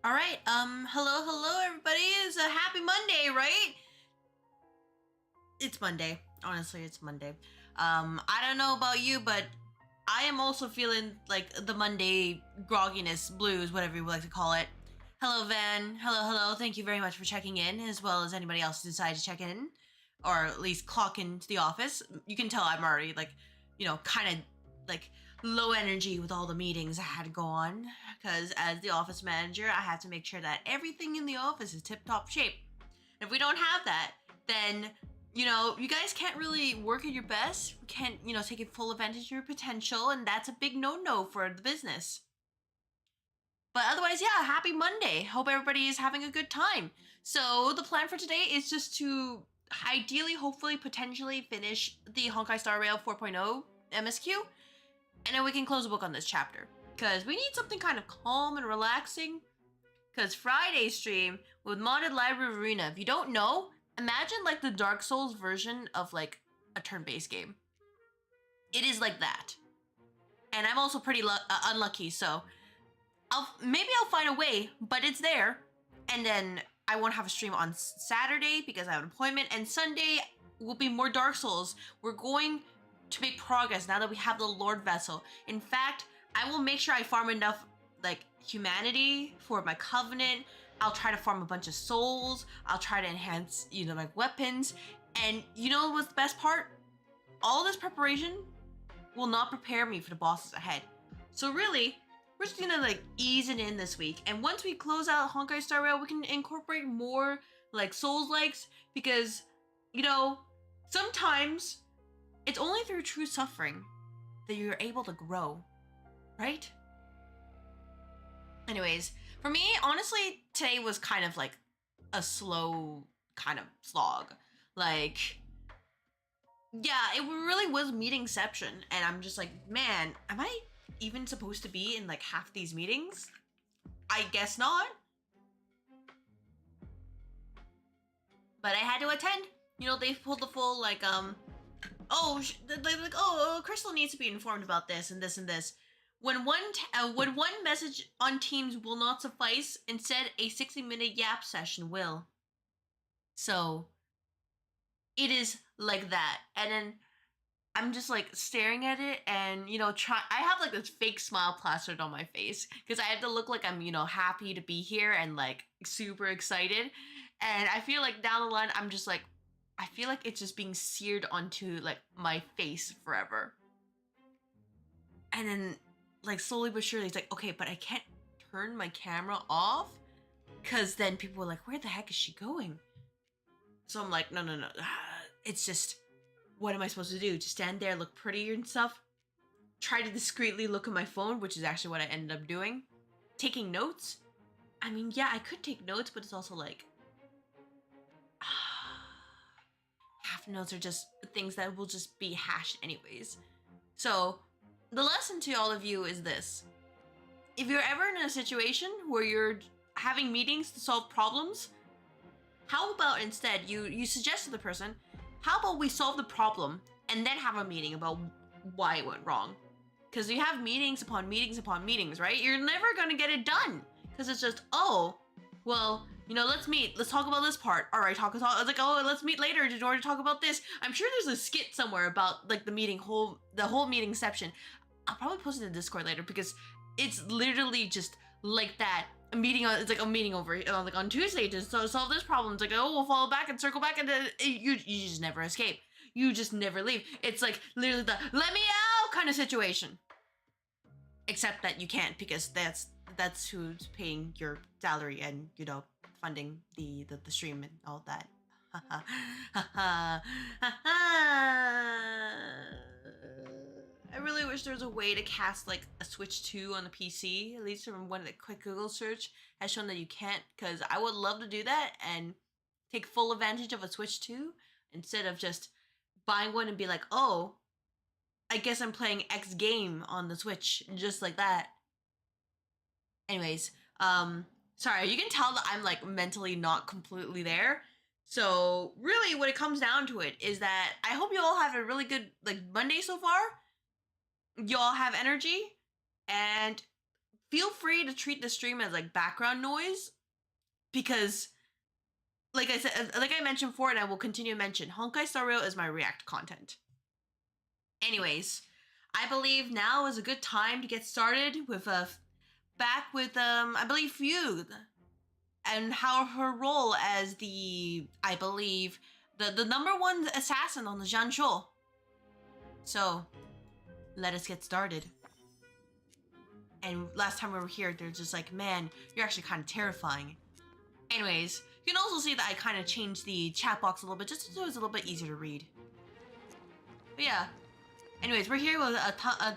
All right. Hello, everybody. It's a happy Monday, right? It's Monday. Honestly, it's Monday. I don't know about you, but I am also feeling like the Monday grogginess, blues, whatever you would like to call it. Hello, Van. Hello. Thank you very much for checking in, as well as anybody else who decided to check in, or at least clock into the office. You can tell I'm already kind of like low energy with all the meetings I had to go on, because as the office manager, I have to make sure that everything in the office is tip-top shape. If we don't have that, then you guys can't really work at your best. We can't, take full advantage of your potential, and that's a big no-no for the business. But otherwise, yeah, happy Monday. Hope everybody is having a good time. So the plan for today is just to ideally, hopefully, potentially finish the Honkai Star Rail 4.0 MSQ, and then we can close the book on this chapter. Because we need something kind of calm and relaxing. Because Friday's stream with Modded Library Arena, if you don't know, imagine like the Dark Souls version of like a turn-based game. It is like that. And I'm also pretty unlucky, so maybe I'll find a way, but it's there. And then I won't have a stream on Saturday because I have an appointment, and Sunday will be more Dark Souls. We're going to make progress now that we have the Lord Vessel. In fact, I will make sure I farm enough like humanity for my Covenant. I'll try to farm a bunch of souls. I'll try to enhance, my weapons. And you know what's the best part? All this preparation will not prepare me for the bosses ahead. So really, we're just gonna like ease it in this week. And once we close out Honkai Star Rail, we can incorporate more like Souls-likes, because, sometimes it's only through true suffering that you're able to grow, right? Anyways, for me, honestly, today was kind of like a slow kind of slog. Like, yeah, it really was meetingception, and I'm just like, man, am I even supposed to be in like half these meetings? I guess not. But I had to attend. They pulled the full like, Crystal needs to be informed about this and this and this. When one message on Teams will not suffice, instead a 60-minute yap session will. So it is like that. And then I'm just like staring at it, and I have like this fake smile plastered on my face because I have to look like I'm happy to be here and like super excited. And I feel like down the line I'm just like, I feel like it's just being seared onto like my face forever. And then like slowly but surely it's like, okay, but I can't turn my camera off because then people are like, where the heck is she going? So I'm like, no. It's just, what am I supposed to do? Just stand there, look pretty and stuff? Try to discreetly look at my phone, which is actually what I ended up doing. Taking notes? I mean, yeah, I could take notes, but it's also like, half notes are just things that will just be hashed anyways. So the lesson to all of you is this. If you're ever in a situation where you're having meetings to solve problems, how about instead you suggest to the person, how about we solve the problem and then have a meeting about why it went wrong? Because you have meetings upon meetings upon meetings, right? You're never gonna get it done because it's just, oh, well, let's meet. Let's talk about this part. All right, talk. It's like, oh, let's meet later in order to talk about this. I'm sure there's a skit somewhere about like the whole meetingception. I'll probably post it in Discord later because it's literally just like that. It's like a meeting over like on Tuesday to solve this problem. It's like, oh, we'll follow back and circle back, and then you just never escape. You just never leave. It's like literally the let me out kind of situation. Except that you can't, because that's who's paying your salary and funding the stream and all that. I really wish there was a way to cast like a Switch 2 on the PC. At least from one of the quick Google search has shown that you can't, because I would love to do that and take full advantage of a Switch 2 instead of just buying one and be like, oh, I guess I'm playing X game on the Switch just like that. Anyways, sorry, you can tell that I'm like mentally not completely there. So really what it comes down to it is that I hope you all have a really good like Monday so far. Y'all have energy and feel free to treat the stream as like background noise because, like I said, like I mentioned before, and I will continue to mention, Honkai Star Rail is my React content. Anyways, I believe now is a good time to get started with back with I believe Feud and how her role as the, I believe, the #1 assassin on the Jianzhou. So let us get started. And last time we were here, they're just like, man, you're actually kind of terrifying. Anyways, you can also see that I kind of changed the chat box a little bit just so it was a little bit easier to read. But yeah. Anyways, we're here with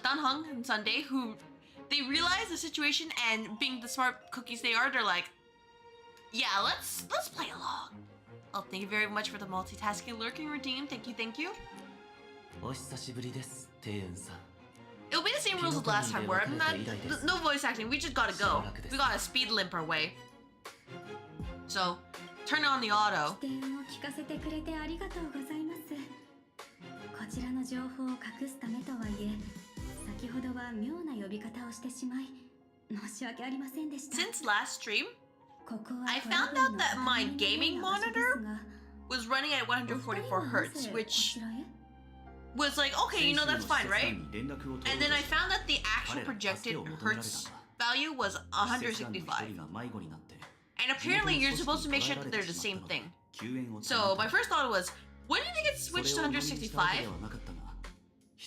Dan Heng and Sunday, who they realize the situation, and being the smart cookies they are, they're like, yeah, let's play along. Oh, thank you very much for the multitasking lurking routine. Thank you, thank you. It'll be the same rules as last time, where I'm not, no voice acting, we just gotta go. We gotta speed limp our way. So, turn on the auto. Since last stream, I found out that my gaming monitor was running at 144 Hz, which was like, okay, you know, that's fine, right? And then I found that the actual projected Hertz value was 165. And apparently you're supposed to make sure that they're the same thing. So my first thought was, when did they get switched to 165?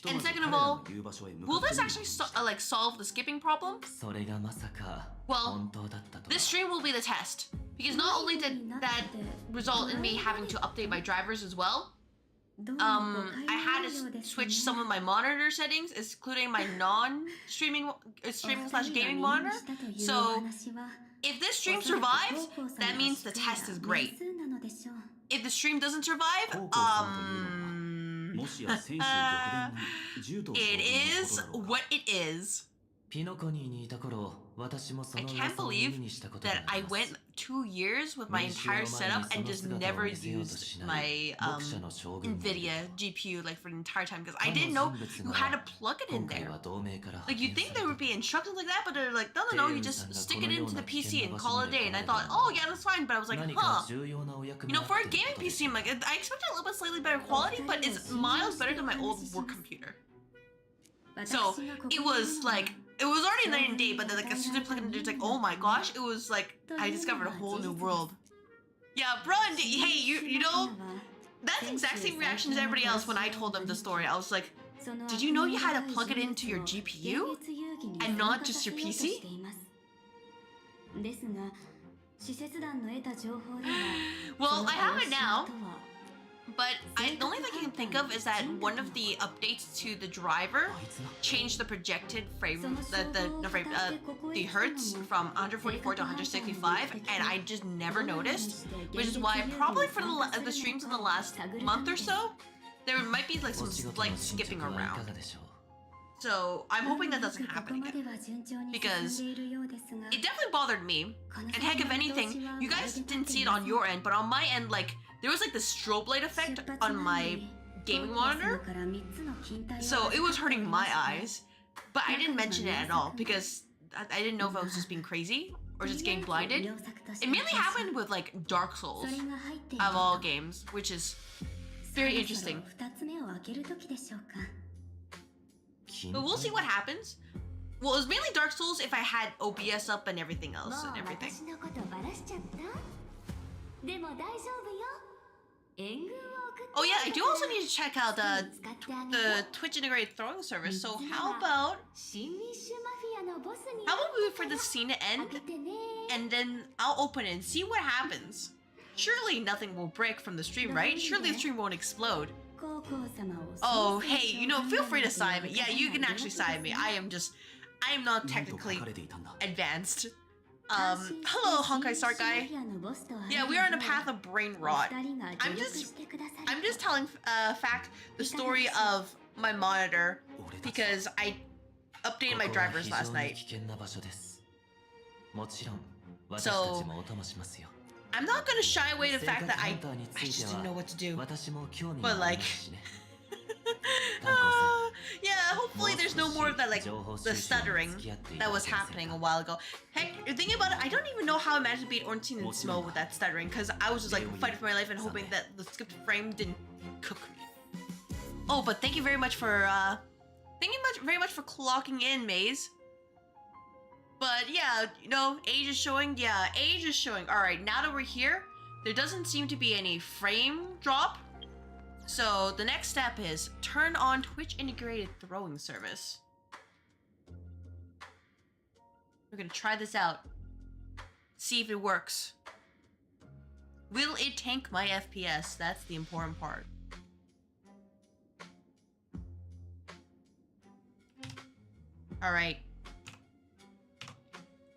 And second of all, will this actually solve the skipping problem? Well, this stream will be the test. Because not only did that result in me having to update my drivers as well, I had to switch some of my monitor settings, including my non-streaming /gaming monitor. So if this stream survives, that means the test is great. If the stream doesn't survive, it is what it is. I can't believe that I went 2 years with my entire setup and just never used my NVIDIA GPU like for the entire time, because I didn't know you had to plug it in there. Like, you'd think there would be instructions like that, but they're like, no, you just stick it into the PC and call it a day. And I thought, oh yeah, that's fine, but I was like, huh. You know, for a gaming PC, I'm like, I expected a little bit slightly better quality, but it's miles better than my old work computer. So it was like, it was already night and day, but then like as soon as I plugged it in, it's like, oh my gosh, it was like I discovered a whole new world. Yeah, bro, and hey, you know, that's the exact same reaction as everybody else when I told them the story. I was like, did you know you had to plug it into your GPU and not just your PC? Well, I have it now. But the only thing I can think of is that one of the updates to the driver changed the projected frame, the hertz from 144 to 165, and I just never noticed, which is why probably for the streams in the last month or so, there might be like some slight skipping around. So I'm hoping that doesn't happen again, because it definitely bothered me. And heck, if anything, you guys didn't see it on your end, but on my end, like, there was like the strobe light effect on my gaming monitor, so it was hurting my eyes, but I didn't mention it at all because I didn't know if I was just being crazy or just getting blinded. It mainly happened with like Dark Souls, of all games, which is very interesting. But we'll see what happens. Well, it was mainly Dark Souls if I had OBS up and everything else and everything. Oh yeah, I do also need to check out the Twitch integrated throwing service. So how about we wait for the scene to end, and then I'll open it and see what happens. Surely nothing will break from the stream, right? Surely the stream won't explode. Oh, hey, you know, feel free to sign me. Yeah, you can actually sign me. I am not technically advanced. Hello, Honkai Start Guy. Yeah, we are on a path of brain rot. I'm just telling the story of my monitor because I updated my drivers last night. So I'm not gonna shy away the fact that I just didn't know what to do. But like, Yeah, hopefully there's no more of that, like, the stuttering that was happening a while ago. Heck, thinking about it, I don't even know how I managed to beat Ornstein and Smo with that stuttering, because I was just like fighting for my life and hoping that the skipped frame didn't cook me. Oh, but thank you very much for very much for clocking in, Maze. But yeah, you know, age is showing. Yeah, age is showing. All right, now that we're here, there doesn't seem to be any frame drop. So the next step is turn on Twitch integrated throwing service. We're gonna try this out. See if it works. Will it tank my FPS? That's the important part. All right.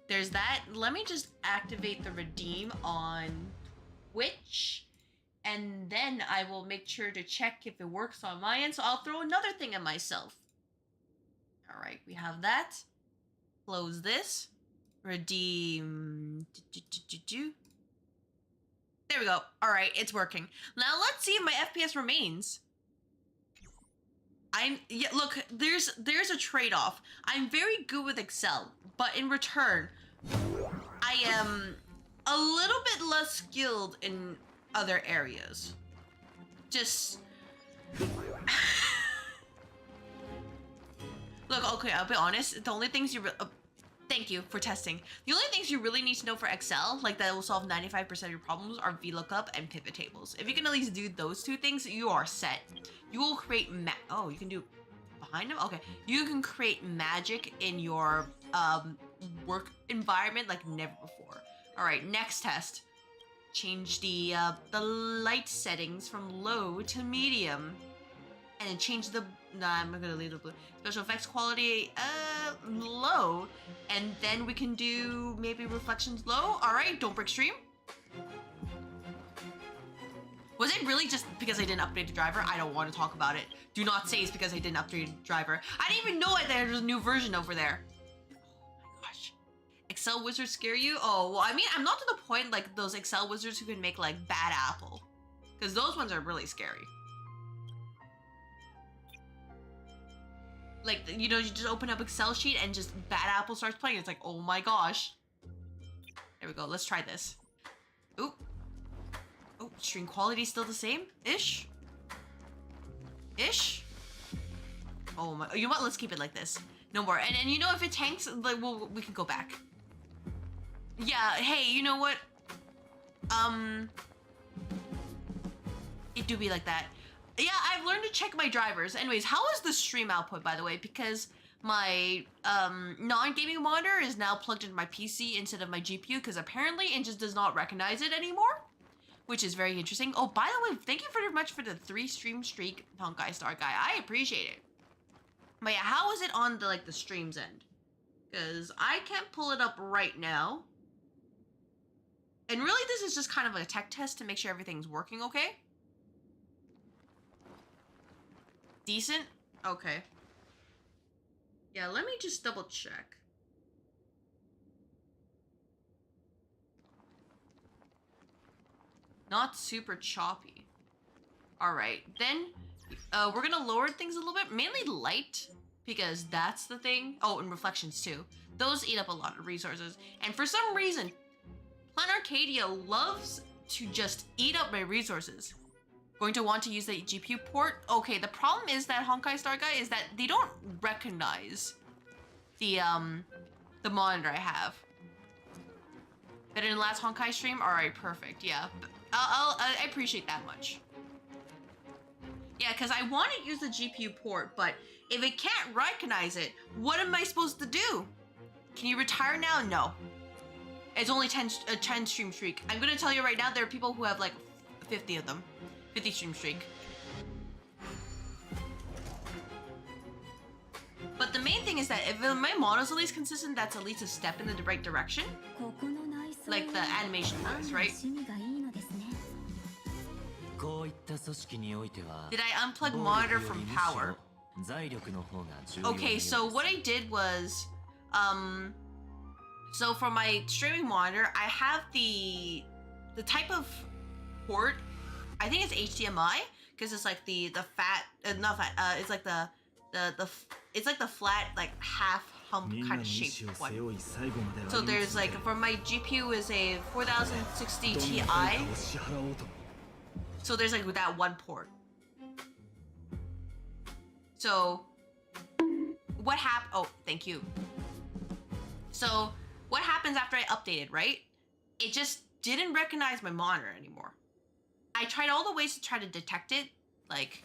There's that. Let me just activate the redeem on Twitch, and then I will make sure to check if it works on my end. So I'll throw another thing at myself. All right, we have that. Close this. Redeem. There we go. All right, it's working. Now let's see if my FPS remains. Look, there's a trade-off. I'm very good with Excel, but in return, I am a little bit less skilled in other areas. Just look, okay, I'll be honest. The only things you thank you for testing. The only things you really need to know for Excel, like that will solve 95% of your problems, are VLOOKUP and pivot tables. If you can at least do those two things, you are set. You will create oh, you can do behind them? Okay. You can create magic in your work environment like never before. All right, next test. Change the light settings from low to medium. And then change the, I'm gonna leave the blue. Special effects quality, low. And then we can do maybe reflections low. All right, don't break stream. Was it really just because I didn't update the driver? I don't want to talk about it. Do not say it's because I didn't update the driver. I didn't even know that there was a new version over there. Oh my gosh. Excel wizards scare you? Oh, well, I mean, I'm not to the point like those Excel wizards who can make like bad apple. Because those ones are really scary. Like, you know, you just open up Excel sheet and just bad apple starts playing. It's like, oh my gosh. There we go. Let's try this. Oop. Oh, stream quality still the same? Ish? Ish? Oh my, you know what? Let's keep it like this. No more. And you know, if it tanks, like, we can go back. Yeah, hey, you know what? It do be like that. Yeah, I've learned to check my drivers. Anyways, how is the stream output, by the way? Because my non-gaming monitor is now plugged into my PC instead of my GPU, because apparently it just does not recognize it anymore. Which is very interesting. Oh, by the way, thank you very much for the 3-stream streak, Honkai Star Guy. I appreciate it. But yeah, how is it on the the streams end? Because I can't pull it up right now. And really, this is just kind of a tech test to make sure everything's working okay. Decent? Okay. Yeah, let me just double check. Not super choppy. All right, then we're gonna lower things a little bit, mainly light, because that's the thing. Oh, and reflections too. Those eat up a lot of resources. And for some reason, Plan Arcadia loves to just eat up my resources. Going to want to use the GPU port. Okay, the problem is that Honkai Star Guy is that they don't recognize the monitor I have. Better than last Honkai stream? All right, perfect, yeah. I appreciate that much. Yeah, because I want to use the GPU port, but if it can't recognize it, what am I supposed to do? Can you retire now? No. It's only a 10 stream streak. I'm gonna tell you right now, there are people who have like 50 of them. 50 stream streak. But the main thing is that if my model's at least consistent, that's at least a step in the right direction. Like the animation was, right? Did I unplug monitor from power? Okay, so what I did was, so for my streaming monitor, I have the type of port, I think it's HDMI, because it's like the fat, not fat, it's like the it's like the flat like half hump kind of shaped one. So there's like for my GPU is a 4060 Ti. So there's like that one port. So what happened? Oh, thank you. So what happens after I updated, right? It just didn't recognize my monitor anymore. I tried all the ways to try to detect it, like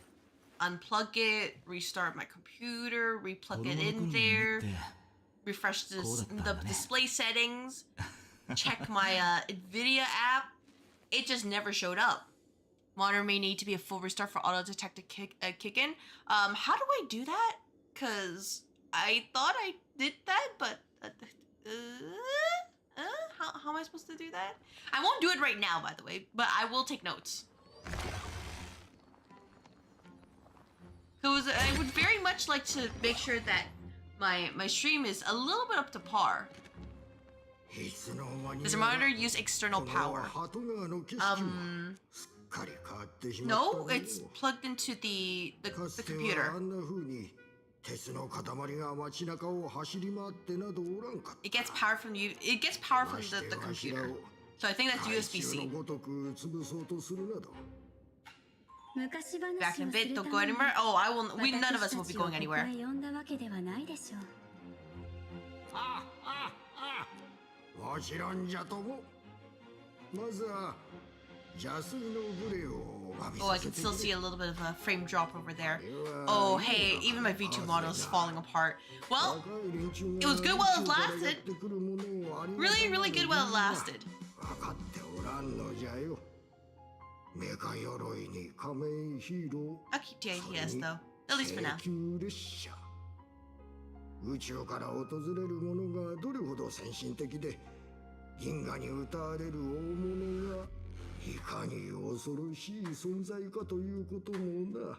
unplug it, restart my computer, replug it in there, refresh the display settings, check my NVIDIA app. It just never showed up. Monitor may need to be a full restart for auto detect to kick in. How do I do that? Cause I thought I did that, but how am I supposed to do that? I won't do it right now, by the way, but I will take notes. Cause I would very much like to make sure that my stream is a little bit up to par. Does your monitor use external power? No, it's plugged into the computer. It gets power from you. It gets power from the computer. So I think that's USB-C. Back in a bit. Don't go anywhere. Oh, I will. None of us will be going anywhere. Oh, I can still see a little bit of a frame drop over there. Oh, hey, even my V2 model is falling apart. Well, it was good while it lasted. Really, really good while it lasted. I'll keep TITS though, at least for now. 宇宙から訪れるものがどれほど先進的で銀河に歌われる大物がいかに恐ろしい存在かということもな。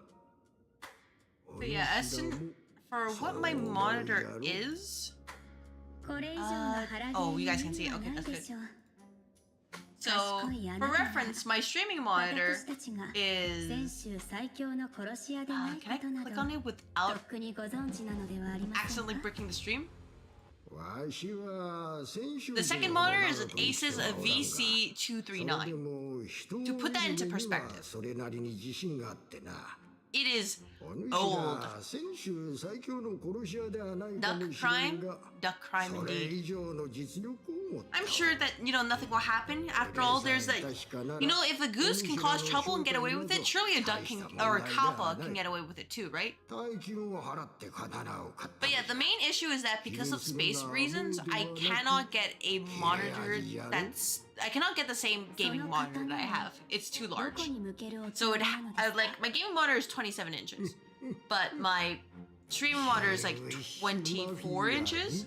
But yeah, as soon for what my monitor is, oh, you guys can see it. Okay, that's good. So, for reference, my streaming monitor is... can I click on it without accidentally breaking the stream? The second monitor is an Asus VC239. To put that into perspective, it is old. Duck crime indeed. I'm sure that, nothing will happen. After all, there's like, if a goose can cause trouble and get away with it, surely a duck can, or a kappa can get away with it too, right? But yeah, the main issue is that because of space reasons, I cannot get a monitor I cannot get the same gaming monitor that I have. It's too large. So my gaming monitor is 27 inches, but my streaming monitor is like 24 inches.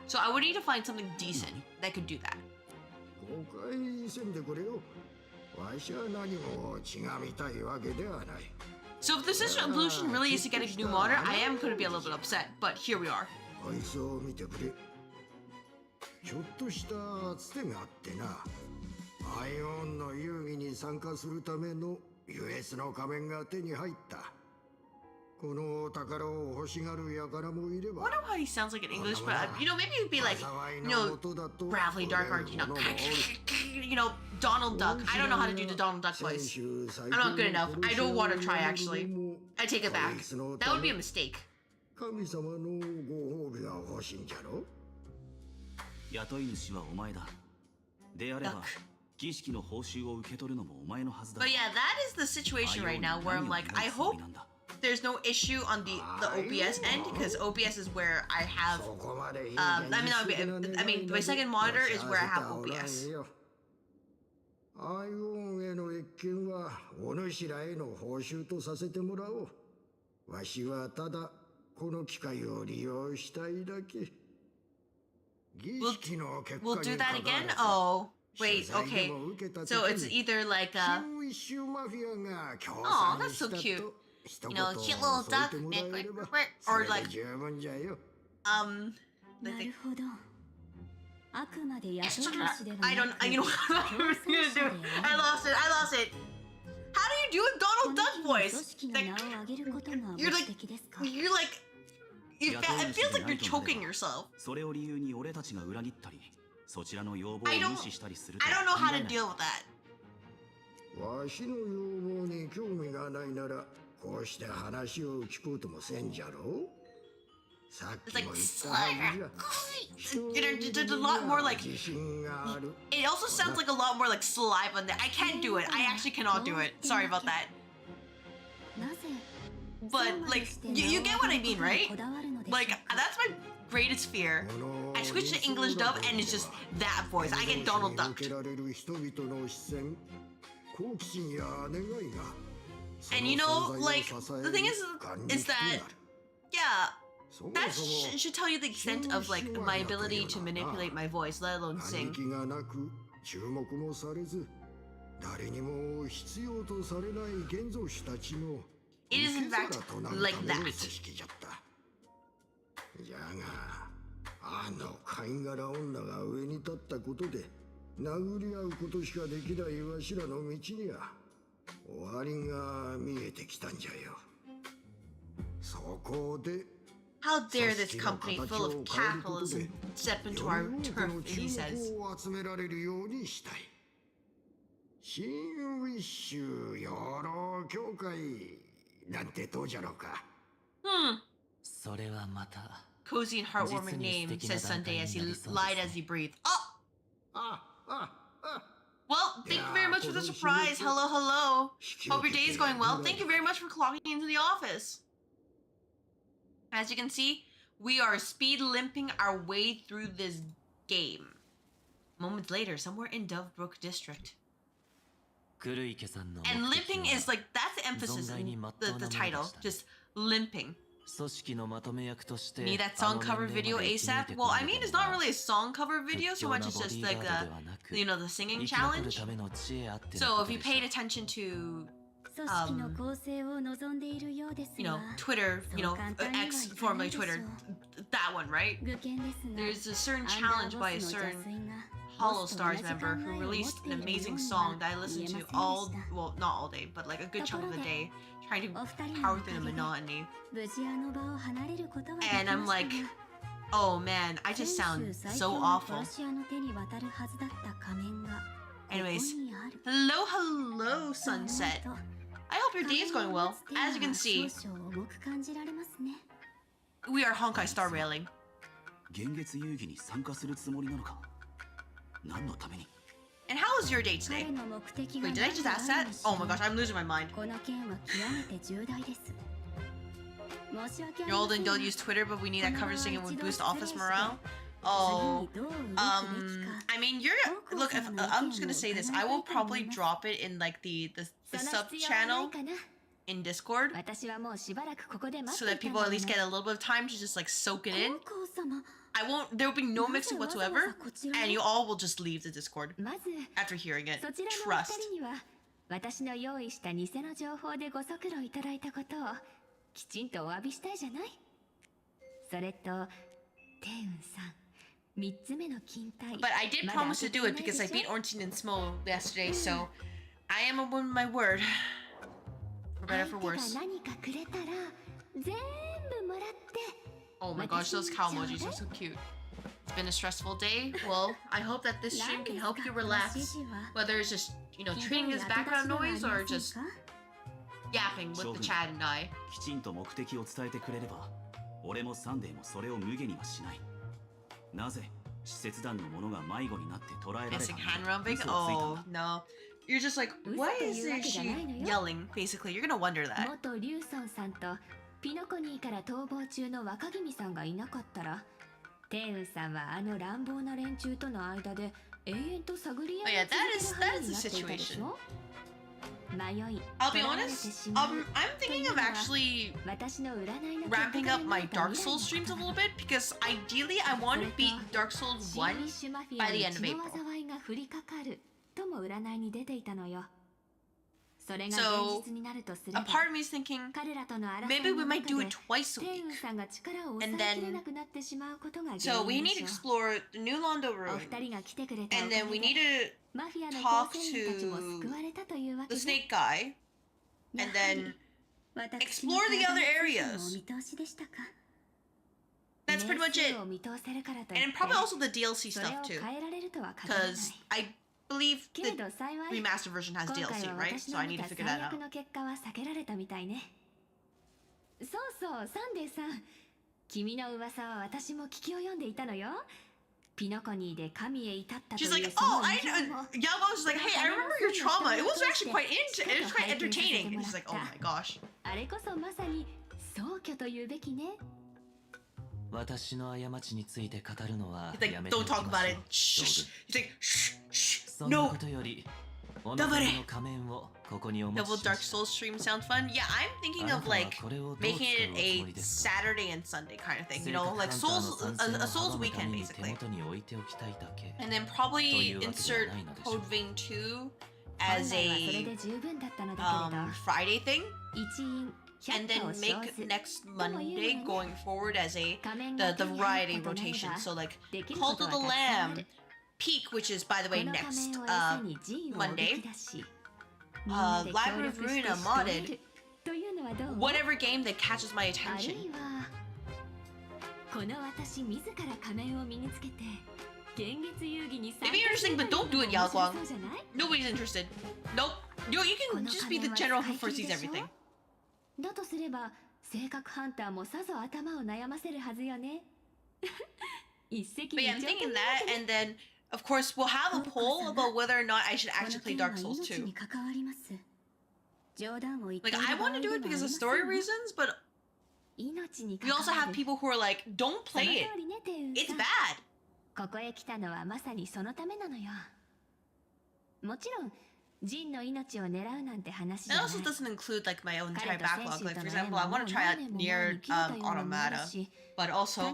So I would need to find something decent that could do that. So if the solution really is to get a new monitor, I am going to be a little bit upset, but here we are. I wonder how he sounds like in English, but maybe it'd be like, Bradley Dark or Donald Duck. I don't know how to do the Donald Duck voice. I'm not good enough. I don't want to try actually. I take it back. That would be a mistake. Duck. But yeah, that is the situation right now where I'm like, I hope there's no issue on the OBS end, because OBS is where I have my second monitor is where I have OBS. We'll do that again? Oh, wait, okay. So it's either like oh, that's so cute. Cute little duck, or like, I don't, what I was gonna do. I lost it. How do you do a Donald Duck voice? Like, you're like it feels like you're choking yourself. I don't know how to deal with that. わしの要望に興味がないならこうして話を聞こうともせんじゃろ。さっ It's き like も言ったはずじゃ。 there's a lot more like it also sounds like a lot more like saliva in there. I can't do it. I actually cannot do it. Sorry about that. But like you get what I mean, right? Like that's my greatest fear. I switch to English dub and it's just that voice. I get Donald Duck. And you know, like the thing is that yeah, that should tell you the extent of like my ability to manipulate my voice, let alone sing. It is in fact like that. じゃが、あの貝殻女が上に立ったことで殴り合うことしかできないわしらの道には終わりが見えてきたんじゃよ。そこで How dare this company full of capitalism step into our turf, he says. 新ウィッシュ養老協会なんてどうじゃろうか。それはまた Cozy and heartwarming name, says Sunday as he lied as he breathed. Oh! Well, thank you very much for the surprise. Hello, hello. Hope your day is going well. Thank you very much for clocking into the office. As you can see, we are speed limping our way through this game. Moments later, somewhere in Dovebrook District. And limping is like, that's the emphasis in the title. Just limping. Need that song cover video ASAP? Well, I mean, it's not really a song cover video so much as just like the, you know, the singing challenge. So if you paid attention to, you know, Twitter, you know, X, formerly Twitter, that one, right? There's a certain challenge by a certain Hollow Stars member who released an amazing song that I listened to all, well, not all day, but like a good chunk of the day, trying to power through the monotony. And I'm like, oh man, I just sound so awful. Anyways, hello, Sunset. I hope your day is going well. As you can see, we are Honkai Star Railing. And how was your day today? Wait, did I just ask that? Oh my gosh, I'm losing my mind. You're old and don't use Twitter, but we need that cover singing would boost office morale. Oh, I mean, look, I'm just gonna say this. I will probably drop it in like the sub channel in Discord, so that people at least get a little bit of time to just like soak it in. There will be no mixing whatsoever, and you all will just leave the Discord after hearing it. Trust. But I did promise to do it because I beat Ornstein and Smo yesterday, so I am a woman of my word. For better or for worse. Oh my gosh, those cow emojis are so cute. It's been a stressful day. Well, I hope that this stream can help you relax. Whether it's just, you know, treating as background noise or just yapping with the chat and I. Missing hand rubbing? Oh, no. You're just like, why is she yelling? Basically, you're gonna wonder that. Oh yeah, that is the situation. I'll be honest, I'm thinking of actually ramping up my Dark Souls streams a little bit because ideally I want to beat Dark Souls 1 by the end of April. So, a part of me is thinking, maybe we might do it twice a week. And then, so we need to explore the New Londo Ruin. And then we need to talk to the snake guy. And then explore the other areas. that's pretty much it. And probably also the DLC stuff too. Because I believe the remastered version has DLC, right? So I need to figure that out. そうそうサンデーさん君の噂は私も聞き及んでいたのよピノコニーで神へ至ったという She's like, oh, I know. Yalgo was like, hey, I remember your trauma. It was actually quite entertaining. And she's like, oh my gosh. あれこそまさに壮挙というべきね私の過ちについて語るのは He's like, やめてお don't きま talk しょ about う it. Shh. He's like, shh, shh. そんな No. ことよりお望みの仮面をここにお持ち Double し Dark ました Souls stream sound fun? Yeah, I'm thinking of like making it a Saturday and Sunday kind of thing. You know, like Souls, a Souls weekend basically. And then probably insert Code Vein 2 as a Friday thing. And then make next Monday going forward as a the variety rotation. So like Cult of the Lamb, Peak, which is by the way next Monday. Library of Ruina modded. Whatever game that catches my attention. この私自ら仮面を身につけて現月遊戯に参加 Maybe you're interesting, but don't do it, Yao Guang. Nobody's interested. Nope. You can just be the general who foresees everything. だとすれば性格ハンターもさぞ頭を悩ませるはずよね一石 But yeah, I'm thinking that, and then of course we'll have a poll about whether or not I should actually play Dark Souls 2. Like I want to do it because of story reasons, but we also have people who are like, don't play it. It's bad. ここへ来たのはまさにそのためなのよもちろんジンの命を狙うなんて話じゃ That ない also doesn't include like my own entire backlog. Like for example, I want to try out Nier Automata, but also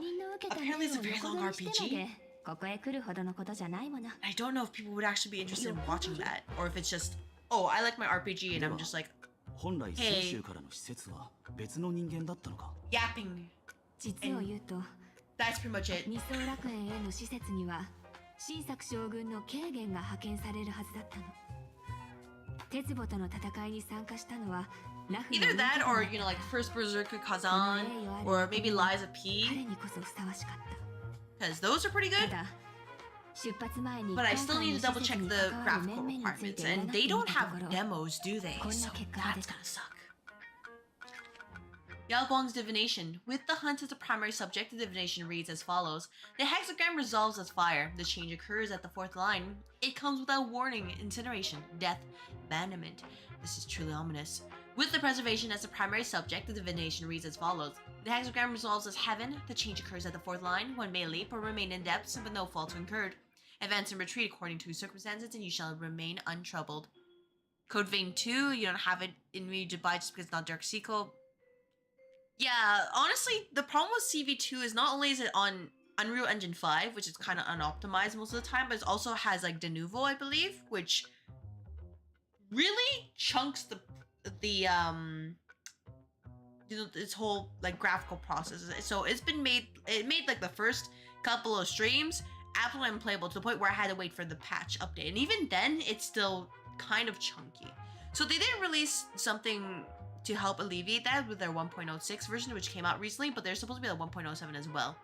apparently it's a very long RPG. ここへ来るほどのことじゃないもの I don't know if people would actually be interested in watching that, or if it's just, oh, I like my RPG and I'm just like 本来先週からの施設は別の人間だったのか yapping. 実を言うと That's pretty much it. 二層楽園への施設には新作将軍の軽減が派遣されるはずだったの鉄ボとの戦いに参加したのはラフの Either that or, you know, like First Berserker Kazan, or maybe Lies of 彼 P, にこそふさわしかった because those are pretty た good. だ出発前に But I still need to 今 double 回 check の施設に the 関わる graphical 面々について requirements, 占 and って they みた don't と have ころ demos, do they? こんな So 結果が that's 出た gonna suck. Yao Guang's divination. With the hunt as the primary subject, the divination reads as follows. The hexagram resolves as fire. The change occurs at the fourth line. It comes without warning, incineration, death, abandonment. This is truly ominous. With the preservation as the primary subject, the divination reads as follows. The hexagram resolves as heaven. The change occurs at the fourth line. One may leap or remain in depths, but no faults incurred. Advance and retreat according to circumstances, and you shall remain untroubled. Code Vein 2, you don't have it in me to buy just because it's not Dark Sequel. Yeah, honestly, the problem with CV2 is not only is it on Unreal Engine 5, which is kind of unoptimized most of the time, but it also has like Denuvo, I believe, which really chunks the you know, this whole like graphical process. So it made like the first couple of streams absolutely unplayable to the point where I had to wait for the patch update, and even then it's still kind of chunky. So they did release something to help alleviate that with their 1.06 version, which came out recently, but there's supposed to be a 1.07 as well.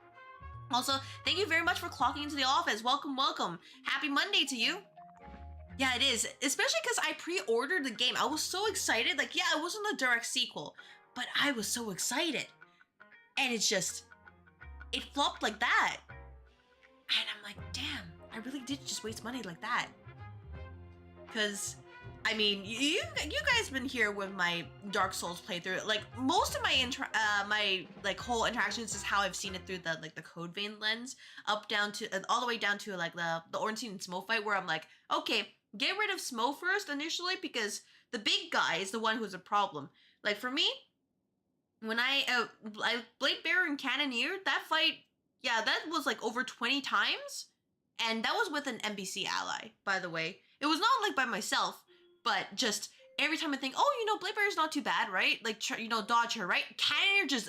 Also, thank you very much for clocking into the office. Welcome, welcome. Happy Monday to you. Yeah, it is. Especially because I pre-ordered the game. I was so excited. Like, yeah, it wasn't a direct sequel, but I was so excited. And it's just, it flopped like that. And I'm like, damn, I really did just waste money like that. Because, I mean, you guys been here with my Dark Souls playthrough. Like, most of my my like whole interactions is how I've seen it through the like the Code Vein lens, up down to all the way down to like the Ornstein and Smo fight, where I'm like, okay, get rid of Smo first initially, because the big guy is the one who's a problem. Like for me, when I Blade Bearer and Cannoneer, that fight, yeah, that was like over 20 times, and that was with an NPC ally, by the way. It was not like by myself. But just every time I think, oh, you know, Blade Bearer is not too bad, right? Like, you know, dodge her, right? Cannoneer just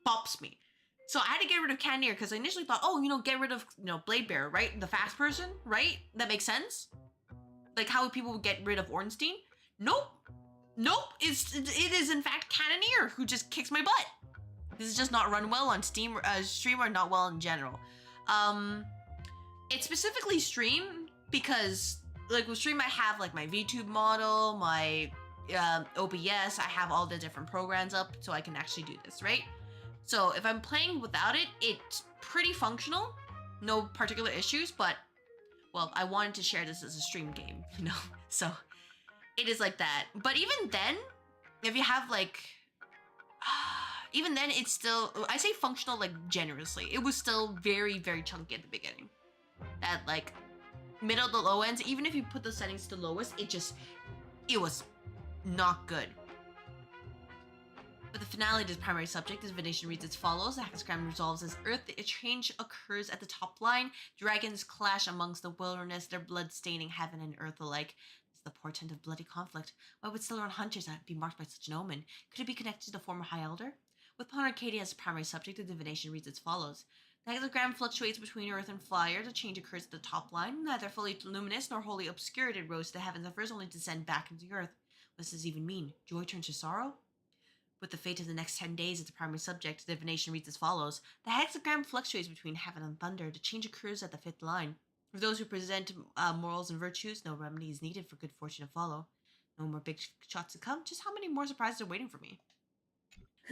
bops me. So I had to get rid of Cannoneer because I initially thought, oh, you know, get rid of, you know, Blade Bearer, right? The fast person, right? That makes sense? Like how people would get rid of Ornstein? Nope. Nope. It is in fact Cannoneer who just kicks my butt. this is just not run well on Steam, stream, or not well in general. It's specifically stream because like with stream I have like my VTube model, my OBS, I have all the different programs up so I can actually do this, right? So if I'm playing without it, it's pretty functional, no particular issues, but well, I wanted to share this as a stream game, you know? So it is like that. But even then, if you have like, even then it's still, I say functional like generously. It was still very, very chunky at the beginning. That like middle to low ends, even if you put the settings to lowest, it was not good. With the finale to the primary subject, the divination reads as follows. The hexagram resolves as Earth. A change occurs at the top line. Dragons clash amongst the wilderness, their blood staining heaven and earth alike. This is the portent of bloody conflict. Why would Stellar hunters be marked by such an omen? Could it be connected to the former High Elder? With Pawn Arcadia as the primary subject, the divination reads as follows. The hexagram fluctuates between Earth and Fire. The change occurs at the top line. Neither fully luminous nor wholly obscured, it rose to the heavens at first, only to descend back into the earth. What does this even mean? Joy turns to sorrow? With the fate of the next 10 days as the primary subject, the divination reads as follows. The hexagram fluctuates between heaven and thunder. The change occurs at the fifth line. For those who present morals and virtues, no remedy is needed for good fortune to follow. No more big shots to come. Just how many more surprises are waiting for me?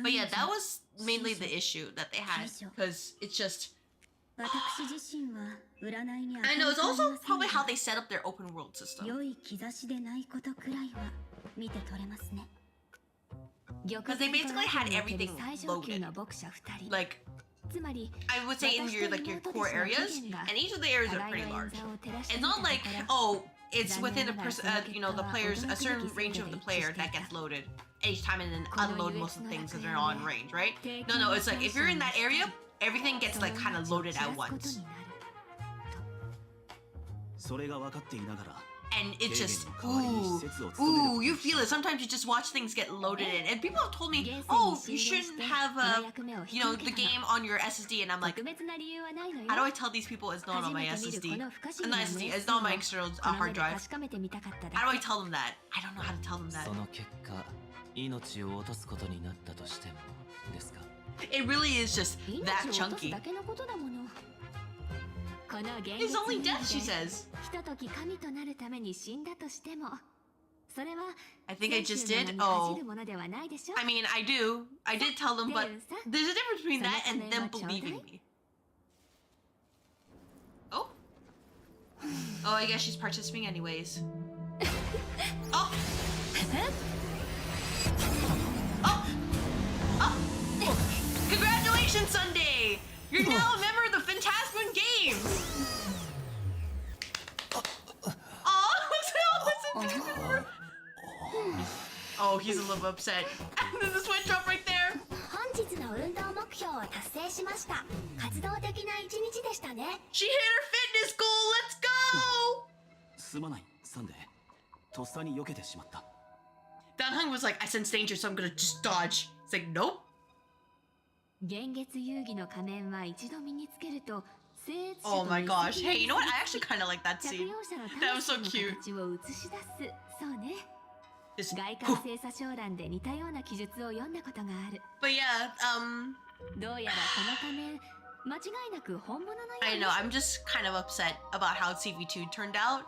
But yeah, that was mainly the issue that they had. Because it's just... I know, it's also probably how they set up their open world system. Because they basically had everything loaded. Like, I would say in your core areas, and each of the areas are pretty large. It's not like, oh, it's within a the player's, a certain range of the player that gets loaded each time and then unload most of the things that are on range, right? No, it's like if you're in that area, everything gets like kind of loaded at once. And it's just, ooh, you feel it. Sometimes you just watch things get loaded in. And people have told me, oh, you shouldn't have, the game on your SSD. And I'm like, how do I tell these people it's not on my SSD? Not SSD, it's not on my external hard drive. How do I tell them that? I don't know how to tell them that. It really is just that chunky. It's only death, she says. I think I just did. Oh. I mean, I do. I did tell them, but there's a difference between that and them believing me. Oh. Oh, I guess she's participating anyways. Oh. Oh. Oh. Congratulations, Sunday! You're now a member of the Phantasman Games! Oh, he's a little upset. There's a sweat drop right there. She hit her fitness goal. Let's go. Danheng was like, I sense danger, so I'm gonna just dodge. It's like, nope. Oh my gosh. Hey, you know what? I actually kind of like that scene. That was so cute. But yeah, I know, I'm just kind of upset about how CV2 turned out.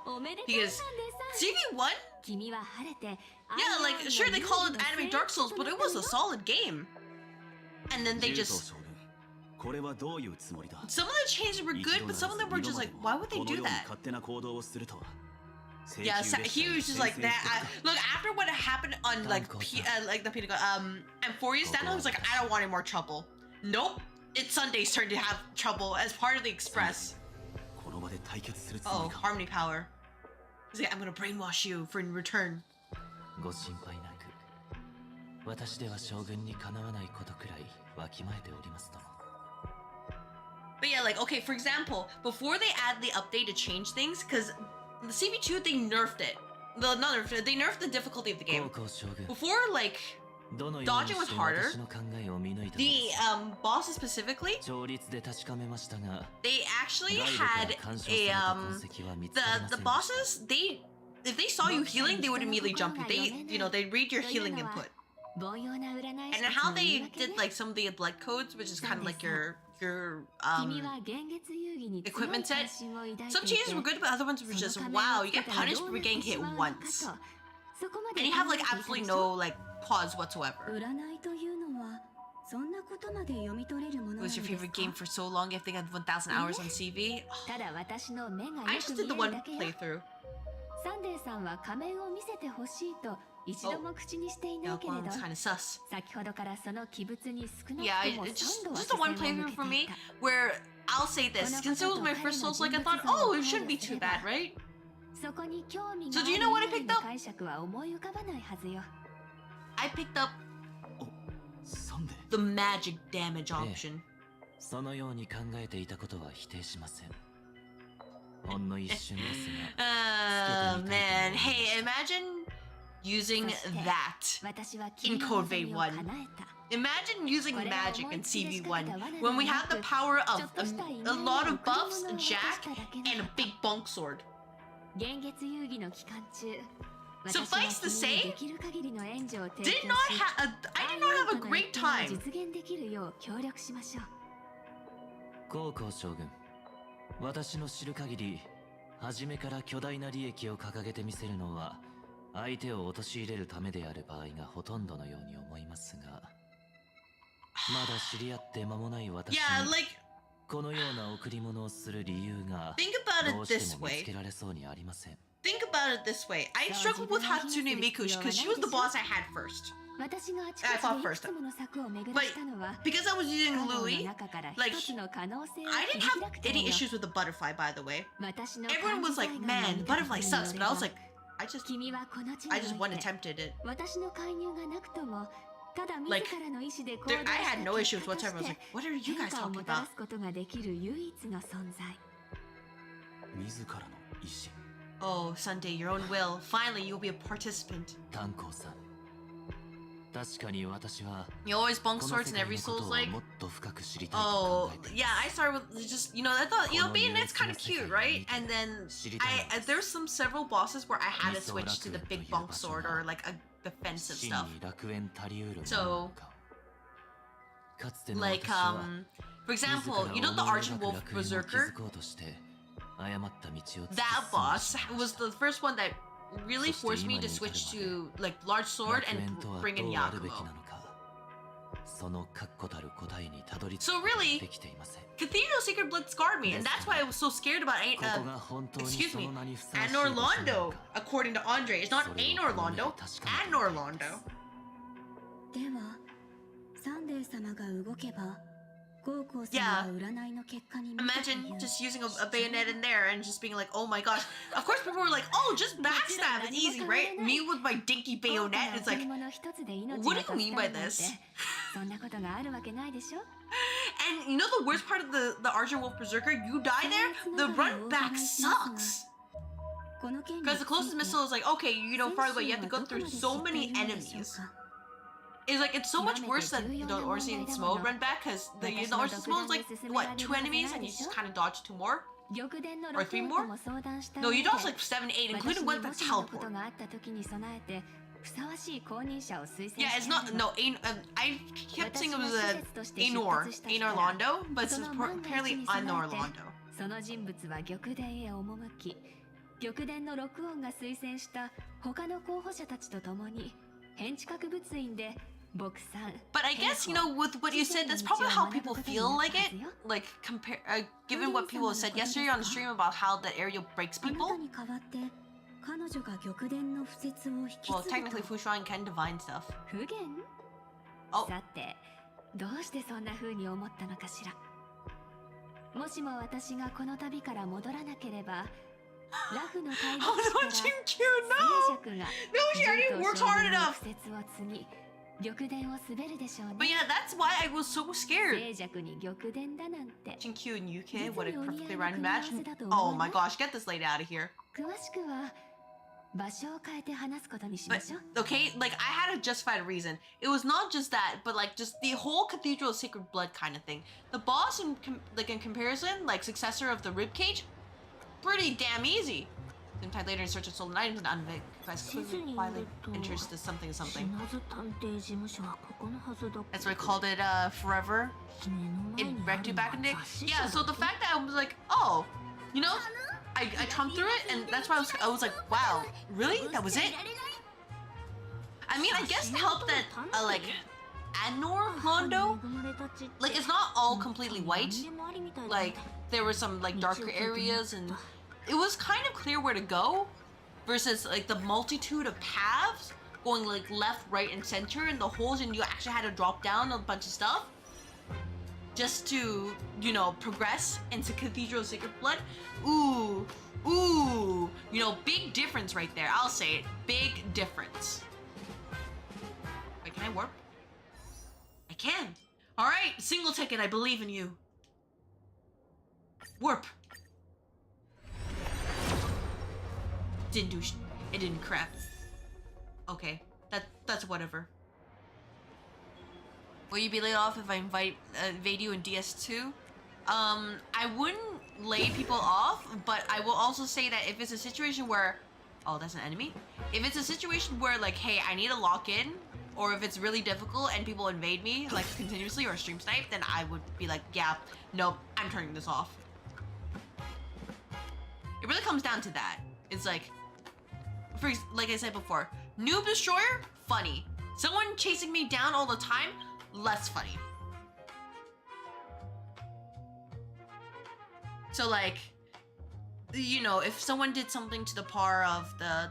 Because CV1? Yeah, like, sure, they call it Anime Dark Souls, but it was a solid game. And then they just... Some of the changes were good, but some of them were just like, why would they do that? Yeah, he was just like that. Look, after what happened on like Amphoria's stand, I was like, I don't want any more trouble. Nope, it's Sunday's turn to have trouble as part of the Express. Oh, Harmony Power. He's like, I'm gonna brainwash you for in return. But yeah, like, okay, for example, before they add the update to change things, because the CV2, they nerfed it. They nerfed the difficulty of the game. Before, like, dodging was harder. The bosses specifically, they actually had a, the bosses, if they saw you healing, they would immediately jump you. They'd read your healing input. 凡庸な占い師 And たち how の言い they 訳ね did like some of the blood codes, which is kind of like your 君は幻月遊戯に強い equipment set. 関心を抱いていて Some changes were good, but other ones were そ just の仮面 wow. を You つけ get たら punished どう for なって getting し hit まうのか once, とそこまで and you 考 have like えていたで absolutely しょ no like pause whatsoever. 占いというのはそんなことまで読み取れるもの It なん was で your す favorite か game for so long. I think I had 1,000 hours on CV. ただ私の目がよ I く just 見 did the える one だけよ playthrough. サンデーさんは仮面を見せてほしいと一度も口にしていな Yeah, いけれ one ど was kind of sus. 先ほどからその鬼物に少な Yeah, くとも it's 3度は just 視 the one 線を向 playthrough け for て me いた where I'll say this since it was my first Souls, like I thought, oh, it shouldn't be too bad, right? そこに興味 So が do you ある know what I 以外 picked の up? 解釈は思い浮かばないはずよ I picked up サンデー the magic damage option. そのように考えていたことは否定しません。ほんの一瞬ですが、 Man, hey, imagine using that 私は in 君の Code 望み Vein を 1. 叶えた Imagine using magic in CV1 when we have the power of a lot of buffs, a jack, and a big bonk sword. 幻月遊戯の期間中 Suffice to 私は君に say, できる限りの援助を提供 Did し not I did not have a great 愛 time. の実現できるよう協力しましょう高校将軍、私の知る限り、初めから巨大な利益を掲げてみせるのは、相手を陥れるためである場合がほとんどのように思いますが、まだ知り合って間もない私に Yeah, like このような贈り物をする理由が think about どう it して this も見つ way. けられそうにありません。 Think about it this way. I struggled with Hatsune Miku because she was the boss I had first. 私があち I こ thought ちでい first. くつもの策を巡らしたのは Because I was using カゴの Louis, 中から like 一つの可能性を I 切 didn't り have 開くため any よ issues with the butterfly, by the way. 私の Everyone was like, man, the butterfly sucks, but I was like, I just 君はこの地 I に just お one いて attempted it. 私の介入がなくともただ自 Like, らの意思で行動 There, した I had no 結 issues 果と whatsoever. I was し like, て what are you 変 guys 化を talking もたら about? すことができる唯一の存在自らの意志 Oh, Sunday, your own will. Finally, you'll be a participant. 炭鉱さん、確かに私は You always bunk この swords 世 in 界 every のこと Souls を like. もっと深く知りたいと考 Oh, えてい yeah, ま I す。 started with just, I thought, being it's kind of cute, right? And then there's some several bosses where I had to switch to the big bunk sword or like a defensive 真 stuff. に楽園たりうるもの So, なのか。かつての Like, 私は for 自 example, ら you know the 思い Argent 描く Wolf 楽園を Berserker? 築こうとして誤った道を突き進んで That しまい boss ま was した。 the first one that really forced me to switch to like large sword 楽 and 園とは bring in どうあるべき Yakumo. なのか、その確固たる答えにたどり着 So くことが really, できていません。 Cathedral Secret Blood scarred me, and that's why I was so scared about ここが本当に excuse そ me, の名にふさわしい An 場所なの Orlando, か。 according to Andre. It's not An Orlando, An Orlando. ではサンデー様が動けばゴーコー Yeah. 様が占いの結果に見たという Imagine just using a bayonet in there and just being like, oh my gosh. Of course, people were like, oh, just backstab. It's easy, right? Me with my dinky 豪華 bayonet, な it's 贈 like, り物一つで命 what が do you 助 mean か by るなんて this? そんなことがあるわけないでしょ And you know the worst part of the Argent Wolf Berserker? You die there, the run back sucks. この件に Because the つい closest て missile is like, okay, you know, far away, you have to go 選手は through どこまで so 知ってい many るのでしょう enemies. か It's like, it's so much worse than the Orsian Smo run back, because the Orsian Smo is like, what, 2 enemies and you just kind of dodge 2 more? 玉殿の Or 36 more? とも相談した No, 上 you で dodge like 7, 8, 私 including に one も that しものこと teleport. があった時に備えてふさわしい後任者を推薦して Yeah, it's not, あるの no, I kept saying it was Anor Orlando, but it's apparently An Orlando. その人物は玉殿へ赴き玉殿のロックオンが推薦した他の候補者たちと共に変地閣仏院で牧産 But I guess, you know, with what you said, that's probably how people feel like it. Like, given what people said yesterday on the stream about how the area breaks あな people. たに代わって彼女が玉殿の不説を引き継 Well, ぐ technically, と Fushuan can divine stuff. 不言 Oh, さてどうしてそんな風に思ったのかしらもしも私がこの旅から戻らなければラフの会 oh 議 no, 室から Jinkyu, 静 no! 寂が No, she already 重 worked 頭 hard 将軍の enough. 不説を継ぎ玉殿を滑るでしょう But ね yeah, that's why I was so scared. 静寂に玉殿だなんて Jinkyu and UK, what a perfectly random match. Oh my gosh, get this lady out of here. 詳しくは場所を変えて話すことにし But ましょう okay, like I had a justified reason. It was not just that, but like just the whole Cathedral of Sacred Blood kind of thing. The boss, in comparison, like successor of the Ribcage, pretty damn easy. Then type later in search of stolen items and unveil. Violate interest to something something. That's why I called it forever. It wrecked you back in the day. Yeah, so the fact that I was like, oh, you know, I thumbed through it, and that's why I was like, wow, really? That was it? I mean, I guess it helped that like Anor Londo, like it's not all completely white. Like there were some like darker areas, and it was kind of clear where to go, versus like the multitude of paths going like left, right, and center, and the holes, and you actually had to drop down a bunch of stuff just to, you know, progress into Cathedral of Sacred Blood. Ooh, you know, big difference right there. I'll say it, big difference. Wait, can I warp? I can. All right, single ticket. I believe in you. Warp. Didn't do. It didn't crap. Okay, that's whatever. Will you be laid off if I invade you in DS2? I wouldn't lay people off, but I will also say that if it's a situation where, oh, that's an enemy. If it's a situation where like, hey, I need to lock in, or if it's really difficult and people invade me like continuously or stream snipe, then I would be like, yeah, nope, I'm turning this off. It really comes down to that. It's like, like I said before, noob destroyer, funny. Someone chasing me down all the time, less funny. So like, you know, if someone did something to the par of the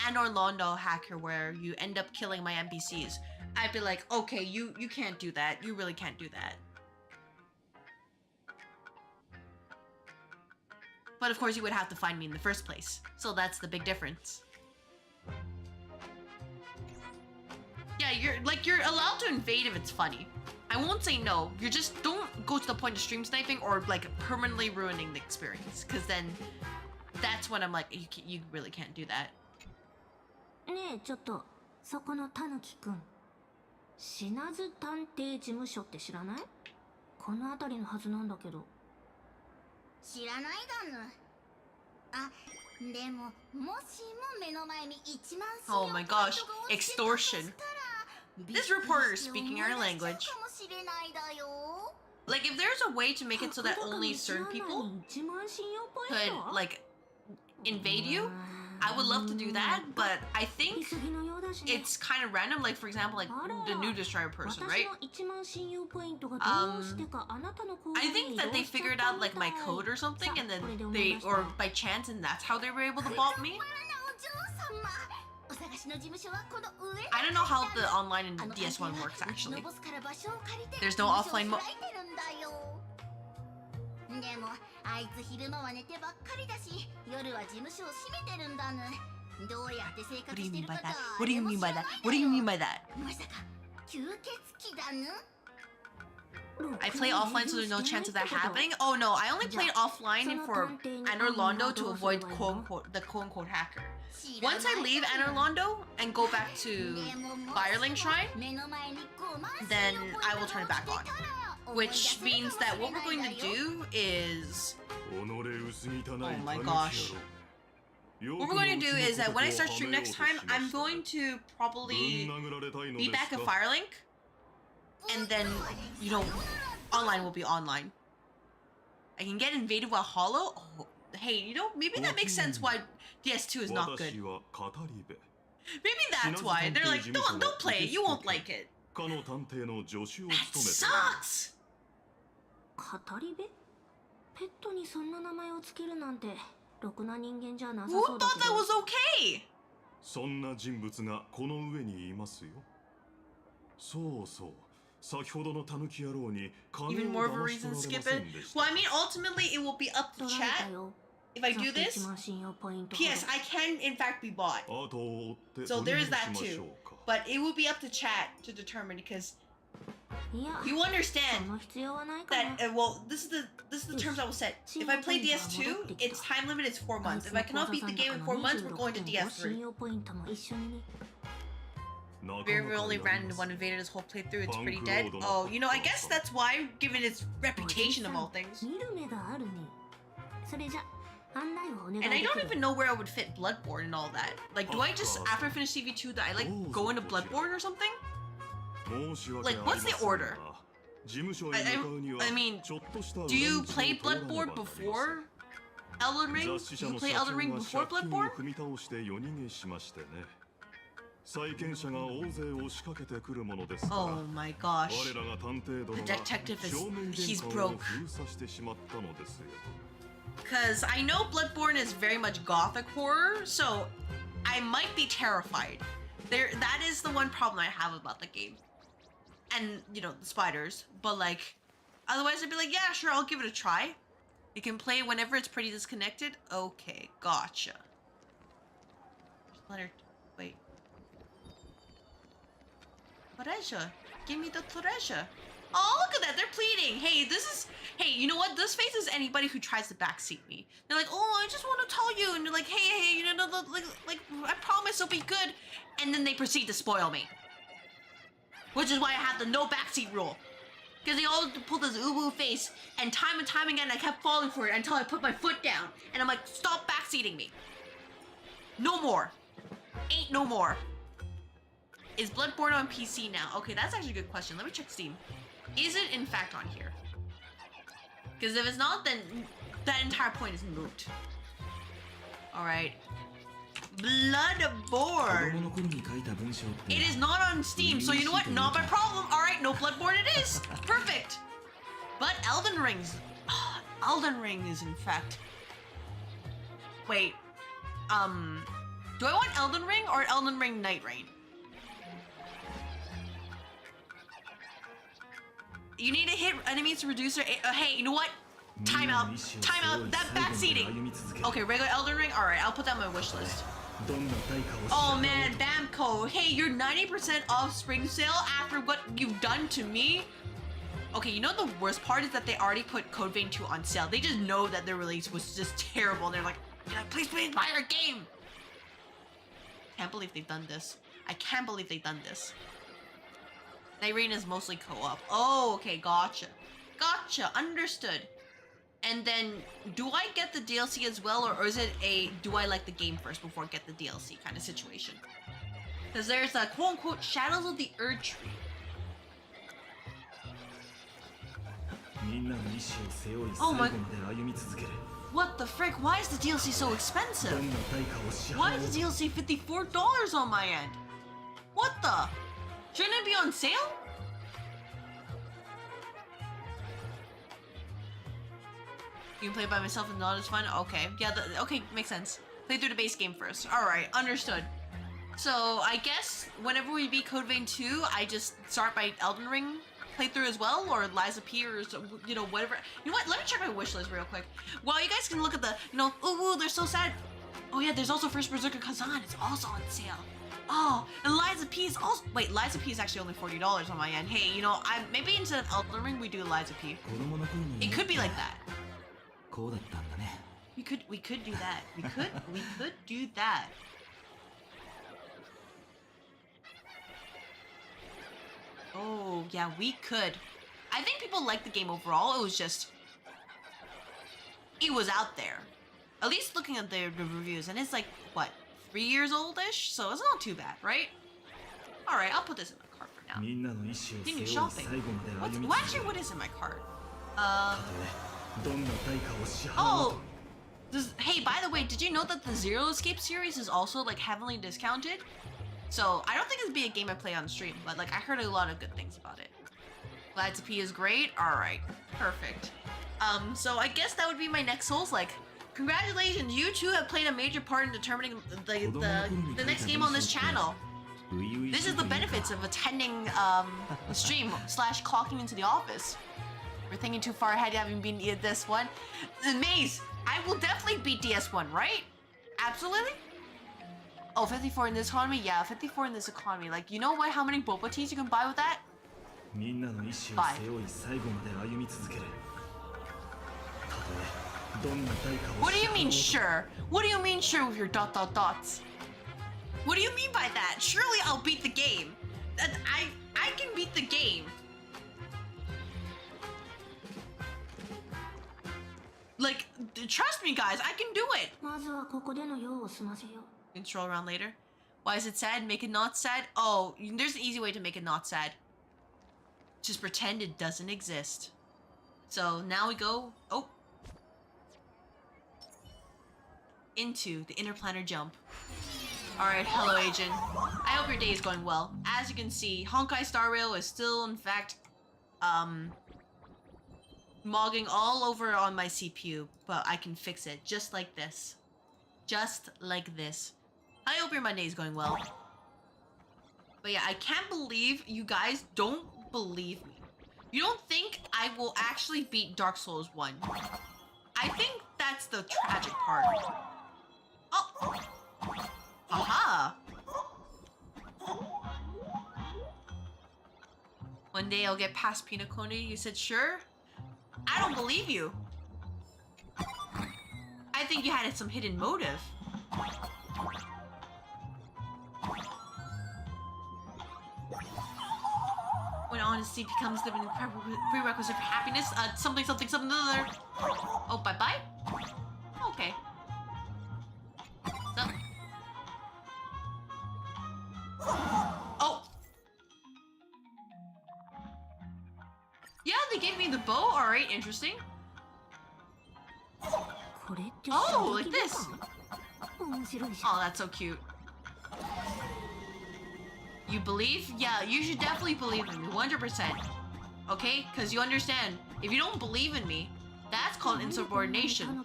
Anor Londo hacker where you end up killing my NPCs, I'd be like, okay, you can't do that. You really can't do that. But of course you would have to find me in the first place. So that's the big difference. Yeah, you're allowed to invade if it's funny. I won't say no. You just don't go to the point of stream sniping or like permanently ruining the experience, because then that's when I'm like, you really can't do that. ねえちょっとそこのタヌキくん、死なず探偵事務所って知らない？この辺りのはずなんだけど。知らないだぬ。あ、でももしも目の前に1万 Oh my gosh, extortion. This reporter is speaking our language. Like, if there's a way to make it so that only certain people could, like, invade you, I would love to do that, but I think it's kind of random. Like, for example, like, the new destroyer person, right? I think that they figured out, like, my code or something, and then they, or by chance, and that's how they were able to bot me. I don't know how the online in DS1 works, actually. There's no offline mode. What do you mean by that? What do you mean by that? What do you mean by that? I play offline so there's no chance of that happening? Oh no, I only played offline for Anor Londo to avoid the quote-unquote hacker. Once I leave Anor Londo and go back to Firelink Shrine, then I will turn it back on. Which means that what we're going to do is... Oh my gosh. What we're going to do is that when I start stream next time, I'm going to probably be back at Firelink, and then, you know, online will be online. I can get invaded while hollow? Oh, hey, you know, maybe that makes sense why DS2 is not good. Maybe that's why. They're like, don't play it, you won't like it. That sucks! 語り部？ペットにそんな名前をつけるなんてろくな人間じゃなさ Who そうだ thought け that ど。 was okay? そんな人物がこの上にいますよ。そうそう。先ほどのタヌキ野郎に金を Even more of a 騙し reason 取 to られ skip ませ it? んでした Well, I mean, ultimately, it will be up to 取られ chat たよ。 if I do さっき this. 1万信用ポイントほど。 P.S. I can, in fact, be bought. あとを追って So お there 願い is し that まし too. ょうか。 But it will be up to chat to determine, because いや、 you そ understand の必要はないかな。 that, well, this is the terms I will set. If I play DS2, its time limit is 4 months. If I cannot beat the game in 4 months, we're going to 信 DS3. 用ポイントも一緒にね。 Very only ran into one invader this whole playthrough. It's pretty dead. Oh, you know, I guess that's why, given its reputation of all things. 見る目があるね。それじゃ、And I don't even know where I would fit Bloodborne and all that. Like, do I just, after I finish CV2, that I like go into Bloodborne or something? Like, what's the order? I mean, do you play Bloodborne before Elden Ring? Do you play Elden Ring before Bloodborne? Oh my gosh. The detective he's broke. Because I know Bloodborne is very much gothic horror, so I might be terrified. That is the one problem I have about the game. And, you know, the spiders. But like, otherwise I'd be like, yeah, sure, I'll give it a try. You can play whenever it's pretty disconnected. Okay, gotcha. Letter, wait. Treasure. Give me the treasure. Oh, look at that. They're pleading. Hey, you know what? This faces anybody who tries to backseat me. They're like, oh, I just want to tell you. And you're like, hey, you know, like, I promise it'll be good. And then they proceed to spoil me. Which is why I have the no backseat rule. Because they all pull this uwu face. And time again, I kept falling for it until I put my foot down. And I'm like, stop backseating me. No more. Ain't no more. Is Bloodborne on PC now? Okay, that's actually a good question. Let me check Steam. Is it in fact on here? Because if it's not, then that entire point is moot. Alright. Bloodborne. It is not on Steam, so you know what? Not my problem. Alright, no Bloodborne it is. Perfect. But Elden Ring is in fact... Wait. Do I want Elden Ring or Elden Ring Night Rain? You need to hit enemies to reduce their... hey, you know what? Timeout. Timeout. That backseating. Okay, regular Elden Ring? Alright, I'll put that on my wish list. Oh man, Bamco. Hey, you're 90% off spring sale after what you've done to me? Okay, you know the worst part is that they already put Code Vein 2 on sale. They just know that their release was just terrible. They're like, yeah, please buy our game. Can't believe they've done this. I can't believe they've done this. Nyrene is mostly co-op. Oh, okay, gotcha. Gotcha, understood. And then, do I get the DLC as well, or is it a do I like the game first before I get the DLC kind of situation? Because there's a quote-unquote Shadows of the Erd Tree. Oh my... What the frick? Why is the DLC so expensive? Why is the DLC $54 on my end? What the? Shouldn't it be on sale? You can play by myself and not as fun? Okay. Yeah, okay, makes sense. Play through the base game first. Alright, understood. So, I guess whenever we beat Code Vein 2, I just start by Elden Ring playthrough as well, or Lies of P, or, you know, whatever. You know what? Let me check my wish list real quick. While you guys can look at the, you know, ooh, they're so sad. Oh yeah, there's also First Berserker Kazan. It's also on sale. Oh, and Lies of P is also... Wait, Lies of P is actually only $40 on my end. Hey, you know, maybe instead of Elden Ring, we do Lies of P. It could be like that. We could do that. We could do that. Oh, yeah, we could. I think people like the game overall. It was just... It was out there. At least looking at the reviews, and it's like, what, 3 years old-ish? So it's not too bad, right? Alright, I'll put this in my cart for now. Continue shopping. What is in my cart? Oh! Hey, by the way, did you know that the Zero Escape series is also, like, heavily discounted? So, I don't think it'd be a game I play on stream, but, like, I heard a lot of good things about it. Lies of P is great? Alright, perfect. So I guess that would be my next Souls-like. Congratulations, you two have played a major part in determining the next game on this channel. This is the benefits of attending the stream / clocking into the office. We're thinking too far ahead, you haven't been DS1. Maze, I will definitely beat DS1, right? Absolutely? Oh, 54 in this economy? Yeah, 54 in this economy. Like, you know what? How many boba teas you can buy with that? 5. What do you mean sure? What do you mean sure with your ... dots? What do you mean by that? Surely I'll beat the game. I can beat the game. Like, trust me, guys, I can do it. まずはここでの用を済ませよう。 You can stroll around later. Why is it sad? Make it not sad? Oh, there's an easy way to make it not sad. Just pretend it doesn't exist. So now we go, oh, into the interplanar jump. Alright, hello agent. I hope your day is going well. As you can see, Honkai Star Rail is still, in fact, mogging all over on my CPU, but I can fix it just like this. Just like this. I hope your Monday is going well. But yeah, I can't believe you guys don't believe me. You don't think I will actually beat Dark Souls 1. I think that's the tragic part. Oh! Aha! One day I'll get past Pinocone. You said sure? I don't believe you. I think you had some hidden motive. When honesty becomes the prerequisite for happiness, something, other. Oh, bye-bye? Okay. So. Oh! Yeah, they gave me the bow. Alright, interesting. Oh, like this. Oh, that's so cute. You believe? Yeah, you should definitely believe in me, 100%. Okay? Because you understand, if you don't believe in me, that's called insubordination.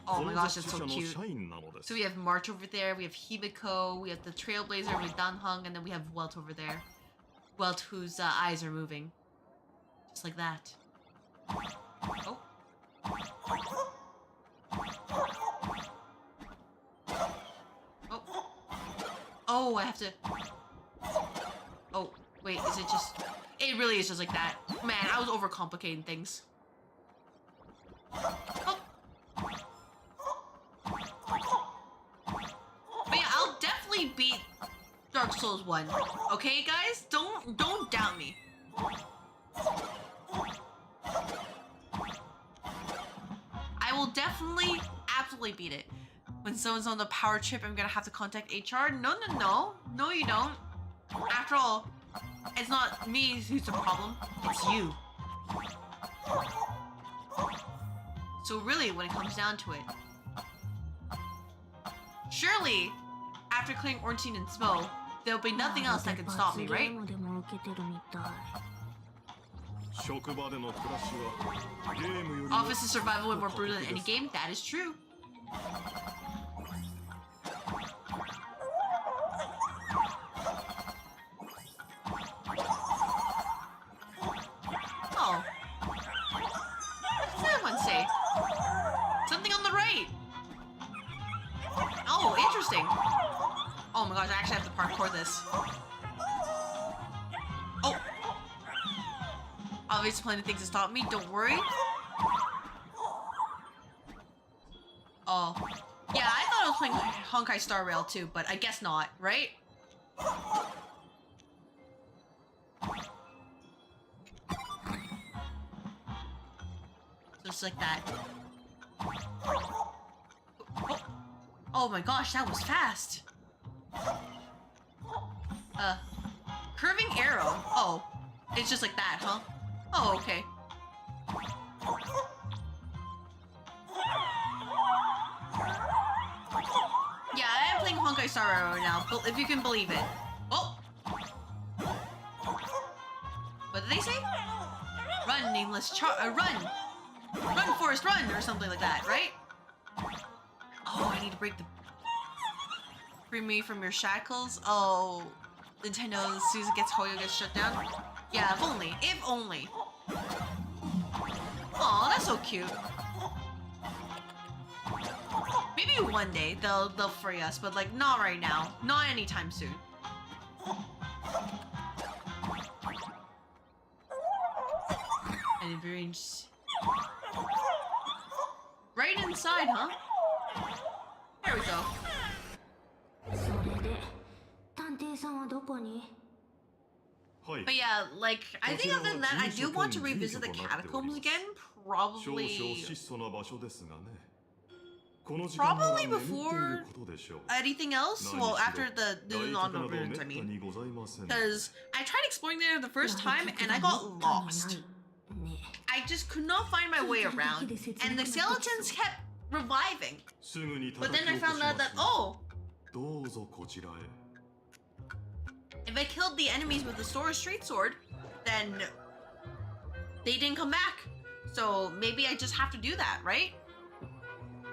Oh my gosh, that's so cute. So we have March over there, we have Hibiko, we have the Trailblazer with Danhung, and then we have Welt over there. Welt whose eyes are moving. Just like that. Oh. Oh, I have to... Oh, wait, is it just... It really is just like that. Man, I was overcomplicating things. Oh. But yeah, I'll definitely beat Dark Souls 1. Okay, guys? Don't doubt me. I will definitely, absolutely beat it. When someone's on the power trip, I'm gonna have to contact HR. No. No, you don't. After all, it's not me who's the problem. It's you. So really, when it comes down to it, surely, after clearing Ornstein and Smo, there'll be nothing else that can stop me, right? Office is survival and more brutal than any game. That is true. Oh. What does that one say? Something on the right. Oh, interesting. Oh my gosh, I actually have to parkour this. Oh. Obviously plenty of things to stop me, don't worry. Oh. Yeah, I thought I was playing Honkai Star Rail too, but I guess not, right? Just like that. Oh my gosh, that was fast. Curving arrow. Oh, it's just like that, huh? Oh, okay. Yeah, I am playing Honkai Star Rail right now, if you can believe it. Oh! What did they say? Run, nameless run! Run, Forrest, run! Or something like that, right? Oh, I need to break the... Free me from your shackles? Oh, Nintendo, as soon as it gets Hoyo gets shut down? Yeah, if only. If only. Aw, that's so cute. Maybe one day they'll free us, but like not right now. Not anytime soon. And range. Right inside, huh? There we go. それで探偵さんはどこに？ But yeah, like, I think other than that, I do want to revisit the catacombs again. Probably before anything else. Well, after the Londo ruins, I mean. Because I tried exploring there the first time and I got lost. I just could not find my way around. And the skeletons kept reviving. But then I found out that, oh, if I killed the enemies with the straight sword, then they didn't come back. So maybe I just have to do that, right?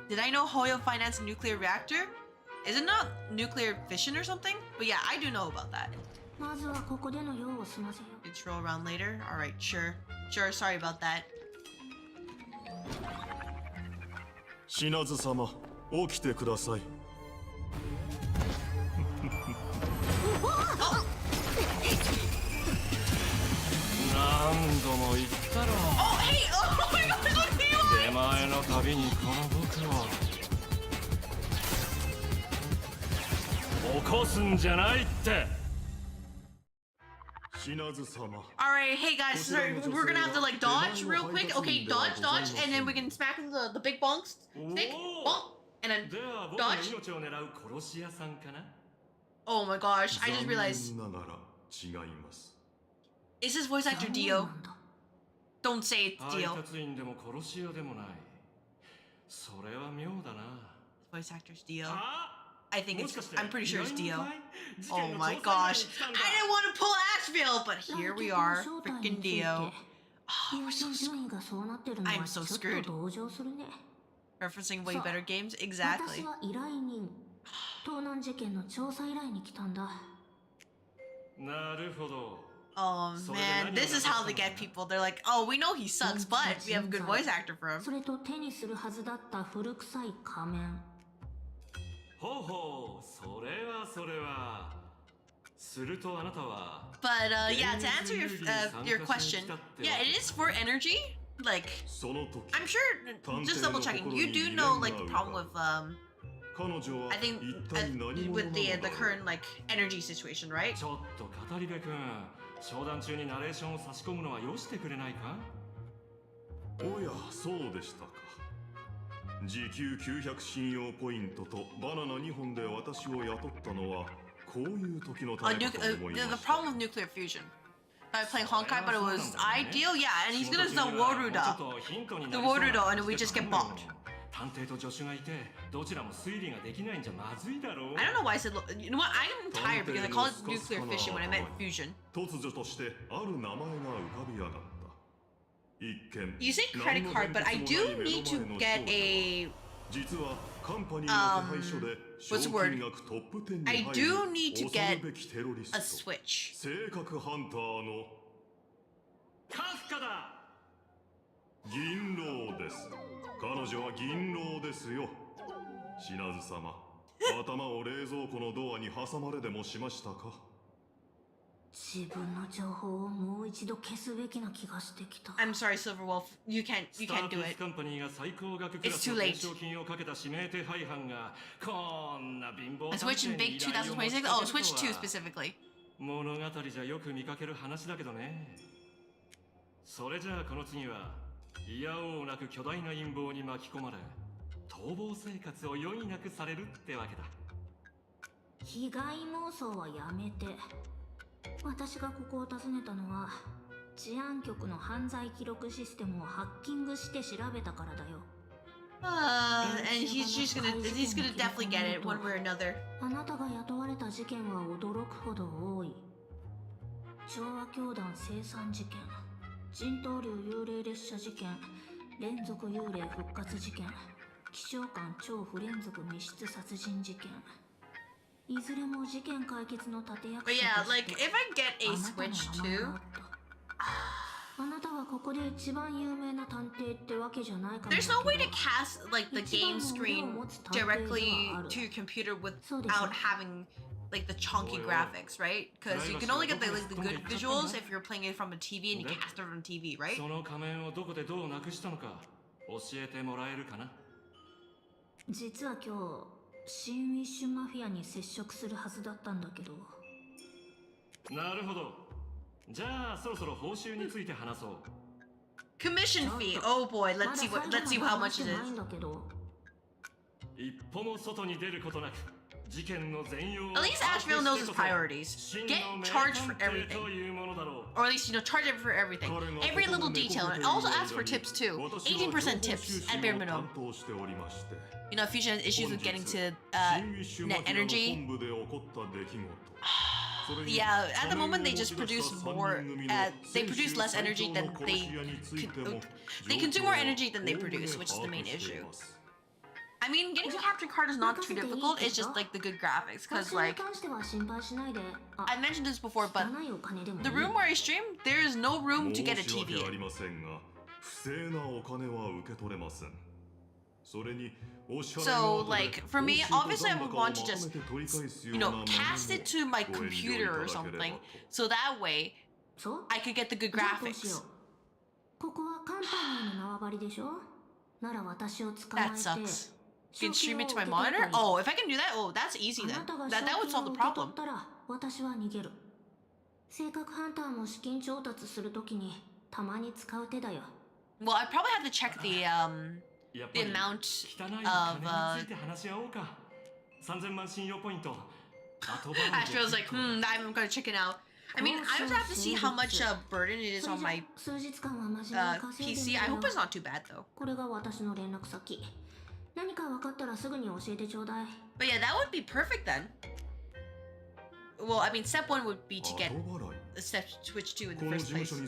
Did I know Hoyo financed a nuclear reactor? Is it not nuclear fission or something? But yeah, I do know about that. It's roll around later? Alright, sure. Sure, sorry about that. 品津様、起きてください。何度も言ったろ。Oh, hey! Oh my god, okay! 出前のたびにこの僕を起こすんじゃないって。Alright, hey guys, sorry, we're gonna have to like dodge real quick. Okay, dodge, and then we can smack the big bonks. Stick, bonk, and then dodge. Oh my gosh, I just realized. Is this voice actor Dio? Don't say it's Dio. Voice actor's Dio. I think I'm pretty sure it's Dio. Oh my gosh. I didn't want to pull Asheville, but here we are. Freaking Dio. Oh, we're so screwed. I'm so screwed. Referencing way better games? Exactly. Oh man, this is how they get people. They're like, oh, we know he sucks, but we have a good voice actor for him. But yeah, to answer your question, yeah, it is for energy. Like, I'm sure, just double checking, you do know like the problem with I think with the current like energy situation, right? 商談中にナレーションを差し込むのはよしてくれないか。おや、そうでしたか。時給900信用ポイントとバナナ2本で私を雇ったのはこういう時のためかと思いました。 The problem with nuclear fusion. I was playing Honkai, but it was ideal, yeah, and he's gonna sell Woruda. The Woruda, and we just get bombed. 探偵と助手がいて、どちらも推理ができないんじゃまずいだろう。I don't know why I said, you know what? I'm tired because I call it nuclear fission when I meant fusion. 突如としてある名前が浮かび上がった。一見。You say credit card, but I do need to get a. 実はカンパニーの手配書で賞金額トップ10に入る恐るべきテロリスト。性格ハンターのカフカだ。銀狼です。 彼女は銀狼ですよ。品津様、頭を冷蔵庫のドアに挟まれでもしましたか。自分の情報をもう一度消すべきな気がしてきた。I'm sorry, Silverwolf. You can't do it. It's too late. A Switch in big 2026? Oh, Switch 2 specifically. 物語じゃよく見かける話だけどね。それじゃあこの次は。 いやおうなく巨大な陰謀に巻き込まれ逃亡生活を余儀なくされるってわけだ。被害妄想はやめて。私がここを訪ねたのは治安局の犯罪記録システムをハッキングして調べたからだよ。And he's gonna definitely get it one way or another. あなたが雇われた事件は驚くほど多い。調和教団生産事件。 人頭竜幽霊列車事件、連続幽霊復活事件、気象官超不連続密室殺人事件。いずれも事件解決の立役者として。But yeah, like if I get a Switch too. あなたはここで一番有名な探偵ってわけじゃないかも。There's no way to cast like the game screen directly to your computer without having. Like the chunky graphics, right? Because you can only get the good visuals if you're playing it from a TV and you cast it on TV, right? その仮面をどこでどうなくしたのか教えてもらえるかな。実は今日新ウィッシュマフィアに接触するはずだったんだけど。なるほど。じゃあそろそろ報酬について話そう。 Commission fee. Oh boy, let's see how much it is. 一歩も外に出ることなく事件の全容を At least Asheville knows his priorities. Get charged for everything. Or at least, charge it for everything. Every little detail. And also ask for tips too. 18% tips at bare minimum. If Fusion has issues with getting to net energy. Yeah, at the moment they just produce more. They produce less energy than they consume more energy than they produce, which is the main issue. I mean, getting a capture card is not too difficult. It's just like the good graphics, because like I mentioned this before, but the room where I stream, there is no room to get a TV in. So like for me, obviously I would want to just cast it to my computer or something, so that way I could get the good graphics. That sucks. You can stream it to my monitor? Oh, if I can do that, oh, that's easy then. That would solve the problem. Well, I probably have to check the amount of Astro's like, I'm gonna check it out. I mean, I would have to see how much burden it is on my PC. I hope it's not too bad though. But yeah, that would be perfect then. Well, I mean, step 1 would be to get the step Switch 2 in the first place. And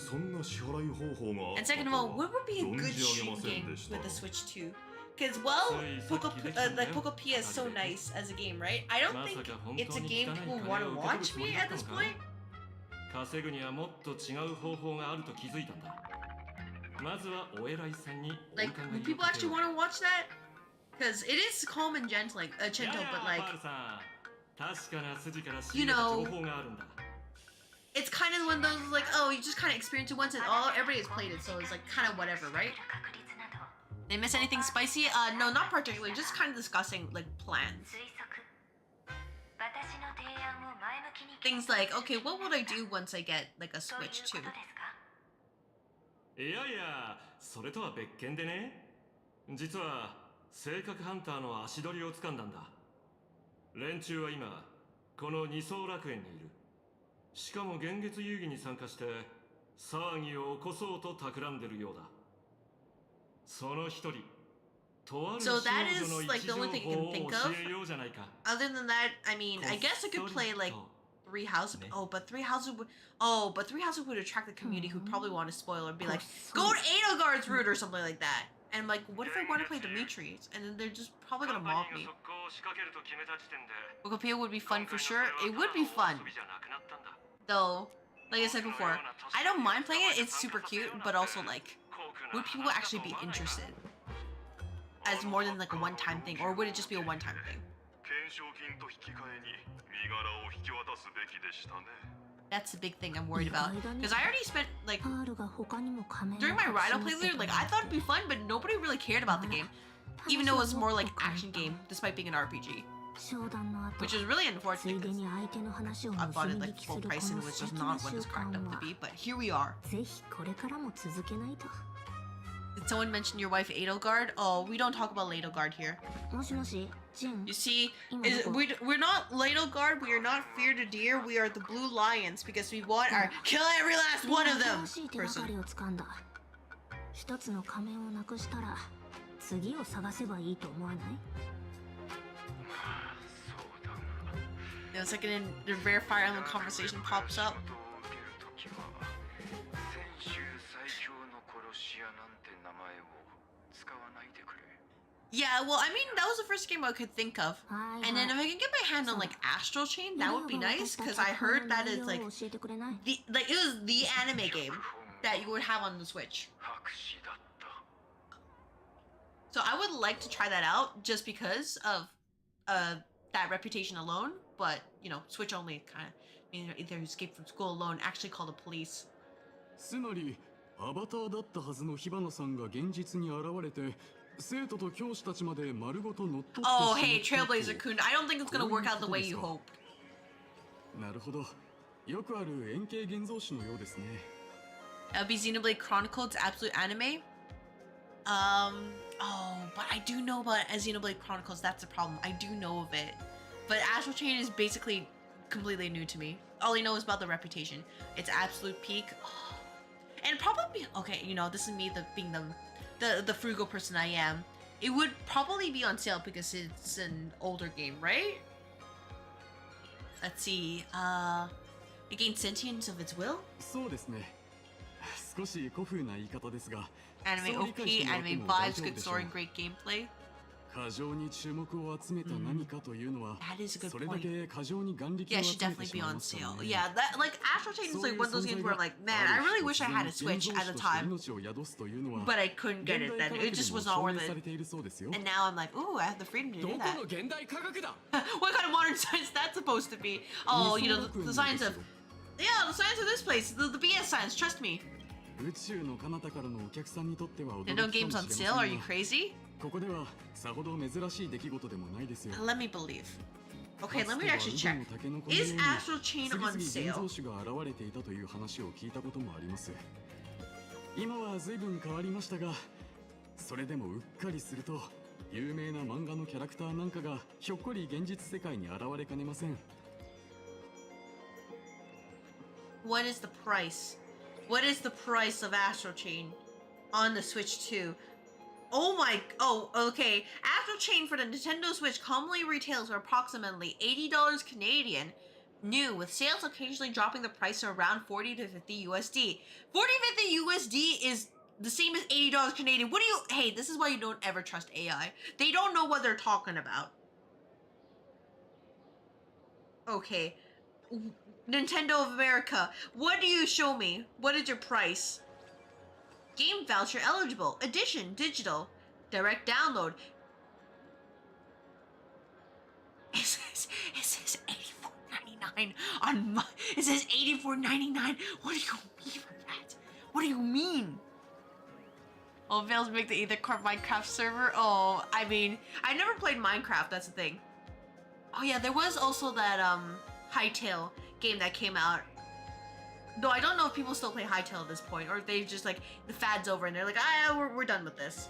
second of all, what would be a good stream game with the Switch 2? Because, well, Poco P is so nice as a game, right? I don't think it's a game people want to watch me at this point. Like, do people actually want to watch that? Because it is calm and gentle, but like, it's kind of one of those like, oh, you just kind of experience it once and everybody has played it, so it's like kind of whatever, right? They miss anything spicy? No, not particularly, just kind of discussing like plans. Things like, okay, what would I do once I get like a Switch 2? いやいや、それとは別件でね。実は性格ハンターの足取りを掴んだんだ。連中は今この二層楽園にいる。しかも現月遊戯に参加して騒ぎを起こそうと企んでるようだ。その一人、とある少女の一情報を教えようじゃないか。Other than that, I mean, I guess I could play like Three Houses. But Three Houses would attract the community who'd probably want to spoil or be like, go to Edelgard's route or something like that. And like, what if I want to play Dimitri's? And then they're just probably gonna mock me. Bokopia would be fun for sure. It would be fun. Though, like I said before, I don't mind playing it. It's super cute, but also like, would people actually be interested? As more than like a one-time thing, or would it just be a one-time thing? That's the big thing I'm worried about. Because I already spent, like, during my Rhino playthrough, like, I thought it'd be fun, but nobody really cared about the game. Even though it was more like action game, despite being an RPG. Which is really unfortunate, because I bought it, like, full price and it was just not what it's cracked up to be. But here we are. Did someone mention your wife Edelgard? Oh, we don't talk about Edelgard here. You see, we're not Edelgard, we are not Fear the Deer, we are the Blue Lions because we want our kill every last one of them person. The second the rare Fire Emblem conversation pops up. Yeah, well, I mean, that was the first game I could think of. And then if I can get my hand on, like, Astral Chain, that would be nice, because I heard that it's, like, it was the anime game that you would have on the Switch. So I would like to try that out, just because of that reputation alone, but, Switch only kind of, either escape from school alone, actually call the police. つまりアバターだったはずの火花さんが現実に現れて Oh, hey, Trailblazer Kun. I don't think it's gonna work out the way you hope. なるほど。よくある円形現像紙のようですね。be Xenoblade Chronicles Absolute Anime? Oh, but I do know about Xenoblade Chronicles. That's the problem. I do know of it. But Astral Chain is basically completely new to me. All I know is about the reputation. It's absolute peak. And probably, okay, you know, this is me being the frugal person I am. It would probably be on sale because it's an older game, right? Let's see. It gains sentience of its will? そうですね。少し古風な言い方ですが、 Anime OP, anime vibes, good story, and great gameplay. 過剰に注目を集めた何かというのは、 That is a good それだけ過剰に眼力 Yeah, を it 集 should めて definitely し be まい on ますから sale. ね。 Yeah, that like Astral Chain is like one of those games where I'm like, man, I really wish I had a Switch at the time, but I couldn't get it then. It just was not worth it. And now I'm like, ooh, I have the freedom to do that. What kind of modern science that's supposed to be? Oh, you know, the science of, yeah, the science of this place, the BS science. Trust me. 宇宙の彼方からのお客さんにとっては驚き And か no もしれ games ま on せ sale? ん Are you が、 crazy? ここではさほど珍しい出来事でもないですよ。 Let me believe. Okay, let me actually check. Is Astral Chain 次々 on 現 sale? 像種が現れていたという話を聞いたこともあります。今は随分変わりましたが、それでもうっかりすると有名な漫画のキャラクターなんかがひょっこり現実世界に現れかねません。 What is the price? What is the price of Astral Chain on the Switch 2? Oh, okay. Astral Chain for the Nintendo Switch commonly retails for approximately $80 Canadian, new, with sales occasionally dropping the price to around 40 to 50 USD. 40 50 USD is the same as $80 Canadian. What do you... Hey, this is why you don't ever trust AI. They don't know what they're talking about. Okay. Nintendo of America, what do you show me? What is your price? Game voucher eligible. Edition, digital. Direct download. It says $84.99 on my... It says $84.99. What do you mean by that? What do you mean? Oh, Vales make the Ether Minecraft server? Oh, I mean, I never played Minecraft, that's the thing. Oh yeah, there was also that, Hytale game that came out. Though I don't know if people still play Hytale at this point, or if they just like the fad's over and they're like, we're done with this.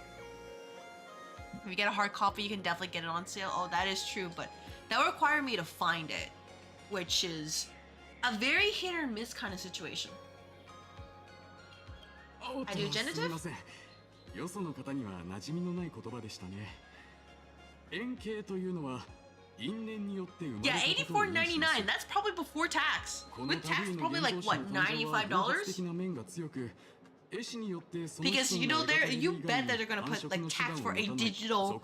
If you get a hard copy, you can definitely get it on sale. Oh, that is true, but that would require me to find it, which is a very hit or miss kind of situation. I do genitive? よその方には馴染みのない言葉でしたね。円形というのは Yeah, $84.99. That's probably before tax. With tax, probably like what, $95? Because you know, you bet that they're gonna put like tax for a digital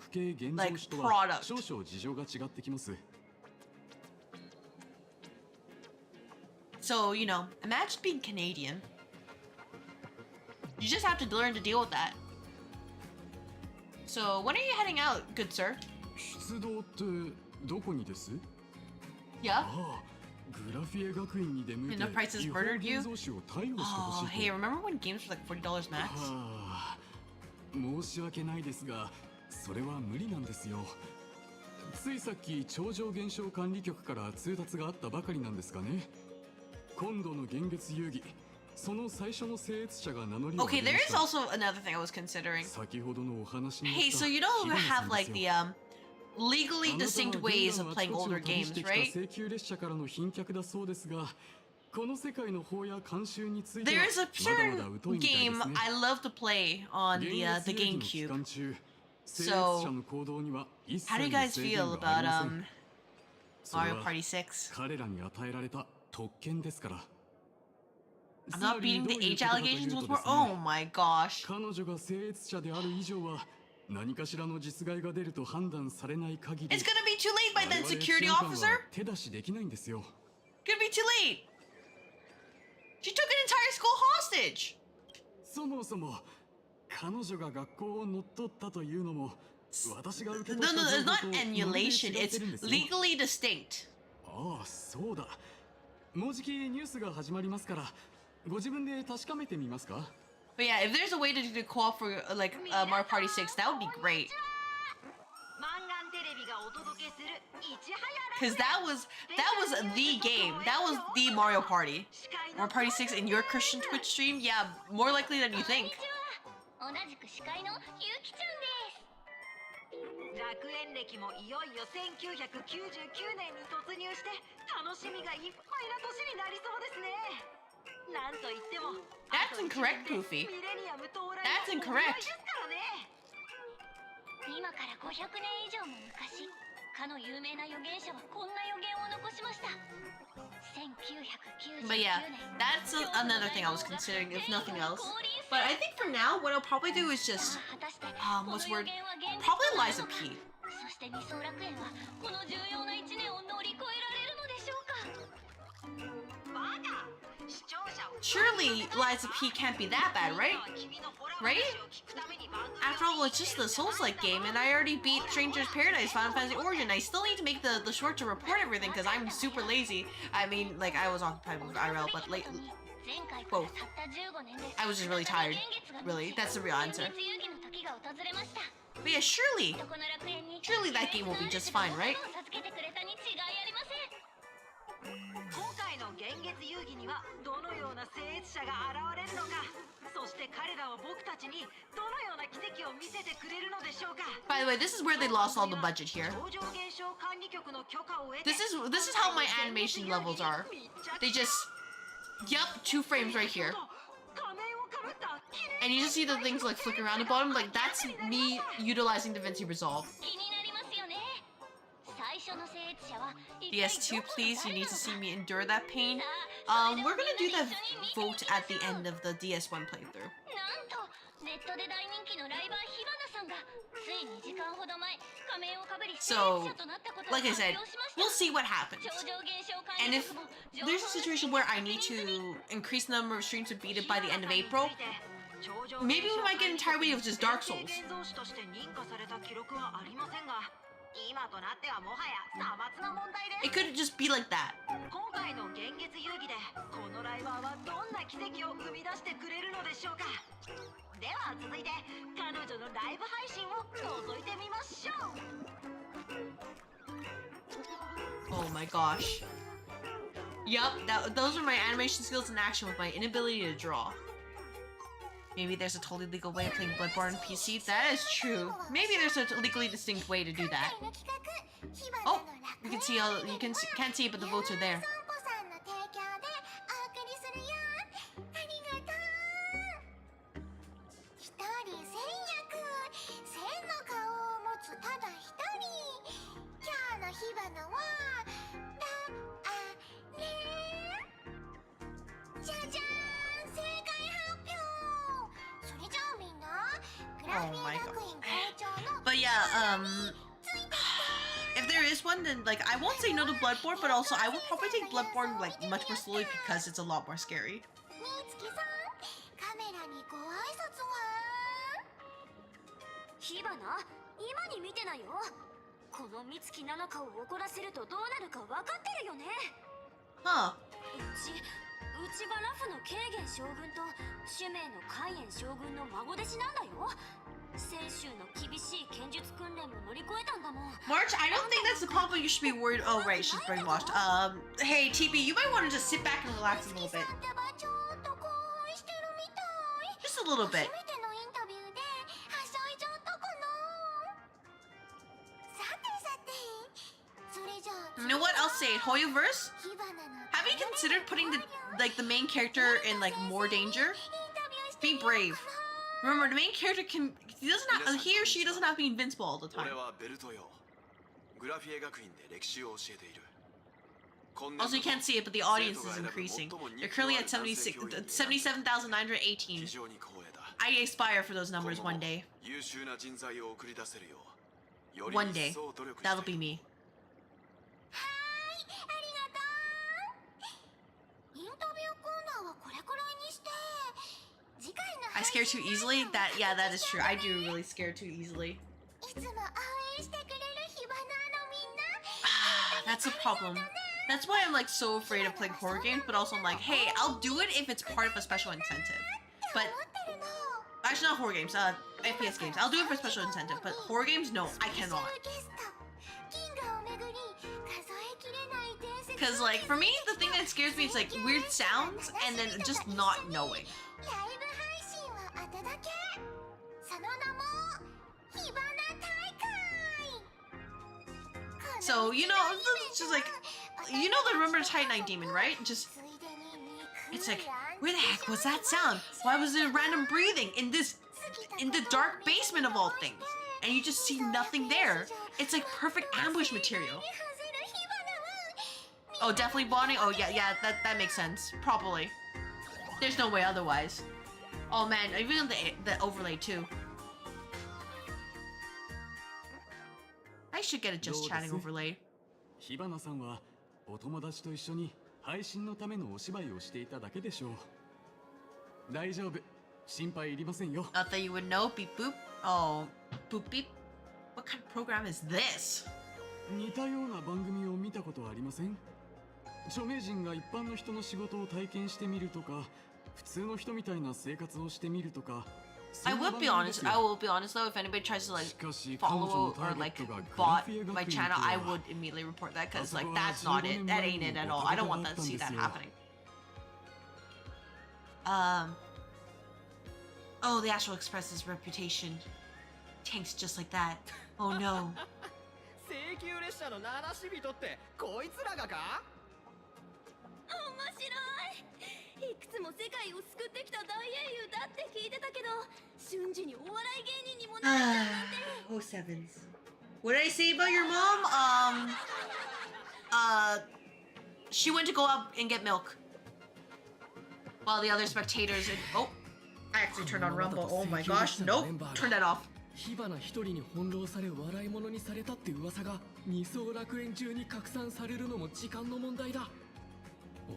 like product. So you know, imagine being Canadian. You just have to learn to deal with that. So when are you heading out, good sir? 出動ってどこにです？ Yeah. ああ、グラフィエ学院に出向いて And the prices 違法 murdered you? 現像紙を逮捕してほし Oh, いと。 hey, remember when games were like $40 max? はあ、申し訳ないですが、それは無理なんですよ。ついさっき超常現象管理局から通達があったばかりなんですがね。今度の現月遊戯、その最初の生越者が名乗りを上 Okay, げ there まし is た。 also another thing I was considering. 先ほどのお話にあった Hey, so you know you 日比野さ have ん like ですよ。 the legally distinct ways of playing older games, right? There is a certain game I love to play on the GameCube. So, how do you guys feel about Mario Party 6? I'm not beating the age allegations once more. Oh my gosh. 何かしらの実害が出ると判断されない限り It's gonna be too late by then, security officer. 手出しできないんですよ。 Gonna be too late. She took an entire school hostage. そもそも彼女が学校を乗っ取ったというのも私が受け No, 取っ no, た it's 情 not 報とまるで emulation. 違っ It's てるんですよ。 legally distinct. ああ、そうだ。もうじきニュースが始まりますから、ご自分で確かめてみますか？ But yeah, if there's a way to do co-op for like Mario Party 6, that would be great. Because that was the game. That was the Mario Party. Mario Party 6 in your Christian Twitch stream? Yeah, more likely than you think. 学園歴もいよいよ1999年に突入して楽しみがいっぱいな年になりそうですね。なんといっても That's incorrect, Poofy. ミレニアム到来 That's の incorrect. ですからね。今から500年以上も昔、かの有名な預言者はこんな予言を残しました。1999 But yeah, that's another thing I was considering, if nothing else. But I think for now, what I'll probably do is just, what's the word? Probably Liza P. そして二層楽園はこの重要な1年を乗り越えられるのでしょうか。バカ！視聴者を Surely Liza P can't be that bad, right? Right? After all, it's just the Souls-like game, and I already beat Stranger's Paradise Final Fantasy Origin. I still need to make the short to report everything because I'm super lazy. I mean, like, I was occupied with IRL, but late. Both. I was just really tired. Really, that's the real answer. But yeah, surely that game will be just fine, right? 今回の幻月遊戯にはどのような聖越者が現れるのか、そして彼らは僕たちにどのような奇跡を見せてくれるのでしょうか。 By the way, this is where they lost all the budget here. 超常現象管理局の許可を得て This is how my animation levels are. They just, yup, 2 frames right here. 仮面をかぶった綺麗 And you just see the things like flick around the bottom. Like, that's me utilizing DaVinci Resolve. 気になりますよね。最初の聖越者は DS2, please. You need to see me endure that pain. We're gonna do that vote at the end of the DS1 playthrough. なんとネットで大人気のライバー火花さんがつい2時間ほど前仮面をかぶり聖 So, 越者となったことを like I 発 said, 表しました。 we'll see what happens. 超常現象管 And 理 if 局も there's a situation where I need to increase the number of streams to beat it by the end of April, maybe we might get an entire video of just Dark Souls. 現像師として認可された記録はありませんが、今となってはもはやさまつな問題です。 It could just be like that. 今回の幻月遊戯でこのライバーはどんな奇跡を生み出してくれるのでしょうか。では続いて彼女のライブ配信を覗いてみましょう。 Oh my gosh. Yup, those are my animation skills in action with my inability to draw. Maybe there's a totally legal way of playing Bloodborne on PC. That is true. Maybe there's a legally distinct way to do that. Oh, you can see all can't see it, but the votes are there. じゃじゃーん、正解発表。それじゃあみんな、グラフィー学院校長の But yeah, if there is one, then like I won't say no to Bloodborne, but also I will probably take Bloodborne like much more slowly because it's a lot more scary. みつきさん、カメラにご挨拶は。火花、今に見てなよ。この美月七香を怒らせるとどうなるか分かってるよね。 Huh. うちがラフの慶元将軍と主命の海燕将軍の孫弟子なんだよ。先週の厳しい剣術訓練も乗り越えたんだもん。 March, I don't think that's the problem you should be worried. Oh right, she's brainwashed. Hey TP, you might want to just sit back and relax a little bit. Just a little bit. 初めてのインタビューではしゃいじゃったかな。さてさて、それじゃあ You know what? I'll say it. Hoyoverse? 火花の Have you considered putting the main character in like more danger? Be brave. Remember, the main character he or she doesn't have to be invincible all the time. Also, you can't see it, but the audience is increasing. They're currently at 77,918. I aspire for those numbers one day. One day. That'll be me. I scare too easily? That is true. I do really scare too easily. That's the problem. That's why I'm like so afraid of playing horror games, but also I'm like, hey, I'll do it if it's part of a special incentive. But actually not horror games, FPS games. I'll do it for special incentive, but horror games, no, I cannot. Because, like, for me, the thing that scares me is, like, weird sounds and then just not knowing. So, you know, it's just like, you know the Remember Tight Night Demon, right? Just, it's like, where the heck was that sound? Why was there random breathing in the dark basement of all things? And you just see nothing there. It's like perfect ambush material. Oh, definitely bonding? Oh, yeah, that makes sense. Probably. There's no way otherwise. Oh man, even the overlay too. I should get a just chatting overlay. 火花さんはお友達と一緒に配信のためのお芝居をしていただけでしょう。大丈夫。心配いりませんよ。 Not that you would know. Beep boop. Oh, boop beep. What kind of program is this? 似たような番組を見たことはありません？著名人が一般の人の仕事を体験してみるとか、普通の人みたいな生活をしてみるとか。I will be honest though, if anybody tries to like follow or like bot my channel, I would immediately report that because like that's not it. That ain't it at all. I don't want to see that happening. Oh, the Astral Express's reputation tanks just like that. Oh no. 請求列車の鳴らし人ってこいつらがか？面白い。いくつも世界を救ってきた大英雄だって聞いてたけど、瞬時にお笑い芸人にもなっちゃうなんて。Oh sevens. What did I say about your mom? She went to go up and get milk, while the other spectators. Oh, I actually turned on Rumble. Oh my gosh, nope. Turn that off. 火花一人に翻弄され笑い物にされたって噂が二層楽園中に拡散されるのも時間の問題だ。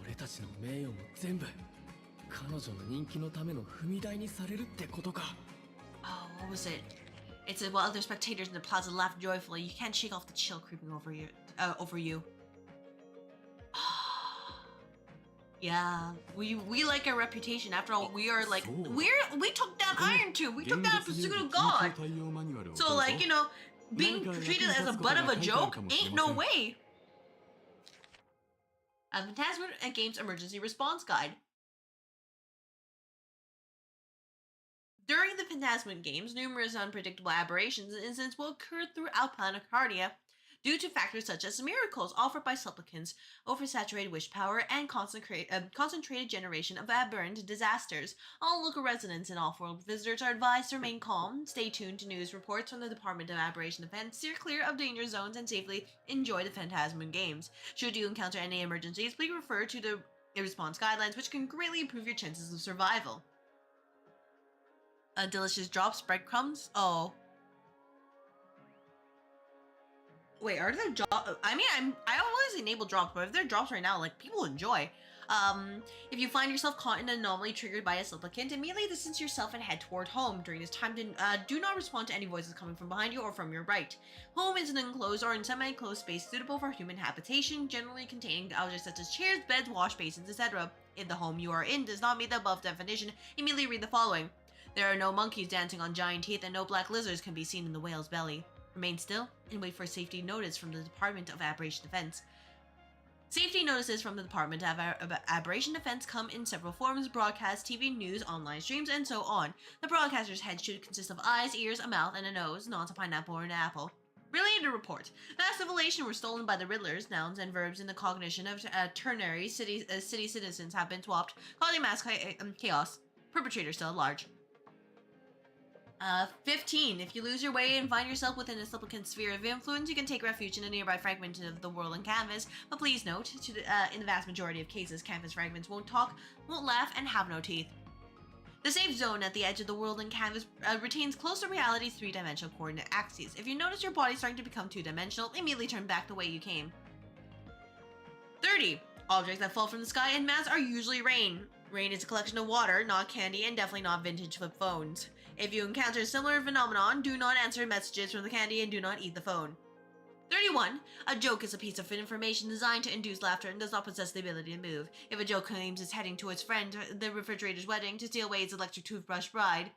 俺たちの名誉も全部彼女の人気のための踏み台にされるってことか。Oh, what was it? It said while other spectators in the plaza laughed joyfully, you can't shake off the chill creeping over you. Yeah, we like our reputation. After all, we are like we took down Iron 2. We took down Pursuit of God. So like, you know, being treated as a butt of a joke ain't no way. Phantasm Games Emergency Response Guide. During the Phantasm Games, numerous unpredictable aberrations and incidents will occur throughout Planet Cardia due to factors such as miracles offered by supplicants, oversaturated wish power, and concentrated generation of aberrant disasters. All local residents and off-world visitors are advised to remain calm, stay tuned to news reports from the Department of Aberration Defense, steer clear of danger zones, and safely enjoy the Phantasm Games. Should you encounter any emergencies, please refer to the response guidelines, which can greatly improve your chances of survival. Delicious drops, breadcrumbs. Oh. Wait, are there drops? I mean, I always enable drops, but if there are drops right now, like, people enjoy. If you find yourself caught in an anomaly triggered by a supplicant, immediately distance yourself and head toward home. During this time, do not respond to any voices coming from behind you or from your right. Home is an enclosed or in semi-enclosed space suitable for human habitation, generally containing objects such as chairs, beds, wash basins, etc. If the home you are in does not meet the above definition, immediately read the following. There are no monkeys dancing on giant teeth and no black lizards can be seen in the whale's belly. Remain still and wait for a safety notice from the Department of Aberration Defense. Safety notices from the Department of Aberration Defense come in several forms: broadcast, TV, news, online streams, and so on. The broadcaster's head should consist of eyes, ears, a mouth, and a nose, not a pineapple or an apple. Related report. Mass civilization were stolen by the Riddlers. Nouns and verbs in the cognition of ternary city citizens have been swapped, causing mass chaos. Perpetrator still at large. 15. If you lose your way and find yourself within a supplicant's sphere of influence, you can take refuge in a nearby fragment of the whirling canvas. But please note, in the vast majority of cases, canvas fragments won't talk, won't laugh, and have no teeth. The safe zone at the edge of the whirling canvas retains close to reality's three-dimensional coordinate axes. If you notice your body starting to become two-dimensional, immediately turn back the way you came. 30. Objects that fall from the sky en masse are usually rain. Rain is a collection of water, not candy, and definitely not vintage flip phones. If you encounter a similar phenomenon, do not answer messages from the candy and do not eat the phone. 31. A joke is a piece of information designed to induce laughter and does not possess the ability to move. If a joke claims it's heading to its friend, the refrigerator's wedding, to steal away its electric toothbrush bride,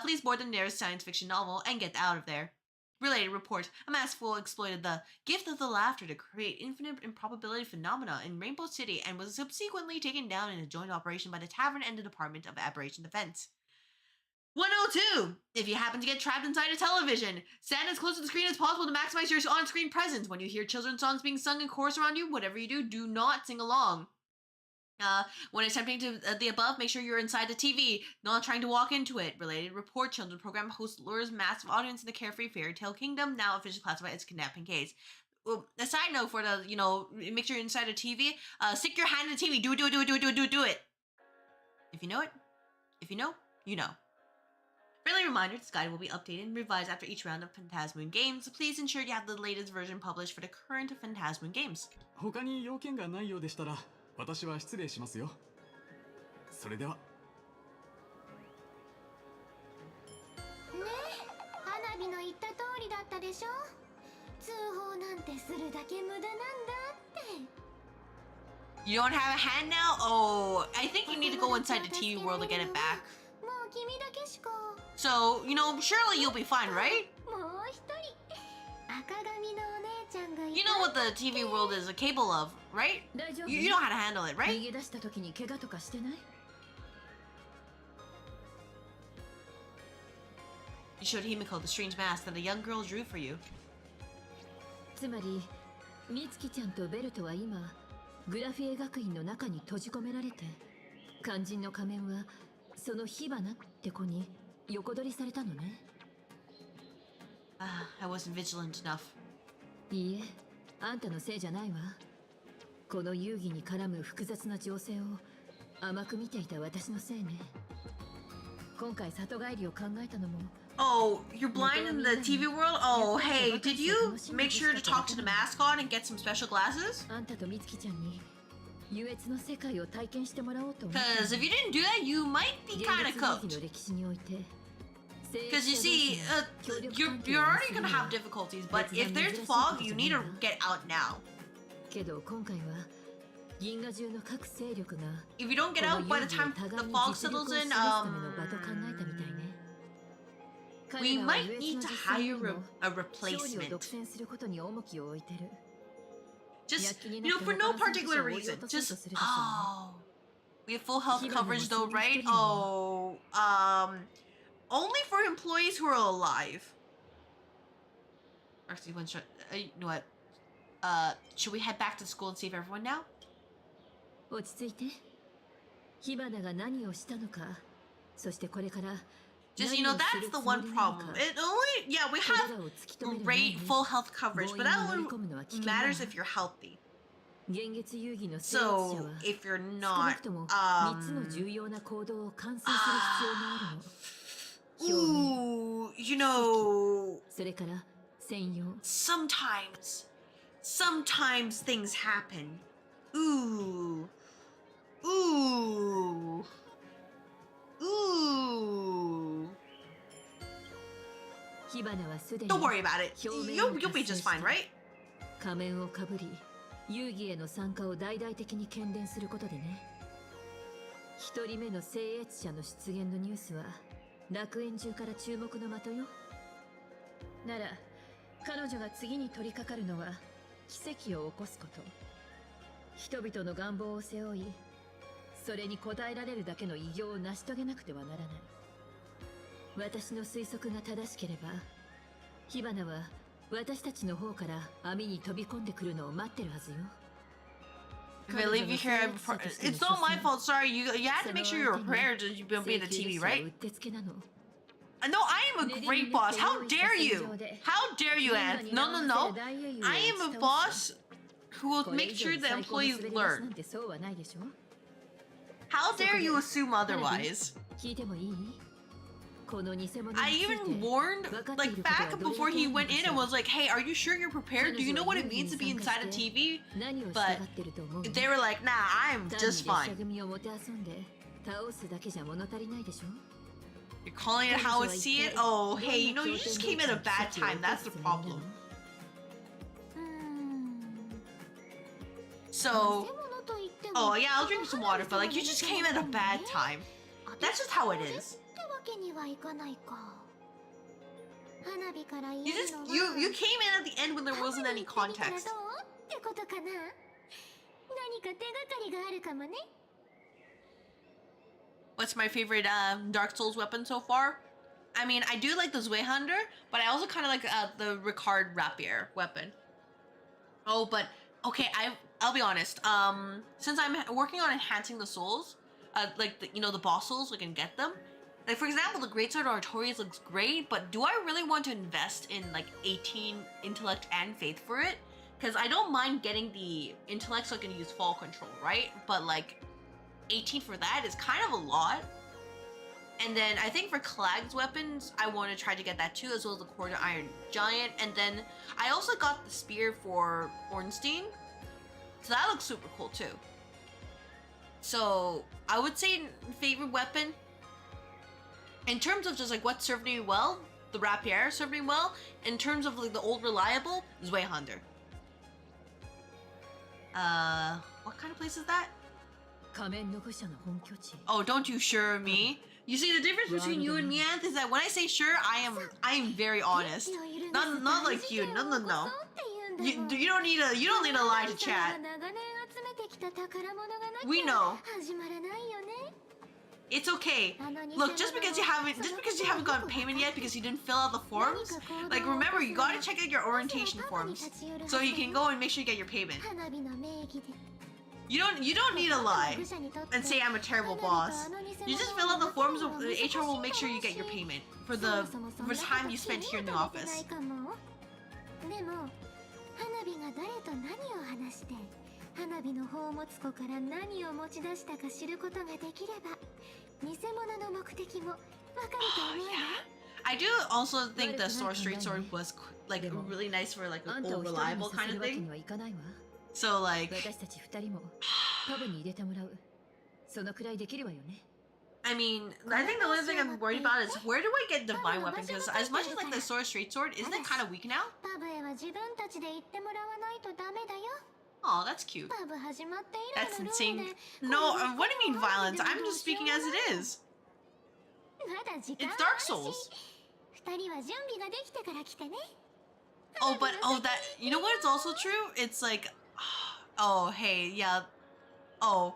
Please board the nearest science fiction novel and get out of there. Related report. A masked fool exploited the gift of the laughter to create infinite improbability phenomena in Rainbow City and was subsequently taken down in a joint operation by the Tavern and the Department of Aberration Defense. 102! If you happen to get trapped inside a television, stand as close to the screen as possible to maximize your on-screen presence. When you hear children's songs being sung in chorus around you, whatever you do, do not sing along. When attempting to the above, make sure you're inside the TV, not trying to walk into it. Related report, children's program host lures massive audience in the carefree fairy tale kingdom, now officially classified as a kidnapping case. A side note for the, make sure you're inside a TV, stick your hand in the TV, do it. If you know it, if you know, you know. Friendly reminder, this guide will be updated and revised after each round of Phantasmoon games. Please ensure you have the latest version published for the current Phantasmoon games. 他に要件がないようでしたら、私は失礼しますよ。それでは。ねえ、花火の言った通りだったでしょ。通報なんてするだけ無駄なんだって。You don't have a hand now? Oh, I think you need to go inside the TV world to get it back. So, surely you'll be fine, right? You know what the TV world is capable of, right? You know how to handle it, right? You showed Himiko the strange mask that a young girl drew for you. つまり、美月ちゃんとベルトは今、グラフィエ学院の中に閉じ込められて、肝心の仮面はその火花って子に横取りされたのね。I wasn't vigilant enough. いいえ、あんたのせいじゃないわ。この遊戯に絡む複雑な情勢を甘く見ていた私のせいね。今回里帰りを考えたのも。Oh, you're blind in the TV world? Oh, hey, did you make sure to talk to the mascot and get some special glasses? Because if you didn't do that, you might be kind of cooked. Because you see, you're already going to have difficulties, but if there's fog, you need to get out now. If you don't get out by the time the fog settles in, we might need to hire a replacement. Just, for no particular reason. Just, we have full health coverage though, right? Oh, only for employees who are alive. Actually, you know what? Should we head back to school and save everyone now? Just, that's the one problem. We have great full health coverage, but that only matters if you're healthy. So, if you're not, sometimes things happen. Ooh. Don't worry about it. You'll be just fine, right? 仮面をかぶり、遊戯への参加を大々的に喧伝することでね。一人目の聖越者の出現のニュースは楽園中から注目の的よ。なら、彼女が次に取り掛かるのは奇跡を起こすこと。人々の願望を背負い、それに応えられるだけの偉業を成し遂げなくてはならない。私の推測が正しければ、火花は私たちの方から網に飛び込んでくるのを待ってるはずよ。Can I leave you here before? It's not my fault. Sorry, you had to make sure you're prepared to be in the TV, right? No, I am a great boss. How dare you? How dare you, Anne? No. I am a boss who will make sure the employees learn. How dare you assume otherwise? I even warned, back before he went in and was like, hey, are you sure you're prepared? Do you know what it means to be inside a TV? But they were like, nah, I'm just fine. You're calling it how I see it? Oh, hey, you just came at a bad time. That's the problem. So, oh yeah, I'll drink some water, but you just came at a bad time. That's just how it is. You came in at the end when there wasn't any context. What's my favorite Dark Souls weapon so far? I mean, I do like the Zweihander, but I also kind of like the Ricard Rapier weapon. Oh, but okay, I'll be honest. Since I'm working on enhancing the souls, like the boss souls, we can get them. Like for example, the Greatsword Artorias looks great, but do I really want to invest in like 18 intellect and faith for it? Because I don't mind getting the intellect so I can use fall control, right? But like 18 for that is kind of a lot. And then I think for Clag's weapons, I want to try to get that too, as well as the Quarter Iron Giant. And then I also got the spear for Ornstein, so that looks super cool too. So I would say favorite weapon, in terms of just like what served me well, the Rapier served me well. In terms of like the old reliable, Zweihander. What kind of place is that? Oh, don't you sure me? You see, the difference between you and me, Anth, is that when I say sure, I am very honest. Not like you. No. You don't need a lie to chat. We know. It's okay. Look, just because you haven't gotten payment yet because you didn't fill out the forms, like remember, you gotta check out your orientation forms so you can go and make sure you get your payment. You don't need to lie and say I'm a terrible boss. You just fill out the forms, the HR will make sure you get your payment for the time you spent here in the office. I do also think the Straight Sword was like really nice for like an old reliable kind of thing. So like, I mean, I think the only thing I'm worried about is where do I get divine weapon? Because as much as like the Straight Sword, isn't it kind of weak now? Oh, that's cute. That's insane. No, what do you mean violence? I'm just speaking as it is. It's Dark Souls. Oh, but that, you know what? It's also true. It's like, oh, hey, yeah. Oh,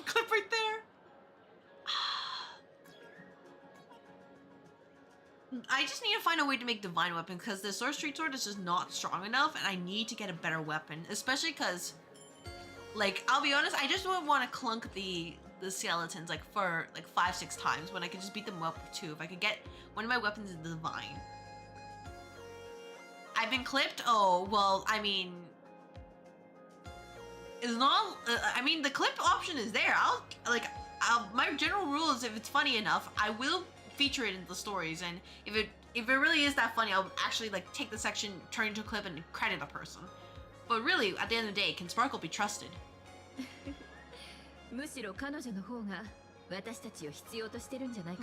clip right there. I just need to find a way to make divine weapon because the Straight Sword is just not strong enough, and I need to get a better weapon, especially because, like, I'll be honest, I just don't want to clunk the skeletons like for like 5-6 times when I could just beat them up with 2. If I could get one of my weapons is divine. I've been clipped. Oh well, I mean, it's not. I mean, the clip option is there. My general rule is if it's funny enough, I will feature it in the stories, and if it really is that funny, I'll actually like take the section, turn it into a clip, and credit a person. But really, at the end of the day, can Sparkle be trusted? But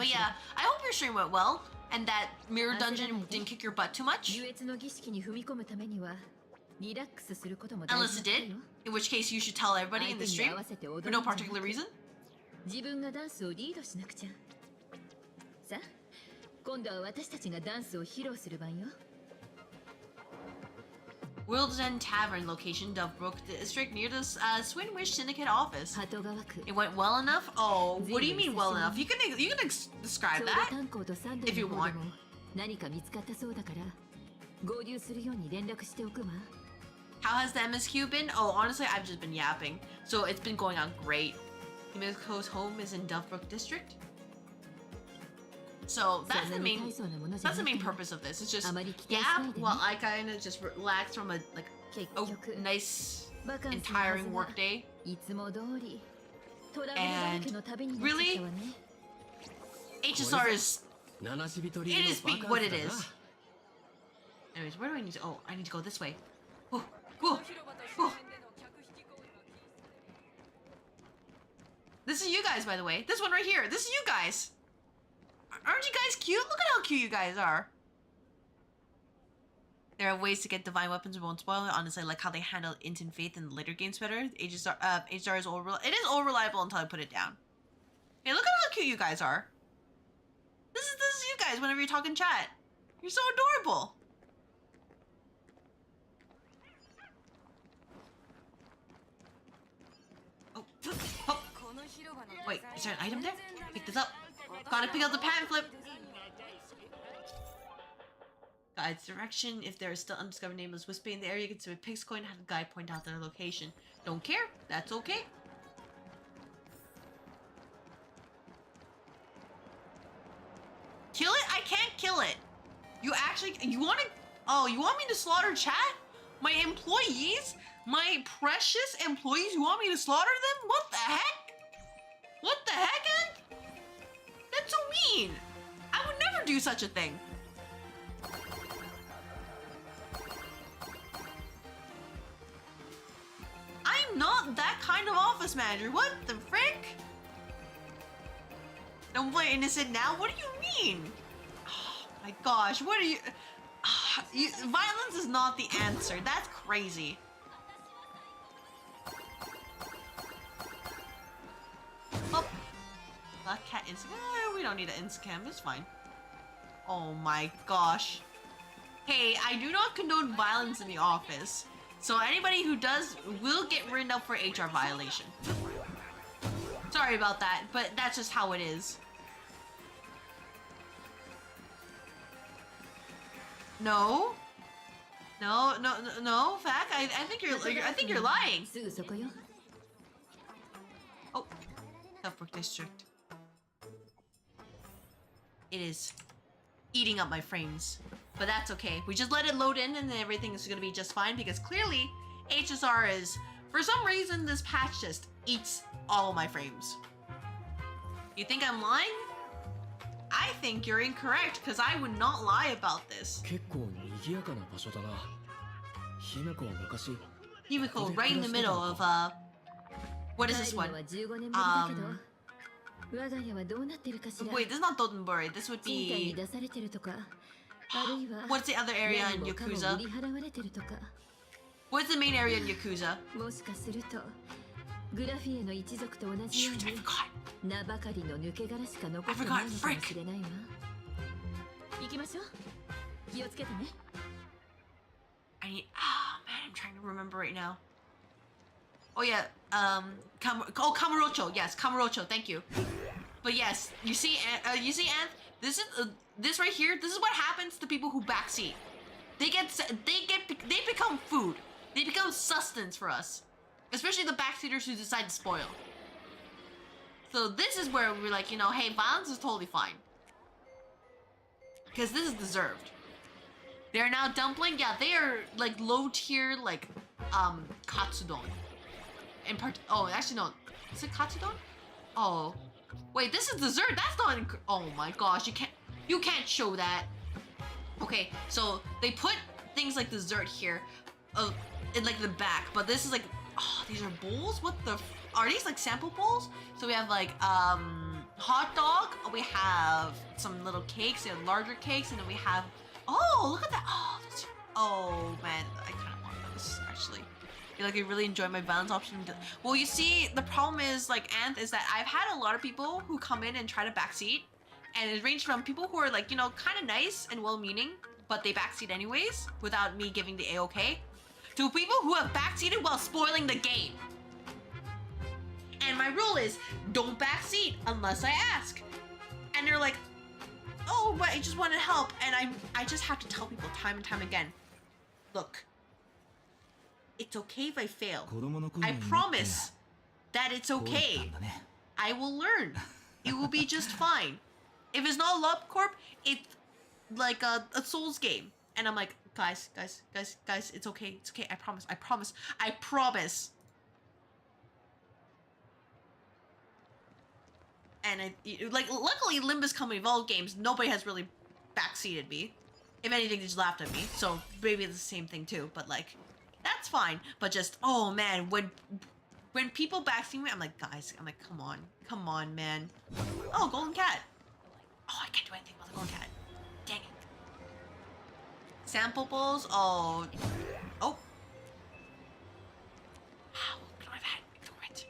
yeah, I hope your stream went well, and that Mirror Dungeon didn't kick your butt too much. Unless it did, in which case you should tell everybody in the stream, for no particular reason. World's End Tavern location, Dovebrook District, near the Swinwish Syndicate office. It went well enough? Oh, what do you mean well enough? You can describe that if you want. How has the MSQ been? Oh, honestly, I've just been yapping. So it's been going on great. Himiko's home is in Dovebrook District. So that's the main purpose of this. It's just yap while I kind of just relax from a nice and tiring work day. And really, HSR is what it is. Anyways, where do I need to? Oh, I need to go this way. Oh, oh, oh. This is you guys, by the way. This one right here. This is you guys. Aren't you guys cute? Look at how cute you guys are. There are ways to get divine weapons and won't spoil it. Honestly, I like how they handle Instant Faith in the later games better. HSR is all reliable until I put it down. Hey, look at how cute you guys are. guys whenever you talk in chat. You're so adorable. Oh, oh. Wait, is there an item there? Pick this up. Gotta pick up the pamphlet. Guide's direction. If there is still undiscovered nameless wispy in the area, you can see a pig's coin and have the guide point out their location. Don't care. That's okay. Kill it? I can't kill it. You actually, you want to, oh, you want me to slaughter chat? My employees? My precious employees? You want me to slaughter them? What the heck? What the heck, Ant? That's so mean. I would never do such a thing. I'm not that kind of office manager. What the frick? Don't play innocent now? What do you mean? Oh my gosh, what are you... violence is not the answer. That's crazy. Oh. Black cat Instacam? We don't need an Instacam. It's fine. Oh my gosh. Hey, I do not condone violence in the office. So anybody who does will get written up for HR violation. Sorry about that, but that's just how it is. No. No, Fact. I think you're lying. Oh, Southbrook District. It is eating up my frames, but that's okay. We just let it load in, and then everything is gonna be just fine because clearly HSR is, for some reason, this patch just eats all my frames. You think I'm lying? I think you're incorrect, because I would not lie about this. Himiko, right in the middle of, what is this one? Wait, this is not Dotonbori. This would be... What's the other area in Yakuza? What's the main area in Yakuza? Shoot, I forgot. I forgot, frick! I need... Oh man, I'm trying to remember right now. Oh yeah, Kamurocho. Yes, Kamurocho, thank you. But yes, you see, Anth, this is... this right here, this is what happens to people who backseat. They become food. They become sustenance for us. Especially the backseaters who decide to spoil. So this is where we're like, you know, hey, violence is totally fine. Because this is deserved. They're now dumpling, yeah, they are like low tier, like, katsudon. Oh, actually no, is it katsudon? Oh, wait, this is dessert, that's not, oh my gosh, you can't show that. Okay, so they put things like dessert here, in like the back, but this is like, oh, these are bowls? What the are these like sample bowls? So we have like hot dog, we have some little cakes, we have larger cakes, and then we have, oh, look at that. Oh man, I kind of want those actually. I feel like I really enjoy my balance option. Well, you see, the problem is like Anth is that I've had a lot of people who come in and try to backseat, and it ranged from people who are like, you know, kind of nice and well-meaning, but they backseat anyways without me giving the A-OK, to people who have backseated while spoiling the game. And my rule is, don't backseat unless I ask. And they're like, oh, but I just want to help. And I just have to tell people time and time again, look, it's okay if I fail. I promise that it's okay. I will learn. It will be just fine. If it's not LobCorp, it's like a Souls game. And I'm like, guys, it's okay. It's okay. I promise. And like, luckily, Limbus Come Evolved games, nobody has really backseated me. If anything, they just laughed at me. So maybe it's the same thing too. But like, that's fine. But just, oh man, when people backseat me, I'm like, guys, come on, man. Oh, golden cat. Oh, I can't do anything about the golden cat. Dang it. Sample bowls. Oh. Ignore that. Ignore it.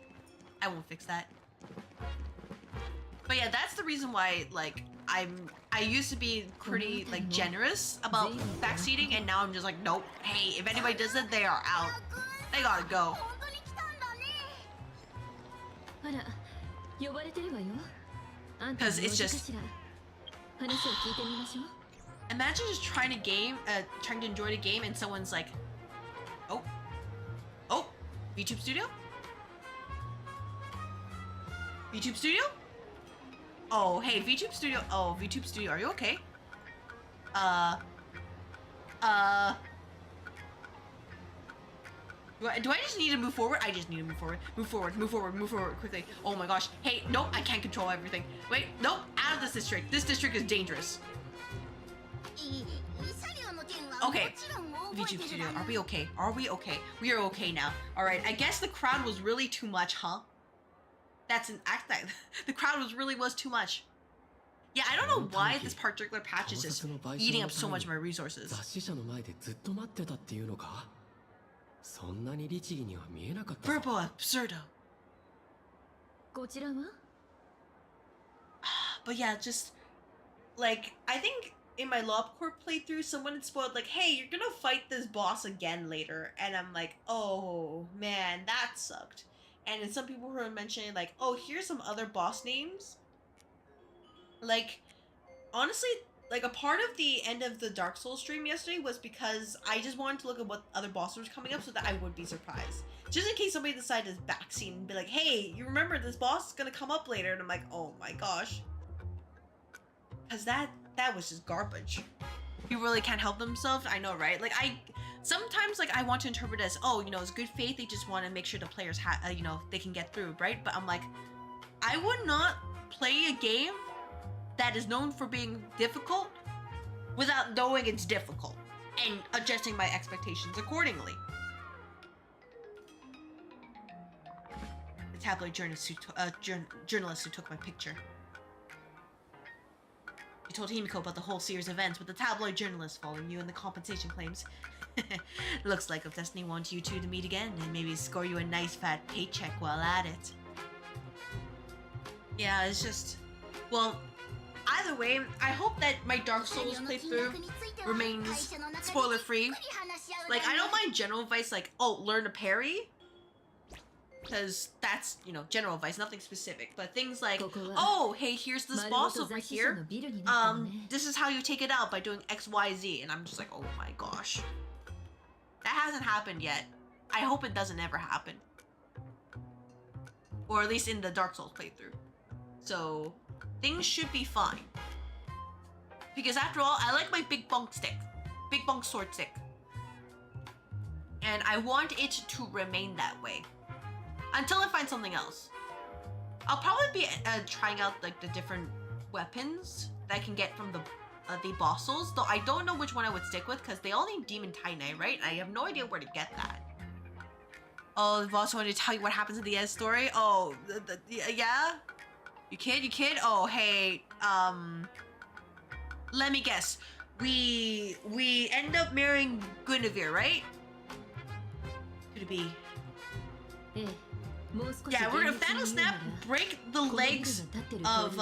I won't fix that. But yeah, that's the reason why, like, I used to be pretty like generous about backseating, and now I'm just like, nope. Hey, if anybody does it, they are out. They gotta go. Because it's just. Imagine just trying to enjoy the game, and someone's like, oh, VTube Studio? VTube Studio? Oh, hey, VTube Studio. Oh, VTube Studio, are you okay? Do I just need to move forward? I just need to move forward. Move forward quickly. Oh my gosh. Hey, nope, I can't control everything. Wait, nope, out of this district. This district is dangerous. Okay, VTube Studio, are we okay? Are we okay? We are okay now. Alright, I guess the crowd was really too much, huh? That's an act that the crowd was too much. Yeah, I don't know why this particular patch is just eating up so much of my resources. Verbo absurdo. But yeah, just like I think in my LobCorp playthrough, someone had spoiled like, hey, you're gonna fight this boss again later, and I'm like, oh man, that sucked. And then some people were mentioning like, oh, here's some other boss names. Like, honestly, like a part of the end of the Dark Souls stream yesterday was because I just wanted to look at what other bosses were coming up so that I would be surprised. Just in case somebody decided to backseat and be like, hey, you remember this boss is gonna come up later, and I'm like, oh my gosh. Cause that was just garbage. People really can't help themselves, I know, right? Like sometimes like I want to interpret it as, oh, you know, it's good faith, they just want to make sure the players you know, they can get through, right? But I'm like, I would not play a game that is known for being difficult without knowing it's difficult and adjusting my expectations accordingly. The tabloid journalist who took my picture. You told Himiko about the whole series of events with the tabloid journalist following you and the compensation claims. Looks like if Destiny wants you two to meet again and maybe score you a nice fat paycheck while at it. Yeah, it's just... Well, either way, I hope that my Dark Souls playthrough remains spoiler-free. Like, I don't mind general advice like, oh, learn to parry. Because that's, you know, general advice, nothing specific. But things like, oh, hey, here's this boss over here. This is how you take it out by doing X, Y, Z. And I'm just like, oh my gosh. That hasn't happened yet. I hope it doesn't ever happen. Or at least in the Dark Souls playthrough. So, things should be fine. Because after all, I like my big bonk stick. Big bonk sword stick. And I want it to remain that way. Until I find something else. I'll probably be trying out like the different weapons that I can get from the bosses, though I don't know which one I would stick with because they all need Demon Titanite, right? I have no idea where to get that. Oh, the boss wanted to tell you what happens in the end story? Oh, yeah? You kid? Oh, hey, let me guess. We end up marrying Guinevere, right? Could it be? Yeah, we're gonna Thanos snap, break the legs of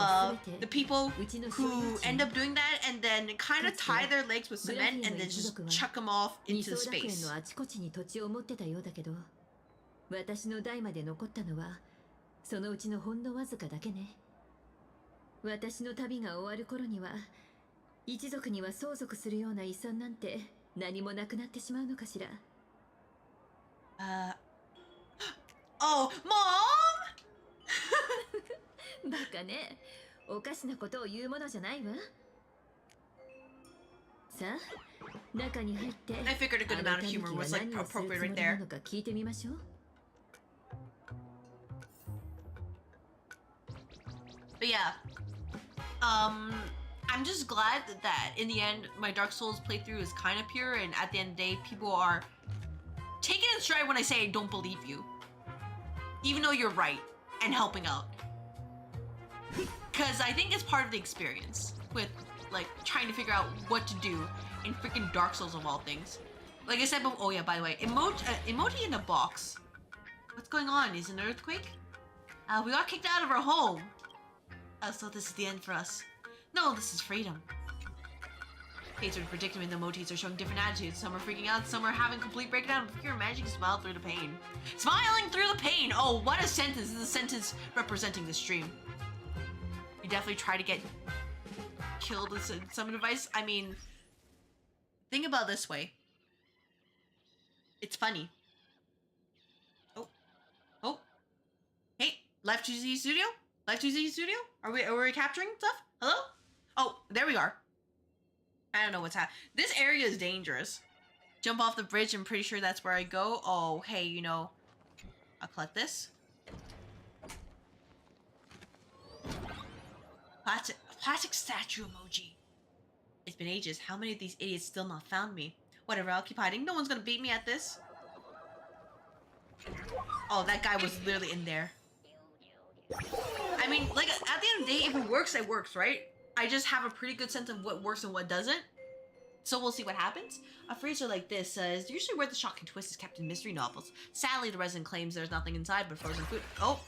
the people who end up doing that, and then kind of tie their legs with cement and then just chuck them off into space. 私の代まで残ったのはそのうちのほんのわずかだけね。私の旅が終わる頃には一族には相続するような遺産なんて何もなくなってしまうのかしら。Oh, Mom! バカね。おかしなことを言うものじゃないわ。さあ、中に入って。I figured a good amount of humor was like appropriate right there. 聞いてみましょう。But yeah, I'm just glad that in the end, my Dark Souls playthrough is kind of pure, and at the end of the day, people are taking it in stride when I say I don't believe you. Even though you're right, and helping out. Because I think it's part of the experience, with, like, trying to figure out what to do in freaking Dark Souls of all things. Like I said, oh yeah, by the way, emoji in a box. What's going on? Is it an earthquake? We got kicked out of our home. So this is the end for us. No, this is freedom. Fates are predicament, the motifs are showing different attitudes. Some are freaking out, some are having complete breakdown. If you're managing to smile through the pain. Smiling through the pain! Oh, what a sentence. This is a sentence representing the stream. You definitely try to get killed with some advice. I mean, think about it this way. It's funny. Oh. Oh. Hey, Live 2Z Studio? Live 2Z Studio? Are we capturing stuff? Hello? Oh, there we are. I don't know what's happening. This area is dangerous. Jump off the bridge. I'm pretty sure that's where I go. Oh, hey, you know, I'll collect this. Plastic statue emoji. It's been ages. How many of these idiots still not found me? Whatever, I'll keep hiding. No one's gonna beat me at this. Oh, that guy was literally in there. I mean, like, at the end of the day, if it works, it works, right? I just have a pretty good sense of what works and what doesn't. So we'll see what happens. A freezer like this is usually where the shocking twist is kept in mystery novels. Sadly, the resident claims there's nothing inside but frozen food. Oh.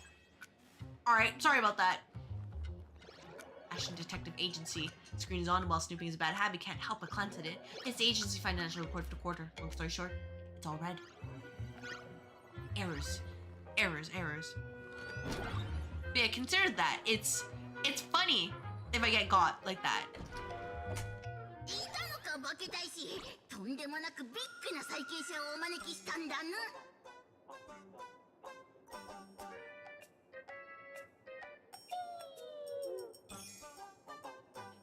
Alright, sorry about that. Action Detective Agency. The screen is on while snooping is a bad habit. Can't help but glance at it. It's the agency financial report for the quarter. Long story short, it's all red. Errors. Errors, errors. But yeah, consider that. It's funny if I get got like that.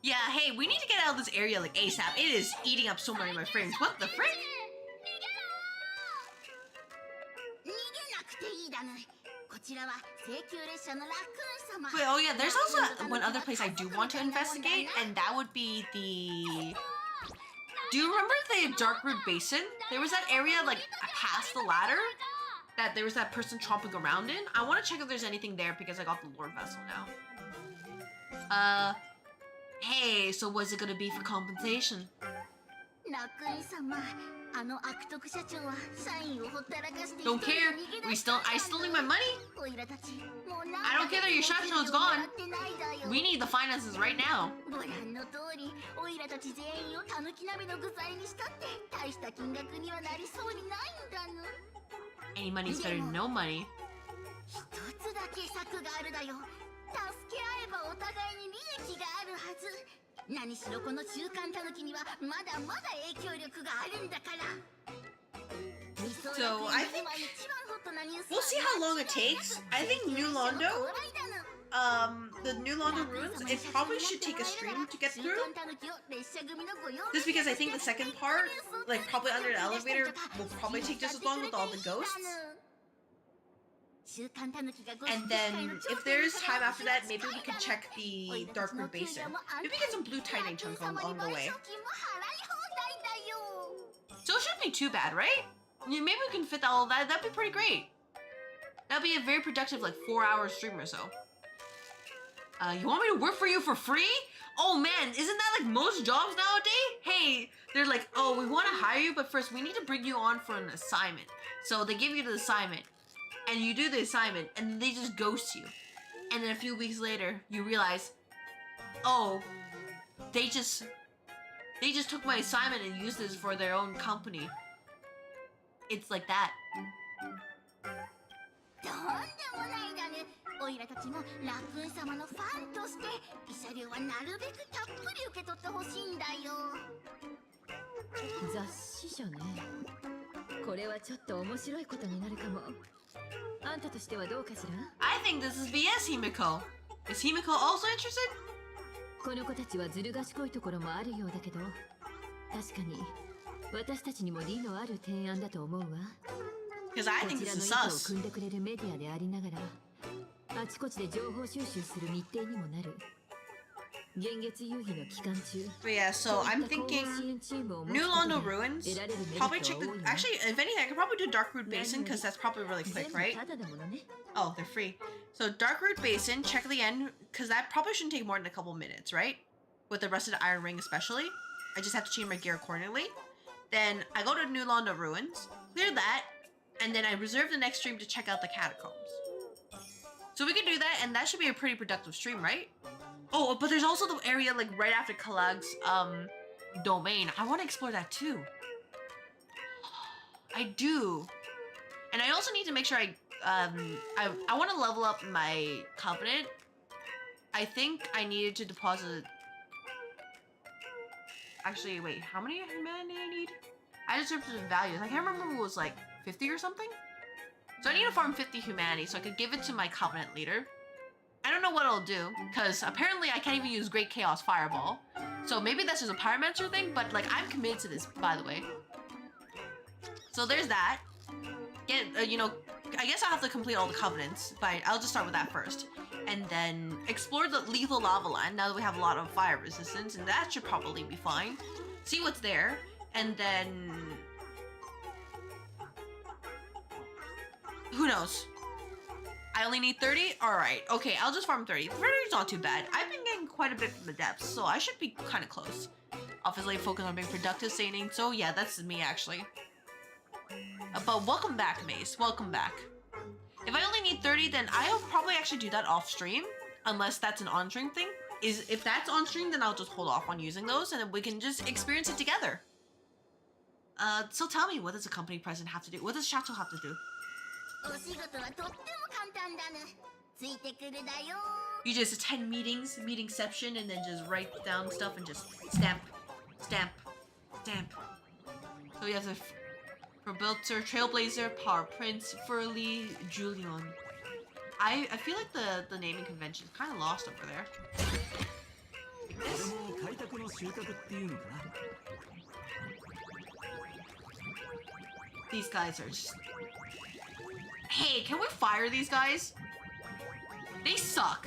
Yeah, hey, we need to get out of this area like ASAP. It is eating up so many of my frames. What the frick? Wait, oh yeah, there's also one other place I do want to investigate, and that would be the... Do you remember the Darkroot Basin? There was that area, like, past the ladder, that there was that person tromping around in. I want to check if there's anything there because I got the Lord Vessel now. Hey, so what's it gonna be for compensation? Don't care. I still need my money. I don't care that your Shacho is gone. We need the finances right now. Any money's better than no money. So I think we'll see how long it takes. I think New Londo, the New Londo ruins, it probably should take a stream to get through. Just because I think the second part, like probably under the elevator, will probably take just as long with all the ghosts. And then, if there's time after that, maybe we can check the Darkroot Basin. Maybe get some blue Titan chunks along the way. So it shouldn't be too bad, right? Maybe we can fit all of that. That'd be pretty great. That'd be a very productive, like, 4-hour stream or so. You want me to work for you for free? Oh man, isn't that like most jobs nowadays? Hey, they're like, oh, we want to hire you, but first we need to bring you on for an assignment. So they give you the assignment. And you do the assignment, and they just ghost you. And then a few weeks later, you realize, oh, they just took my assignment and used this for their own company. It's like that. I think this is BS, Himiko. Is Himiko also interested? Because I think this is sus. But yeah, so I'm thinking New Londo Ruins. Probably check the... Actually, if anything, I could probably do Darkroot Basin because that's probably really quick, right? Oh, they're free. So Darkroot Basin, check the end, because that probably shouldn't take more than a couple minutes, right? With the rest of the Iron Ring especially. I just have to change my gear accordingly. Then I go to New Londo Ruins, clear that, and then I reserve the next stream to check out the catacombs. So we can do that, and that should be a pretty productive stream, right? Oh, but there's also the area like right after Kalag's domain. I want to explore that too. I do. And I also need to make sure I want to level up my covenant. I think I needed to deposit. Actually, wait, how many humanity I need? I just searched the values. I can't remember if it was like 50 or something. So I need to farm 50 humanity so I could give it to my covenant leader. I don't know what I'll do, because apparently I can't even use Great Chaos Fireball. So maybe that's just a Pyromancer thing, but like I'm committed to this, by the way. So there's that. Get, you know, I guess I'll have to complete all the covenants, but I'll just start with that first. And then explore the lethal lava land now that we have a lot of fire resistance, and that should probably be fine. See what's there, and then... who knows? I only need 30? Alright, okay, I'll just farm 30. 30 is not too bad. I've been getting quite a bit from the depths, so I should be kind of close. Obviously, focus on being productive, saying, so yeah, that's me actually. But welcome back, Mace. Welcome back. If I only need 30, then I'll probably actually do that off stream, unless that's an on-stream thing. If that's on stream, then I'll just hold off on using those, and then we can just experience it together. So tell me, what does a company president have to do? What does Chateau have to do? You just attend meetings, meetingception, and then just write down stuff and just stamp, stamp, stamp. So we have the Rebelter, Trailblazer, Power Prince, Furley, Julian. I feel like the naming convention is kind of lost over there. Like this. These guys are just... Hey, can we fire these guys? They suck.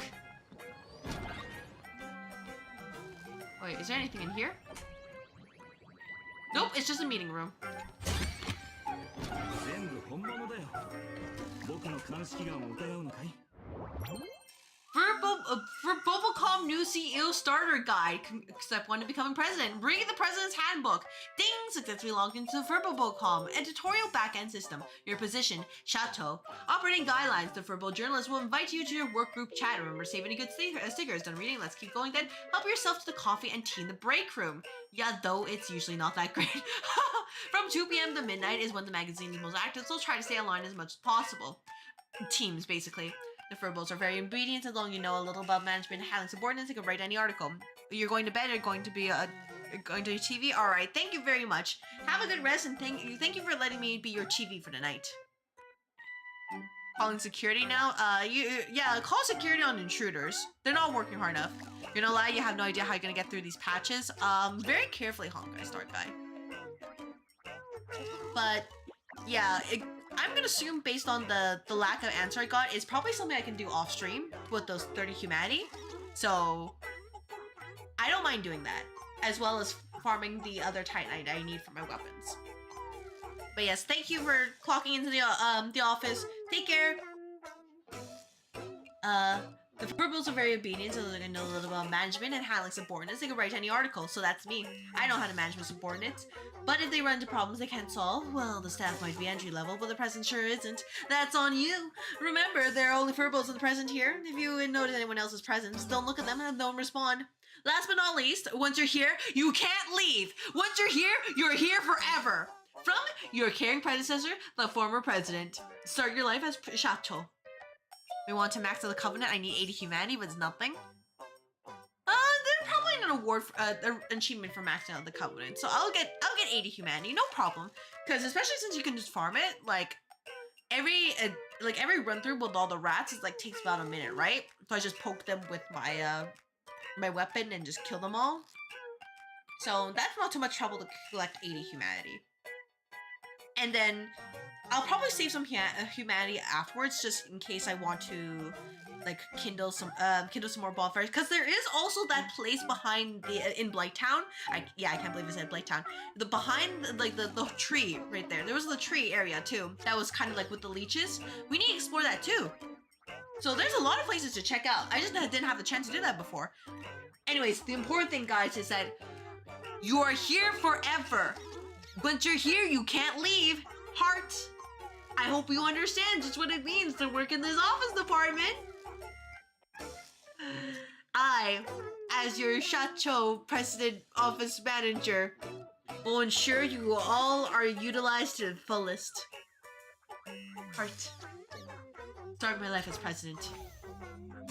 Wait, is there anything in here? Nope, it's just a meeting room. For Bublecom new CEO starter guide, step 1 to becoming president. Read the president's handbook. Ding! Successfully logged into Furbobocom, a tutorial backend system. Your position, Chateau. Operating guidelines. The Furbo journalist will invite you to your work group chat. Remember, save any good stickers. Done reading, let's keep going then. Help yourself to the coffee and tea in the break room. Yeah, though it's usually not that great. From 2 p.m. to midnight is when the magazine is most active, so try to stay online as much as possible. Teams, basically. The Furbos are very obedient as long as you know a little about management and handling subordinates. You can write any article. You're going to bed or going to be going to TV? Alright, thank you very much. Have a good rest and thank you for letting me be your TV for the night. Calling security now? Yeah, call security on intruders. They're not working hard enough. You're not lying, you have no idea how you're gonna get through these patches. Very carefully, Honkai start guy. But, yeah, I'm gonna assume based on the lack of answer I got, it's probably something I can do off stream with those 30 humanity. So, I don't mind doing that, as well as farming the other Titanite I need for my weapons. But yes, thank you for clocking into the office. Take care. The Furbos are very obedient, so they're gonna know a little about management and handling subordinates. They can write any article, so that's me. I know how to manage my subordinates. But if they run into problems they can't solve, well, the staff might be entry level, but the president sure isn't. That's on you. Remember, there are only Furbos in the present here. If you notice anyone else's presence, don't look at them and don't respond. Last but not least, once you're here, you can't leave. Once you're here forever. From your caring predecessor, the former president. Start your life as Chateau. We want to max out the covenant. I need 80 humanity, but it's nothing. There's probably an award, an achievement for maxing out the covenant. So I'll get 80 humanity, no problem. Because especially since you can just farm it, like every run through with all the rats is like takes about a minute, right? So I just poke them with my my weapon and just kill them all. So that's not too much trouble to collect 80 humanity. And then I'll probably save some humanity afterwards, just in case I want to, like, kindle some more bonfires. Because there is also that place behind in Blighttown. I can't believe I said Blighttown. Behind, like, the tree right there. There was the tree area too. That was kind of like with the leeches. We need to explore that too. So there's a lot of places to check out. I just didn't have the chance to do that before. Anyways, the important thing, guys, is that you are here forever. Once you're here, you can't leave. Heart. I hope you understand just what it means to work in this office department. I, as your Chateau President Office Manager, will ensure you all are utilized to the fullest. Heart. Start my life as president.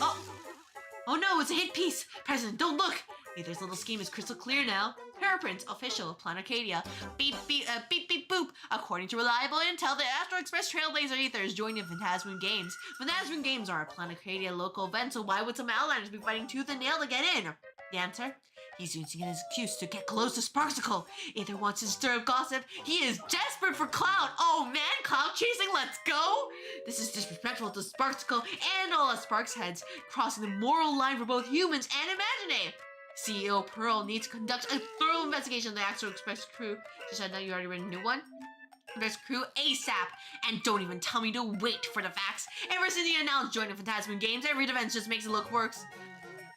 Oh! Oh no, it's a hit piece! President, don't look! Aether's little scheme is crystal clear now. Paraprints, official, Plan Arcadia. Beep, beep, beep, beep, boop. According to reliable intel, the Astro Express Trailblazer Aether is joining Phantasmoon Games. Phantasmoon Games are a Plan Arcadia local event, so why would some outlanders be fighting tooth and nail to get in? The answer? He's using it as an excuse to get close to Sparksicle. Aether wants to stir up gossip. He is desperate for clout. Oh man, clout chasing, let's go! This is disrespectful to Sparksicle and all us Sparks heads, crossing the moral line for both humans and Imaginate. CEO Pearl needs to conduct a thorough investigation of the Astro Express crew. She said that you already written a new one. There's crew ASAP, and don't even tell me to wait for the facts. Ever since he announced joining Phantasmoon Games, every event just makes it look worse.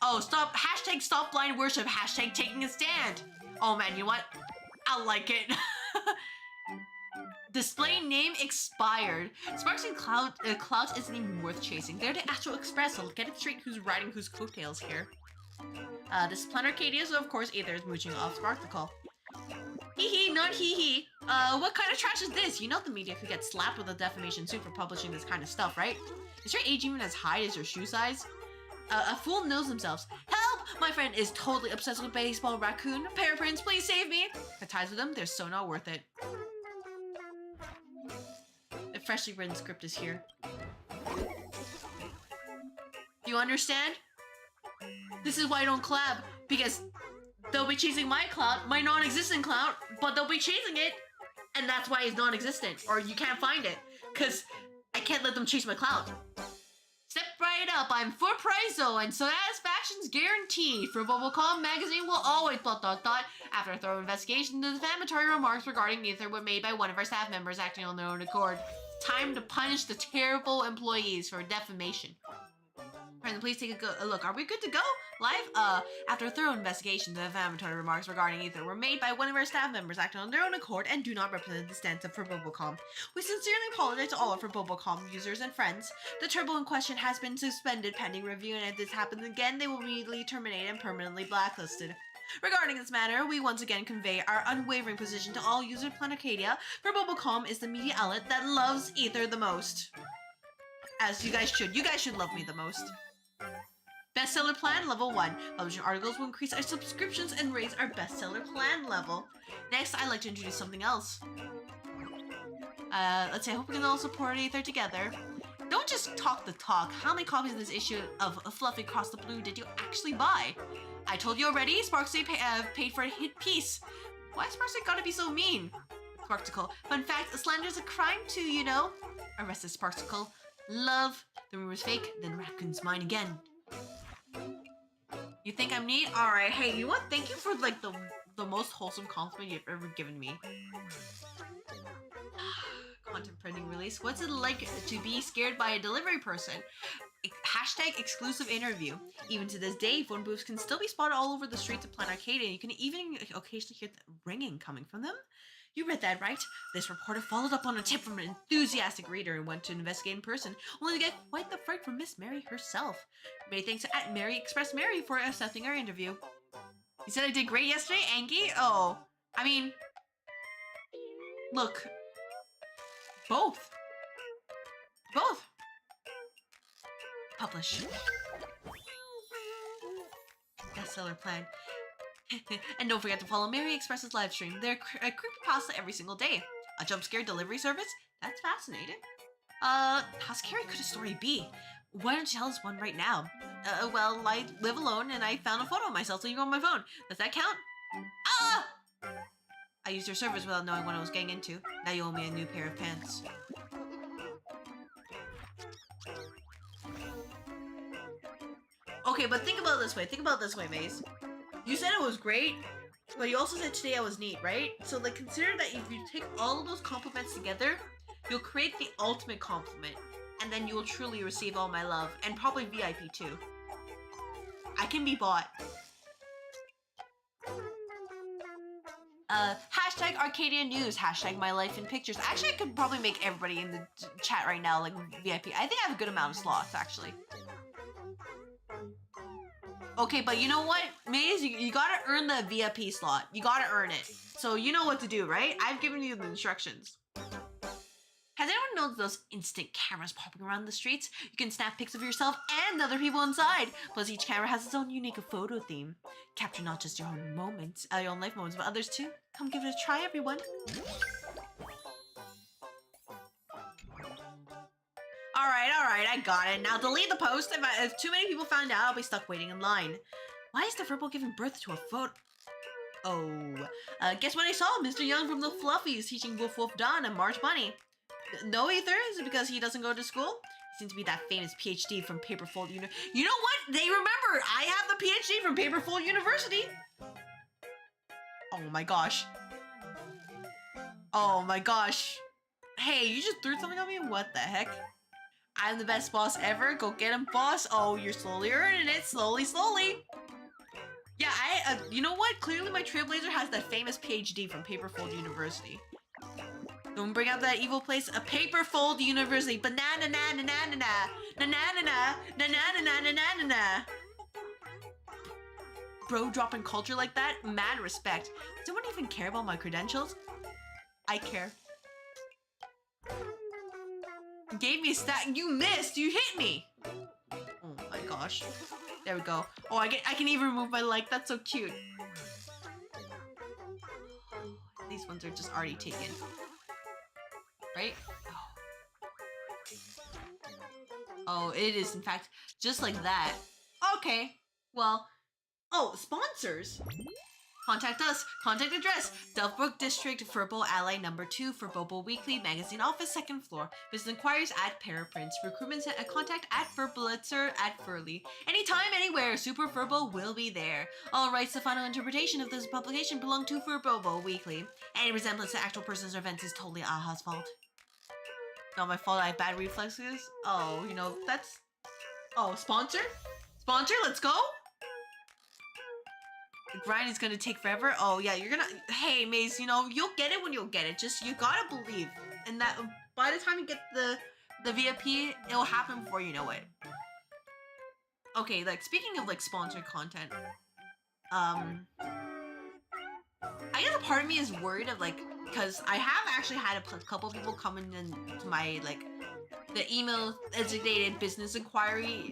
Oh, stop, hashtag stop blind worship, hashtag taking a stand. Oh man, you know what? I like it. Display name expired. Sparks and Clout isn't even worth chasing. They're the Astro Express, so get it straight who's riding whose coattails here. This is Plan Arcadia, so of course Aether is mooching off Sparksicle. Hee hee, not hee hee. What kind of trash is this? You know the media could get slapped with a defamation suit for publishing this kind of stuff, right? Is your age even as high as your shoe size? A fool knows themselves. Help! My friend is totally obsessed with baseball raccoon. Paraprints, please save me! The ties with them, they're so not worth it. The freshly written script is here. Do you understand? This is why I don't collab, because they'll be chasing my clout, my non-existent clout, but they'll be chasing it, and that's why it's non-existent, or you can't find it, because I can't let them chase my clout. Step right up, I'm for Prizo, and satisfaction's guaranteed. For Bubblecom magazine will always ... After a thorough investigation, the defamatory remarks regarding Aether were made by one of our staff members acting on their own accord. Time to punish the terrible employees for defamation. Friends, please take a look. Are we good to go? Live? After a thorough investigation, the defamatory remarks regarding Aether were made by one of our staff members acting on their own accord and do not represent the stance of Bubblecom. We sincerely apologize to all of our Bubblecom users and friends. The turbo in question has been suspended pending review, and if this happens again, they will immediately terminate and permanently blacklisted. Regarding this matter, we once again convey our unwavering position to all users of Plan Arcadia, for Bubblecom is the media outlet that loves Aether the most. As you guys should. You guys should love me the most. Bestseller plan level 1. Publishing articles will increase our subscriptions and raise our bestseller plan level. Next, I'd like to introduce something else. Let's say I hope we can all support Aether together. Don't just talk the talk. How many copies of this issue of Fluffy Across the Blue did you actually buy? I told you already, Sparksicle paid for a hit piece. Why is Sparksicle gotta be so mean? Sparksicle. Fun fact, slander's a crime too, you know? Arrested Sparksicle. Love. The rumor's fake, then Raccoon's mine again. You think I'm neat? Alright, hey, you know what? Thank you for like the most wholesome compliment you've ever given me. Content printing release. What's it like to be scared by a delivery person? Hashtag exclusive interview. Even to this day, phone booths can still be spotted all over the streets of Plan Arcadia, and you can even occasionally hear the ringing coming from them. You read that right? This reporter followed up on a tip from an enthusiastic reader and went to investigate in person, only to get quite the fright from Miss Mary herself. Many thanks to @MaryExpressMary for accepting our interview. You said I did great yesterday, Angie? Oh, I mean, look, both. Publish. Bestseller plan. And don't forget to follow Mary Express's live stream. They're a creepypasta every single day. A jump scare delivery service? That's fascinating. How scary could a story be? Why don't you tell us one right now? Well, I live alone and I found a photo of myself leaving on my phone. Does that count? Ah! I used your service without knowing what I was getting into. Now you owe me a new pair of pants. Okay, but think about it this way. Think about it this way, Maze. You said it was great, but you also said today I was neat, right? So like consider that if you take all of those compliments together, you'll create the ultimate compliment, and then you will truly receive all my love, and probably VIP too. I can be bought. Hashtag Arcadia News, hashtag my life in pictures. Actually, I could probably make everybody in the chat right now like VIP. I think I have a good amount of slots, actually. Okay, but you know what, Maze? You gotta earn the VIP slot. You gotta earn it. So you know what to do, right? I've given you the instructions. Has anyone noticed those instant cameras popping around the streets? You can snap pics of yourself and other people inside. Plus, each camera has its own unique photo theme. Capture not just your own moments, your own life moments, but others too. Come give it a try, everyone. Alright, I got it. Now delete the post. If too many people found out, I'll be stuck waiting in line. Why is the Furble giving birth to a photo? Oh, guess what I saw? Mr. Young from the Fluffies teaching Woof Woof Don and March Bunny. No, Ether? Is it because he doesn't go to school? He seems to be that famous PhD from Paperfold You know what? They remember! I have the PhD from Paperfold University! Oh my gosh. Oh my gosh. Hey, you just threw something at me? What the heck? I'm the best boss ever. Go get him, boss. Oh, you're slowly earning it. Slowly. Yeah, you know what? Clearly my Trailblazer has that famous PhD from Paperfold University. Don't bring out that evil place. A Paperfold University. Banana na na na na na na na na na na na na. Bro dropping culture like that? Mad respect. Does anyone even care about my credentials? I care. Gave me a stat. You missed. You hit me. Oh my gosh. There we go. Oh, I can even remove my like. That's so cute. These ones are just already taken. Right? Oh, it is in fact just like that. Okay. Well, oh, sponsors. Contact us. Contact address. Delftbrook District, Furbo Ally number 2, Furbobo Weekly, Magazine Office, 2nd floor. Business inquiries at Paraprints. Recruitment contact at Furblitzer at Furley. Anytime, anywhere, Super Furbo will be there. All rights, the final interpretation of this publication belong to Furbobo Weekly. Any resemblance to actual persons or events is totally Aha's fault. Not my fault, I have bad reflexes. Oh, you know, that's... Oh, sponsor? Sponsor, let's go? The grind is gonna take forever. Oh yeah, you're gonna. Hey Maze, you know you'll get it when you'll get it. Just you gotta believe, and that by the time you get the VIP, it'll happen before you know it. Okay, like speaking of like sponsored content, I guess a part of me is worried of like because I have actually had a couple people come in to my like the email designated business inquiry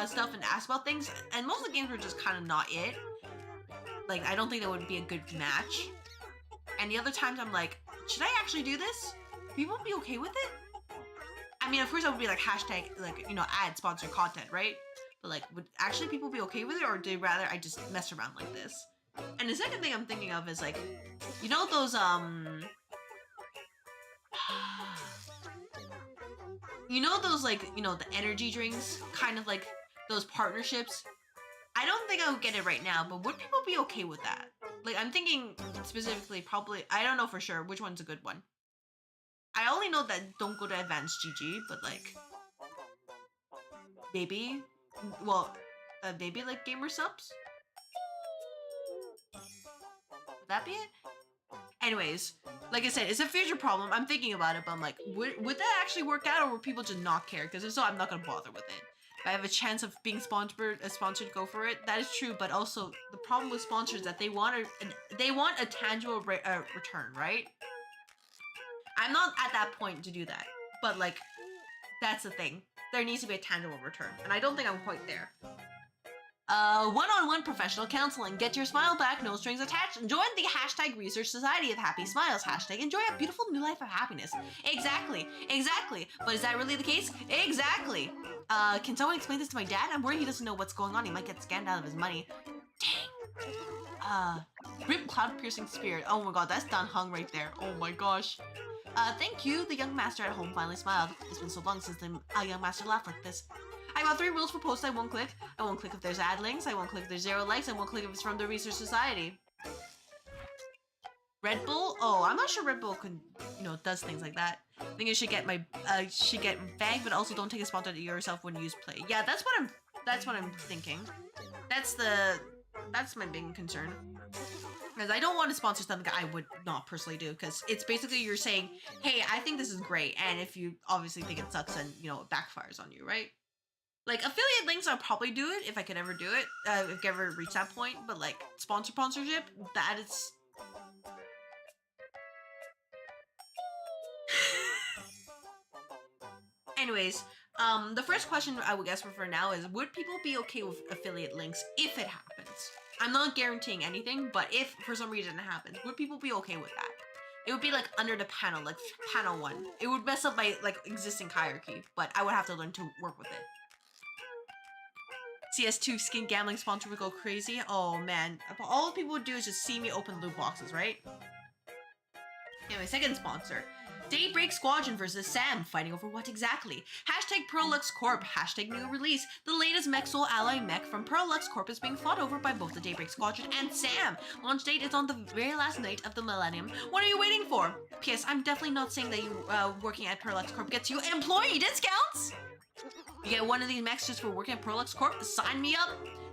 stuff and ask about things, and most of the games were just kind of not it. Like, I don't think that would be a good match. And the other times I'm like, should I actually do this? People be okay with it? I mean, of course I would be like hashtag, like, you know, add sponsored content, right? But like, would actually people be okay with it? Or do they rather I just mess around like this? And the second thing I'm thinking of is like, you know those, you know those like, you know, the energy drinks, kind of like those partnerships? I don't think I would get it right now, but would people be okay with that? Like, I'm thinking specifically, probably, I don't know for sure which one's a good one. I only know that don't go to advanced GG, but like, maybe, well, maybe like gamer subs? Would that be it? Anyways, like I said, it's a future problem. I'm thinking about it, but I'm like, would that actually work out, or would people just not care? Because if so, I'm not gonna bother with it. If I have a chance of being sponsored, go for it. That is true, but also the problem with sponsors is that they want a tangible return, right? I'm not at that point to do that, but like, that's the thing. There needs to be a tangible return, and I don't think I'm quite there. One-on-one professional counseling. Get your smile back, no strings attached, and join the hashtag Research Society of Happy Smiles. Hashtag enjoy a beautiful new life of happiness. Exactly. But is that really the case? Exactly. Can someone explain this to my dad? I'm worried he doesn't know what's going on. He might get scammed out of his money. Dang. Rip Cloud Piercing Spirit. Oh my god, that's done hung right there. Oh my gosh. Thank you. The young master at home finally smiled. It's been so long since the young master laughed like this. I got 3 rules for posts I won't click. I won't click if there's ad links. I won't click if there's 0 likes. I won't click if it's from the Research Society. Red Bull? Oh, I'm not sure Red Bull could, you know, does things like that. I think it should get bagged, but also don't take a sponsor to yourself when you use play. Yeah, that's what I'm thinking. That's my big concern. Because I don't want to sponsor something I would not personally do, because it's basically you're saying, hey, I think this is great, and if you obviously think it sucks, then, you know, it backfires on you, right? Like, affiliate links, I'll probably do it if I could ever do it, if I ever reach that point, but like, sponsorship, that is... Anyways, the first question I would guess for now is, would people be okay with affiliate links if it happens? I'm not guaranteeing anything, but if for some reason it happens, would people be okay with that? It would be like under the panel, like panel 1. It would mess up my like existing hierarchy, but I would have to learn to work with it. CS2 skin gambling sponsor would go crazy. Oh man, all people would do is just see me open loot boxes, right? Anyway, second sponsor. Daybreak Squadron versus Sam, fighting over what exactly? Hashtag Perlux Corp, hashtag new release. The latest mech soul ally mech from Perlux Corp is being fought over by both the Daybreak Squadron and Sam. Launch date is on the very last night of the millennium. What are you waiting for? P.S. I'm definitely not saying that you working at Perlux Corp gets you employee discounts! You get one of these mechs just for working at Perlux Corp? Sign me up!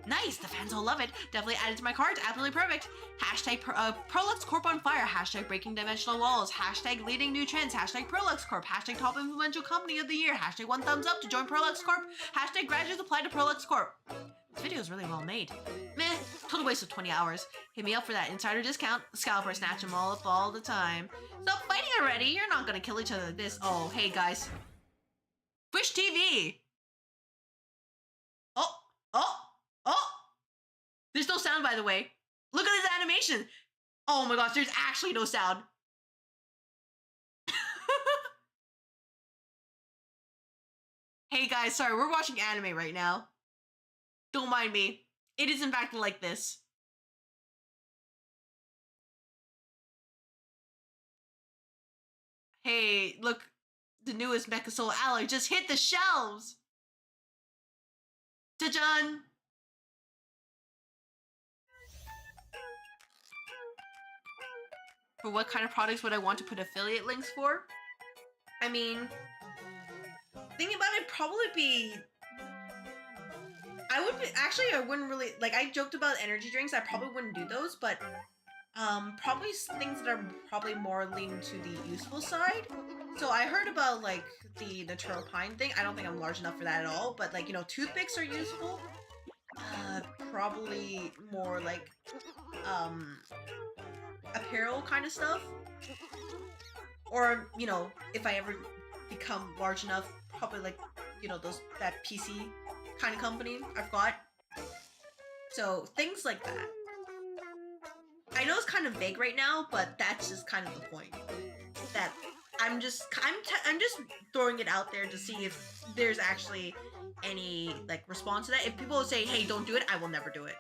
Nice, the fans all love it. Definitely add it to my cart, absolutely perfect. Hashtag Perlux Corp on fire, hashtag breaking dimensional walls, hashtag leading new trends, hashtag Perlux Corp, hashtag top influential company of the year, hashtag 1 thumbs up to join Perlux Corp, hashtag graduates apply to Perlux Corp. This video is really well made. Meh, total waste of 20 hours. Hit me up for that insider discount. Scalper snatch them all up all the time. Stop fighting already, you're not gonna kill each other like this. Oh, hey guys. Wish TV! Oh! There's no sound, by the way. Look at this animation! Oh my gosh, there's actually no sound. Hey guys, sorry, we're watching anime right now. Don't mind me. It is in fact like this. Hey, look. The newest Mecha Soul Alloy just hit the shelves! Ta-dun! For what kind of products would I want to put affiliate links for? I mean, thinking about it, probably be... I wouldn't really... Like, I joked about energy drinks, I probably wouldn't do those, but... probably things that are probably more leaning to the useful side. So I heard about, like, the natural pine thing. I don't think I'm large enough for that at all, but, like, you know, toothpicks are useful. Probably more, like, apparel kind of stuff. Or, you know, if I ever become large enough, probably, like, you know, that PC kind of company I've got. So, things like that. I know it's kind of vague right now, but that's just kind of the point. That I'm just throwing it out there to see if there's actually any like response to that. If people say, "Hey, don't do it," I will never do it.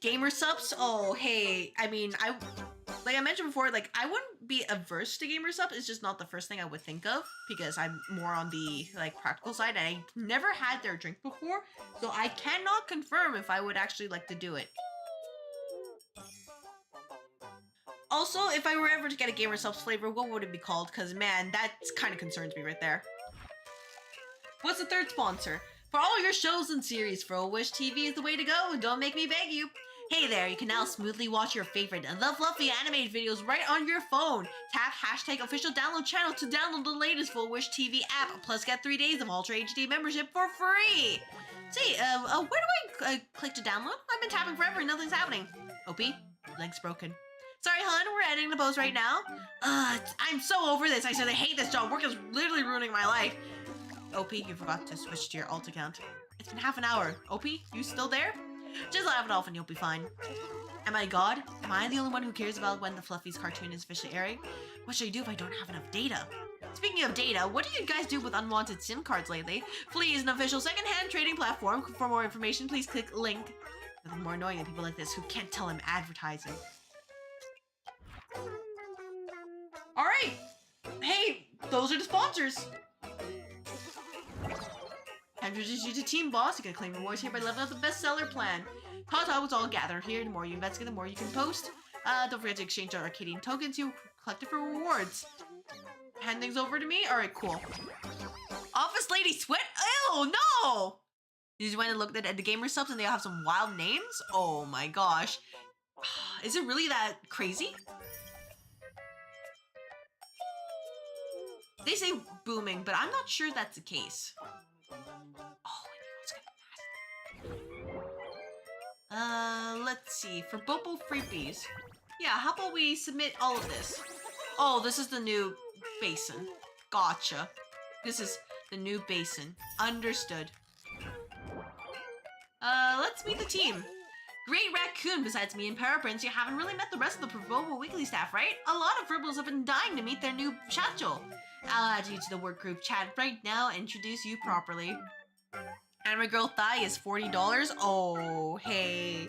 Gamer subs? Oh, hey. I mean, like I mentioned before, like I wouldn't be averse to gamer subs. It's just not the first thing I would think of because I'm more on the like practical side, and I never had their drink before, so I cannot confirm if I would actually like to do it. Also, if I were ever to get a gamer subs flavor, what would it be called? Because man, that kind of concerns me right there. What's the third sponsor? For all your shows and series, Wish TV is the way to go. Don't make me beg you. Hey there, you can now smoothly watch your favorite The Fluffy animated videos right on your phone. Tap hashtag official download channel to download the latest Wish TV app, plus get 3 days of Ultra HD membership for free. See, where do I click to download? I've been tapping forever and nothing's happening. OP, link's broken. Sorry, hun, we're editing the post right now. I'm so over this. I said I hate this job. Work is literally ruining my life. OP, you forgot to switch to your alt account. It's been half an hour. OP, you still there? Just laugh it off and you'll be fine. Am I God? Am I the only one who cares about when the Fluffies cartoon is officially airing? What should I do if I don't have enough data? Speaking of data, what do you guys do with unwanted SIM cards lately? Flea is an official second-hand trading platform. For more information, please click link. Nothing more annoying than people like this who can't tell I'm advertising. Alright! Hey, those are the sponsors! Time to introduce you to Team Boss. You can claim rewards here by leveling up the bestseller plan. Tata was all gathered here. The more you investigate, the more you can post. Don't forget to exchange our Arcadian tokens you collected for rewards. Hand things over to me? Alright, cool. Office Lady Sweat? Ew, no! You just went and looked at the gamer subs and they all have some wild names? Oh my gosh. Is it really that crazy? They say booming, but I'm not sure that's the case. Oh, let's see. For Bobo Freebies. Yeah, how about we submit all of this? Oh, this is the new basin. Gotcha. This is the new basin. Understood. Let's meet the team. Great Raccoon, besides me and Paraprince, you haven't really met the rest of the Provobo Weekly staff, right? A lot of Fribbles have been dying to meet their new Chacho. I'll add you to the work group chat right now and introduce you properly. Anime Girl Thigh is $40. Oh, hey.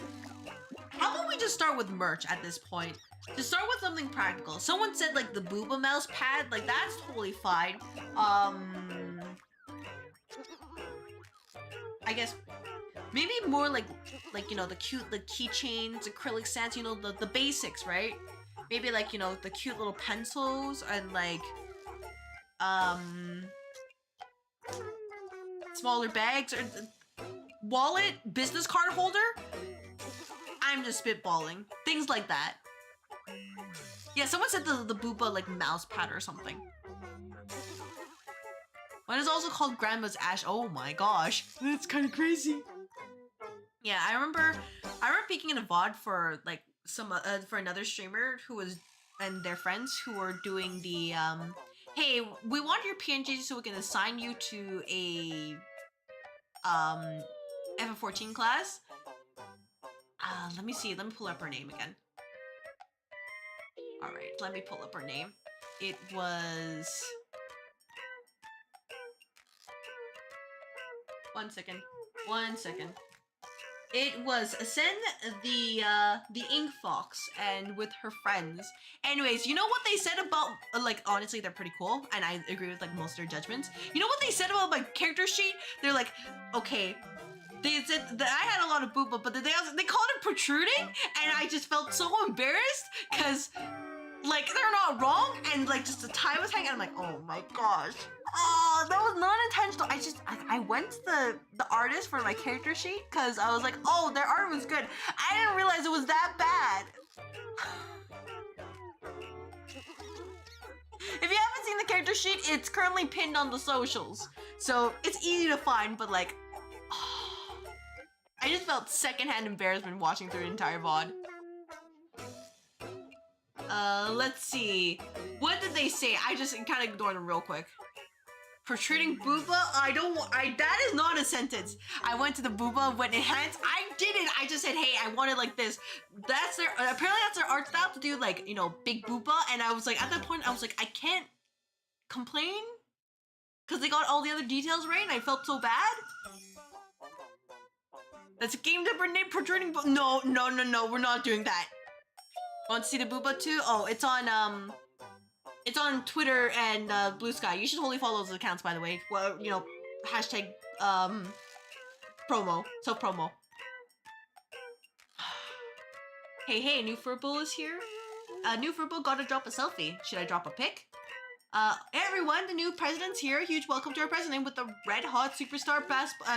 How about we just start with merch at this point? Just start with something practical. Someone said like the Booba mouse pad, like that's totally fine. I guess maybe more like you know, the cute like keychains, acrylic sets, you know, the basics, right? Maybe like, you know, the cute little pencils and like smaller bags or wallet, business card holder. I'm just spitballing. Things like that. Yeah, someone said the Booba like mouse pad or something. One is also called Grandma's Ash. Oh my gosh, that's kind of crazy. Yeah, I remember peeking in a VOD for like some for another streamer who was and their friends who were doing the hey, we want your PNG so we can assign you to a FF14 class. Let me see. Let me pull up her name again. All right, let me pull up her name. It was. One second. It was Ascend the Ink Fox and with her friends. Anyways, you know what they said about like honestly they're pretty cool and I agree with like most of their judgments. You know what they said about my character sheet? They're like, okay, they said that I had a lot of booba, but they called it protruding and I just felt so embarrassed because like they're not wrong and like just the tie was hanging. I'm like, oh my gosh. Oh, that was not intentional. I went to the artist for my character sheet because I was like, oh, their art was good. I didn't realize it was that bad. If you haven't seen the character sheet, it's currently pinned on the socials. So it's easy to find, but like, oh, I just felt secondhand embarrassment watching through the entire VOD. Let's see. What did they say? I just kind of ignored them real quick. Protruding booba? That is not a sentence. I went to the booba, went enhanced. I didn't. I just said, hey, I want it like this. Apparently that's their art style to do like, you know, big booba. And I was like, at that point, I was like, I can't complain because they got all the other details right and I felt so bad. That's a game number named Protruding Booba. No, we're not doing that. Want to see the booba too? Oh, it's on Twitter and Blue Sky. You should totally follow those accounts, by the way. Well, you know, hashtag promo, self-promo. Hey, new Furble is here. New Furble gotta drop a selfie. Should I drop a pic? Hey everyone, the new president's here. Huge welcome to our president with the red hot superstar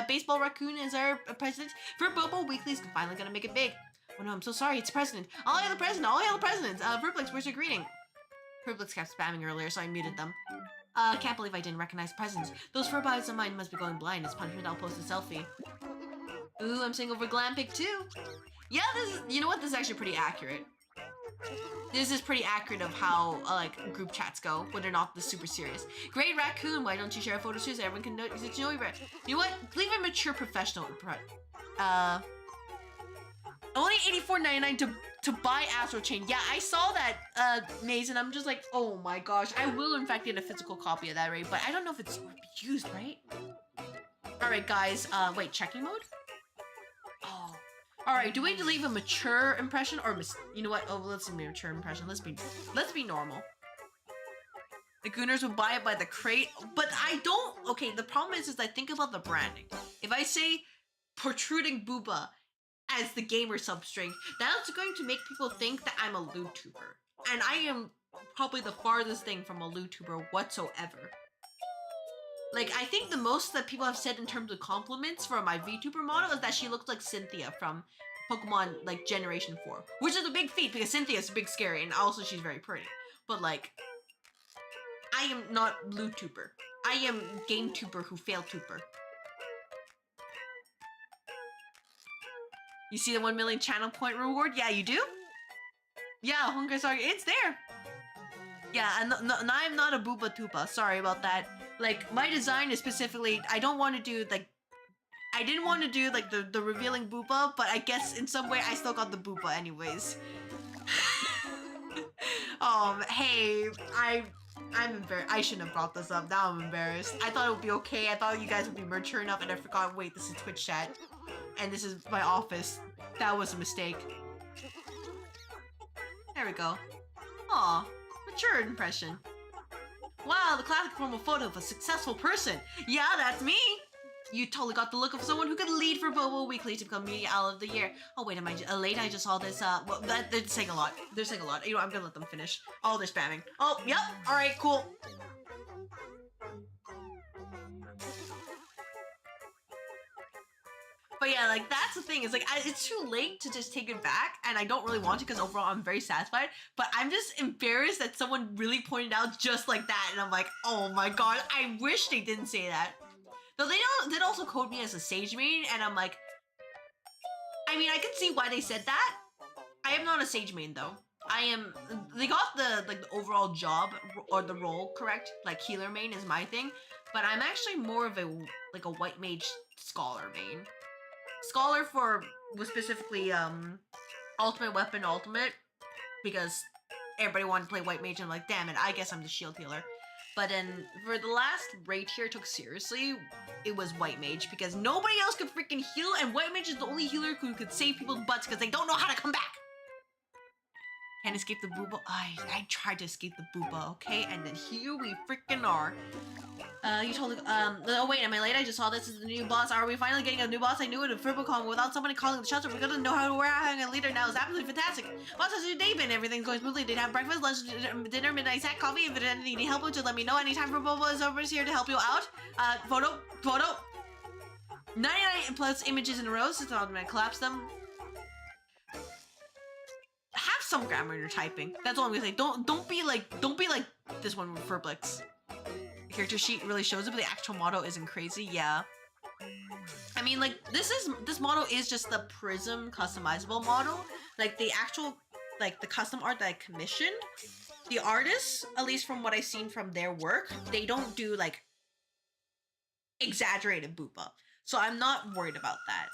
baseball raccoon as our president. For Bobo Weekly's finally gonna make it big. Oh no, I'm so sorry, it's president. All hail the president, all hail the president. Verblix, where's your greeting? Verblix kept spamming earlier, so I muted them. Can't believe I didn't recognize presidents. Those fur eyes of mine must be going blind. As punishment, I'll post a selfie. Ooh, I'm single for glam pic too. Yeah, you know what, this is actually pretty accurate. This is pretty accurate of how, like, group chats go when they're not this super serious. Great Raccoon, why don't you share a photo so everyone can know that you know you're You know what? Leave a mature professional. Only $84.99 to buy Astro Chain. Yeah, I saw that, Maze, and I'm just like, oh my gosh. I will, in fact, get a physical copy of that, right? But I don't know if it's used, right? Alright, guys. Wait, checking mode? Oh. Alright, do we leave a mature impression or you know what? Oh, let's do a mature impression. Let's be normal. The Gooners would buy it by the crate, but I don't. Okay, the problem is I think about the branding. If I say protruding booba as the gamer substring, that's going to make people think that I'm a LootTuber. And I am probably the farthest thing from a LootTuber whatsoever. Like, I think the most that people have said in terms of compliments for my VTuber model is that she looked like Cynthia from Pokemon, like, Generation 4. Which is a big feat, because Cynthia's big scary, and also she's very pretty. But, like, I am not loot tuber. I am game tuber who failed tuber. You see the 1 million channel point reward? Yeah, you do? Yeah, Honkai Saga, it's there. Yeah, and I'm not a booba tuba. Sorry about that. Like, my design is specifically, I don't want to do, like, I didn't want to do, like, the revealing booba, but I guess in some way I still got the booba anyways. Hey, I'm embarrassed. I shouldn't have brought this up. Now I'm embarrassed. I thought it would be okay. I thought you guys would be mature enough, and I forgot, wait, this is Twitch chat. And this is my office. That was a mistake. There we go. Aw, mature impression. Wow, the classic formal photo of a successful person. Yeah, that's me. You totally got the look of someone who could lead for Bobo Weekly to become Media Owl of the Year. Oh wait, am I late? I just saw this, well, they're saying a lot. They're saying a lot. You know, I'm gonna let them finish. Oh, they're spamming. Oh, yep. All right, cool. But yeah, like, that's the thing. Is like, it's too late to just take it back, and I don't really want to because overall I'm very satisfied. But I'm just embarrassed that someone really pointed out just like that, and I'm like, oh my god, I wish they didn't say that. Though they did also code me as a sage main, and I'm like, I mean, I can see why they said that. I am not a sage main though. I am. They got the like the overall job or the role correct. Like healer main is my thing, but I'm actually more of a like a white mage scholar main. Scholar was specifically ultimate weapon ultimate because everybody wanted to play white mage and I'm like, damn it, I guess I'm the shield healer. But then for the last raid tier I took seriously, it was white mage because nobody else could freaking heal, and white mage is the only healer who could save people's butts because they don't know how to come back. Can't escape the booba. I tried to escape the booba, okay? And then here we freaking are. You totally, oh wait, am I late? I just saw this is the new boss. Are we finally getting a new boss? I knew it in Furbocon. Without somebody calling the shots, we're gonna know how to wear having a leader now is absolutely fantastic. Boss, how's your day been? Everything's going smoothly. Did you have breakfast, lunch, dinner, midnight snack, coffee? If there's anything you need help with, just let me know. Anytime Furbobo is over here to help you out. Photo. 99 plus images in a row, so I'm gonna collapse them. Have some grammar in your typing. That's all I'm gonna say. Don't be like this one with Furblix. The character sheet really shows it, but the actual motto isn't crazy. Yeah. I mean, like this model is just the PRISM Customizable model. Like the actual, like the custom art that I commissioned. The artists, at least from what I've seen from their work, they don't do like exaggerated boopa. So I'm not worried about that.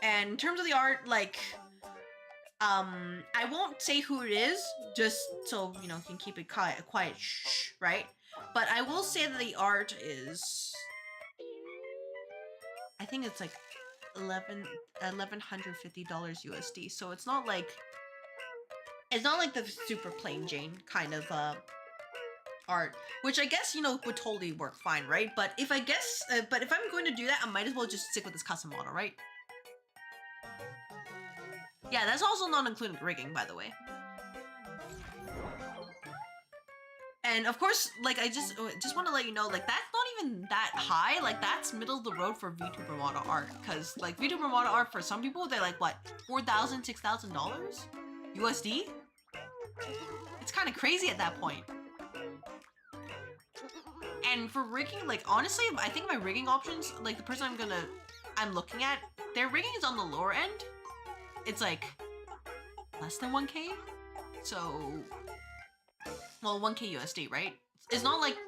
And in terms of the art, like, I won't say who it is, just so, you know, you can keep it quiet, shh, right? But I will say that the art is, I think it's like $1,150 USD. So it's not like the super plain Jane kind of art, which I guess, you know, would totally work fine, right? But if I'm going to do that, I might as well just stick with this custom model, right? Yeah, that's also not including rigging, by the way. And of course, like, I just want to let you know, like, that's not even that high. Like, that's middle of the road for VTuber model art. Because, like, VTuber model art, for some people, they're like, what, $4,000, $6,000 USD? It's kind of crazy at that point. And for rigging, like, honestly, I think my rigging options, like, the person I'm looking at, their rigging is on the lower end. It's like less than 1K, so, well, 1K USD, right? It's not like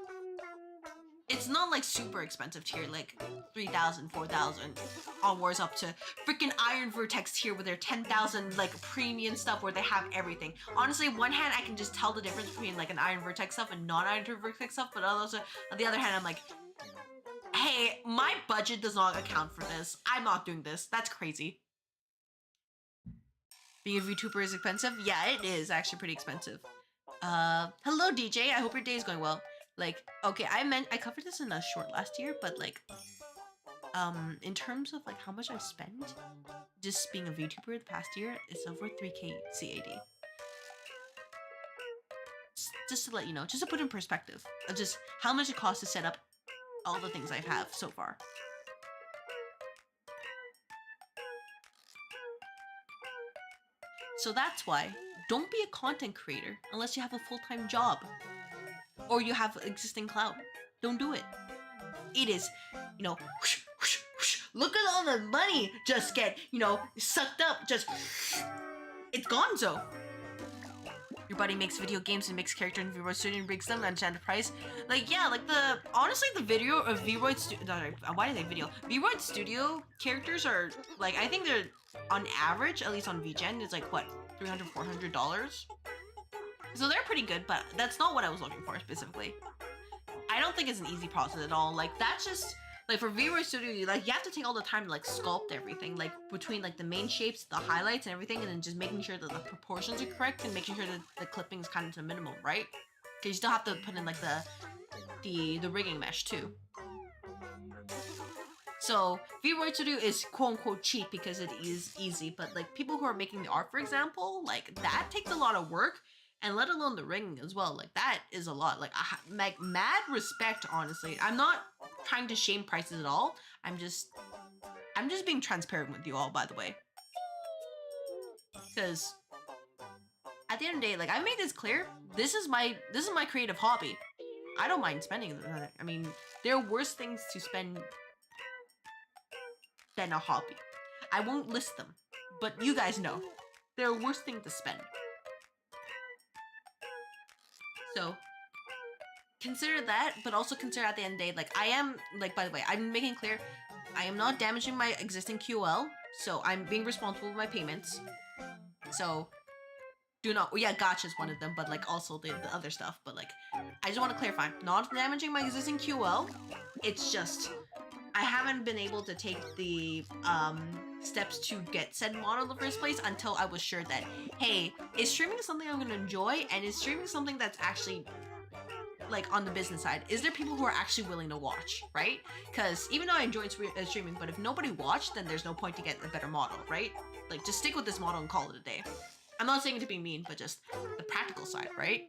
super expensive tier, like 3,000, 4,000, onwards up to freaking Iron Vertex tier with their 10,000 like premium stuff where they have everything. Honestly, one hand I can just tell the difference between like an Iron Vertex stuff and non-Iron Vertex stuff, but also on the other hand, I'm like, hey, my budget does not account for this. I'm not doing this. That's crazy. Being a VTuber is expensive? Yeah, it is actually pretty expensive. Hello DJ, I hope your day is going well. Like, okay, I covered this in a short last year, but like, in terms of like how much I've spent just being a VTuber the past year, it's over 3K CAD. Just to let you know, just to put in perspective of just how much it costs to set up all the things I have so far. So that's why, don't be a content creator unless you have a full-time job or you have existing clout. Don't do it. It is, you know, whoosh, whoosh, whoosh. Look at all the money just get, you know, sucked up, just, it's gonzo. Your buddy makes video games and makes character in V-Roid Studio and brings them at a price. Like, yeah, like honestly, the video of V-Roid Studio, why did I say video? V-Roid Studio characters are, like, I think they're, on average, at least on VGen, it's like, what, $300, $400? So they're pretty good, but that's not what I was looking for specifically. I don't think it's an easy process at all. Like, that's just, like, for V-Roid Studio, like, you have to take all the time to, like, sculpt everything, like, between, like, the main shapes, the highlights, and everything, and then just making sure that the proportions are correct and making sure that the clipping is kind of to the minimum, right? Because you still have to put in, like, the rigging mesh, too. So, V-Roid Studio is quote-unquote cheap because it is easy, but, like, people who are making the art, for example, like, that takes a lot of work, and let alone the rigging as well. Like, that is a lot. Like, mad respect, honestly. I'm not trying to shame prices at all. I'm just being transparent with you all, by the way. Because at the end of the day, like, I made this clear. This is my creative hobby. I don't mind spending it. I mean, there are worse things to spend than a hobby. I won't list them, but you guys know. There are worse things to spend. So, consider that, but also consider at the end of the day, like, I am, like, by the way, I'm making clear, I am not damaging my existing QL, so I'm being responsible for my payments. So, do not, yeah, gotcha is one of them, but, like, also the other stuff, but, like, I just want to clarify, not damaging my existing QL, it's just, I haven't been able to take the, steps to get said model in the first place until I was sure that, hey, is streaming something I'm gonna enjoy, and is streaming something that's actually, like, on the business side? Is there people who are actually willing to watch, right? Because even though I enjoy streaming, but if nobody watched, then there's no point to get a better model, right? Like, just stick with this model and call it a day. I'm not saying it to be mean, but just the practical side, right?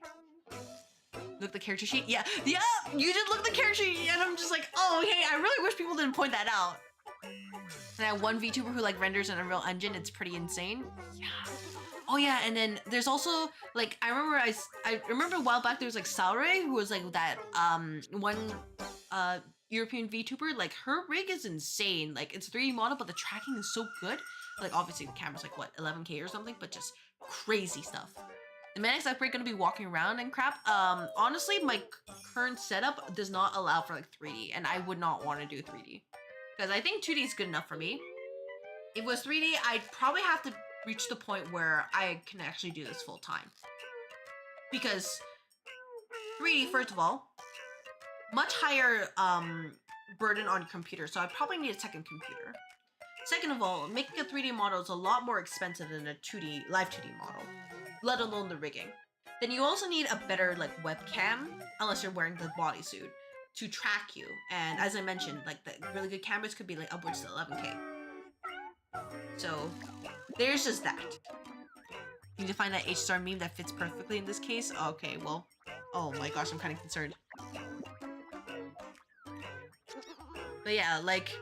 Look the character sheet? Yeah, you did look the character sheet, and I'm just like, oh, hey, I really wish people didn't point that out. And I have one VTuber who, like, renders in Unreal Engine. It's pretty insane. Yeah. Oh yeah, and then there's also, like, I remember a while back there was, like, Saure, who was, like, that one European VTuber. Like, her rig is insane. Like, it's a 3D model, but the tracking is so good. Like, obviously the camera's like, what, 11K or something, but just crazy stuff. The next upgrade gonna be walking around and crap. Honestly, my current setup does not allow for, like, 3D, and I would not want to do 3D. Because I think 2D is good enough for me. If it was 3D, I'd probably have to reach the point where I can actually do this full time. Because 3D, first of all, much higher burden on your computer, so I probably need a second computer. Second of all, making a 3D model is a lot more expensive than a 2D, live 2D model, let alone the rigging. Then you also need a better, like, webcam, unless you're wearing the bodysuit, to track you. And as I mentioned, like, the really good cameras could be, like, upwards to 11K. So, there's just that. You need to find that H-star meme that fits perfectly in this case? Okay, well, oh my gosh, I'm kind of concerned. But yeah, like,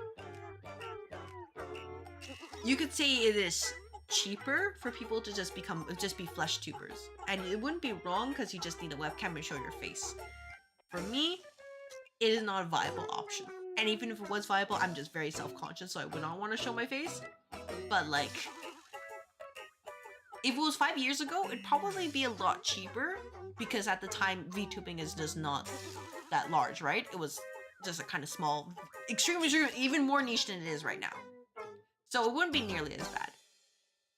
you could say it is cheaper for people to just be flesh tubers. And it wouldn't be wrong because you just need a webcam and show your face. For me, it is not a viable option. And even if it was viable, I'm just very self-conscious, so I would not want to show my face. But, like, if it was 5 years ago, it'd probably be a lot cheaper, because at the time, VTubing is just not that large, right? It was just a kind of small, extremely, even more niche than it is right now. So it wouldn't be nearly as bad.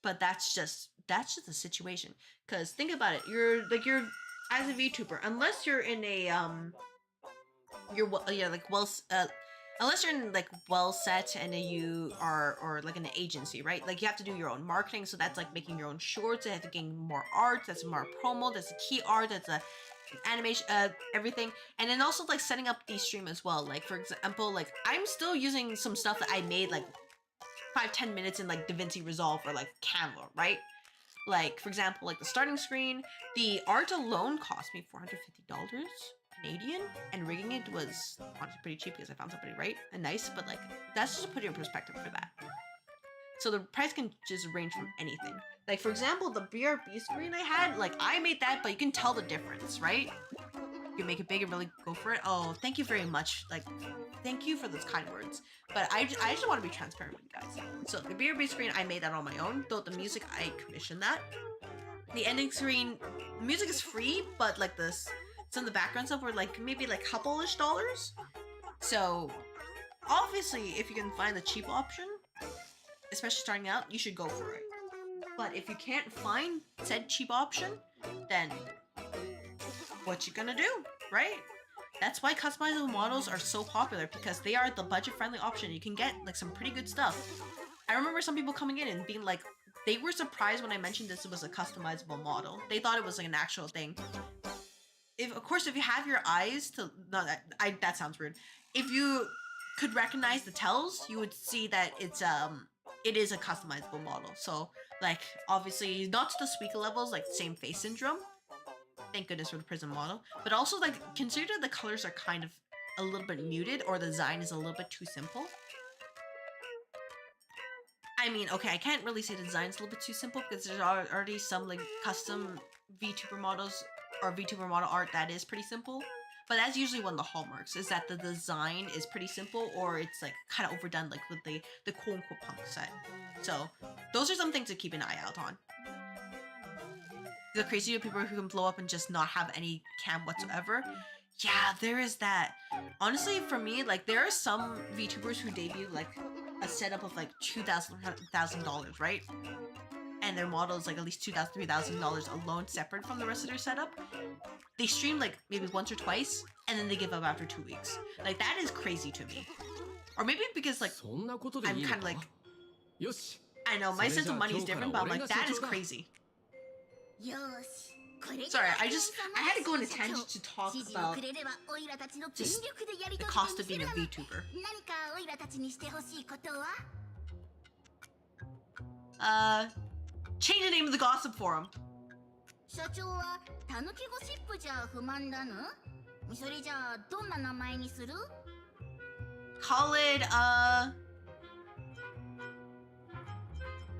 But that's just the situation. Because think about it, you're as a VTuber, unless you're in a unless you're in, like, well set and you are, or like in an agency, right? Like, you have to do your own marketing, so that's like making your own shorts, you have to gain more art, that's more promo, that's a key art, that's a animation, everything. And then also, like, setting up the stream as well. Like, for example, like, I'm still using some stuff that I made, like, 5-10 minutes in, like, DaVinci Resolve or, like, Canva, right? Like, for example, like, the starting screen, the art alone cost me $450 Canadian, and rigging it was honestly pretty cheap because I found somebody right and nice, but, like, that's just to put it in perspective for that. So the price can just range from anything. Like for example, the BRB screen I had, like I made that, but you can tell the difference, right? You can make it big and really go for it. Oh, thank you very much. Like, thank you for those kind words. But I just want to be transparent with you guys. So the BRB screen, I made that on my own. Though the music, I commissioned that. The ending screen, the music is free, but like this, some of the background stuff were like maybe like couple-ish dollars. So obviously, if you can find the cheap option, especially starting out, you should go for it. But if you can't find said cheap option, then what you gonna do, right? That's why customizable models are so popular, because they are the budget-friendly option. You can get like some pretty good stuff. I remember some people coming in and being like, they were surprised when I mentioned this was a customizable model. They thought it was like an actual thing. Of course, if you have your eyes to, that sounds rude. If you could recognize the tells, you would see that it is a customizable model. So like obviously not to the Suika levels, like same face syndrome. Thank goodness for the Prism model. But also like consider the colors are kind of a little bit muted, or the design is a little bit too simple. I mean, okay, I can't really say the design's a little bit too simple because there's already some like custom VTuber models or VTuber model art that is pretty simple. But that's usually one of the hallmarks, is that the design is pretty simple, or it's like kind of overdone, like with the quote-unquote punk set. So those are some things to keep an eye out on. The crazy people who can blow up and just not have any cam whatsoever. Yeah, there is that. Honestly, for me, like there are some VTubers who debut like a setup of like $2,000, right? And their model is like at least $2,000, $3,000 alone, separate from the rest of their setup. They stream like maybe once or twice, and then they give up after 2 weeks. Like that is crazy to me. Or maybe because like I'm kind of like, I know my sense of money is different, but I'm like, that is crazy. Sorry, I had to go on a tangent to talk about just the cost of being a VTuber. Change the name of the gossip forum. Call it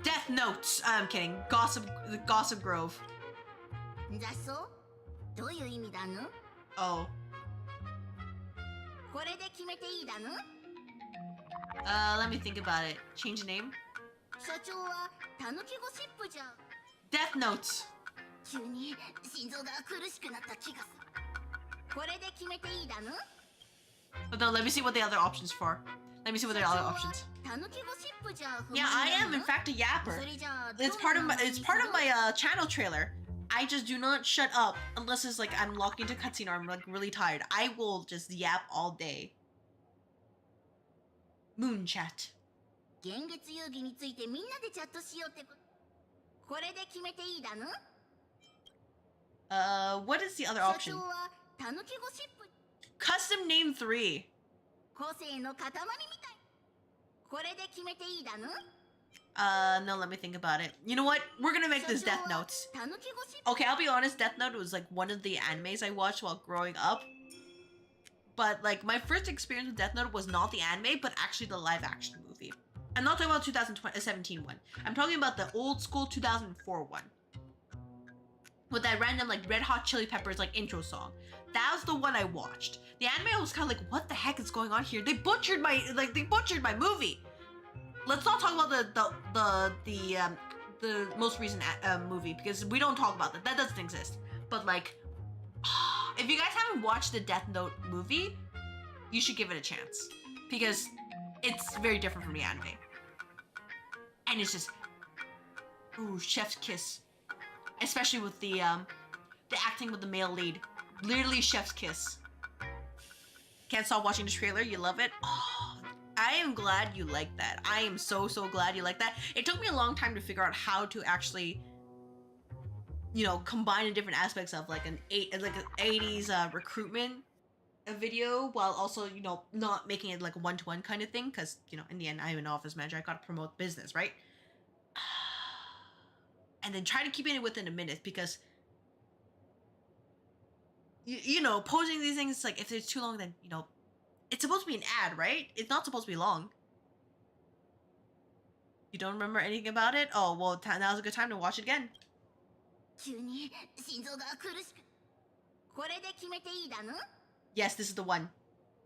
Death Notes. I'm kidding. Gossip Grove. Oh. Let me think about it. Change the name. Death Notes. But no, let me see what the other options for. Let me see what the other options. Yeah, I am in fact a yapper. It's part of my channel trailer. I just do not shut up unless it's like I'm locked into cutscene or I'm like really tired. I will just yap all day. Moon chat. What is the other option? Custom name 3. No, let me think about it. You know what? We're gonna make this Death Notes. Okay, I'll be honest, Death Note was like one of the animes I watched while growing up. But like my first experience with Death Note was not the anime, but actually the live action movie. I'm not talking about 2017 one. I'm talking about the old school 2004 one. With that random like Red Hot Chili Peppers like intro song. That was the one I watched. The anime was kind of like, what the heck is going on here? They butchered my movie. Let's not talk about the most recent movie, because we don't talk about that. That doesn't exist. But like, if you guys haven't watched the Death Note movie, you should give it a chance, because it's very different from the anime. And it's just, ooh, chef's kiss. Especially with the acting with the male lead. Literally chef's kiss. Can't stop watching the trailer, you love it? Oh, I am glad you like that. I am so glad you like that. It took me a long time to figure out how to actually, you know, combine the different aspects of like an 80s recruitment video, while also, you know, not making it like a one-to-one kind of thing, because, you know, in the end, I'm an office manager. I gotta promote business, right? And then try to keep it within a minute, because you know, posting these things, like if it's too long, then, you know, it's supposed to be an ad, right? It's not supposed to be long. You don't remember anything about it? Oh, well, now's a good time to watch it again. 急に心臓が苦しく。これで決めていいだの？ Yes, this is the one.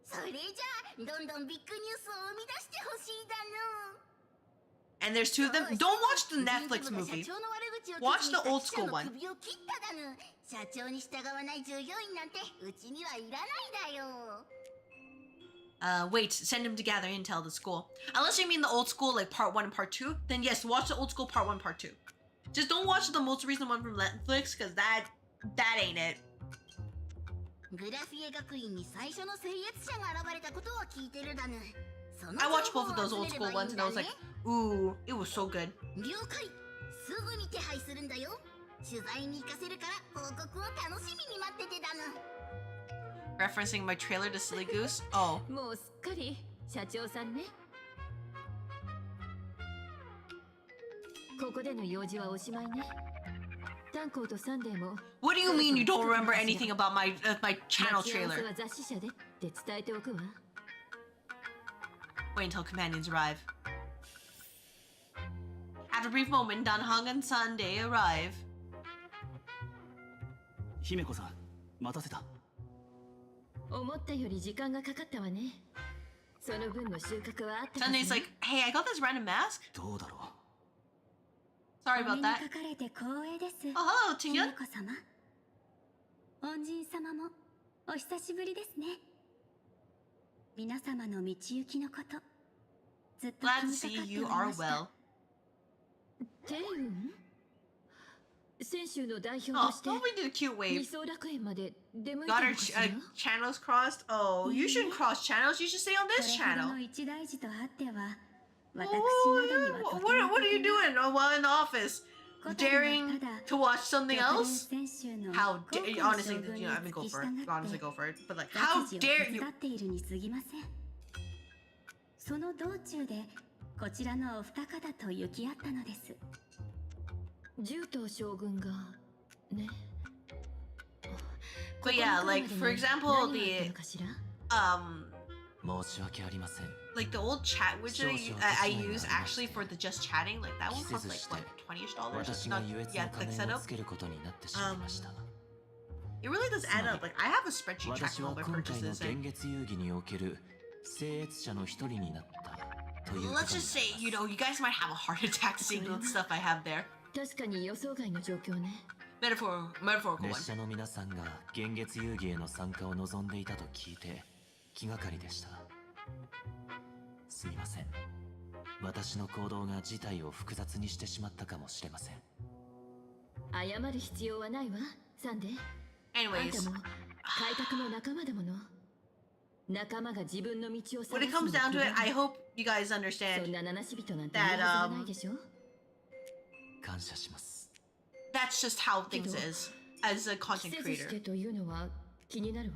それじゃどんどんビッグニュースを生み出してほしいだの。 And there's two of them. Don't watch the Netflix movie. Watch the old school one. 社長に従わない従業員なんてうちにはいらないだよ。Wait, send him to gather intel to school. Unless you mean the old school, like part 1 and part 2, then yes, watch the old school part 1, part 2. Just don't watch the most recent one from Netflix, because that ain't it. グラフィエ学院に最初の聖越者が現れたことを聞いてるだぬ。 I watched both of those old school ones and I was like, ooh, it was so good. 了解。すぐに手配するんだよ。取材に行かせるから報告を楽しみに待っててだぬ。 Referencing my trailer to Silly Goose? Oh. もうすっかり社長さんね。ここでの用事はおしまいね。タンコーとサンデーも。What do you mean you don't remember anything about my channel trailer? 待ち合わせは雑誌社でって伝えておくわ。Wait until companions arrive. After a brief moment, Danhong and Sunday arrive. 姫子さん、待たせた。思ったより時間がかかったわね。その分の収穫はあったかしら。 Sunday's like, hey, I got this random mask. どうだろう。 Sorry about that. 書かれて光栄です。 Oh, hello, Tingyun. 姫子様。恩人様もお久しぶりですね。皆様の道行きのこと、ずっと気 Glad to に see かかって you おり are ました。 well. テウン？選手の代表 Oh, として don't we do the cute 二 wave? 層楽園まで出向いた Got の our かしら？ channels crossed? Oh, you shouldn't cross channels. You should stay on こ this れほど channel. の一大事とあっては、 What 私などにはとても are you doing while in the office? こたびは Daring ただ to watch something 玉蓮 else? 選手の How 今 dare 回 honestly, 将軍 you に know, I mean, go 付き for 従 it. って Honestly, go for it. But like, how 学事を dare 手 you? 伝っているに過ぎません。その道中でこちらのお二方と行き合ったのです。獣人将軍がね。 But yeah, like for example, the 申し訳ありません。 like the old chat widget I use actually for the just chatting, like that one costs like what, $20-ish? 私 Not が優越 yeah, の like 仮 set 面を up. つけることになってしまいました。 It really does add up. Like I have a spreadsheet 私 tracking は all my 今回の purchases. 現 And 月遊戯における聖越者の一人になったということになり let's ま just す。 say, you know, you guys might have a heart attack seeing the stuff I have there. 確かに予想外の状況ね。Metaphorical 列 one. 車の皆さんが現月遊戯への参加を望んでいたと聞いて気がかりでした。すみません。私の行動が事態を複雑にしてしまったかもしれません。謝る必要はないわ、サンデー。あん Anyways, たも開拓の仲間だもの。仲間が自分の道を when 探 it す comes の down to が it, I hope you guys そん understand な七死人なんて言うはずがないでしょ。感謝します。 that's just how things is as a 季 content 節し creator. てというのは気になるわ。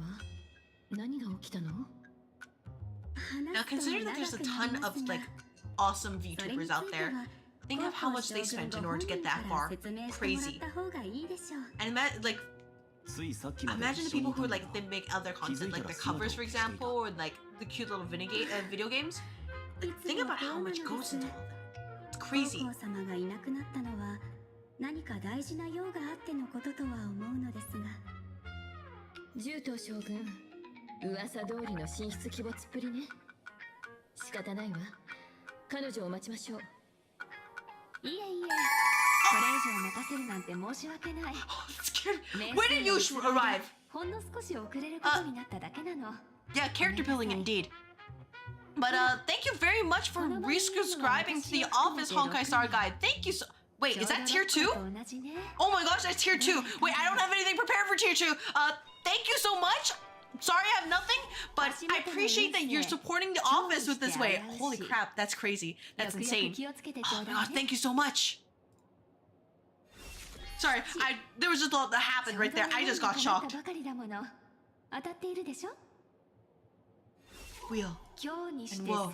何が起きたの？ Now consider that there's a ton of like awesome VTubers out there. Think of how much they spent in order to get that far. Crazy. And like ついさっきまで imagine the 一緒に people いた who んだ like they make other 気づ content いた like ら the 姿を covers for 消していた example or like the cute little video games. Like think about how much goes into all that. It's crazy. 皇后様がいなくなったのは何か大事な用があってのこととは思うのですが。獣人将軍、噂通りの神出鬼没っぷりね。仕方ないわ。彼女を待ちましょう。いえいえ、これ以上待たせるなんて申し訳ない。 Where did you arrive? ほんの少し遅れることになっただけなの。 Yeah, character building indeed. But thank you very much for resubscribing to the Office Honkai Star Guide. Thank you so. Wait, is that tier 2? Oh my gosh, that's tier 2. Wait, I don't have anything prepared for tier 2. Thank you so much. Sorry, I have nothing, but I appreciate that you're supporting the office with this way. Holy crap, that's crazy. That's insane. Oh my gosh, thank you so much. Sorry, there was just a lot that happened right there. I just got shocked. Wheel. And whoa.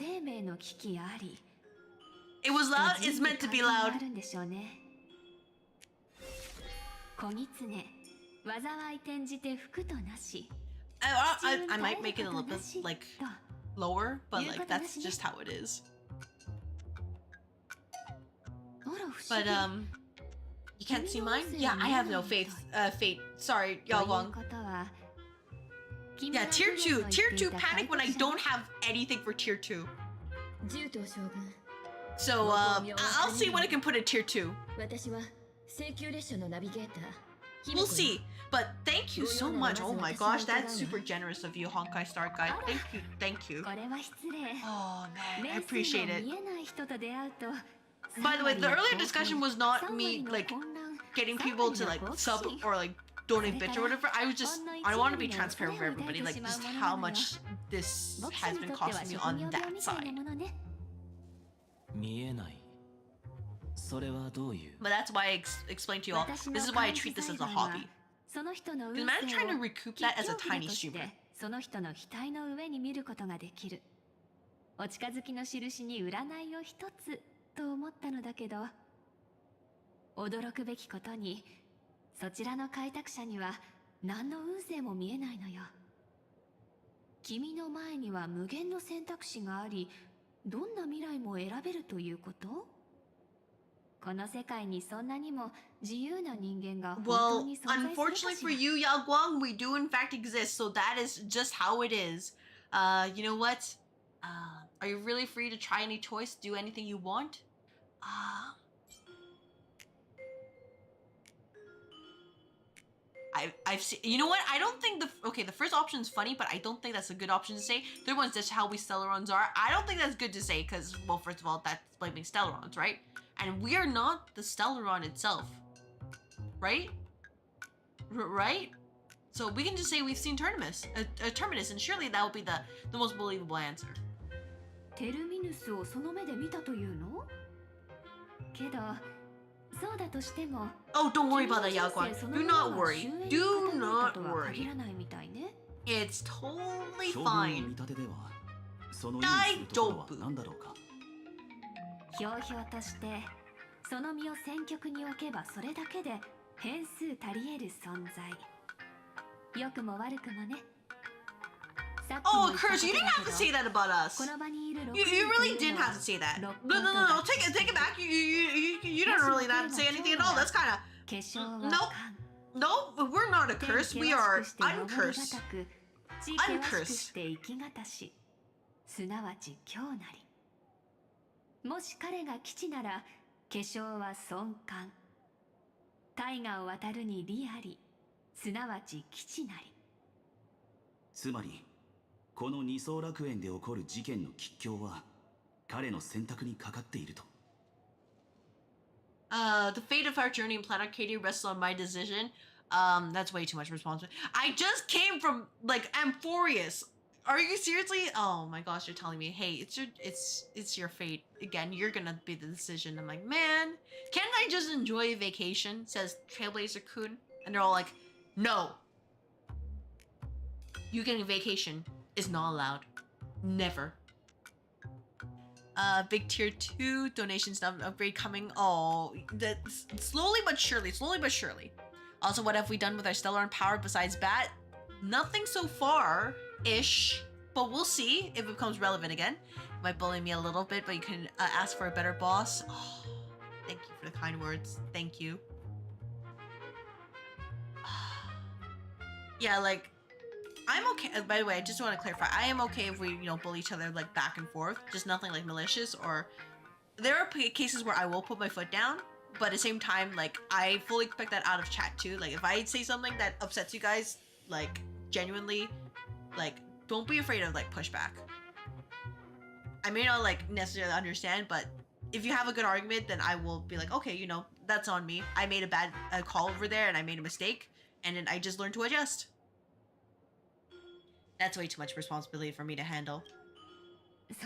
It was loud, it's meant to be loud. I might make it a little bit like lower, but like that's just how it is. But you can't see mine? Yeah, I have no faith. Fate. Sorry, Yawong. Yeah, tier 2. Tier 2 panic when I don't have anything for tier 2. So, I'll see when I can put a tier 2. We'll see. But thank you so much. Oh my gosh, that's super generous of you, Honkai Star Guy. Thank you, thank you. Oh man, I appreciate it. By the way, the earlier discussion was not me like getting people to like sub or like donate bits or whatever. I want to be transparent for everybody, like just how much this has been costing me on that side. But that's why I explained to you all, this is why I treat this as a hobby. Because imagine trying to recoup that as a tiny streamer. その人の額の上に見ることができる。お近づきの印に占いを一つと思ったのだけど、驚くべきことに、そちらの開拓者には何の運勢も見えないのよ。君の前には無限の選択肢があり、どんな未来も選べるということ？この世界にそんなにも自由な人間が本当に存在するかしら？ Well, unfortunately for you, Yao Guang, we do in fact exist, so that is just how it is. You know what? Are you really free to try any choice, do anything you want? I've seen, you know what? I don't think the first option is funny, but I don't think that's a good option to say. Third one's just how we Stellarons are. I don't think that's good to say because, well, first of all, that's blaming Stellarons, right? And we are not the Stellaron itself, right? Right? So we can just say we've seen Terminus, Terminus, and surely that would be the most believable answer. テルミヌスをその目で見たというの？けど、そうだとしても、 Oh, don't worry about that, Yao Guang. Do not worry. Do not worry. It's totally fine. 大丈夫。ひょうひょうとしてその身を戦局に置けばそれだけで変数足り得る存在。良くも悪くもね。Oh, Curse, you didn't have to say that about us. You really didn't have to say that. No, take it back. You don't really have to say anything at all. That's kind of... No, we're not a curse. We are uncursed. Uncursed. すなわち今日なり。もし彼が基地なら、化粧は尊冠。大河を渡るに利あり、すなわち基地なり。つまり、この二層楽園で起こる事件の吉凶は、彼の選択にかかっていると。The fate of our journey in Planet Katie rests on my decision. That's way too much responsibility. I just came from, like, Amphorius. Are you seriously? Oh my gosh, you're telling me, hey, it's your fate. Again, you're gonna be the decision. I'm like, man, can't I just enjoy a vacation? Says Trailblazer-kun. And they're all like, no. You getting a vacation is not allowed. Never. Big tier 2 donation stuff upgrade coming. Oh, that's slowly but surely. Also, what have we done with our Stellaron power besides Bat? Nothing so far-ish, but we'll see if it becomes relevant again. It might bully me a little bit, but you can ask for a better boss. Oh, thank you for the kind words. Thank you. Yeah, like, I'm okay. By the way, I just want to clarify. I am okay if we, bully each other, like, back and forth. Just nothing, like, malicious or... There are cases where I will put my foot down, but at the same time, like, I fully expect that out of chat, too. Like, if I say something that upsets you guys, like, genuinely, like, don't be afraid of, like, pushback. I may not, like, necessarily understand, but if you have a good argument, then I will be like, okay, that's on me. I made a bad call over there, and I made a mistake, and then I just learned to adjust. That's way too much responsibility for me to handle.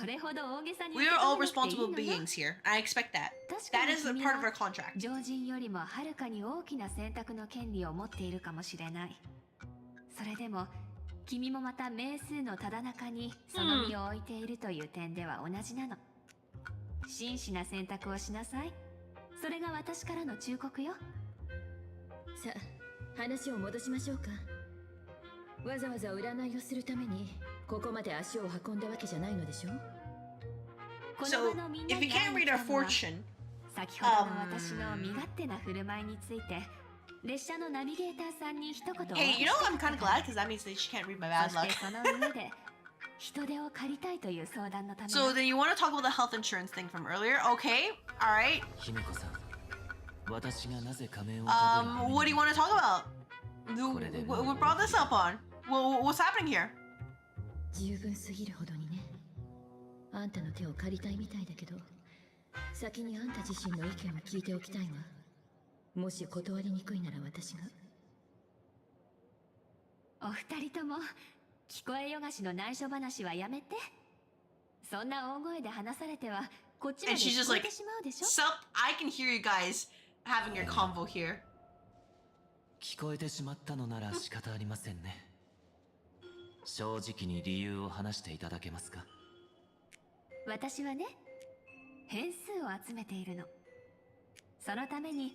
We are all responsible beings here. I expect that. That is a part of our contract. 常人よりもはるかに大きな選択の権利を持っているかもしれない。それでも、君もまた名数のただ中にその身を置いているという点では同じなの。真摯な選択をしなさい。それが私からの忠告よ。さあ、話を戻しましょうか。わざわざ占いをするためにここまで足を運んだわけじゃないのでしょう。 So, if you can't read our fortune, 先ほどの私の身勝手な振る舞いについて列車のナビゲーターさんに一言 Hey, you know I'm kind of glad because that means that she can't read my bad そし luck. てその上で人手を借りたいという相談のため So then you want to talk about the health insurance thing from earlier? Okay, all right. 姫子さん、私がなぜ仮面をかぶるのに What do you want to talk about? What brought this up on? What's happening here? 十分すぎるほどにね。あんたの手を借りたいみたいだけど、先にあんた自身の意見を聞いておきたいわ。もし断りにくいなら私が。お二人とも聞こえよがしの内緒話はやめて。そんな大声で話されてはこっちまで And she's 聞 just こえ like, てしまうでしょ。 sup, I can hear you guys having your convo here. 聞こえてしまったのなら仕方ありませんね。正直に理由を話していただけますか？私はね、変数を集めているの。そのために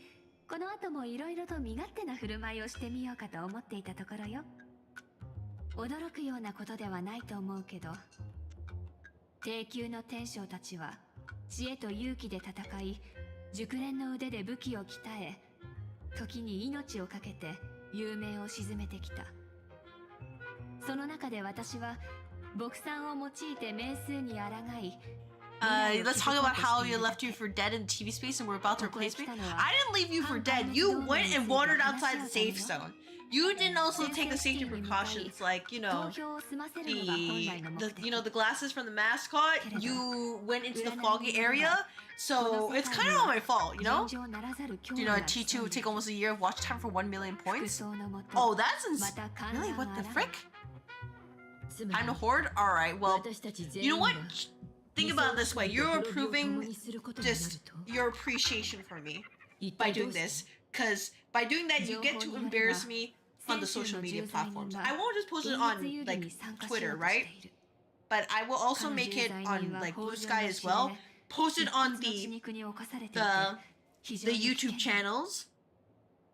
この後もいろいろと身勝手な振る舞いをしてみようかと思っていたところよ。驚くようなことではないと思うけど、低級の天将たちは知恵と勇気で戦い、熟練の腕で武器を鍛え、時に命を懸けて有名を鎮めてきた。その中で私は牧産を用いて名数に抗い、let's talk about how you left you for dead in TV space and we're about to replace me. I didn't leave you for dead. You went and wandered outside the safe zone. You didn't also take the safety precautions like, you know, the glasses from the mascot. You went into the foggy area. So it's kind of all my fault, you know? You know, T2 would take almost a year of watch time for 1 million points. Oh, that's really? What the frick? Time to hoard? Alright, well, you know what? Think about it this way. You're proving just your appreciation for me by doing this. Because by doing that, you get to embarrass me on the social media platforms. I won't just post it on, like, Twitter, right? But I will also make it on, like, Blue Sky as well. Post it on the YouTube channels.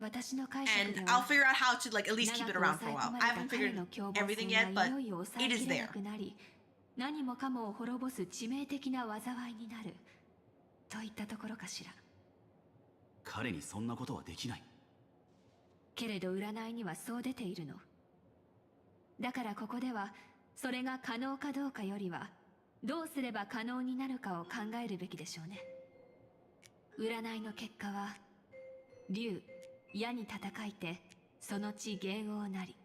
And I'll figure out how to, like, at least keep it around for a while. I haven't figured everything yet, but it is there. 何もかもを滅ぼす致命的な災いになるといったところかしら。彼にそんなことはできない。けれど占いにはそう出ているの。だからここではそれが可能かどうかよりはどうすれば可能になるかを考えるべきでしょうね。占いの結果は竜、矢に戦いてその地芸王なり。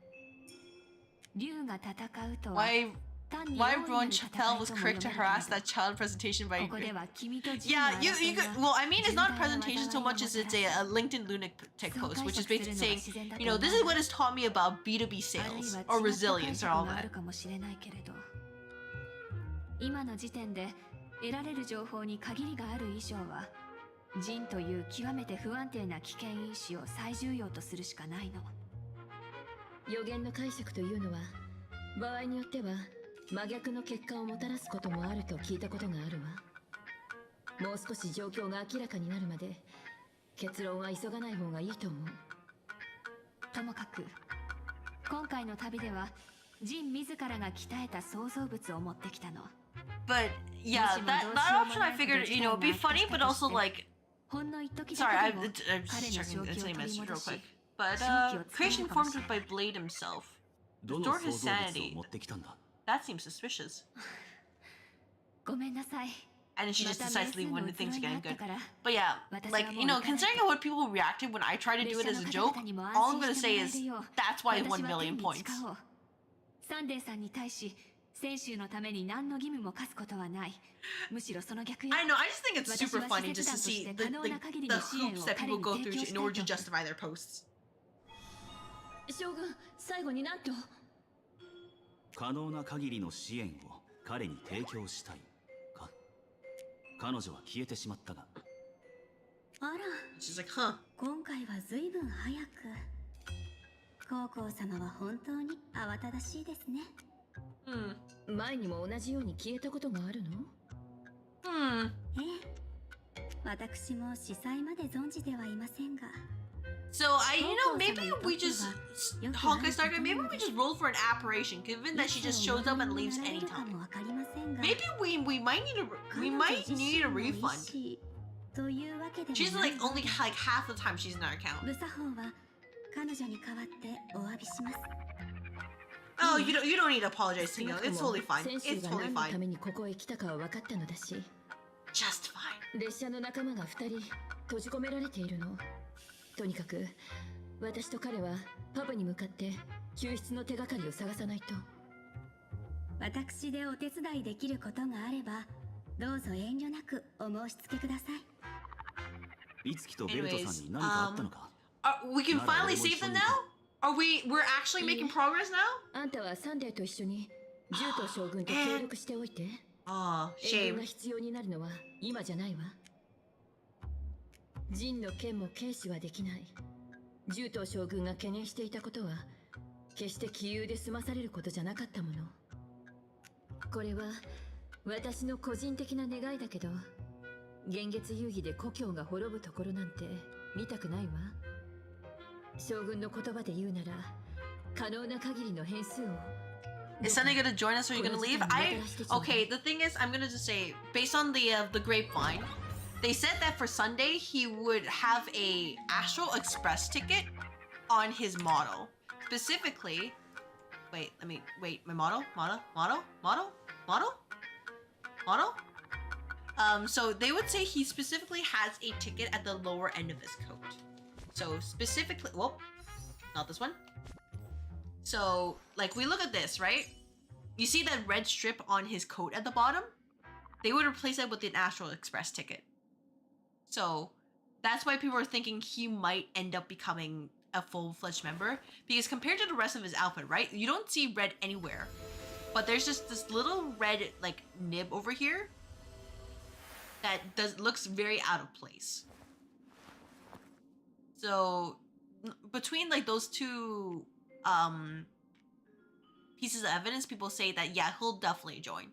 竜が戦うとは Why everyone Chappelle was quick to harass that child presentation by Yeah, you could, well, I mean, it's not a presentation so much as it's a LinkedIn lunatic post, which is basically saying, you know, this is what has taught me about B2B sales or resilience or all that. 今の時点で得られる情報に限りがある以上は、ジンという極めて不安定な危険因子を最重要とするしかないの。予言の解釈というのは、場合によっては真逆の結果をもたらすこともあると聞いたことがあるわ。もう少し状況が明らかになるまで結論は急がない方がいいと思う。ともかく今回の旅ではジン自らが鍛えた創造物を持ってきたの。But yeah, that option I figured, you know, it'd be funny, but also like, sorry, I'm just checking the same message real quick. But creation formed by Blade himself. Restore his sanity. That seems suspicious. ごめんなさい。 And then she just decides to leave when things are getting good. But yeah, like, you know, considering what people reacted when I tried to do it as a joke, all I'm gonna say is that's why I won 1 million points. サンデーさんに対し選手のために何の義務も課すことはない。むしろその逆よ。 I know, I just think it's super funny just to see the hoops that people go through in order to justify their posts. 将軍、最後になんと可能な限りの支援を彼に提供したいか。彼女は消えてしまったが。あら、She's like, huh. 今回は随分早く。高校様は本当に慌ただしいですね。前にも同じように消えたことがあるの？ええ。私も司祭まで存じてはいませんが。 So you know, maybe we just Honkai started. Maybe we just roll for an apparition, given that she just shows up and leaves anytime. Maybe we might need a refund. というわけでも She's ない like only like half the time she's in our account. 無作法は彼女に代わってお詫びします。 Oh, you don't need to apologize to me. It's totally fine. 選手 It's が totally 何のた fine. めにここへ来たかは分かったのだし、 Just fine. 列車の仲間が2人閉じ込められているの。とにかく私と彼はパブに向かって救出の手がかりを探さないと。私でお手伝いできることがあればどうぞ遠慮なくお申し付けください。いつきとベルトさんに何かあったのか？ We can finally save them now? We're actually making progress now? あんたはサンデーと一緒に銃と将軍と協力しておいて。ああ、援護 shame. が必要になるのは今じゃないわ。ジンの剣も軽視はできない。銃と将軍が懸念していたことは決して杞憂で済まされることじゃなかったもの。これは私の個人的な願いだけど、現月遊戯で故郷が滅ぶところなんて見たくないわ。将軍の言葉で言うなら可能な限りの変数を。 Is Sunday gonna join us or are you gonna leave? Okay, the thing is, I'm gonna just say, based on the grapevine, they said that for Sunday he would have a Astral Express ticket on his model. Specifically, wait, my model? So they would say he specifically has a ticket at the lower end of his coat. So specifically, whoa, not this one. So, like, we look at this, right? You see that red strip on his coat at the bottom? They would replace it with an Astral Express ticket. So, that's why people are thinking he might end up becoming a full-fledged member. Because compared to the rest of his outfit, right? You don't see red anywhere. But there's just this little red, like, nib over here that looks very out of place. So, between, like, those two pieces of evidence, people say that yeah, he'll definitely join.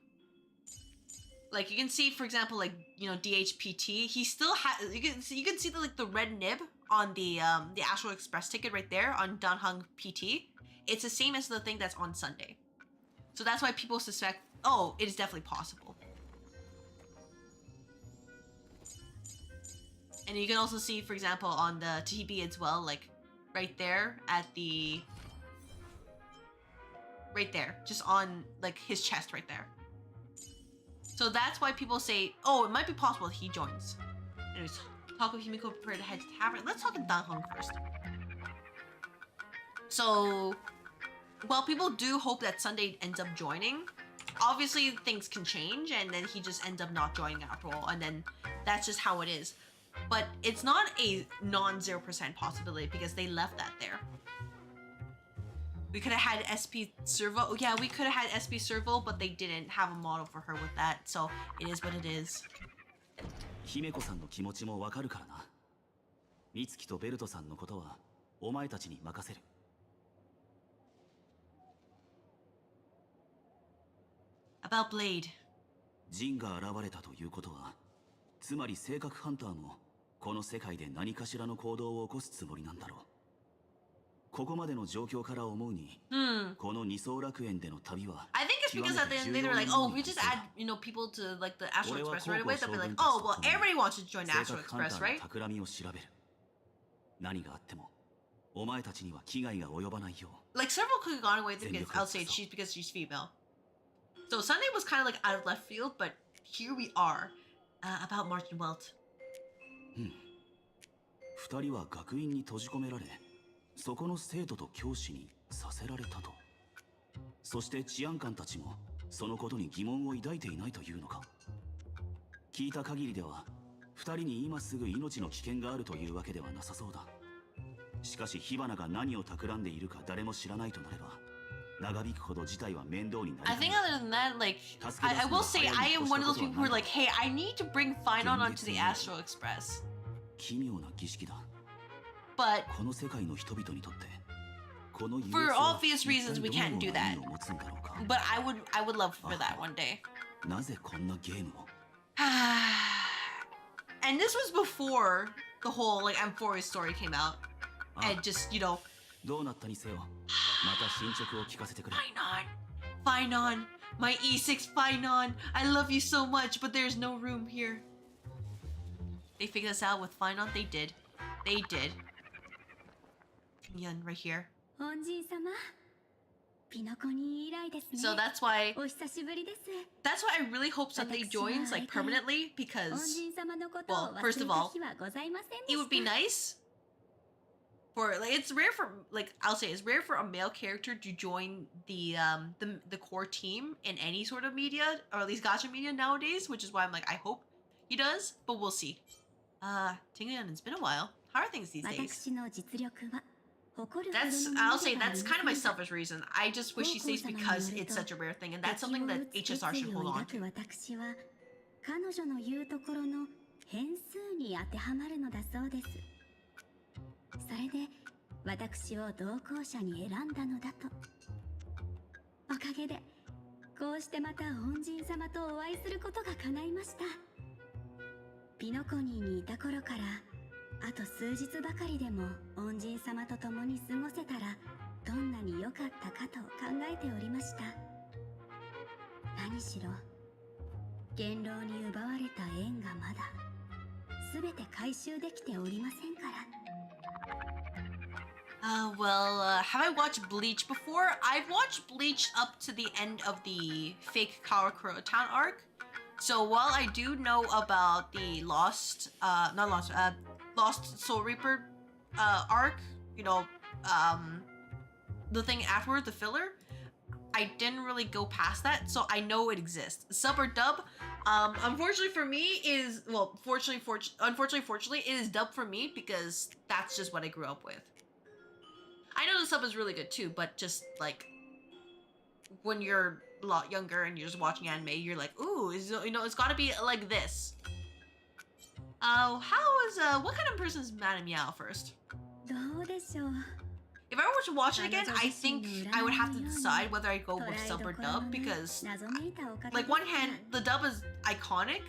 Like you can see, for example, like you know DHPT, he still has. You can see the like the red nib on the Astral Express ticket right there on Danhung PT. It's the same as the thing that's on Sunday, so that's why people suspect. Oh, it is definitely possible. And you can also see, for example, on the TB as well, like right there at the. Right there, just on like his chest right there. So that's why people say, oh, it might be possible he joins. Anyways, talk of Himiko prepared to head to tavern. Let's talk to Danhong first. So, while people do hope that Sunday ends up joining, obviously things can change and then he just ends up not joining after all, and then that's just how it is. But it's not a non-0% possibility because they left that there. We could have had SP Servo. Oh, yeah, we could have had SP Servo, but they didn't have a model for her with that. So it is what it is. 姫子さんの気持ちもわかるからな。美月とベルトさんのことはお前たちに任せる。About Blade. ジンが現れたということは、つまり性格ハンターもこの世界で何かしらの行動を起こすつもりなんだろう。ここまでの状況から思うに、この二層楽園での旅は I think it's because at the end they were like, oh, we just add, you know, people to like the Astral Express right away. They'll be like, oh, well, everybody wants to join the Astral Express, right? 企みを調べる。何があってもお前たちには危害が及ばないよう。 Like several could have gone away because I'll say she's because she's female. So Sunday was kind of like out of left field, but here we are about Martin Welt. 二人は学院に閉じ込められ、そこの生徒と教師にさせられたと。そして治安官たちもそのことに疑問を抱いていないというのか。聞いた限りでは、二人に今すぐ命の危険があるというわけではなさそうだ。しかし火花が何を企んでいるか誰も知らないとなれば、長引くほど事態は面倒になる。I think other than that, like, I will say I am one of those people who are like, hey, I need to bring Finon onto the Astral Express. 奇妙な儀式だ。 But この世界の人々にとって、この for obvious reasons we can't do that. But I would love for that one day. なぜこんなゲームを? And this was before the whole like M4 story came out. And just, you know, どうなったにせよ、また進捗を聞かせてくれ。Finon, my E6 Finon, I love you so much, but there's no room here. They figured this out with fine art. They did. They did. Yun right here. So that's why I really hope Sunday joins like permanently because, well, first of all, it would be nice for like it's rare for like I'll say it's rare for a male character to join the core team in any sort of media or at least gacha media nowadays, which is why I'm like I hope he does, but we'll see. Tingyun, it's been a while. How are things these days? I'll say that's kind of my selfish reason. I just wish he stays because it's such a rare thing, and that's something that HSR should hold on to. 彼女の言うところの変数に当てはまるのだそうです。それで私を同行者に選んだのだと。おかげでこうしてまた恩人様とお会いすることが叶いました。ピノコニーにいた頃からあと数日ばかりでも恩人様と共に過ごせたらどんなに良かったかと考えておりました。何しろ元老に奪われた縁がまだ全て回収できておりませんから。Have I watched Bleach before? I've watched Bleach up to the end of the fake Karakura town arc. So while I do know about the Lost Soul Reaper arc, you know, the thing afterward, the filler, I didn't really go past that, so I know it exists. Sub or dub, unfortunately for me is, well, unfortunately, it is dub for me because that's just what I grew up with. I know the sub is really good too, but just like when you're a lot younger and you're just watching anime, you're like, ooh, you know, it's gotta be like this. What kind of person is Madame Meow first? If I were to watch it again, I think I would have to decide whether I go with sub or dub because, like, one hand, the dub is iconic.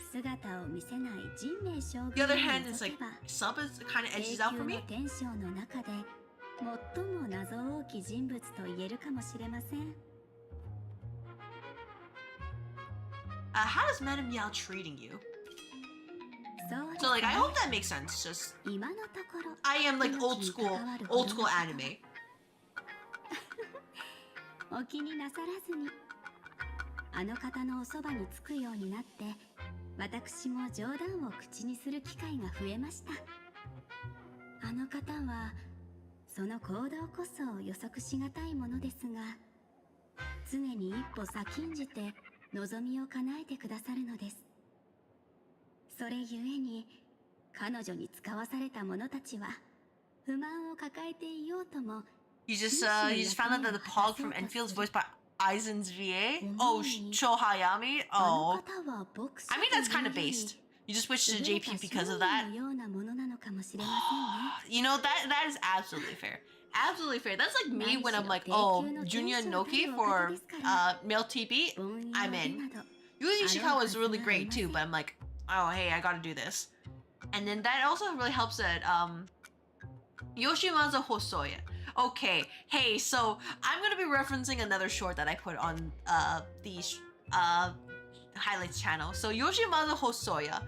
The other hand is like, sub is kind of edges out for me. How is Madame Meow treating you? So like, I hope that makes sense. Just, I am like old school anime. お気になさらずに。あの方のおそばにつくようになって、私も冗談を口にする機会が増えました。あの方はその行動こそ予測しがたいものですが、常に一歩先んじて望みを叶えてくださるのです。それゆえに彼女に使わされた者たちは不満を抱えていようとも。You just found out that the Pog from Enfield is voiced by Aizen's VA? Oh, Sho Hayami? Oh. I mean, that's kind of based. You just switched to JP because of that. You know, that is absolutely fair. Absolutely fair. That's like me when I'm like, oh, Junya Noki for male TP, I'm in. Yuzi Ishikawa is really great too, but I'm like, oh, hey, I gotta do this. And then that also really helps that Yoshimazu Hosoya. Okay, hey, so I'm gonna be referencing another short that I put on the highlights channel. So Yoshimazu Hosoya,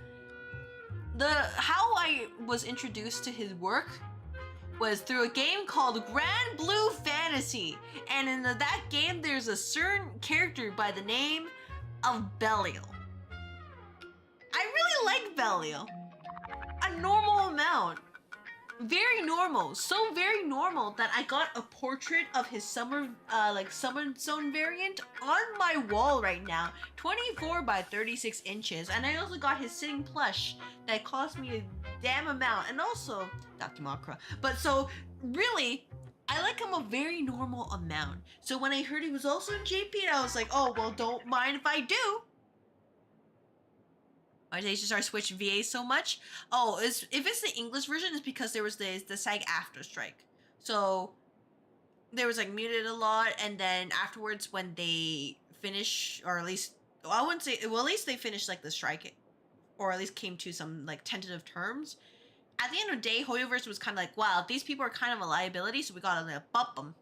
how I was introduced to his work was through a game called Grand Blue Fantasy, and in that game there's a certain character by the name of Belial. I really like Belial. A normal amount. Very normal, so very normal that I got a portrait of his Summer Zone variant on my wall right now, 24 by 36 inches, and I also got his sitting plush that cost me a damn amount, and also Dakimakura. But so really, I like him a very normal amount. So when I heard he was also in JP, I was like, oh well, don't mind if I do. Why did HSR switch VA so much? Oh, if it's the English version, it's because there was the SAG-AFTRA strike. So there was like muted a lot, and then afterwards when they finish, or at least, well, I wouldn't say, well, at least they finished like the strike, or at least came to some like tentative terms. At the end of the day, Hoyoverse was kind of like, wow, these people are kind of a liability, so we gotta like, bump them.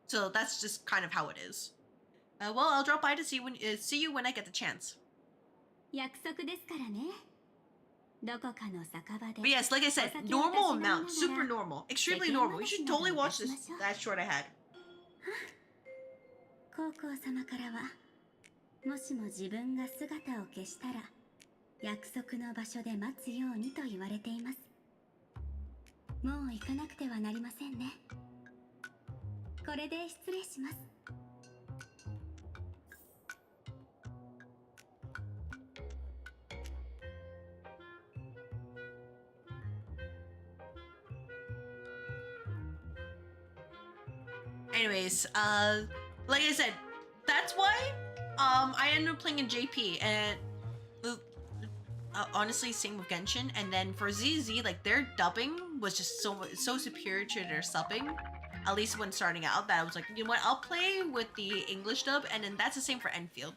So that's just kind of how it is. Well, I'll drop by to see you when I get the chance. 約束ですからね。But yes, like I said, normal amount, super normal, extremely normal. You should totally watch this, that short I had. 高校様からは、もしも自分が姿を消したら、約束の場所で待つようにと言われています。もう行かなくてはなりませんね。これで失礼します。Anyways, like I said, that's why I ended up playing in JP, and honestly, same with Genshin. And then for ZZ, like their dubbing was just so superior to their subbing, at least when starting out, that I was like, you know what, I'll play with the English dub. And then that's the same for Enfield.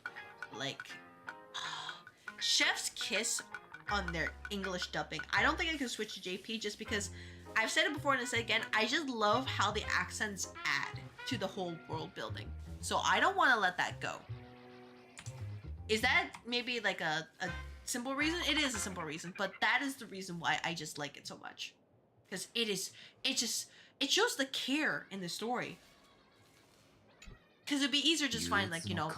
Like, chef's kiss on their English dubbing. I don't think I could switch to JP just because I've said it before and I'll say it again, I just love how the accents add to the whole world building. So I don't want to let that go. Is that maybe like a simple reason? It is a simple reason, but that is the reason why I just like it so much. Because it shows the care in the story. Because it'd be easier to just find, like, you know,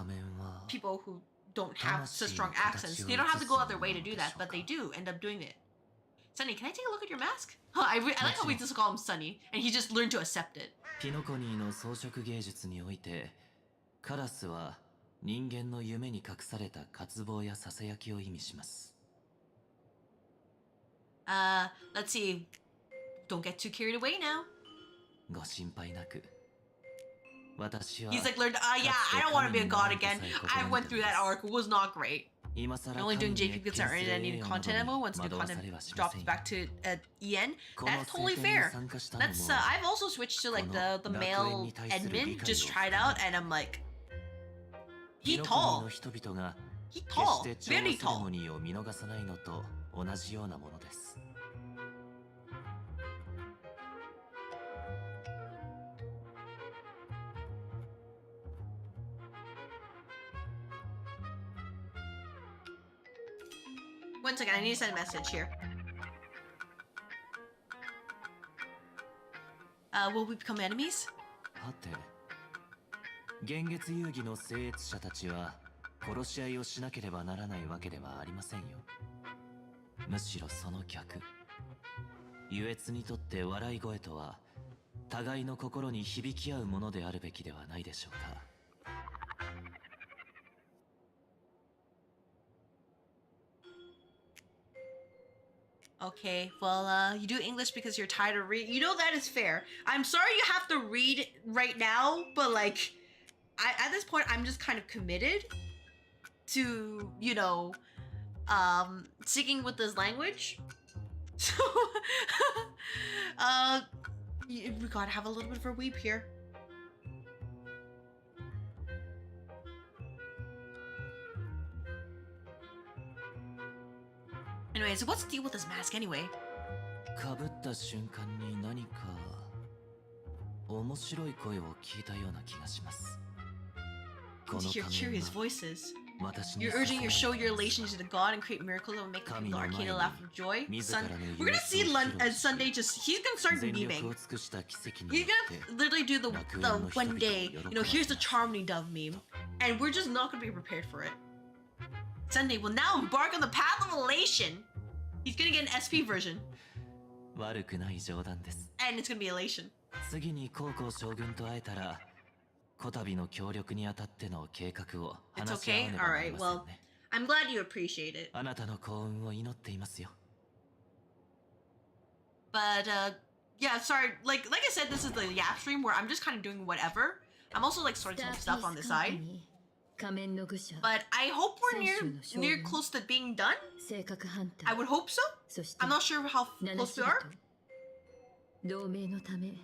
people who don't have such strong accents. They don't have to go out their way to do that, but they do end up doing it. Sunny, can I take a look at your mask? Huh, I like how we just call him Sunny, and he just learned to accept it. キノコニーの装飾芸術において、カラスは人間の夢に隠された渇望やささやきを意味します。Let's see. Don't get too carried away now. ご心配なく。私は He's like, learned, yeah, I don't want to be a god again. I went through that arc. It was not great. You're only doing JP because there aren't any content ammo. Once the content drops back to EN, that's totally fair. That's I've also switched to like the male admin. Just tried out, and I'm like, he tall. He tall, very tall. One second, I need to send a message here. Will we become enemies? はて、幻月遊戯の聖越者たちは殺し合いをしなければならないわけではありませんよ。むしろその逆。優越にとって笑い声とは互いの心に響き合うものであるべきではないでしょうか。Okay, well, you do English because you're tired of reading. You know, that is fair. I'm sorry you have to read right now, but like, at this point, I'm just kind of committed to, you know, sticking with this language. So, we gotta have a little bit of a weep here. Anyways, what's the deal with this mask anyway? かぶった瞬間に何か面白い声を聞いたような気がします。 To hear curious voices. You're urging your show your relation to the god and create miracles that will make the arcana laugh with joy. We're gonna see Sunday just, he's gonna start memeing. He's gonna literally do the one day, you know, here's the Charmony Dove meme. And we're just not gonna be prepared for it. Sunday will now embark on the path of elation. He's gonna get an SP version. 悪くない冗談です。 And it's gonna be elation. 次に高校将軍と会えたら、こたびの協力にあたっての計画を話し合わねばなりませんね。 I'm glad you appreciate it. あなたの幸運を祈っていますよ。 But yeah, sorry. Like I said, this is the Yap stream where I'm just kind of doing whatever. I'm also like sorting some stuff on the side. But I hope we're near close to being done. I would hope so. I'm not sure how close we are. 同盟のため、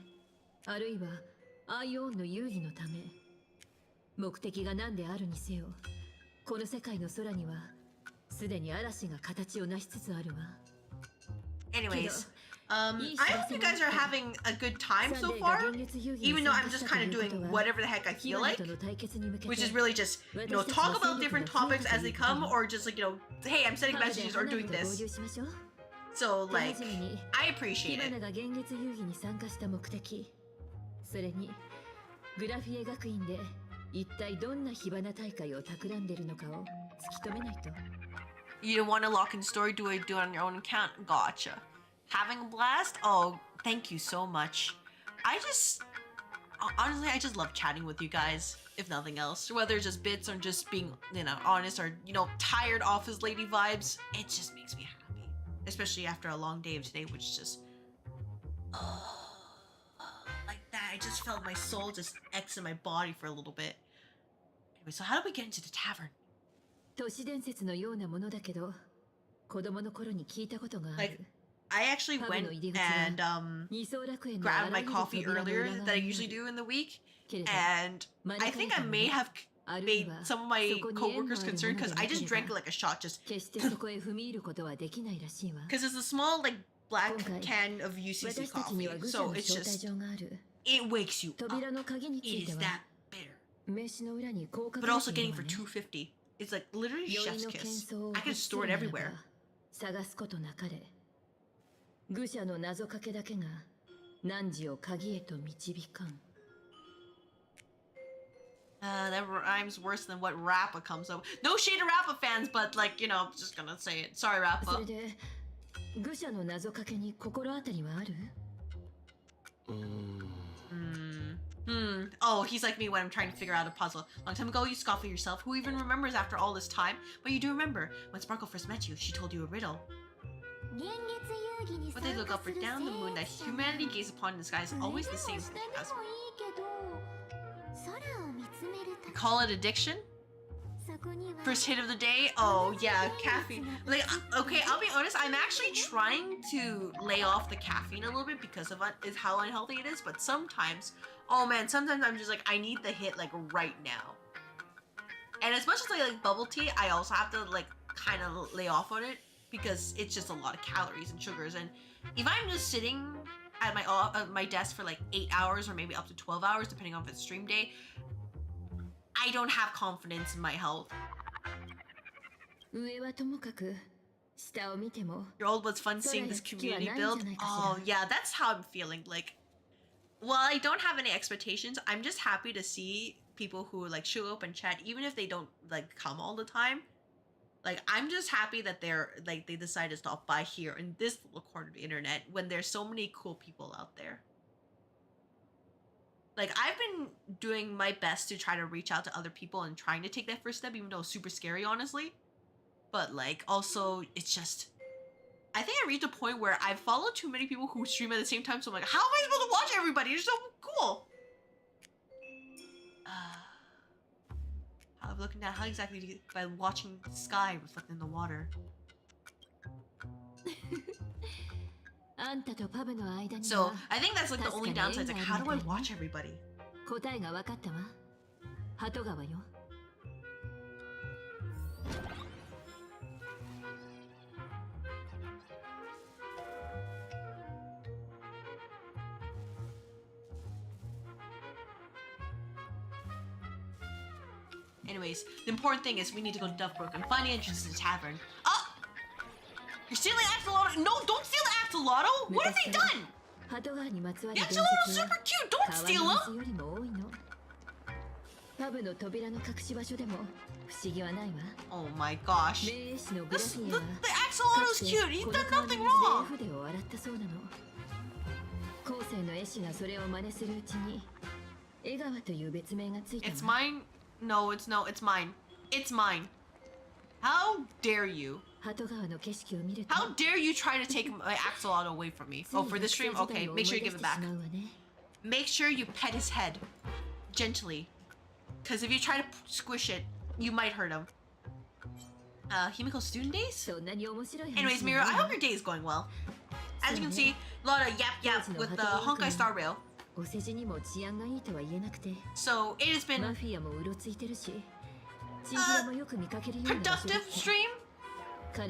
あるいはアイオンの遊戯のため、目的が何であるにせよ、この世界の空にはすでに嵐が形を成しつつあるわ。 Anyways, I hope you guys are having a good time so far, even though I'm just kind of doing whatever the heck I feel like, which is really just, you know, talk about different topics as they come, or just like, you know, hey, I'm sending messages or doing this. So, 手 like, 始めに I appreciate 火花 it. が現月遊戯に参加した目的、それにグラフィエ学院で一体どんな火花大会を企んでいるのかを突き止めないと。 You don't want to lock in story, do it on your own account. Gotcha. Having a blast? Oh, thank you so much. Honestly, I just love chatting with you guys, if nothing else. Whether it's just bits or just being, honest or, tired office lady vibes, it just makes me happy. Especially after a long day of today, which just... like that. I just felt my soul just exit my body for a little bit. Anyway, so how do we get into the tavern? 都市伝説のようなものだけど、子供の頃に聞いたことがある。 Like, I actually went and grabbed my coffee earlier that I usually do in the week, and I think I may have made some of my coworkers concerned because I just drank like a shot just because it's a small like black can of UCC coffee, so it's just it wakes you up. It is that bitter, but also getting for $2.50. It's like literally chef's kiss. I can store it everywhere. 探すことなかれ。愚者の謎かけだけが汝を鍵へと導かん。That rhymes worse than what Rappa comes up. No shade to Rappa fans, but like, I'm just gonna say it. Sorry, Rappa. それで、愚者の謎かけに心当たりはある？ Oh, he's like me when I'm trying to figure out a puzzle. Long time ago, you scoffed at yourself. Who even remembers after all this time? But you do remember. When Sparkle first met you, she told you a riddle. But they look up or down the moon that humanity gaze upon in the sky is always the same thing as... Call it addiction? First hit of the day? Oh yeah, caffeine. Like, okay, I'll be honest, I'm actually trying to lay off the caffeine a little bit because of how unhealthy it is, but sometimes, oh man, sometimes I'm just like, I need the hit like right now. And as much as I like bubble tea, I also have to like kind of lay off on it because it's just a lot of calories and sugars. And if I'm just sitting at my desk for like 8 hours or maybe up to 12 hours, depending on if it's stream day, I don't have confidence in my health. Your old was fun seeing this community build. Oh yeah, that's how I'm feeling. Like, while I don't have any expectations, I'm just happy to see people who like show up and chat, even if they don't like come all the time. Like, I'm just happy that they decided to stop by here in this little corner of the internet when there's so many cool people out there. Like, I've been doing my best to try to reach out to other people and trying to take that first step, even though it's super scary, honestly. But, like, also, it's just... I think I reached a point where I follow too many people who stream at the same time, so I'm like, how am I supposed to watch everybody? You're so cool! I'm looking at how exactly do you, by watching the sky reflect in the water. So, I think that's like the only downside. Like, how do I watch everybody? Anyways, the important thing is we need to go to Duffbrook and find the entrance to the tavern. Oh! You're stealing Axolotl! No, don't steal the Axolotl! What have they done? The Axolotl's super cute! Don't steal him! Oh my gosh. The Axolotl's cute! He's done nothing wrong! It's mine? No, it's mine. It's mine. How dare you? How dare you try to take my axolotl away from me? Oh, for this stream? Okay, make sure you give it back. Make sure you pet his head. Gently. Because if you try to squish it, you might hurt him. Himiko student days? Anyways, Mira, I hope your day is going well. As you can see, a lot of yap with the Honkai Star Rail. So, it has been productive stream?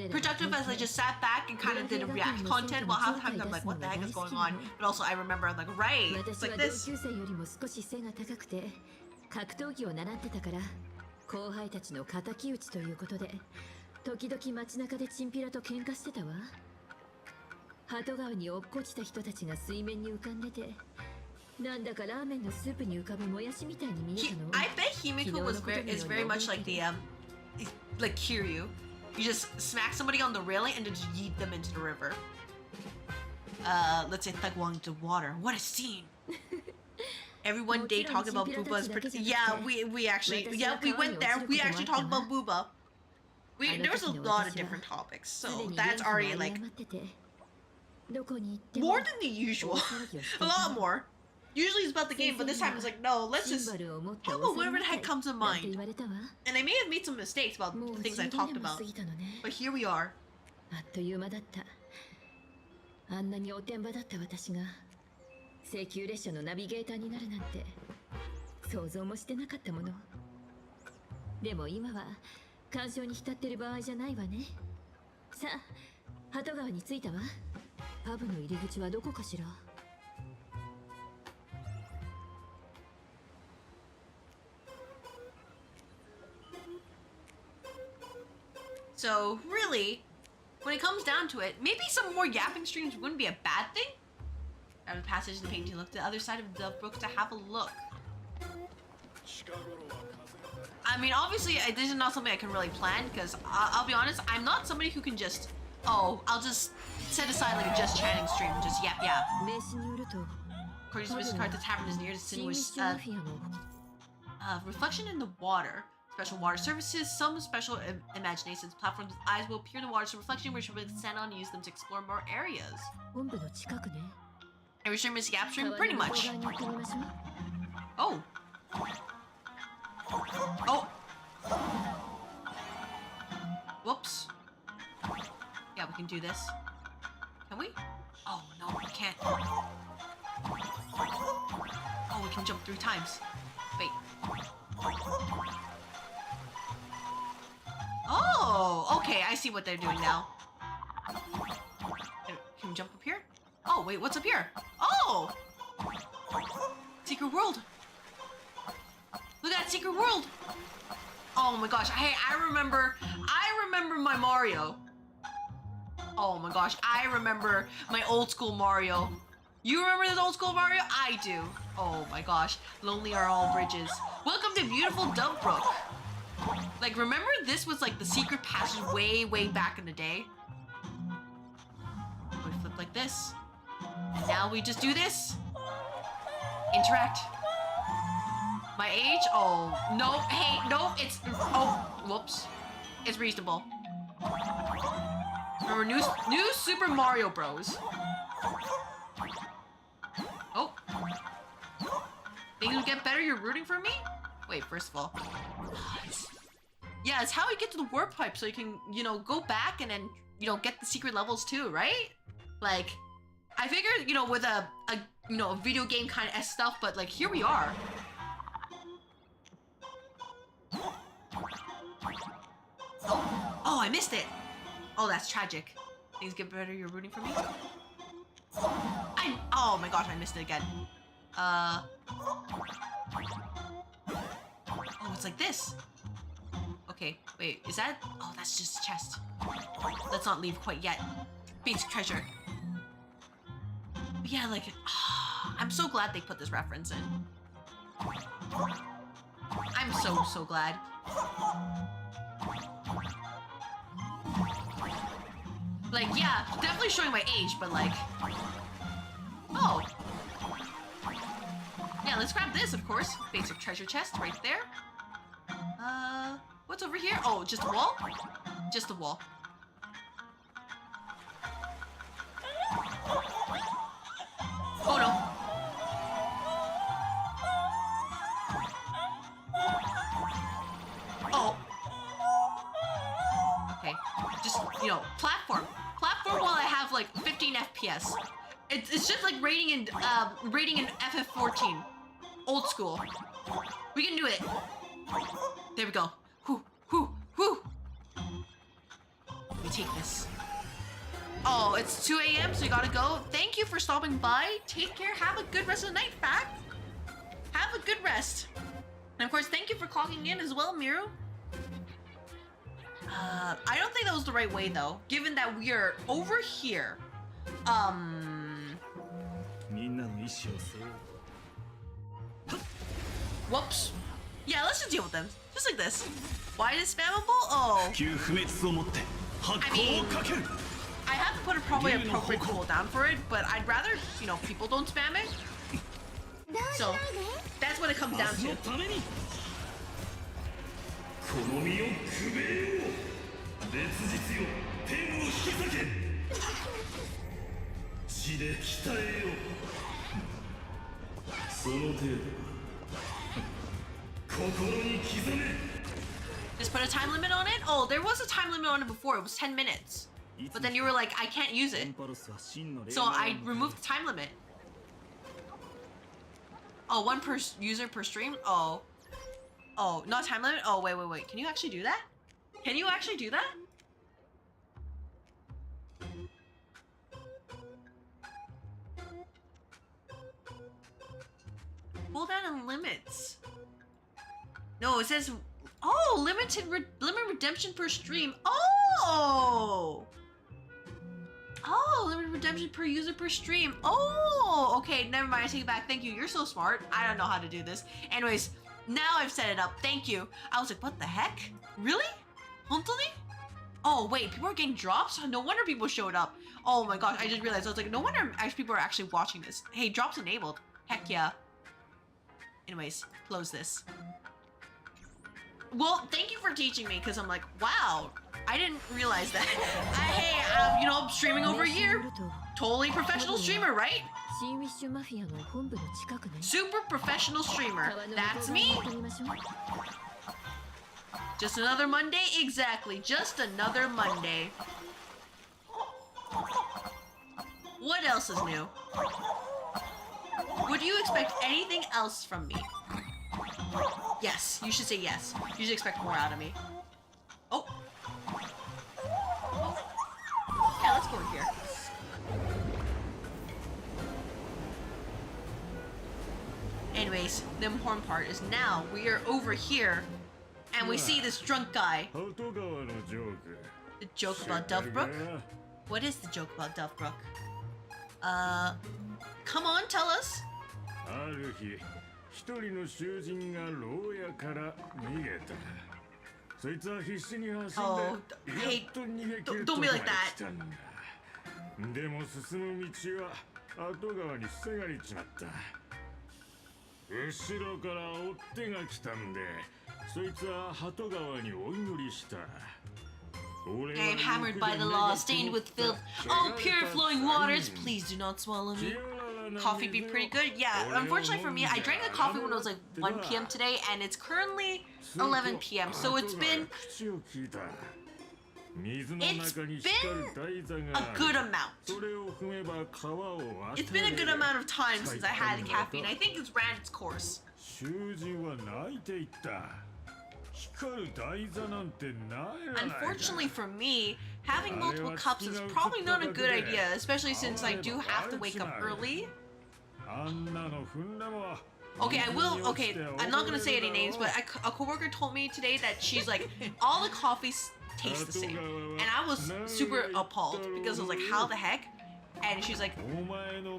Productive as I just sat back and kind of did a react content while half the time I'm like, what the heck is going on? But also I remember I'm like, right, it's like this. 鳩川に落っこちた人たちが水面に浮かんでて、なんだかラーメンのスープに浮かぶもやしみたいに見えたの。I bet Himiko is very much like the like Kiryu. You just smack somebody on the railing and then just yeet them into the river. Let's say Thugwang into water. What a scene! Everyone day talking about Booba's. Yeah, we actually we went there. We actually talked about Booba. There was a lot of different topics, so that's already like more than the usual. A lot more. Usually it's about the game, but this time it's like, no, let's just talk about whatever the heck comes to mind. And I may have made some mistakes about the things I talked about, but here we are. あっという間だった。あんなにおてんばだった私が請求列車のナビゲーターになるなんて想像もしてなかったもの。でも今は感傷に浸ってる場合じゃないわね。さあ、鳩川に着いたわ。パブの入り口はどこかしら。So really, when it comes down to it, maybe some more yapping streams wouldn't be a bad thing. Out of the passage, the painting looked to the other side of the brook to have a look. I mean, obviously, this is not something I can really plan because I'll be honest, I'm not somebody who can just, I'll just set aside like a just chatting stream and just yap. According to Mr. Card, the tavern is near the distinguished reflection in the water. Special water services, some special imaginations, platforms with eyes will appear in the water, so reflection which will stand on and use them to explore more areas. Every stream is Yap stream, pretty much. Oh. Oh. Whoops. Yeah, we can do this. Can we? Oh, no, we can't. Oh, we can jump 3 times. Wait. Oh, okay, I see what they're doing now. Can we jump up here? Oh, wait, what's up here? Oh! Secret world. Look at that secret world. Oh my gosh, hey, I remember my Mario. Oh my gosh, I remember my old school Mario. You remember this old school Mario? I do. Oh my gosh, lonely are all bridges. Welcome to beautiful Dumbrook. Like, remember this was like the secret passage way back in the day? We flip like this. And now we just do this. Interact. My age? Oh, no, hey, no, it's, oh, whoops. It's reasonable. Remember, new Super Mario Bros. Oh. Things will get better, you're rooting for me? Wait, first of all. Yeah, it's how you get to the warp pipe so you can, you know, go back and then, you know, get the secret levels too, right? Like, I figured, you know, with a you know, a video game kind of stuff, but like, here we are. Oh, I missed it. Oh, that's tragic. Things get better, you're rooting for me? Oh my gosh, I missed it again. Oh, it's like this. Okay, wait, is that? Oh, that's just a chest. Let's not leave quite yet. Basic treasure. But yeah, like, I'm so glad they put this reference in. I'm so glad. Like, yeah, definitely showing my age, but like, oh. Yeah, let's grab this, of course. Basic treasure chest right there. What's over here? Oh, just a wall? Just a wall. Oh no. Oh. Okay. Just, you know, platform. Platform while I have like 15 FPS. It's just like rating in FF14. Old school. We can do it. There we go. Whoo. We take this. Oh, it's 2 a.m. so you gotta go. Thank you for stopping by. Take care. Have a good rest of the night, Fact. Have a good rest. And of course, thank you for clocking in as well, Miru. I don't think that was the right way though, given that we are over here. Whoops. Yeah, let's just deal with them. Just like this. Why is it spammable? Oh. I mean, I have to put a probably appropriate cooldown for it, but I'd rather, you know, people don't spam it. So, that's what it comes down to. Just put a time limit on it? Oh, there was a time limit on it before. It was 10 minutes. But then you were like, I can't use it. So I removed the time limit. Oh, one per user per stream? Oh. Oh, not time limit? Oh, wait. Can you actually do that? Can you actually do that? Cooldown and limits. No, it says, oh, limit redemption per stream. Oh, limit redemption per user per stream. Oh, okay, never mind. I take it back. Thank you. You're so smart. I don't know how to do this. Anyways, now I've set it up. Thank you. I was like, what the heck? Really? Hontoni? Oh wait, people are getting drops? No wonder people showed up. Oh my gosh, I just realized. I was like, no wonder people are actually watching this. Hey, drops enabled. Heck yeah. Anyways, close this. Well, thank you for teaching me, because I'm like, wow, I didn't realize that. Hey, you know, I'm streaming over here. Totally professional streamer, right? Super professional streamer. That's me. Just another Monday? Exactly, just another Monday. What else is new? Would you expect anything else from me? Yes, you should say yes. You should expect more out of me. Oh. Yeah, let's go in here. Anyways, the important part is now we are over here and we see this drunk guy. The joke about Dovebrook? What is the joke about Dovebrook? Come on, tell us. Oh, hey, don't be like that. I am hammered by the law, stained with filth. All pure flowing waters, please do not swallow me. Coffee be pretty good? Yeah, unfortunately for me, I drank a coffee when it was like 1 p.m. today, and it's currently 11 p.m. So it's been a good amount. It's been a good amount of time since I had caffeine. I think it's ran its course. Unfortunately for me, having multiple cups is probably not a good idea, especially since I do have to wake up early. Okay, I'm not gonna say any names, but a coworker told me today that she's like, all the coffees taste the same. And I was super appalled because I was like, how the heck? And she's like,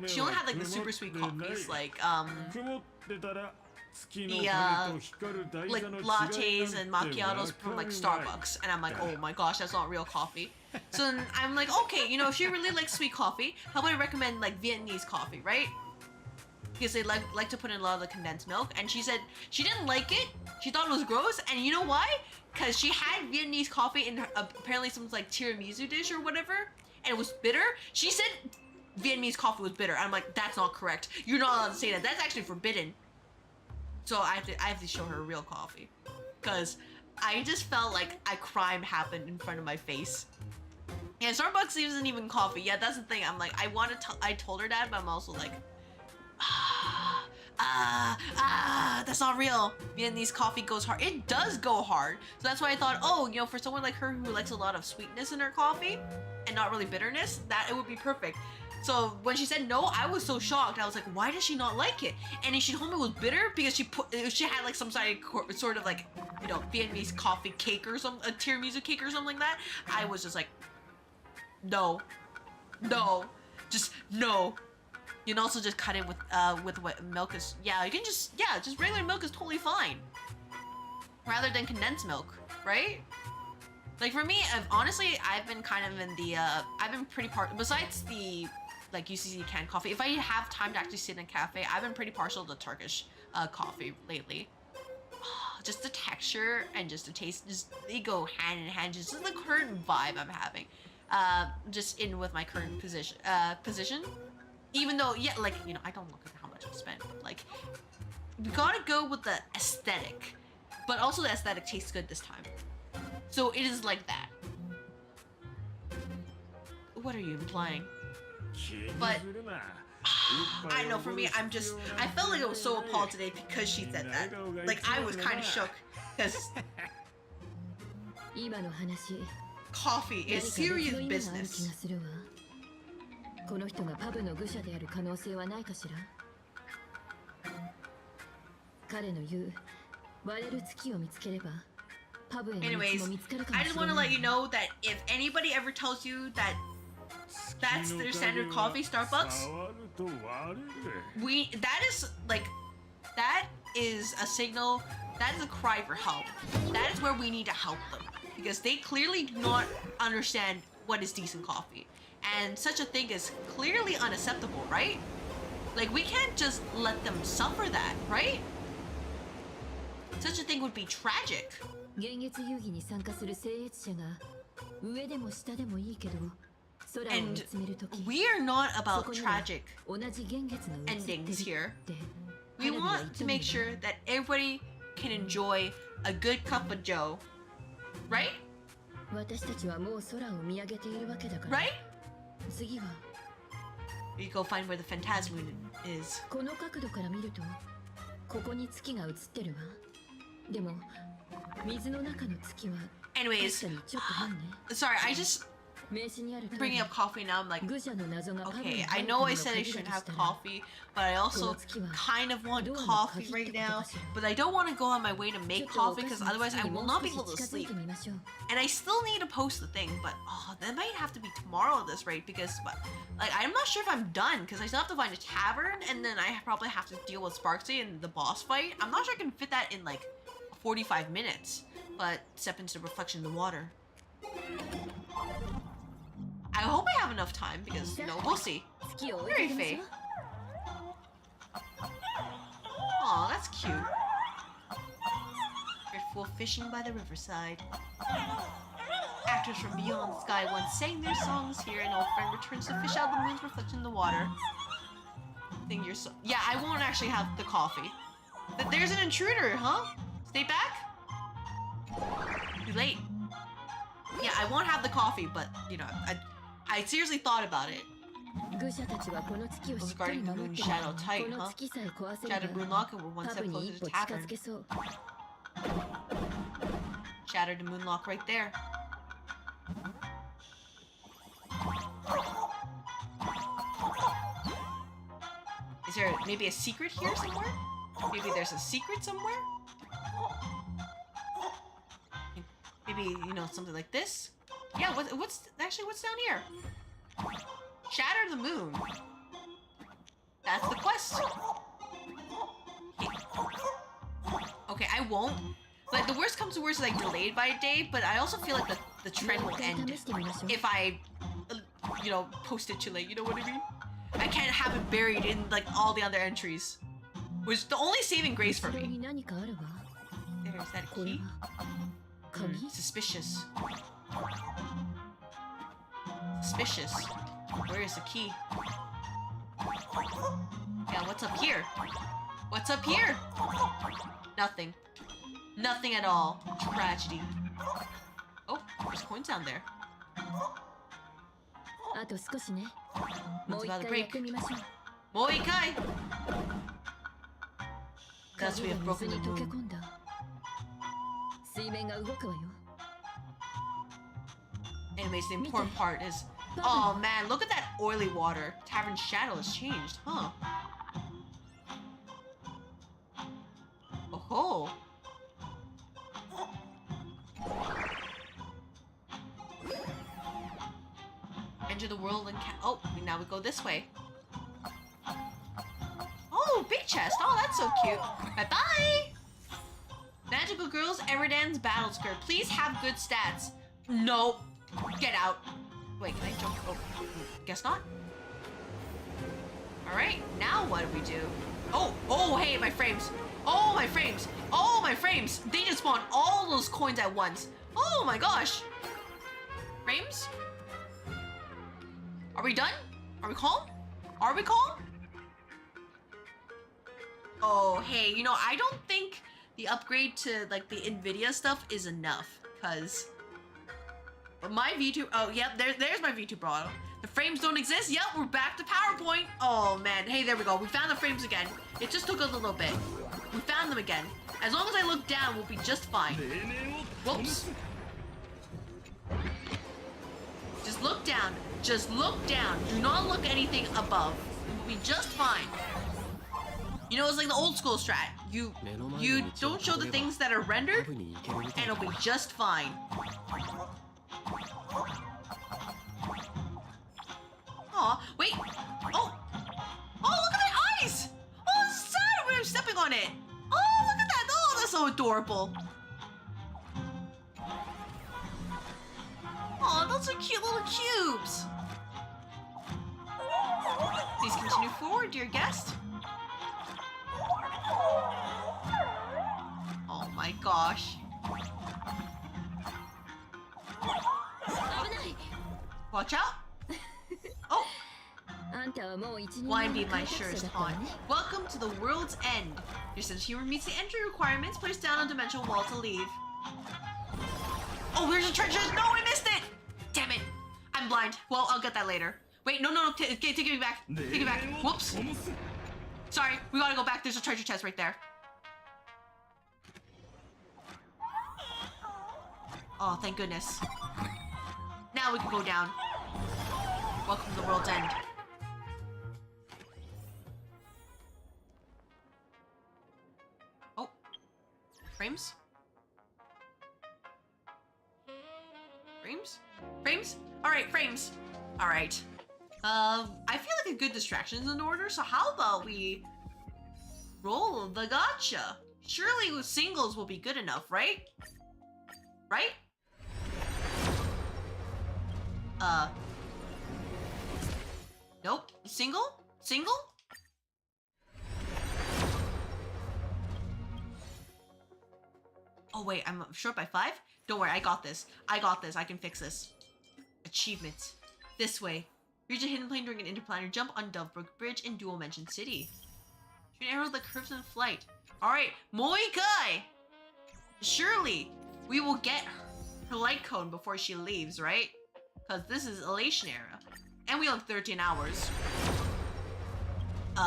she only had like the super sweet coffees, like like lattes and macchiatos from like Starbucks, and I'm like, oh my gosh, that's not real coffee. So then I'm like, okay, you know, if she really likes sweet coffee, how about I recommend like Vietnamese coffee, right? Because they like to put in a lot of the condensed milk, and she said she didn't like it. She thought it was gross, and you know why? Because she had Vietnamese coffee in her, apparently some like tiramisu dish or whatever, and it was bitter. She said Vietnamese coffee was bitter. I'm like, that's not correct. You're not allowed to say that. That's actually forbidden. So I have to show her real coffee, because I just felt like a crime happened in front of my face. Yeah, Starbucks isn't even coffee. Yeah, that's the thing. I'm like, I told her that, but I'm also like, that's not real. Vietnamese coffee goes hard. It does go hard. So that's why I thought, oh, you know, for someone like her who likes a lot of sweetness in her coffee and not really bitterness, that it would be perfect. So when she said no, I was so shocked. I was like, why does she not like it? And then she told me it was bitter because she had like some sort of like, you know, Vietnamese coffee cake or a tiramisu cake or something like that. I was just like, no. Just no. You can also just cut it with what milk is. Yeah, you can just regular milk is totally fine. Rather than condensed milk, right? Like for me, honestly, I've been kind of in the I've been pretty besides the like UCC canned coffee. If I have time to actually sit in a cafe, I've been pretty partial to Turkish coffee lately. Just the texture and just the taste, just they go hand in hand. Just the current vibe I'm having, just in with my current position. Even though, yeah, like, you know, I don't look at how much I've spent, but like, we gotta go with the aesthetic, but also the aesthetic tastes good this time. So it is like that. What are you implying? But I know for me, I felt like I was so appalled today because she said that. Like I was kind of shook because coffee is serious business. この人がパブの愚者である可能性はないかしら。彼の言う割れる月を見つければパブへの道も見つかるかもしれない。 I just want to let you know that if anybody ever tells you that that's their standard coffee, Starbucks, that is a signal, that is a cry for help. That is where we need to help them because they clearly do not understand what is decent coffee. And such a thing is clearly unacceptable, right? Like, we can't just let them suffer that, right? Such a thing would be tragic. And we are not about tragic endings here. We want to make sure that everybody can enjoy a good cup of joe, right? Right? We go find where the Phantasmoon is. Anyways, sorry, I just bringing up coffee now. I'm like, okay, I know I said I shouldn't have coffee, but I also kind of want coffee right now. But I don't want to go on my way to make coffee because otherwise I will not be able to sleep. And I still need to post the thing, but that might have to be tomorrow at this rate because, like, I'm not sure if I'm done because I still have to find a tavern and then I probably have to deal with Sparksy and the boss fight. I'm not sure I can fit that in like 45 minutes, but step into the reflection in the water. I hope I have enough time because, you know, we'll see. Very fake. Aw, that's cute. You're fishing by the riverside. Actors from beyond the sky once sang their songs here, and old friend returns to fish out the moon's reflection in the water. Think you're so— yeah, I won't actually have the coffee. There's an intruder, huh? Stay back? Too late. Yeah, I won't have the coffee, but, you know, I seriously thought about it. Was guarding the moon shadow tight, huh? Shattered moonlock and we're one step closer to the tavern. Shattered the moonlock right there. Is there maybe a secret here somewhere? Maybe there's a secret somewhere? Maybe, you know, something like this? Yeah, what's down here? Shatter the moon. That's the quest. Okay, I won't. Like, the worst comes to worst is like delayed by a day, but I also feel like the trend will end if I, you know, post it too late. You know what I mean? I can't have it buried in like all the other entries, which is the only saving grace for me. There's that key. Suspicious. Suspicious. Where is the key? Yeah, what's up here? What's up here? Nothing. Nothing at all. Tragedy. Oh, there's coins down there. It's about to break. Moikai! Thus we have broken the moon. Anyways, the important part is— oh man, look at that oily water. Tavern shadow has changed, huh? Oh-ho. enter the world and oh, now we go this way. Oh, big chest. Oh, that's so cute. Bye-bye. Magical Girls Everdan's Battle Skirt. Please have good stats. No. Get out. Wait, can I jump? Oh, guess not. Alright, now what do we do? Oh, hey, my frames. Oh, my frames. Oh, my frames. They just spawned all those coins at once. Oh my gosh. Frames? Are we done? Are we calm? Are we calm? Oh, hey, you know, I don't think the upgrade to, like, the NVIDIA stuff is enough, because my VTuber, oh, yep, there's my VTuber auto. The frames don't exist. Yep, we're back to PowerPoint. Oh, man. Hey, there we go. We found the frames again. It just took a little bit. We found them again. As long as I look down, we'll be just fine. Whoops. Just look down. Just look down. Do not look anything above. We'll be just fine. You know, it's like the old school strat. You don't show the things that are rendered, and it'll be just fine. Aw, wait. Oh, look at my eyes. Oh, it's sad when I'm stepping on it. Oh, look at that. Oh, that's so adorable. Oh, those are cute little cubes. Please continue forward, dear guest. Oh my gosh. Watch out. Oh. Why be my surest pawn? Welcome to the world's end. Your sense of humor meets the entry requirements. Place down a dimensional wall to leave. Oh, there's a treasure. No, I missed it. Damn it. I'm blind. Well, I'll get that later. Wait, no. Take it back. Take it back. Whoops. Sorry, we gotta go back. There's a treasure chest right there. Oh, thank goodness. Now we can go down. Welcome to the world's end. Oh. Frames? Frames? Frames? Alright, frames. Alright. I feel like a good distraction is in order, so how about we roll the gacha? Surely singles will be good enough, right? Right? Nope. Single? Single? Oh wait, I'm short by 5? Don't worry, I got this. I got this. I can fix this. Achievements. This way. Reach a hidden plane during an interplanar jump on Dovebrook Bridge in Dual Mention City. Shoot an arrow that curves in flight. Alright, Moikai! Surely, we will get her light cone before she leaves, right? Because this is Elation era. And we have 13 hours. Do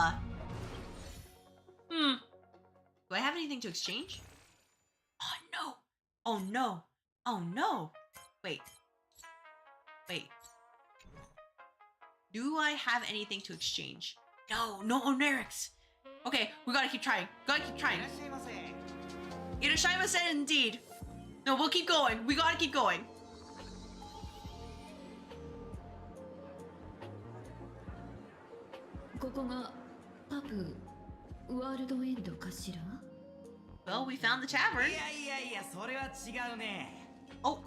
I have anything to exchange? Oh no! Oh no! Oh no! Wait. Do I have anything to exchange? No Onerics! Okay, we gotta keep trying. Irashaimase indeed. No, we'll keep going. We gotta keep going. Well, we found the tavern. Oh.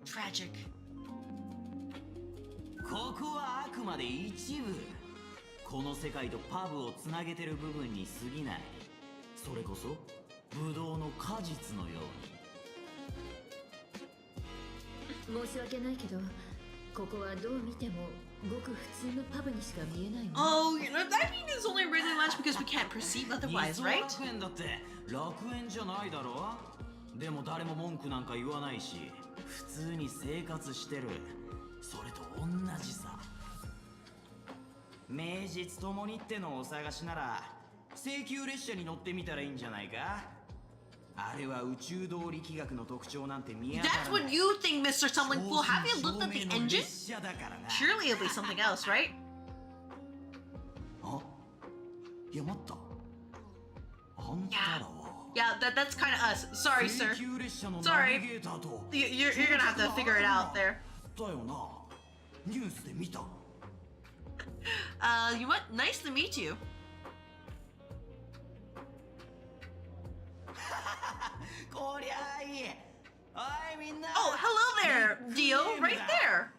Tragic. ここはあくまで一部。この世界とパブをつなげてる部分に過ぎない。それこそブドウの果実のように。申し訳ないけど、ここはどう見てもごく普通のパブにしか見えないわ。Oh, you know, that means it's only regular lunch because we can't perceive otherwise, right? 楽園だって楽園じゃないだろ。でも誰も文句なんか言わないし、普通に生活してる。それと同じさ。名実ともにってのをお探しなら請求列車に乗ってみたらいいんじゃないか。あれは宇宙動力学の特徴なんて見当たらない。 That's what you think, Mr. Someone Fool. Have you looked at the engine? Surely it'll be something else, right? あ、いや待った。あんたらは。Yeah, that's kind of us. Sorry, sir. Sorry. You're gonna have to figure it out there. You what? Nice to meet you. Oh, hello there, Dio. Right there.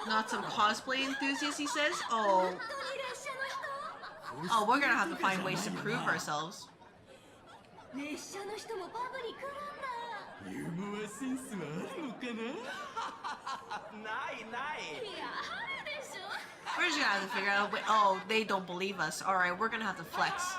Not some cosplay enthusiast, he says. Oh. Oh, we're gonna have to find ways to prove ourselves. We're just gonna have to figure out a way. Oh, they don't believe us. Alright, we're gonna have to flex.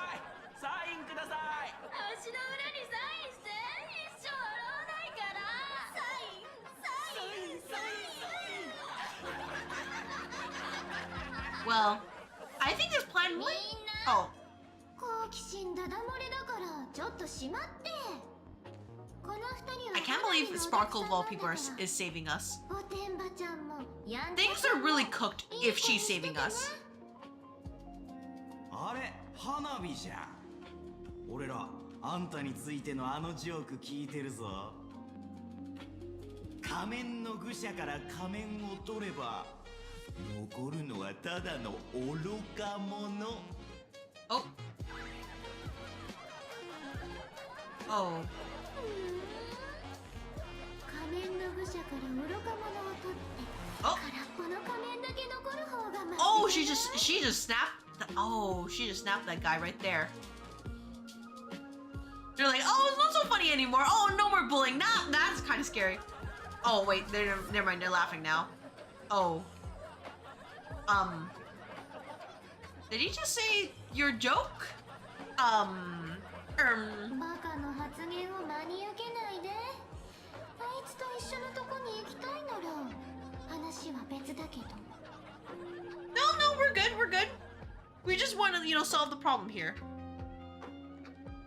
Well, I think this plan might... Oh. I can't believe Sparkle Wallpaper is saving us. Things are really cooked if she's saving us. Oh. Oh. Oh. Oh, she just snapped. Oh, she just snapped that guy right there. They're like, oh, it's not so funny anymore. Oh, no more bullying. Nah, that's kind of scary. Oh wait, never mind. They're laughing now. Oh. Did he just say your joke? No, we're good, we're good. We just want to, you know, solve the problem here.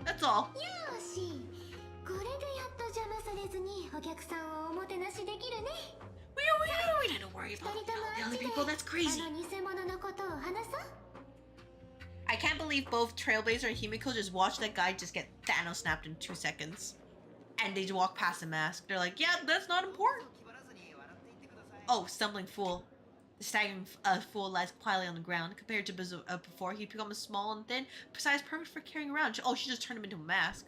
That's all. We don't worry about the other people, that's crazy. I can't believe both Trailblazer and Himiko just watched that guy just get Thanos snapped in 2 seconds. And they just walk past the mask. They're like, yeah, that's not important. Oh, stumbling fool. The staggering fool lies quietly on the ground. Compared to before, he becomes small and thin, precise, perfect for carrying around. Oh, she just turned him into a mask.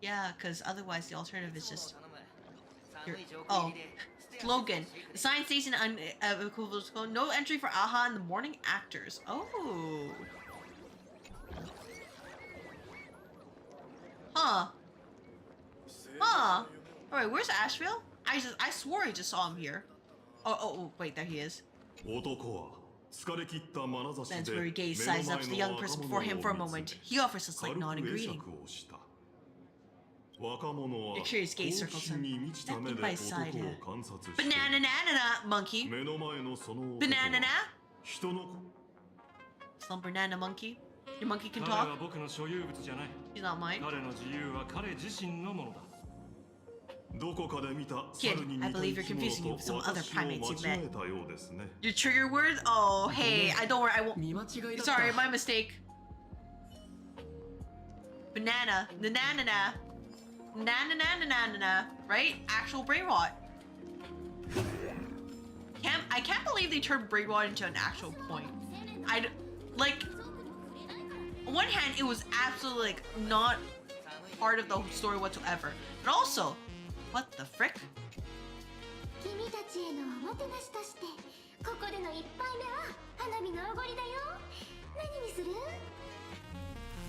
Yeah, because otherwise the alternative is just... Oh. Slogan. The sign states in no entry for AHA in the morning actors. Oh. Huh. Huh. Alright, where's Asheville? I swore I just saw him here. Oh, wait, there he is. That's where he gaze sizes up to the young person before him for a moment. He offers a slight nod and greeting. Your curious gaze circles him, stepping by his side. Banana monkey. Banana. Some banana monkey. Your monkey can talk. He's not mine. Kid, I believe you're confusing me with some other primates you've met. Your trigger word? Oh, hey, don't worry, I won't. Sorry, my mistake. Banana. Na-na-na-na. Na-na-na-na-na-na. Right? Actual brain rot. I can't believe they turned brain rot into an actual point. Like, on one hand, it was absolutely, like, not part of the story whatsoever. But also, what the frick?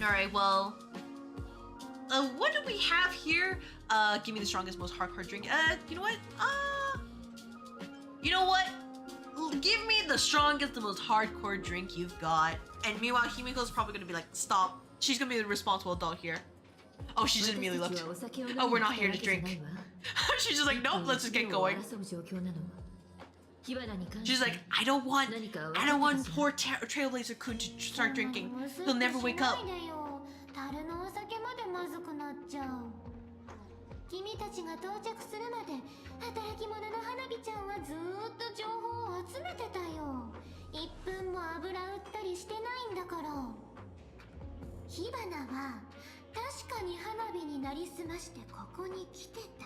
Alright, well... what do we have here? Give me the strongest, most hardcore drink. You know what? You know what? Give me the strongest, the most hardcore drink you've got. And meanwhile, Himiko's probably gonna be like, stop. She's gonna be the responsible adult here. Oh, she just immediately looked. Oh, we're not here to drink. She's just like, nope, let's just get going. She's like, I don't want poor Trailblazer-kun to start drinking. He'll never wake up. 1分も油売ったりしてないんだから。火花は確かに花火になりすましてここに来てた。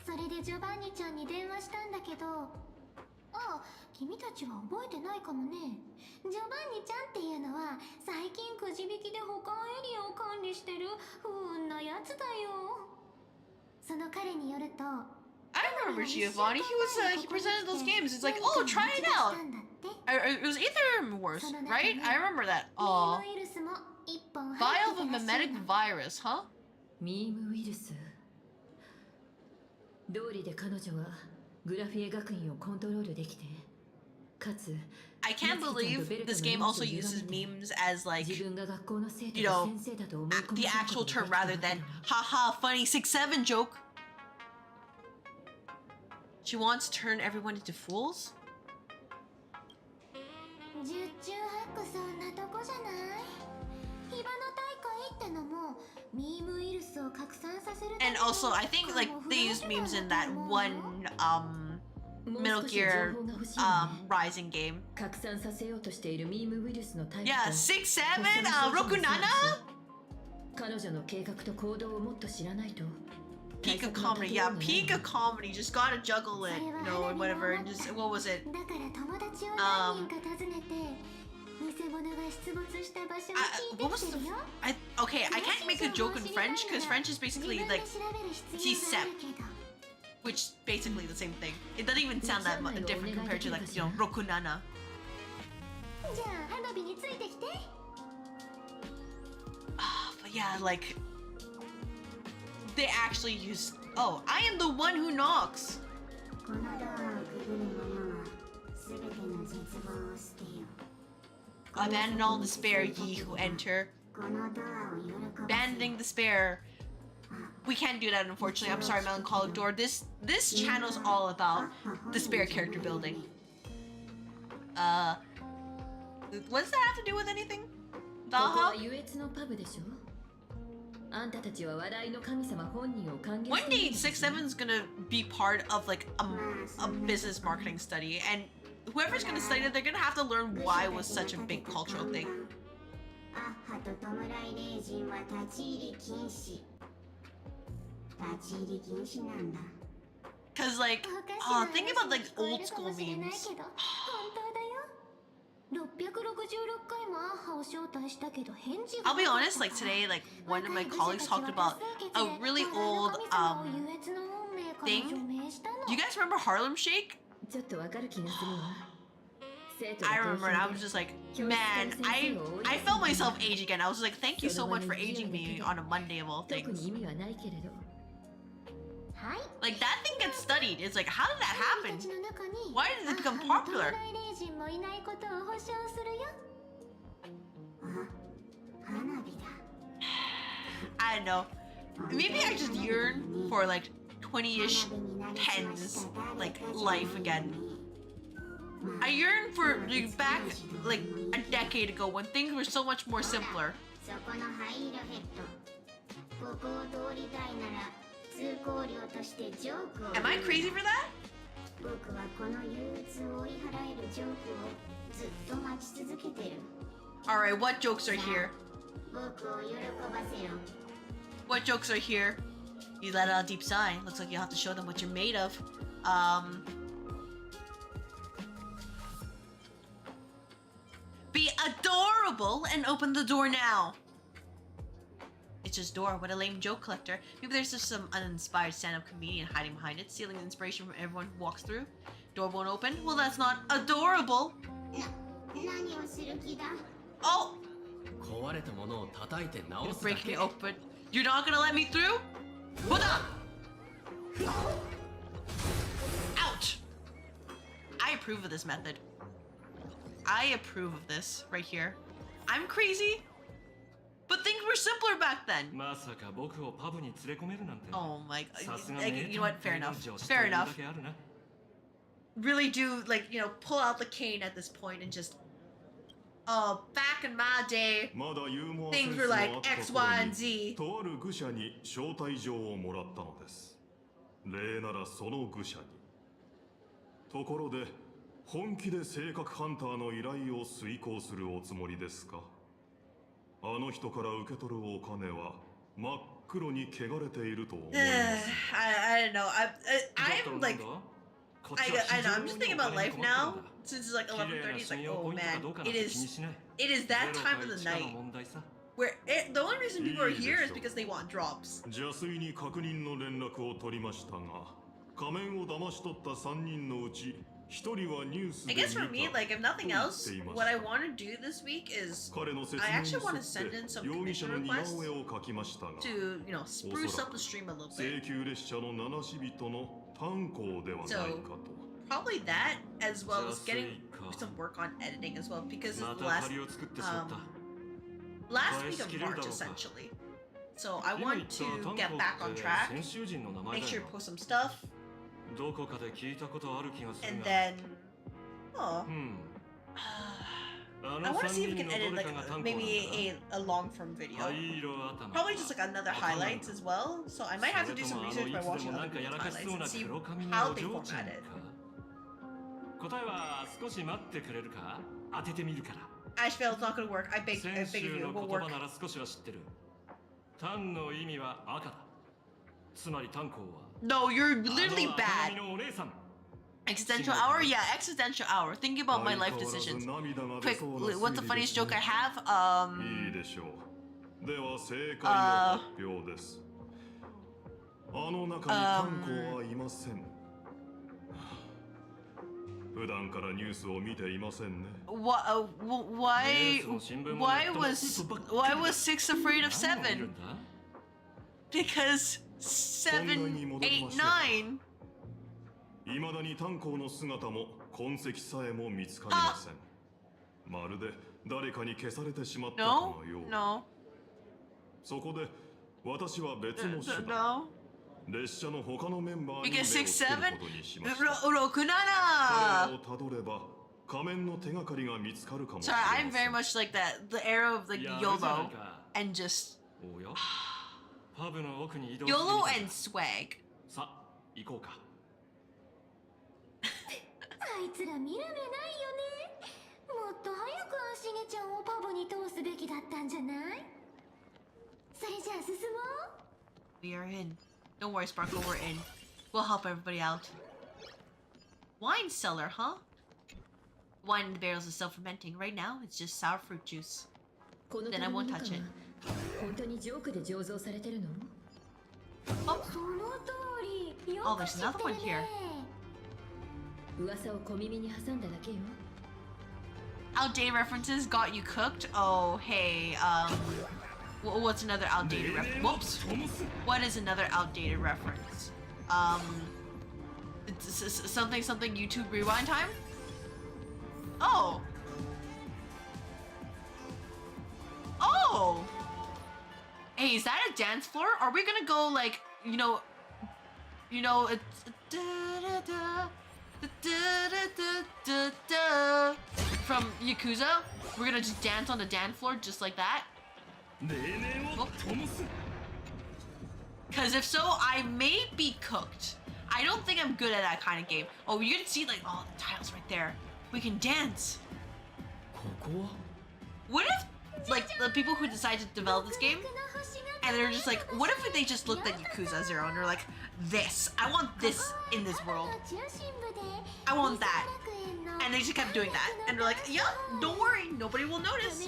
それでジョバンニちゃんに電話したんだけど、ああ、君たちは覚えてないかもね。ジョバンニちゃんっていうのは最近くじ引きで保管エリアを管理してる不運なやつだよ。その彼によると、I remember Giovanni. He presented those games. It's like, oh, try it out. It was Aether Wars, right? I remember that. Oh, vial of a mimetic virus, huh? ミームウイルス。道理で彼女はグラフィエ学院をコントロールできて、かつ I can't believe this game also uses memes as like, you know, the actual term rather than haha funny 6-7 joke. She wants to turn everyone into fools? 十中八九そんなとこじゃない。火花大会ってのもミームウイルスを拡散させる。 And also, I think like they used memes in that one Middle Gear Rising game. Yeah, 6-7, 6-7? 彼女の計画と行動をもっと知らないと。 Peak of comedy, yeah, peak of comedy. Just gotta juggle it, you know, and whatever. And just what was it? What was the? Okay, I can't make a joke in French because French is basically like T-sep, which basically the same thing. It doesn't even sound that much different compared to like, you know, rokunana. But yeah, like they actually use. Oh, I am the one who knocks. Abandon all despair, ye who enter. Abandoning despair. We can't do that, unfortunately. I'm sorry, Melancholic Door. This channel's all about despair character building. What does that have to do with anything? Daha? One day, 6-7 is gonna be part of like a business marketing study, and whoever's gonna study it, they're gonna have to learn why it was such a big cultural thing. Cause like, think about like old school memes. I'll be honest, like today, like one of my colleagues talked about a really old thing. Do you guys remember Harlem Shake? I remember, and I was just like, man, I felt myself age again. I was like, thank you so much for aging me on a Monday of all things. Like that thing gets studied. It's like, how did that happen? Why did it become popular? I don't know. Maybe I just yearn for like 20-ish pens, like life again. I yearn for like, back like a decade ago when things were so much more simpler. Am I crazy for that? Alright, what jokes are here? What jokes are here? You let out a deep sigh. Looks like you'll have to show them what you're made of. Be adorable and open the door now. It's just door. What a lame joke collector. Maybe there's just some uninspired stand-up comedian hiding behind it, stealing inspiration from everyone who walks through. Door won't open. Well, that's not adorable. Oh! You're breaking it open. You're not gonna let me through? Hold on! Ouch! I approve of this method. I approve of this right here. I'm crazy, but things were simpler back then. Oh my god. You know what? Fair enough. Fair enough. Really do, like, you know, pull out the cane at this point and just... back in my day, things were like X, Y, and Z. 本気で性格ハンターの依頼を遂行するおつもりですか？あの人から受け取るお金は真っ黒に汚れていると思います。I don't know. I'm like, I know. I'm just thinking about life now. Since it's like 11:30, it's like, oh man, it is that time of the night where the only reason people are here is because they want drops. 邪推に確認の連絡を取りましたが、仮面を騙し取った3人のうち1人はニュースで I guess for me, like if nothing else, what I want to do this week is I actually want to send in some commission requests to, you know, spruce up the stream a little bit. 請求列車の7死人の炭鉱ではないかと。 Probably that, as well as getting some work on editing as well, because it's last week of March essentially. So I want to get back on track, make sure to post some stuff, and then, oh, I want to see if we can edit like maybe a long form video. Probably just like another highlights as well. So I might have to do some research by watching other people's highlights and see how they format it. 答えは少し待ってくれるか？当ててみるから。Ashvale, it's not gonna work. I beg of you, it won't work. なら少しは知ってる。炭の意味は赤だ。つまり炭鉱は。No, you're literally bad. Existential hour? Yeah, existential hour. Thinking about my life decisions. Quick, what's the funniest joke I have? いいでしょう。では正解の発表です。あの中に炭鉱はいません。普段からニュースを見ていませんね。Why was 6 afraid of 7? Because 7, 8, 9. 未だに炭鉱の姿も痕跡さえも見つかりません。まるで誰かに消されてしまったかのよう。No. そこで私は別の手段。列車の他のメンバーに目をつけることにしました。彼らをたどれば仮面の手がかりが見つかるかもしれません。Sorry, I'm very much like that. The era of like YOLO and just YOLO and swag. さあ、行こうか。あいつら見る目ないよね。もっと早く足毛ちゃんをパブに通すべきだったんじゃない？それじゃあ進もう。We are in. Don't worry, Sparkle, we're in. We'll help everybody out. Wine cellar, huh? Wine in the barrels is self-fermenting. Right now, it's just sour fruit juice. Then I won't touch it. Oh, there's another one here. Outdated references got you cooked? Oh, hey, what's another outdated reference? Whoops! What is another outdated reference? It's something YouTube rewind time? Oh! Oh! Hey, is that a dance floor? Are we gonna go like, you know, it's from Yakuza? We're gonna just dance on the dance floor just like that? Because if so, I may be cooked. I don't think I'm good at that kind of game. Oh, you can see like all the tiles right there. We can dance. What if like the people who decide to develop this game and they're just like, what if they just looked at Yakuza 0 and they're like, this, I want this in this world. I want that. And they just kept doing that. And they're like, yeah, don't worry, nobody will notice.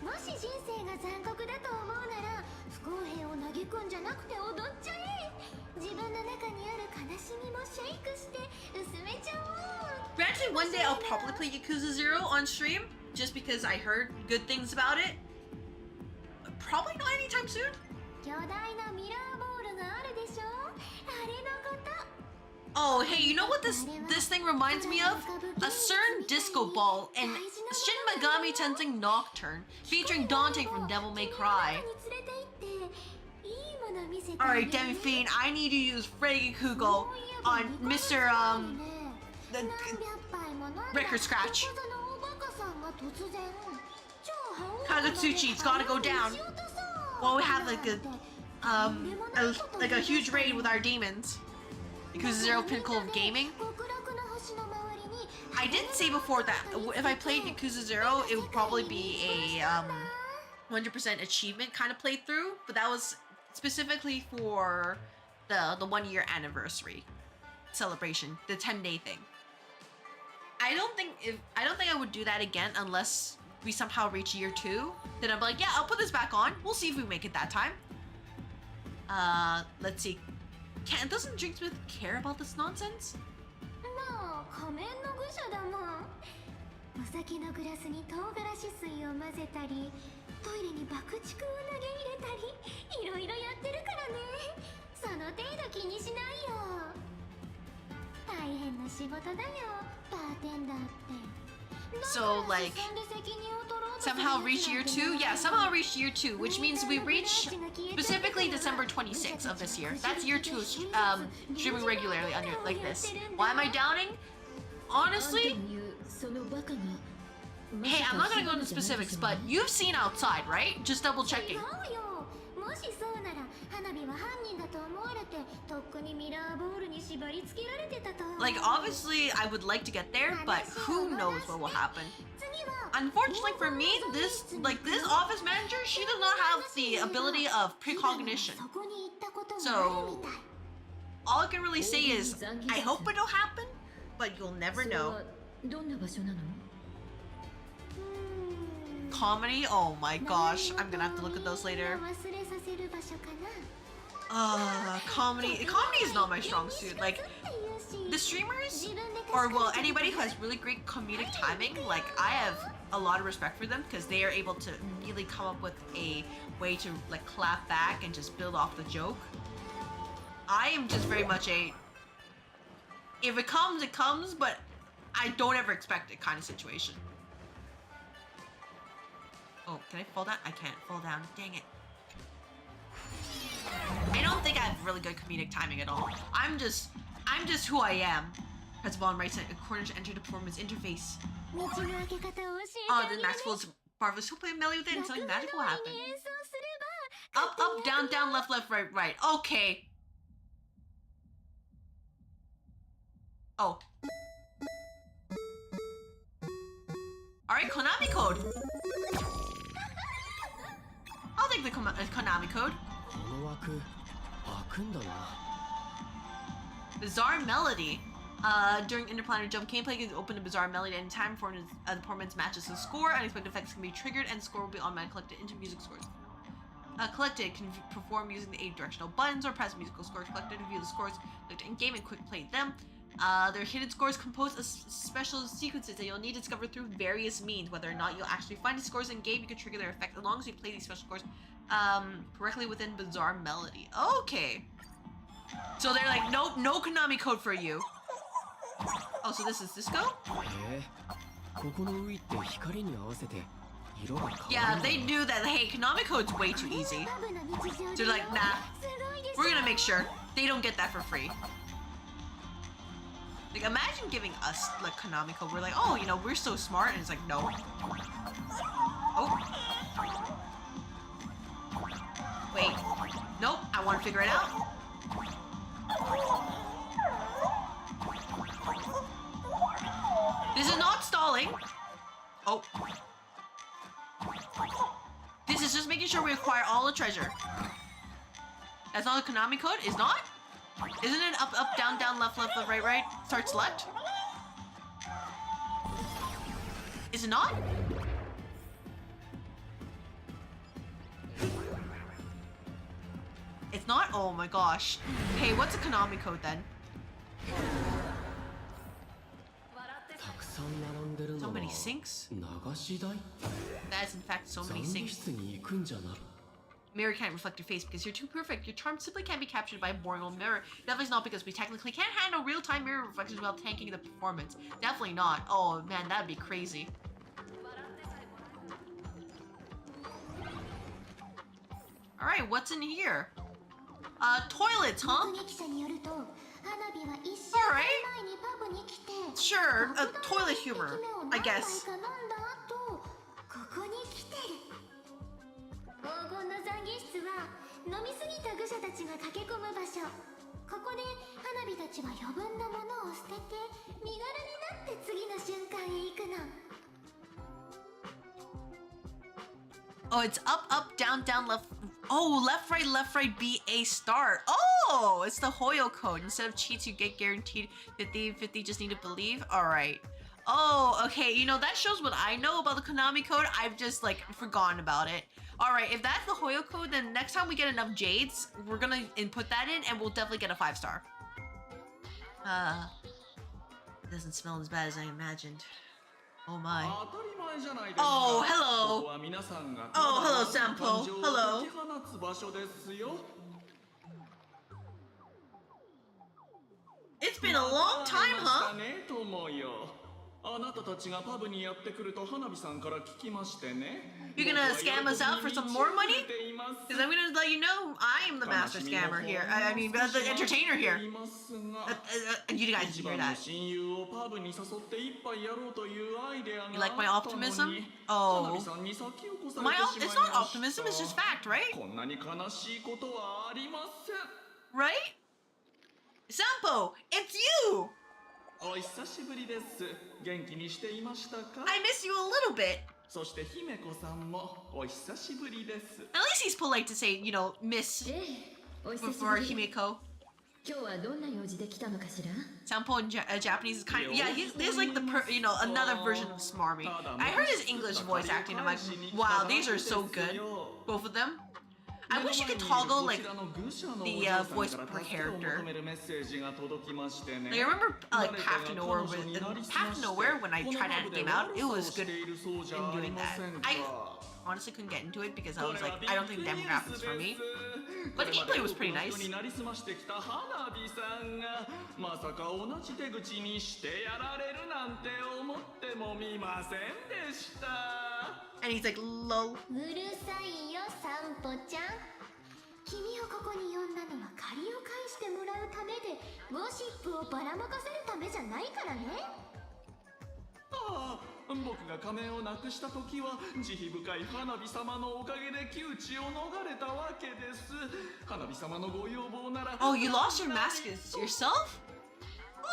もし人生が残酷だと思うなら不公平を嘆くんじゃなくて踊っちゃえ。自分の中にある悲しみもシェイクして薄めちゃおう。 Granted, one day I'll probably play Yakuza 0 on stream just because I heard good things about it. Probably not anytime soon. 巨大なミラーボールがあるでしょ。あれのこと。 Oh, hey, you know what this thing reminds me of? A certain disco ball in Shin Megami Tensei Nocturne, featuring Dante from Devil May Cry. Alright, Demi Fiend, I need to use Freddy Kugo on Mr. the Record Scratch. Kagutsuchi, it's gotta go down. Well, we have like a huge raid with our demons. Yakuza 0 Pinnacle of Gaming. I did say before that if I played Yakuza 0, it would probably be a 100% achievement kind of playthrough, but that was specifically for the 1 year anniversary celebration, the 10-day thing. I don't think I would do that again unless we somehow reach year 2. Then I'm like, yeah, I'll put this back on. We'll see if we make it that time. Let's see. Doesn't Drinksmith care about this nonsense? まあ仮面の愚者だもん。お酒のグラスに唐辛子水を混ぜたり、トイレに爆竹を投げ入れたり、いろいろやってるからね。その程度気にしないよ。大変な仕事だよ、バーテンダーって。So like somehow reach year 2? Yeah, somehow reach year 2, which means we reach specifically December 26th of this year. That's year 2 streaming regularly under like this. Why am I downing? Honestly, hey, I'm not gonna go into specifics, but you've seen outside, right? Just double checking. Like, obviously, I would like to get there, but who knows what will happen. Unfortunately for me, this office manager, she does not have the ability of precognition. So, all I can really say is, I hope it'll happen, but you'll never know. Comedy? Oh my gosh, I'm gonna have to look at those later. Comedy is not my strong suit. Like, the streamers, or well, anybody who has really great comedic timing, like, I have a lot of respect for them because they are able to really come up with a way to like clap back and just build off the joke. I am just very much a, if it comes, it comes, but I don't ever expect it kind of situation. Oh, can I fall down? I can't fall down. Dang it. I don't think I have really good comedic timing at all. I'm just who I am. Press ball on right side corner to enter the performance interface. Oh, the Max Will's marvelous. He'll play a melee with it and something magical will happen. Up, up, down, down, left, left, right, right. Okay. Oh. Alright, Konami code. I'll take the Konami code. Bizarre Melody. During Interplanetary Jump, gameplay can open a bizarre melody at any time. The performance matches the score. Unexpected effects can be triggered, and the score will be automatically collected into music scores. Collected can perform using the 8 directional buttons or press musical scores collected to view the scores collected in game and quick play them. Their hidden scores compose of special sequences that you'll need to discover through various means. Whether or not you'll actually find the scores in game, you can trigger their effect as long as you play these special scores correctly within Bizarre Melody. Okay. So they're like, nope, no Konami code for you. Oh, so this is Disco? Yeah, they knew that, hey, Konami code's way too easy. So they're like, nah, we're gonna make sure they don't get that for free. Like, imagine giving us, like, Konami code. We're like, oh, you know, we're so smart. And it's like, no. Oh. Wait. Nope. I want to figure it out. This is not stalling. Oh. This is just making sure we acquire all the treasure. That's not a Konami code? Is not? Isn't it up, up, down, down, left, left, left, right, right? Start, select? Is it not? It's not? Oh my gosh. Hey, what's a Konami code then? So many sinks? That is in fact so many sinks. Mirror can't reflect your face because you're too perfect. Your charm simply can't be captured by a boring old mirror. Definitely not because we technically can't handle real-time mirror reflections while tanking the performance. Definitely not. Oh man, that'd be crazy. Alright, what's in here? Toilets, huh? Alright. Sure, toilet humor, I guess. は飲みすぎた愚者たちが駆け込む場所。ここで花火たちは余分なものを捨てて身軽になって次の瞬間へ行くの。 Oh, it's up, up, down, down, left. Oh, left, right, B, A, start. Oh, it's the Hoyo code. Instead of cheats, you get guaranteed 50/50. Just need to believe. All right. Oh, okay. You know, that shows what I know about the Konami code. I've just, like, forgotten about it. All right. If that's the Hoyo code, then next time we get enough jades, we're gonna input that in, and we'll definitely get a 5-star. It doesn't smell as bad as I imagined. Oh my. Oh, hello. Oh, hello, Sampo. Hello. It's been a long time, huh? あなたたちがパブにやってくると花火さんから聞きましてね。 You're gonna scam us out for some more money? Because I'm gonna let you know I am the master scammer here. I mean, the entertainer here. You guys hear that? You like my optimism? Oh. It's not optimism, it's just fact, right? Right? Sampo, it's you! I miss you a little bit. At least he's polite to say, you know, miss for Himeko. Sampo in Japanese is kind of, yeah, he's like the, you know, another version of Smarmy. I heard his English voice acting, I'm like, wow, these are so good. Both of them. I wish you could toggle like the voice per character. Like, I remember like Path to Nowhere when I tried to game out, it was good in doing that. I honestly couldn't get into it because I was like, I don't think the demographics for me. But the gameplay was pretty nice. And he's like, lol. うるさいよ、サンポちゃん。君をここに呼んだのは借りを返してもらうためで、ゴシップをばらまかせるためじゃないからね。ああ、僕が仮面をなくした時は慈悲深い花火様のおかげで窮地を逃れたわけです。花火様のご要望なら。 Oh, you lost your mask yourself?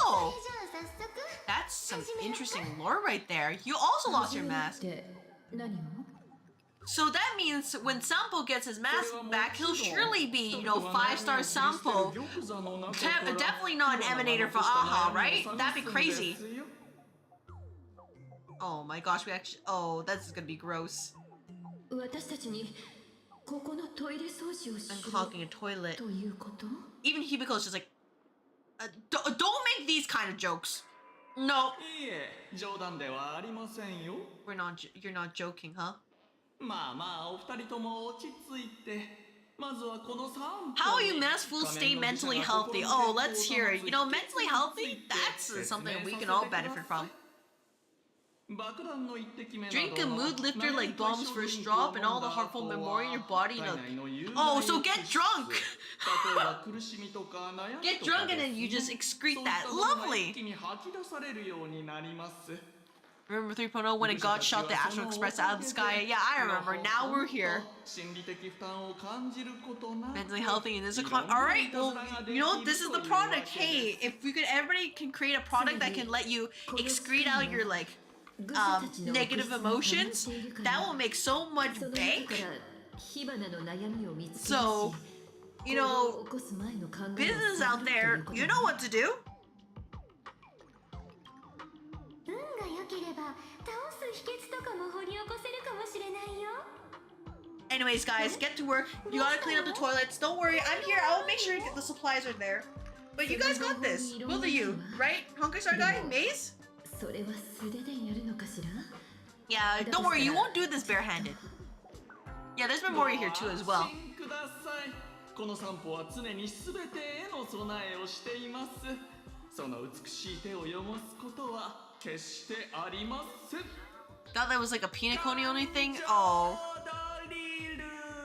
Oh, that's some interesting lore right there. You also lost your mask. So that means when Sampo gets his mask back, he'll surely be, you know, 5-star Sampo. Definitely not an emanator for Aha, right? That'd be crazy. Oh my gosh, we actually... Oh, that's gonna be gross. I'm clogging a toilet. Even Hibiko's just like... don't make these kind of jokes. No. You're not joking, huh? How you must stay mentally healthy? Oh, let's hear it. You know, mentally healthy? That's something we can all benefit from. Drink a mood lifter like bombs first drop and all the heartful memory in your body. You know. Oh, so get drunk! Get drunk and then you just excrete that. Lovely! Remember 3.0 when it got shot the Astro Express out of the sky? Yeah, I remember. Now we're here. Mentally healthy and this is a alright, well, you know, this is the product. Hey, if everybody can create a product that can let you excrete out your, like, negative emotions, that will make so much bank. So, you know, business out there, you know what to do. Anyways, guys, get to work. You gotta clean up the toilets. Don't worry, I'm here. I will make sure the supplies are there. But you guys got this. Both of you, right? Honkai Star Guy? Maze? Yeah, don't worry, you won't do this barehanded. Yeah, there's Memoria here too as well. Thought that was like a Pinacone only thing? Oh.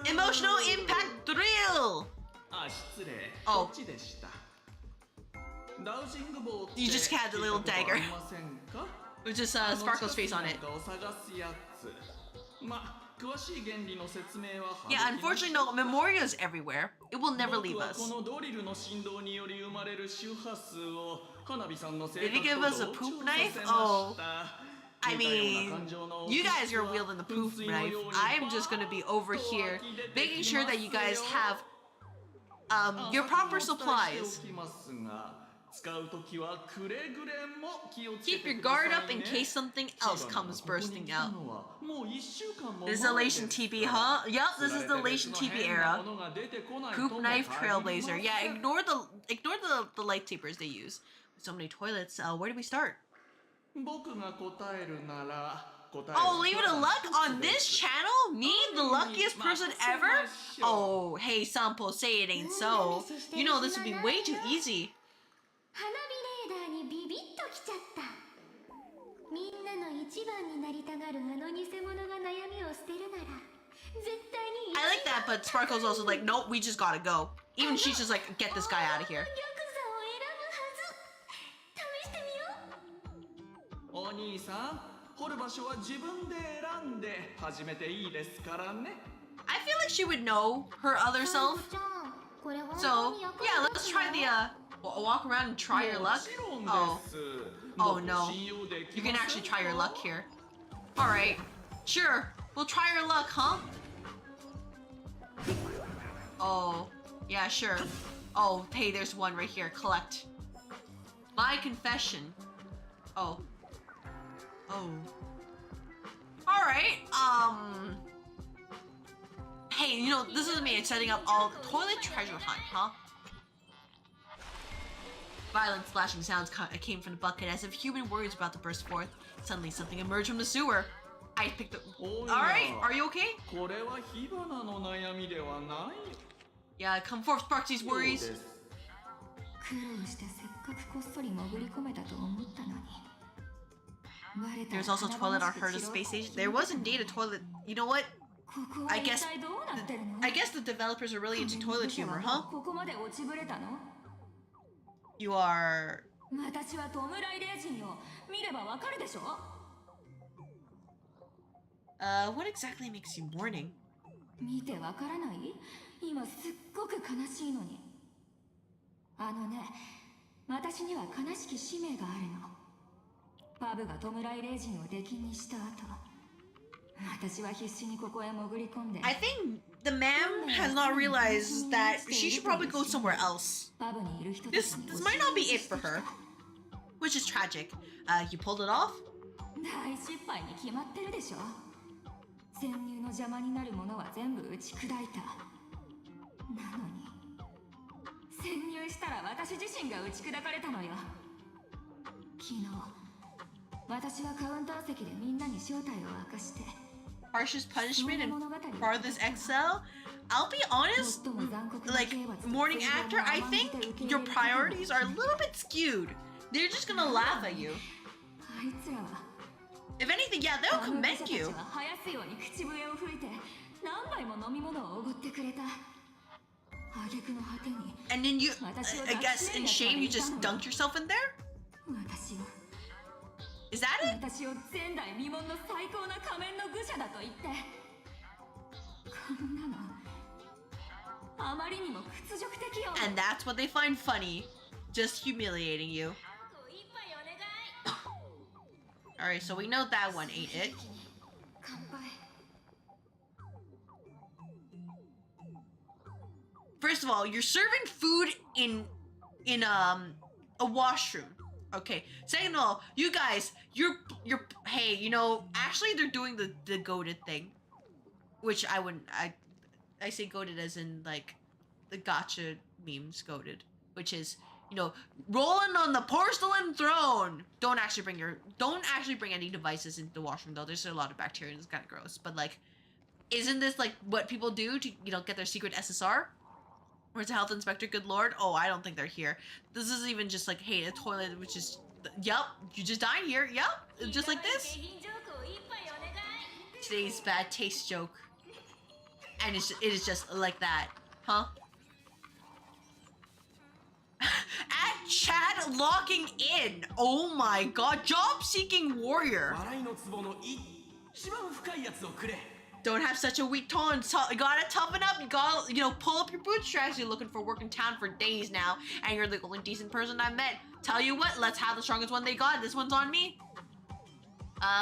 Emotional impact drill! Oh. You just had the little dagger. With just Sparkle's face on it. Yeah, unfortunately, no, Memoria is everywhere. It will never leave us. Did he give us a poop knife? Oh. I mean, you guys are wielding the poop knife. I'm just gonna be over here making sure that you guys have your proper supplies. Keep your guard up in case something else comes bursting out. This is the Lation TB, huh? Yup, this is the Lation TB era. Poop knife trailblazer. Yeah, ignore the lightsabers they use. So many toilets. Where do we start? Oh, leave it a luck on this channel? Me, the luckiest person ever? Oh, hey, Sampo, say it ain't so. You know this would be way too easy. I like that, but Sparkle's also like, nope, we just gotta go. Even she's just like, get this guy out of here. I feel like she would know her other self. So, yeah, let's try the, walk around and try your luck. Oh. Oh no. You can actually try your luck here. Alright. Sure. We'll try your luck, huh? Oh. Yeah, sure. Oh, hey, there's one right here. Collect. My confession. Oh. Oh. Alright, hey, you know, this is me setting up all toilet treasure hunt, huh? Violent splashing sounds came from the bucket as if human words about to burst forth. Suddenly something emerged from the sewer. I picked up. Alright, are you okay? Yeah, come forth, sparks these worries. There's also a toilet on Herta's space station. There was indeed a toilet. You know what? I guess the developers are really into toilet humor, huh? You are... what exactly makes you mourning? I think the ma'am has not realized that she should probably go somewhere else. This might not be it for her, which is tragic. You pulled it off? Harshest punishment and farthest exile? I'll be honest, like, morning actor, I think your priorities are a little bit skewed. They're just gonna laugh at you. If anything, yeah, they'll commend you. And then you, I guess in shame, you just dunked yourself in there? Is that it? And that's what they find funny. Just humiliating you. Alright, so we know that one ain't it. First of all, you're serving food in a washroom. Okay. Second of all, you guys, you're hey, you know, actually they're doing the goated thing. Which I wouldn't I say goated as in like the gotcha memes goated, which is, you know, rolling on the porcelain throne. Don't actually bring any devices into the washroom though. There's a lot of bacteria and it's kind of gross. But like, isn't this like what people do to, you know, get their secret SSR? Where's the health inspector? Good lord. Oh, I don't think they're here. This is even just like, hey, a toilet, which is, yup, you just died here. Yup, just like this. Today's bad taste joke. And it is just like that, huh? At chat locking in. Oh my god, job-seeking warrior. don't have such a weak tone. You gotta toughen up. You gotta, pull up your bootstraps. You're looking for work in town for days now, and you're the only decent person I've met. Tell you what, let's have the strongest one they got. This one's on me.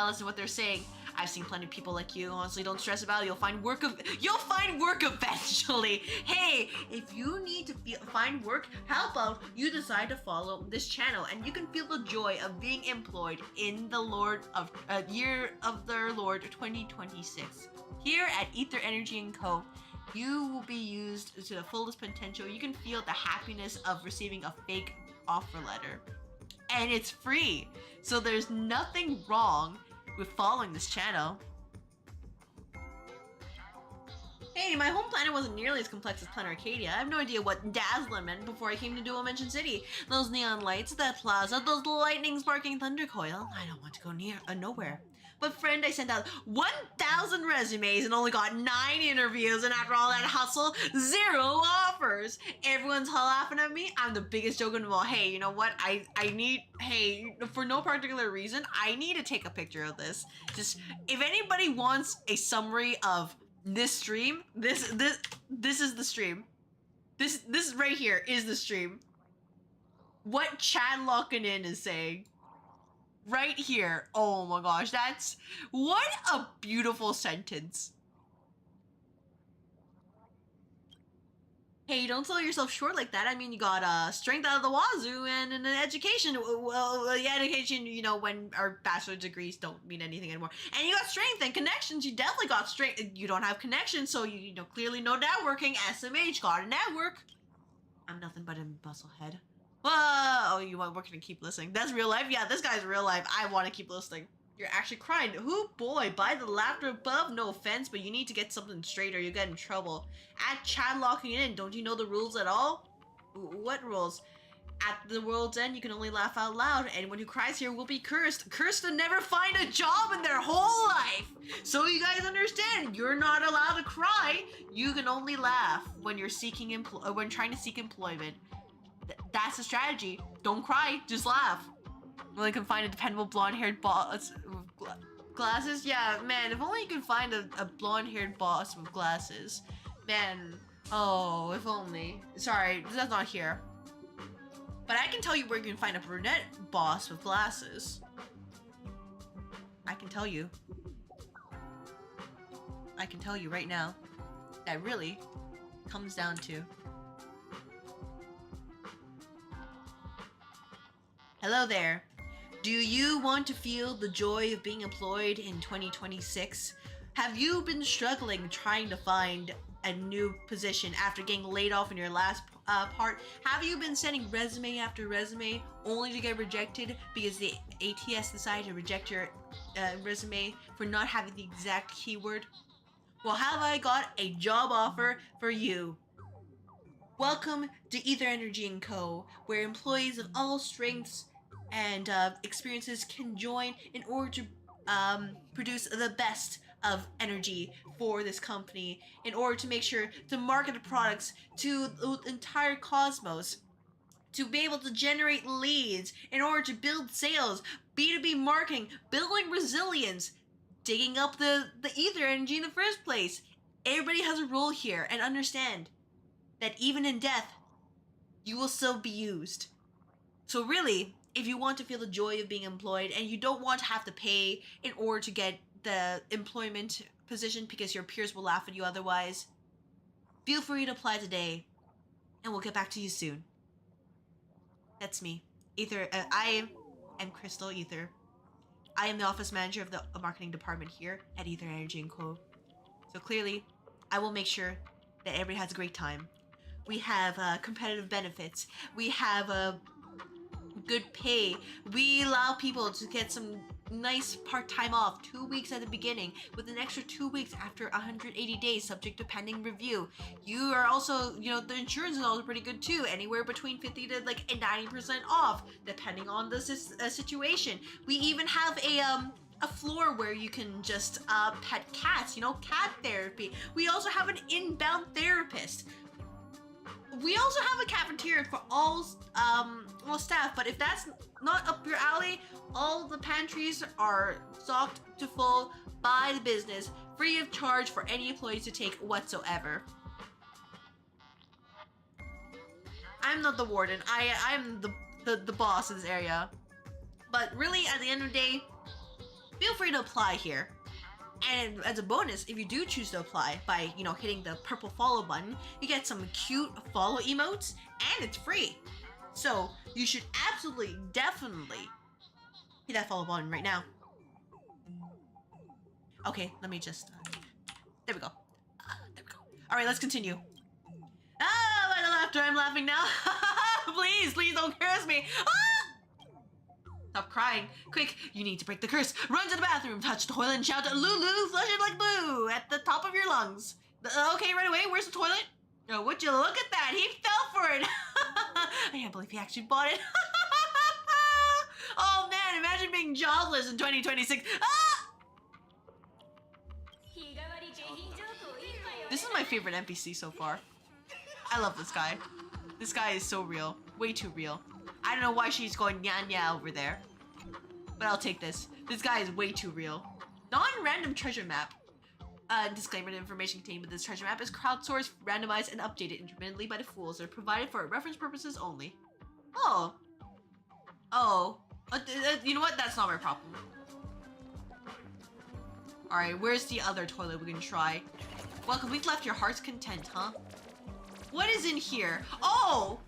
Listen to what they're saying. I've seen plenty of people like you. Honestly, don't stress about it. You'll find work eventually. Hey, if you need to find work, help out, you decide to follow this channel, and you can feel the joy of being employed in the year of their Lord 2026. Here at Ether Energy & Co., you will be used to the fullest potential. You can feel the happiness of receiving a fake offer letter. And it's free. So there's nothing wrong with following this channel. Hey, my home planet wasn't nearly as complex as Planet Arcadia. I have no idea what dazzling meant before I came to Dual Dimension City. Those neon lights, that plaza, those lightning sparking thunder coil. I don't want to go near nowhere. But friend, I sent out 1,000 resumes and only got 9 interviews, and after all that hustle, 0 offers. Everyone's laughing at me. I'm the biggest joke in the world. Hey, you know what? For no particular reason, I need to take a picture of this. Just, if anybody wants a summary of this stream, this is the stream. This right here is the stream. What Chad Locking In is saying. Right here. Oh my gosh, what a beautiful sentence. Hey, don't sell yourself short like that. I mean, you got strength out of the wazoo and an education. Well, education, when our bachelor's degrees don't mean anything anymore. And you got strength and connections. You definitely got strength. You don't have connections, so you clearly no networking. SMH got a network. I'm nothing but a musclehead. Whoa! Oh, you want working to keep listening? That's real life? Yeah, this guy's real life. I want to keep listening. You're actually crying. Who boy, by the laughter above, no offense, but you need to get something straight or you get in trouble. At Chad Locking In, don't you know the rules at all? What rules? At the world's end, you can only laugh out loud. Anyone who cries here will be cursed. Cursed to never find a job in their whole life. So you guys understand, you're not allowed to cry. You can only laugh when you're when trying to seek employment. That's the strategy. Don't cry, just laugh. Well, I can find a dependable blonde-haired boss with glasses. Yeah, man, if only you could find a blonde-haired boss with glasses. Man, oh, if only. Sorry, that's not here. But I can tell you where you can find a brunette boss with glasses. I can tell you. I can tell you right now. That really comes down to... Hello there. Do you want to feel the joy of being employed in 2026? Have you been struggling trying to find a new position after getting laid off in your last part? Have you been sending resume after resume only to get rejected because the ATS decided to reject your resume for not having the exact keyword? Well, have I got a job offer for you? Welcome to Ether Energy & Co., where employees of all strengths and experiences can join in order to produce the best of energy for this company in order to make sure to market the products to the entire cosmos, to be able to generate leads in order to build sales, B2B marketing, building resilience, digging up the ether energy in the first place. Everybody has a role here, and understand that even in death, you will still be used. So really, if you want to feel the joy of being employed and you don't want to have to pay in order to get the employment position because your peers will laugh at you otherwise, feel free to apply today and we'll get back to you soon. That's me. I am CrystalAether. I am the office manager of the marketing department here at Ether Energy & Co. So clearly, I will make sure that everybody has a great time. We have competitive benefits. We have good pay. We allow people to get some nice part-time off, 2 weeks at the beginning with an extra 2 weeks after 180 days subject to pending review. You are also, the insurance is also pretty good too, anywhere between 50 to 90% off depending on the situation. We even have a floor where you can just pet cats, cat therapy. We also have an inbound therapist. We also have a cafeteria for all staff, but if that's not up your alley, all the pantries are stocked to full by the business free of charge for any employees to take whatsoever. I'm not the warden. I'm the boss in this area. But really, at the end of the day, feel free to apply here. And as a bonus, if you do choose to apply by, you know, hitting the purple follow button, you get some cute follow emotes, and it's free. So you should absolutely, definitely hit that follow button right now. Okay, let me just, there we go. There we go. All right, let's continue. Ah, by the laughter, I'm laughing now. Please don't curse me. Ah! Stop crying. Quick, you need to break the curse. Run to the bathroom, touch the toilet, and shout, Lulu, flush it like blue, at the top of your lungs. Okay, right away, where's the toilet? Oh, would you look at that? He fell for it. I can't believe he actually bought it. Oh man, imagine being jobless in 2026. Ah! This is my favorite NPC so far. I love this guy. This guy is so real. Way too real. I don't know why she's going nya over there. But I'll take this. This guy is way too real. Non-random treasure map. Disclaimer, the information contained with this treasure map is crowdsourced, randomized, and updated intermittently by the fools. They're provided for reference purposes only. Oh. Oh. You know what? That's not my problem. Alright, where's the other toilet we can try? Welcome, we've left your heart's content, huh? What is in here? Oh!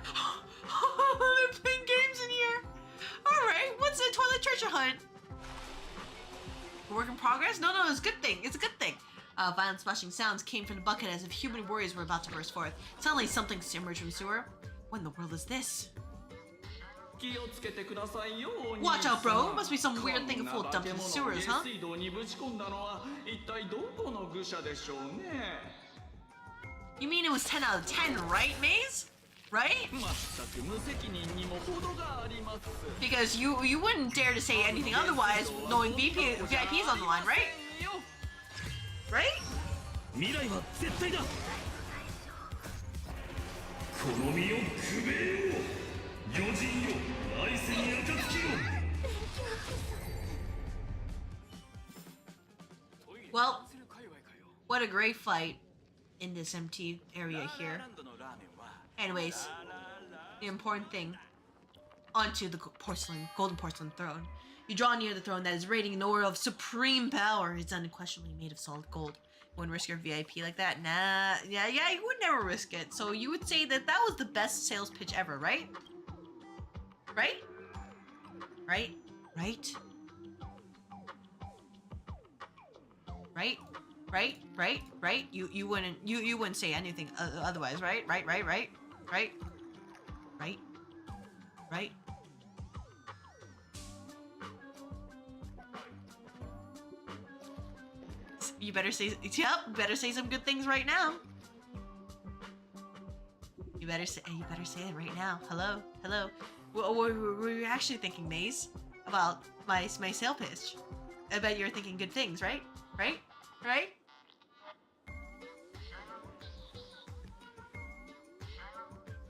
They're playing games in here! Alright, what's a toilet treasure hunt? Work in progress? No, it's a good thing. It's a good thing. Violent splashing sounds came from the bucket as if human warriors were about to burst forth. Suddenly, something emerged from the sewer. What in the world is this? Watch out, bro. Must be some weird thing a fool dumped in the sewers, huh? You mean it was 10 out of 10, right, Maze? Right? Because you wouldn't dare to say anything otherwise, knowing VIP's on the line, right? Right? Well, what a great fight in this empty area here. Anyways, the important thing, onto the golden porcelain throne. You draw near the throne that is radiating an aura of supreme power. It's unquestionably made of solid gold. You wouldn't risk your VIP like that? Nah, yeah, you would never risk it. So you would say that that was the best sales pitch ever, right? Right? Right? Right? Right? Right? Right? Right? You wouldn't say anything otherwise, right? Right? Right? Right? Right? Right? Right? You better say, yep, better say some good things right now. You better say it right now. Hello? What were you actually thinking, Maze? About my sale pitch? I bet you're thinking good things, right? Right? Right?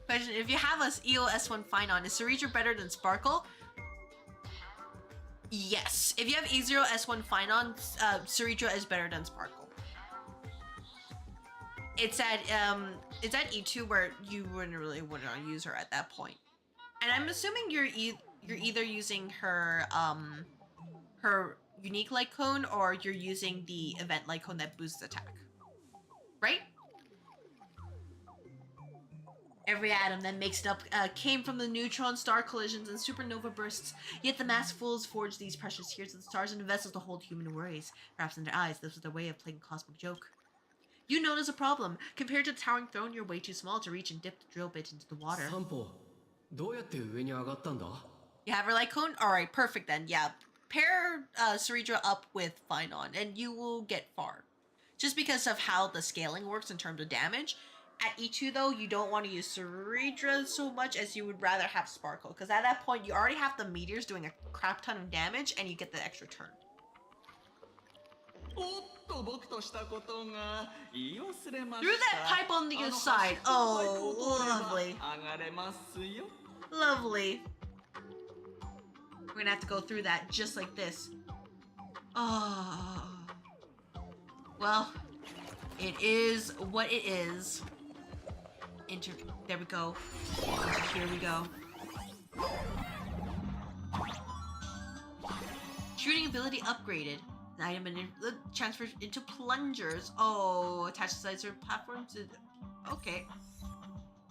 Question, if you have a EOS1 Finon, is Cereja better than Sparkle? Yes. If you have E0S1 Finon, Cereja is better than Sparkle. It's at E2 where you wouldn't really want to use her at that point. And I'm assuming you're either using her her unique light cone or you're using the event light cone that boosts attack. Right? Every atom that makes it up came from the neutron star collisions and supernova bursts. Yet the masked fools forged these precious tears of the stars into vessels to hold human worries. Perhaps in their eyes, this was their way of playing a cosmic joke. You notice a problem. Compared to the towering throne, you're way too small to reach and dip the drill bit into the water. You have her light cone? Alright, perfect then. Yeah. Pair Cereja up with Finon and you will get far. Just because of how the scaling works in terms of damage. At E2 though, you don't want to use Cereja so much as you would rather have Sparkle. Because at that point, you already have the meteors doing a crap ton of damage and you get the extra turn. Through that pipe on the other side. Oh, lovely. Lovely. We're gonna have to go through that just like this. Oh. Well, it is what it is. There we go. Here we go. Shooting ability upgraded. An item and transferred into plungers. Oh, attached to sides or platforms. Okay.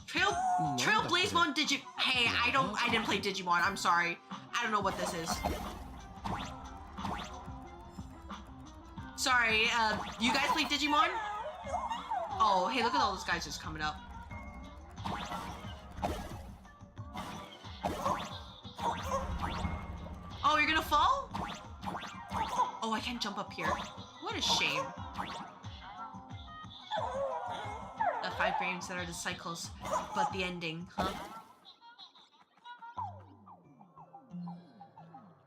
Trailblazemon Digi. Hey, I didn't play Digimon. I'm sorry. I don't know what this is. Sorry. You guys play Digimon? Oh, hey, look at all those guys just coming up. Oh, you're gonna fall? Oh, I can't jump up here. What a shame. The 5 frames that are the cycles, but the ending, huh?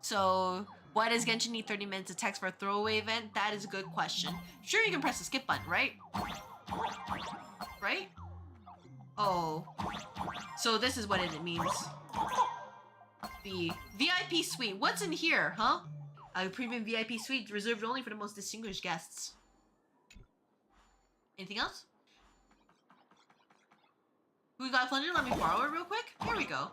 So, why does Genshin need 30 minutes of text for a throwaway event? That is a good question. Sure, you can press the skip button, right? Right? Oh. So this is what it means. The VIP suite. What's in here, huh? A premium VIP suite reserved only for the most distinguished guests. Anything else? We got a plunger? Let me borrow it real quick. Here we go.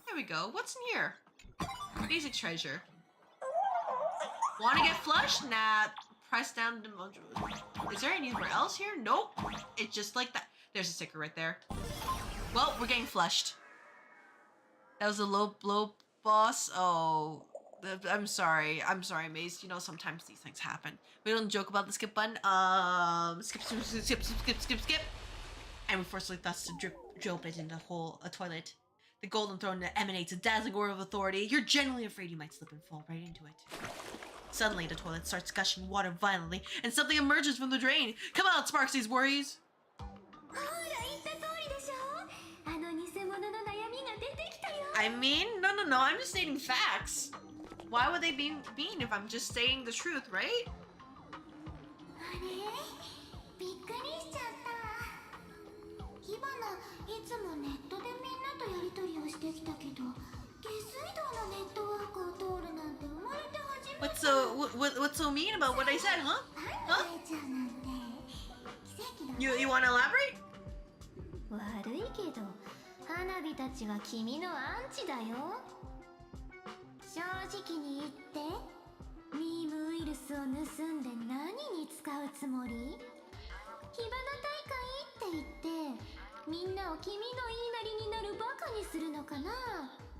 There we go. What's in here? Basic treasure. Wanna get flushed? Nah. Press down the module. Is there anywhere else here? Nope. It's just like that. There's a sticker right there. Well, we're getting flushed. That was a low blow boss. Oh, I'm sorry. I'm sorry, Maze. You know, sometimes these things happen. We don't joke about the skip button. Skip. And we forcibly thus to drop it into a toilet. The golden throne that emanates a dazzling aura of authority. You're genuinely afraid you might slip and fall right into it. Suddenly, the toilet starts gushing water violently, and something emerges from the drain. Come out, sparks these worries! I mean, no, I'm just stating facts. Why would they be mean if I'm just saying the truth, right? What's so mean about what I said, huh? Huh? You want to elaborate? 悪いけど花火たちは君のアンチだよ。正直に言ってミームウイルスを盗んで何に使うつもり？火花大会って言ってみんなを君の言いなりになるバカにするのかな？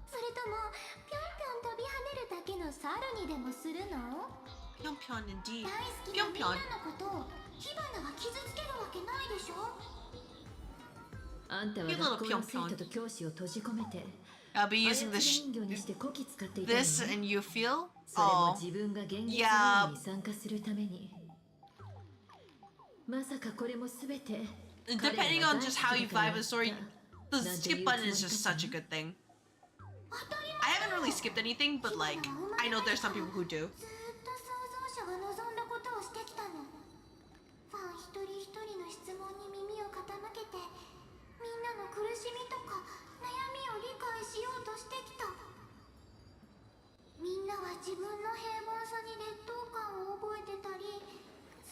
それともぴょんぴょん飛び跳ねるだけの猿にでもするの？ぴょんぴょん indeed. 大好きなみんなのことを火花が傷つけるわけないでしょ。あんたは学校の生徒と教師を閉じ込めて I'll be using this and you feel? それも自分が現実に参加するために。まさかこれもすべて Depending on just how you vibe the story, the skip button is just such a good thing. I haven't really skipped anything, but like, I know there's some people who do. みんなの苦しみとか悩みを理解しようとしてきた。みんなは自分の平凡さに劣等感を覚えてたり、好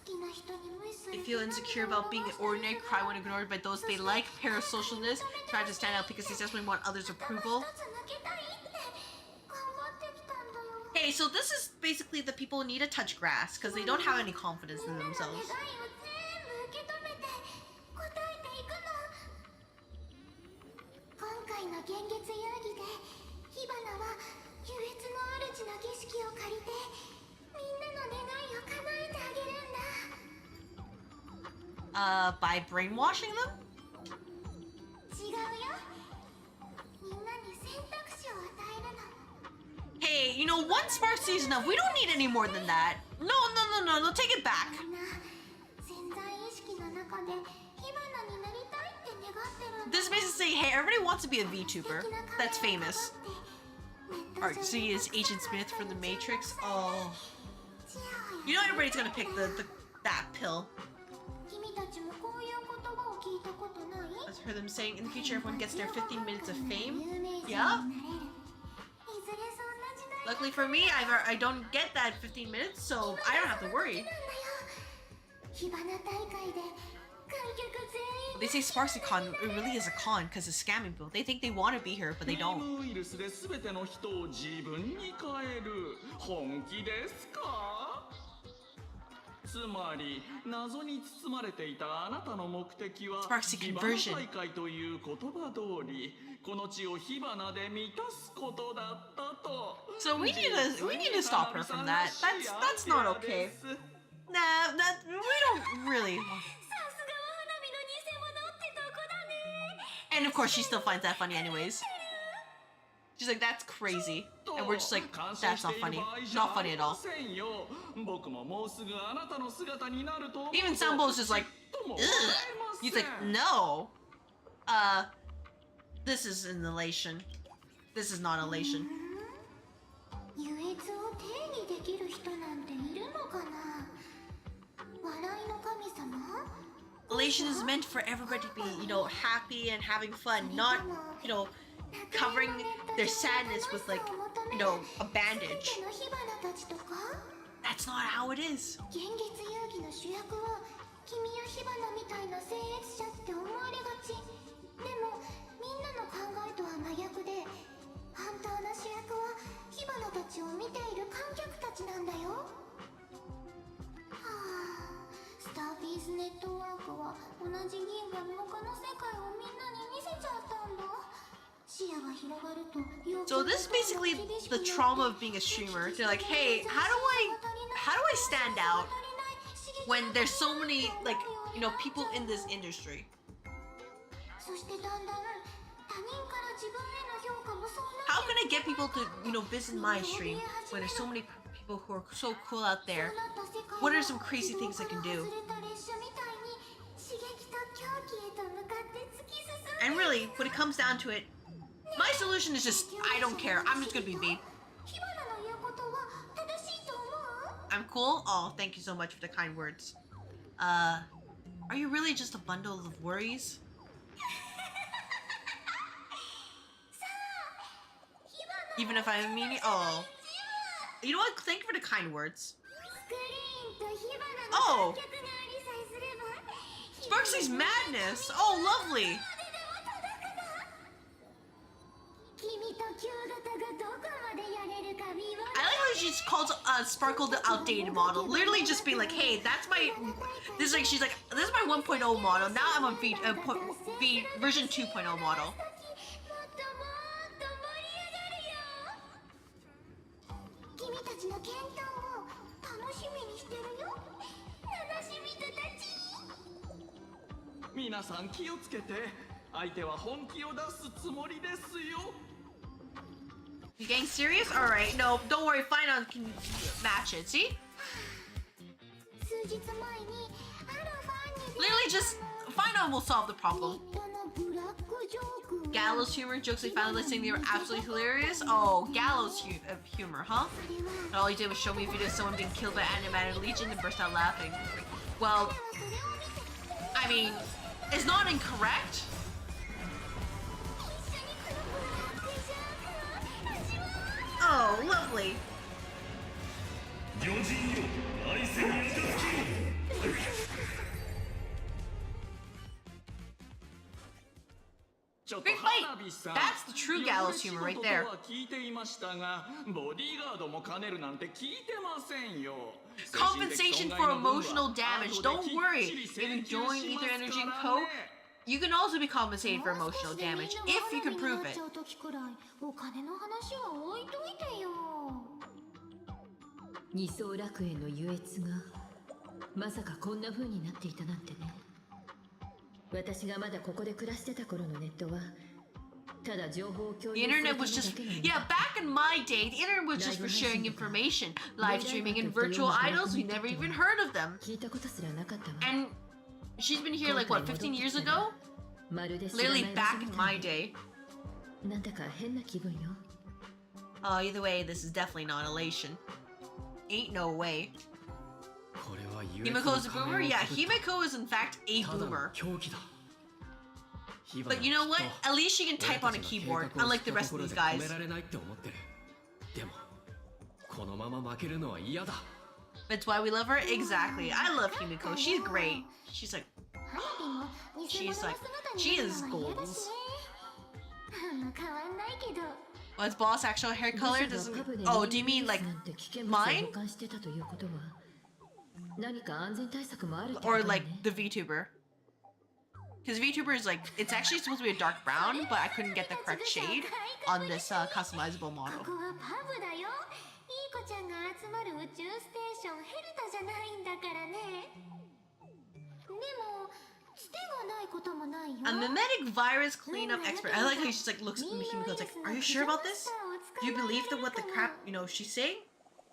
きな人に無視する。 They feel insecure about being ordinary, cry when ignored by those they like, parasocialness, try to stand out because they desperately want others' approval. Hey, so this is basically the people who need to touch grass because they don't have any confidence in themselves. 今回の幻月遊戯で火花は優越の主の儀式を借りてみんなの願いを叶えてあげるんだ。By brainwashing them? 違うよ。みんなに選択肢を与えるの。 Hey, you know, one spark season enough. We don't need any more than that. No, take it back. みんな潜在意識の中で火花になりたいって願ってるんだ。 This is basically saying, hey, everybody wants to be a VTuber that's famous. Artsy is Agent Smith from The Matrix. Oh. You know everybody's gonna pick that pill. I've heard them saying in the future everyone gets their 15 minutes of fame. Yeah? Luckily for me, I don't get that 15 minutes, so I don't have to worry. They say Sparksy Con, it really is a con because it's scamming people. They think they want to be here, but they don't. ウイルスで全ての人を自分に変える本気ですか？つまり謎に包まれていたあなたの目的は火花大会という言葉通りこの地を火花で満たすことだったと。So we need to stop her from that. That's not okay. Nah, we don't really. And of course, she still finds that funny anyways. She's like, that's crazy. And we're just like, that's not funny. Not funny at all. Even Sambo's just like, ugh. He's like, no. This is an elation. This is not elation. Elation is meant for everybody to be, you know, happy and having fun, not, you know, covering their sadness with, like, you know, a bandage. That's not how it is. So this is basically the trauma of being a streamer. They're like, hey, how do I stand out when there's so many, like, you know, people in this industry? How can I get people to, you know, visit my stream when there's so many people who are so cool out there? What are some crazy things I can do? And really, when it comes down to it, my solution is just, I don't care. I'm just gonna be me. I'm cool? Oh, thank you so much for the kind words. Are you really just a bundle of worries? Even if I'm mean? Oh. You know what? Thank you for the kind words. Oh! Sparksy's madness! Oh, lovely! I like how she calls Sparkle the outdated model. Literally just being like, hey, that's my... This is like, she's like, this is my 1.0 model. Now I'm a version 2.0 model. You getting serious? Alright, no, don't worry, Final can match it, see? Literally just, Final will solve the problem. Gallows humor, jokes they found listening, they were absolutely hilarious. Oh, Gallows humor, huh? And all he did was show me a video of someone being killed by animated legion and burst out laughing. Well, I mean, it's not incorrect. Oh, lovely. Big fight! That's the true Gallows humor right there. Compensation for emotional damage. Don't worry. If you join Ether Energy & Co., you can also be compensated for emotional damage, if you can prove it. The internet was just, yeah, back in my day, the internet was just for sharing information. Live streaming and virtual idols, we never even heard of them. And she's been here like, what, 15 years ago? Literally back in my day. Oh, either way, this is definitely not elation. Ain't no way. Himiko's a boomer? Yeah, Himiko is in fact a boomer. But you know what? At least she can type on a keyboard, unlike the rest of these guys. That's why we love her? Exactly. I love Himiko. She's great. She's like... She is goals. What's boss actual hair color? Doesn't... Oh, do you mean like mine? Or like the VTuber? Because VTuber is like, it's actually supposed to be a dark brown, but I couldn't get the correct shade on this customizable model. A mimetic virus cleanup expert. I like how she's like looks at Himiko. It's like, are you sure about this? Do you believe that what the crap she's saying?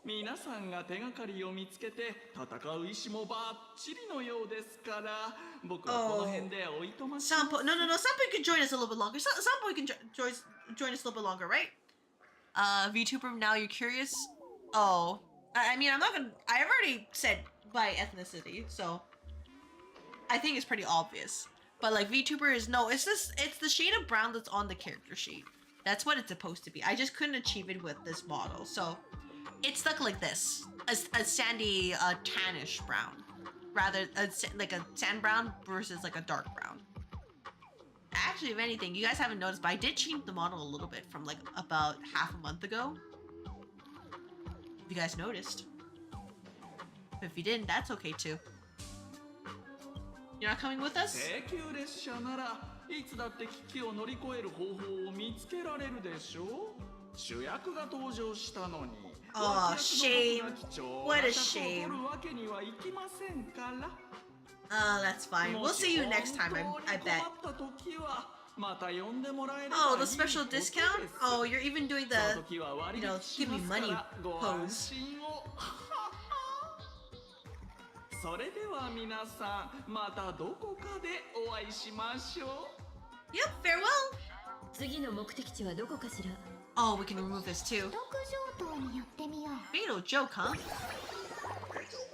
皆さんが手がかりを見つけて戦う意思もバッチリのようですから僕はこの辺でおいとまします。No. Sampo can join us a little bit longer. Sampo can join us a little bit longer, right? VTuber, now you're curious? Oh, I mean, I'm not gonna. I've already said by ethnicity, so I think it's pretty obvious. But like VTuber is no. It's the shade of brown that's on the character sheet. That's what it's supposed to be. I just couldn't achieve it with this model, so. It's stuck like this, a sandy, tannish brown, rather like a sand brown versus like a dark brown. Actually, if anything, you guys haven't noticed, but I did change the model a little bit from like about half a month ago. If you guys noticed, if you didn't, that's okay too. You're not coming with us? Oh, shame. What a shame. Oh, that's fine. We'll see you next time, I bet. Oh, the special discount? Oh, you're even doing the, give me money pose. Yep, farewell. Oh, we can remove this too. Fatal joke, huh?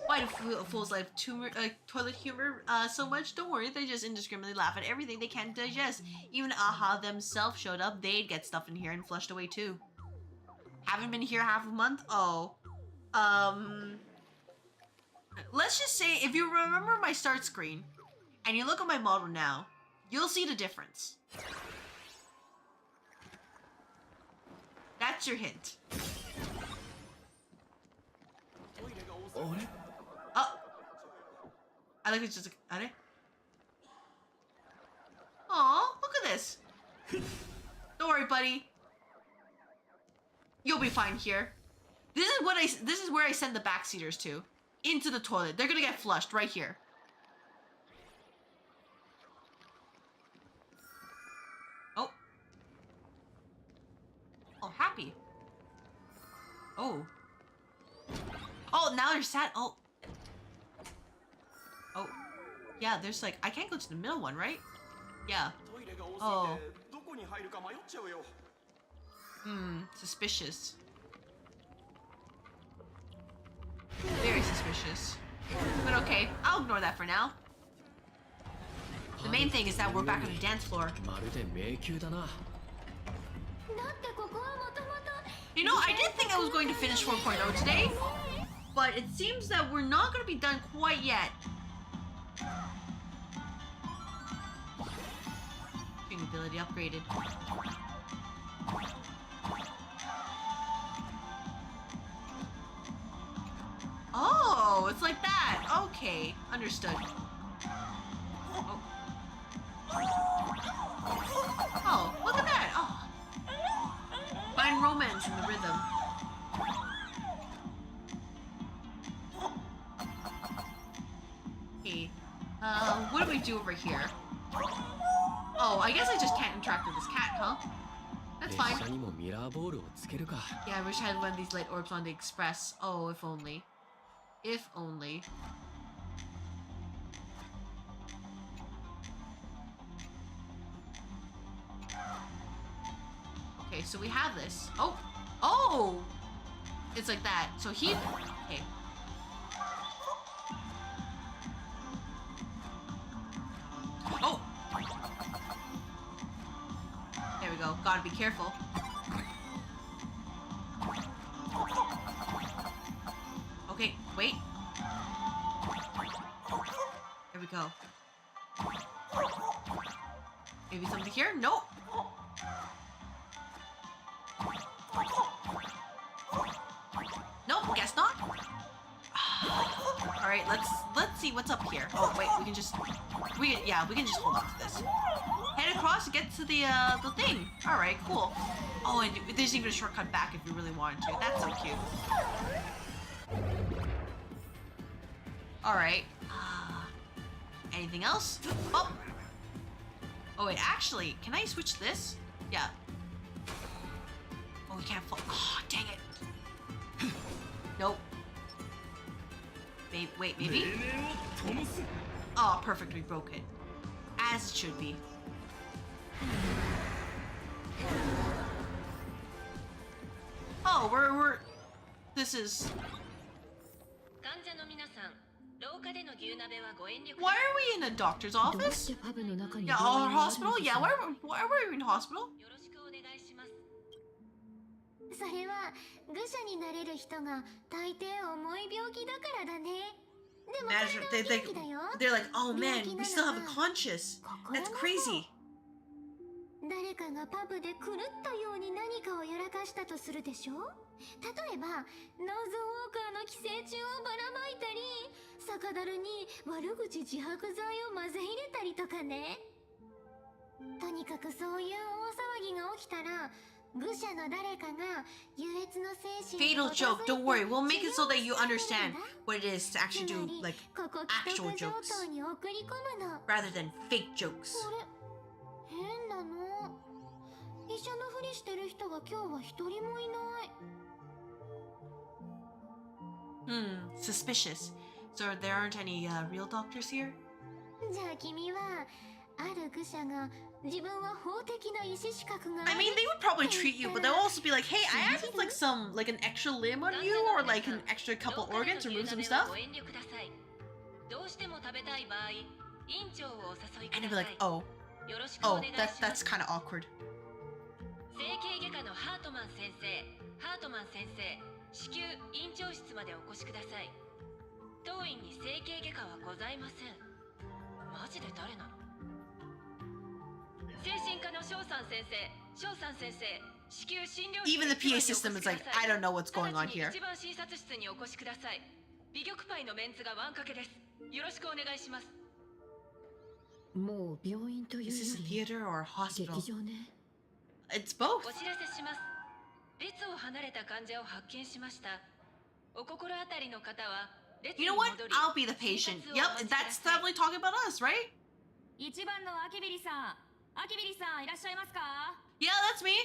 Why do fools like toilet humor so much? Don't worry, they just indiscriminately laugh at everything they can't digest. Even AHA themselves showed up, they'd get stuff in here and flushed away too. Haven't been here half a month? Oh. Let's just say, if you remember my start screen, and you look at my model now, you'll see the difference. That's your hint. Oh. I like it's just like, aw, look at this. Don't worry, buddy. You'll be fine here. This is where I send the backseaters to. Into the toilet. They're gonna get flushed right here. Oh. Oh, happy. Oh. Oh, now they're sad. Oh. Oh. Yeah, there's like, I can't go to the middle one, right? Yeah. Oh. Suspicious. Very suspicious. But okay, I'll ignore that for now. The main thing is that we're back on the dance floor. You know, I did think I was going to finish 4.0 today, but it seems that we're not going to be done quite yet. String ability upgraded. Oh, it's like that. Okay, understood. Oh. Oh, look at that. Oh. Find romance in the rhythm. Okay. What do we do over here? Oh, I guess I just can't interact with this cat, huh? That's fine. Yeah, I wish I had one of these light orbs on the express. Oh, if only. If only. Okay, so we have this. Oh! Oh! It's like that. So he... Okay. Oh! There we go. Gotta be careful. Here we go. Maybe something here? Nope. Nope, guess not. Alright, let's see what's up here. Oh wait, we can just we can just hold on to this. Head across to get to the thing. Alright, cool. Oh, and there's even a shortcut back if you really wanted to. That's so cute. Alright. Anything else? Oh! Oh wait, actually, can I switch this? Yeah. Oh, we can't fall. Oh, dang it. Nope. Wait, maybe? Oh, perfect, we broke it. As it should be. Oh, we're... This is... Why are we in a doctor's office? Yeah, our hospital? Yeah, why are we in hospital? それは愚者になれる人が大抵重い病気だからだね。でもそれは元気だよ。They're like, oh man, we still have a conscience. That's crazy. 誰かがパブで狂ったように何かをやらかしたとするでしょ。例えば、ノーズウォーカーの寄生虫をばらまいたり、酒樽に悪口自白剤を混ぜ入れたりとかね。とにかくそういう大騒ぎが起きたら、愚者の誰かが優越の精神 Fatal joke, don't worry, we'll make it so that you understand what it is to actually do, like, actual jokes, rather than fake jokes. 変なの。医者のふりしてる人が今日は一人もいない。Suspicious. So there aren't any real doctors here? じゃあ君はある愚者が自分は法的な医師資格が I mean, they would probably treat you, but they'll also be like, hey, I added like an extra limb on you, or like an extra couple organs, remove some stuff. And they'll be like, oh, that's kind of awkward. 整形外科のハートマン先生、至急院長室までお越しください。当院に整形外科はございません。マジで誰なの？精神科の翔さん先生、至急診療室 Even the PA system is like, I don't know what's going on here. 一番診察室にお越しください。美玉パイのメンツがワンかけです。よろしくお願いします。もう病院というより Is this a theater or a hospital? 劇場ね。It's both. お知らせします。列を離れた患者を発見しました。お心当たりの方は列に You know 戻 what? り I'll be the patient. Yep, that's definitely talking about us, right? 1番のアキビリさん、アキビリさんいらっしゃいますか？ Yeah, that's me.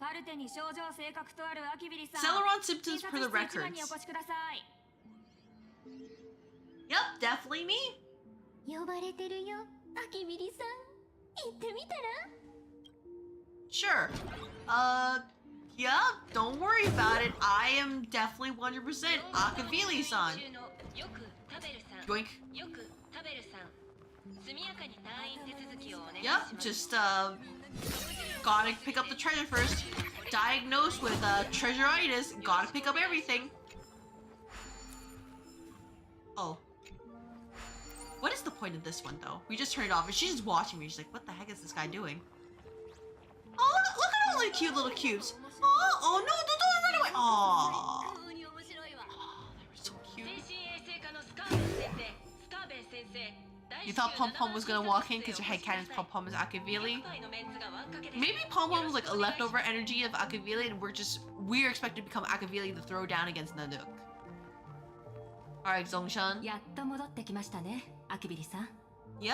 カルテに症状性格とあるアキビリさん。 Celeron symptoms for the 診察室1番 records. にお越しください。 Yep, definitely me. 呼ばれてるよ、アキビリさん。行ってみたら？ Sure. Yeah, don't worry about it. I am definitely 100% Akavili-san. Yoink. Yep, just, gotta pick up the treasure first. Diagnosed with, treasure-itis. Gotta pick up everything. Oh. What is the point of this one, though? We just turned it off, and she's just watching me. She's like, what the heck is this guy doing? Oh, look at all the cute little cubes. Oh no, don't run away. Oh, they were so cute. You thought Pom Pom was gonna walk in because your headcanon's Pom Pom is Akavili? Maybe Pom Pom was like a leftover energy of Akavili and we're expected to become Akavili to throw down against Nanook. Alright, Zongshan. やっと戻ってきましたね、アキビリさん。 Yeah,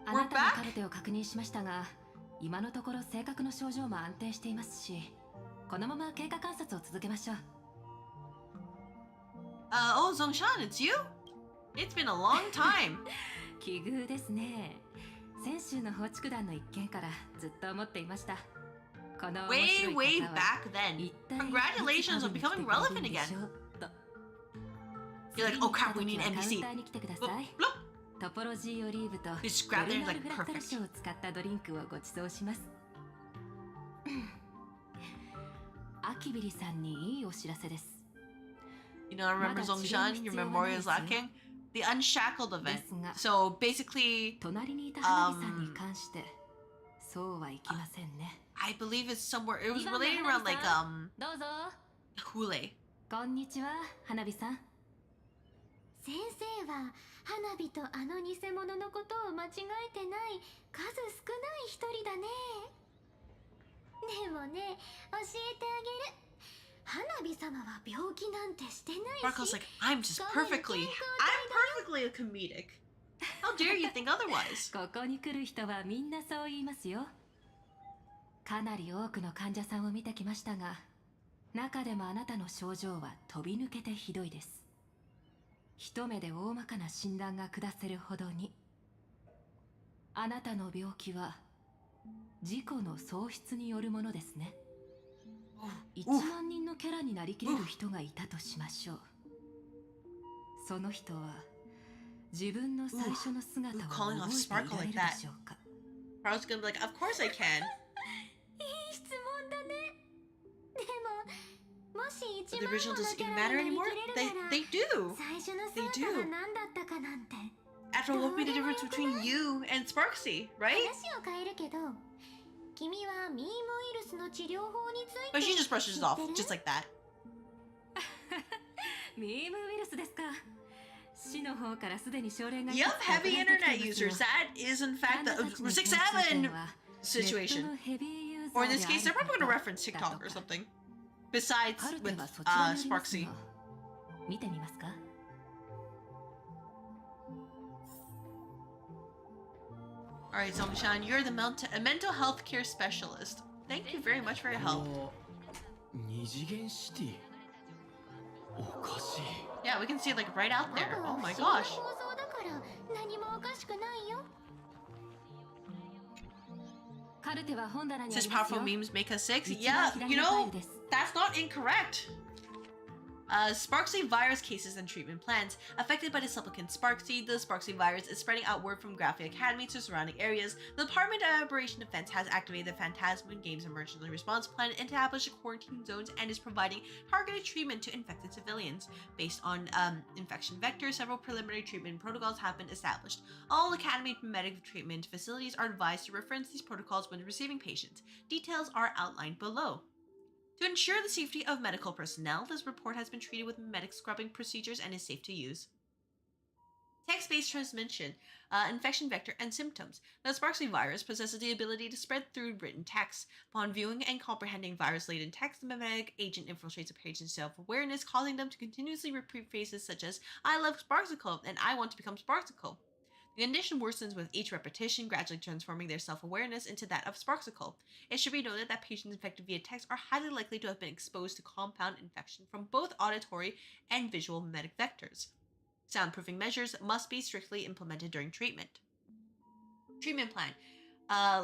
あ we're なたの back. カルテを確認しましたが、今のところ性格の症状も安定していますし、このまま経過観察を続けましょう。Oh, Zongshan, it's you? It's been a long time. 奇遇ですね。先週の放逐団の一件からずっと思っていました。この面白い Way 方は back then. Congratulations on becoming relevant again. You're like, oh crap, we need an NPC. カウンターに来てください。 Bloop. トポロジーオリーブと Just grab ゴ there ル and ナ like ルフラクタル perfect. ショーを使ったドリンクをご馳走します。アキビリさんにいいお知らせです。 You know, remember Zongshan? Your memory is lacking. The Unshackled event. So basically, I believe it's somewhere. It was related around like Hule. こんにちは、花火さん。先生は花火とあの偽物のことを間違えてない数少ない一人だね。でもね、教えてあげる。花火様は病気なんてしてないし。Sparkle's like, I'm perfectly comedic. How dare you think otherwise? ここに来る人はみんなそう言いますよ。かなり多くの患者さんを見てきましたが、中でもあなたの症状は飛び抜けてひどいです。一目で大まかな診断が下せるほどに。あなたの病気は事故の喪失によるものですね。1万人のキャラになりきれる人がいたとしましょう。その人は自分の最初の姿を覚えていられるでしょうか。 I was gonna be like, of course I can. いい質問だね。でも、もし1 The 万 original もの doesn't キャ even ラ matter にな anymore? りきれるなら、 They do. 最初の They 姿 do. が何だったかなんて。 After all, what would be the difference between you and Sparksy, right? 話を変えるけど、君はミームウイルスの治療法について But she just brushes it off, just like that. ミームウイルスですか。市の方からすでに症例が Yep, heavy internet users. That is in fact the 6-7 situation. Or in this case, they're probably going to reference TikTok or something. Besides with Sparksy. 見てみますか。Alright, Zombie-chan, you're the mental health care specialist. Thank you very much for your help. 二次元シティ。おかしい。 Yeah, we can see it like right out there. Oh my gosh. 放送だから何もおかしくないよ。 カルテは本棚にあ Says りますよ。 powerful memes make us sick. Yeah, you know, that's not incorrect. Sparksy virus cases and treatment plans. Affected by the supplicant Sparksy, the Sparksy virus is spreading outward from Graphic Academy to surrounding areas. The Department of Operation Defense has activated the Phantasm Games Emergency Response Plan and established quarantine zones and is providing targeted treatment to infected civilians. Based on infection vectors, several preliminary treatment protocols have been established. All Academy medical treatment facilities are advised to reference these protocols when receiving patients. Details are outlined below. To ensure the safety of medical personnel, this report has been treated with medic scrubbing procedures and is safe to use. Text-based transmission, infection vector, and symptoms. The Sparksy virus possesses the ability to spread through written text. Upon viewing and comprehending virus-laden text, the mimetic agent infiltrates a patient's self-awareness, causing them to continuously repeat phrases such as, I love Sparksicle, and I want to become Sparksicle. The condition worsens with each repetition, gradually transforming their self-awareness into that of Sparksicle. It should be noted that patients infected via text are highly likely to have been exposed to compound infection from both auditory and visual mimetic vectors. Soundproofing measures must be strictly implemented during treatment. Treatment plan.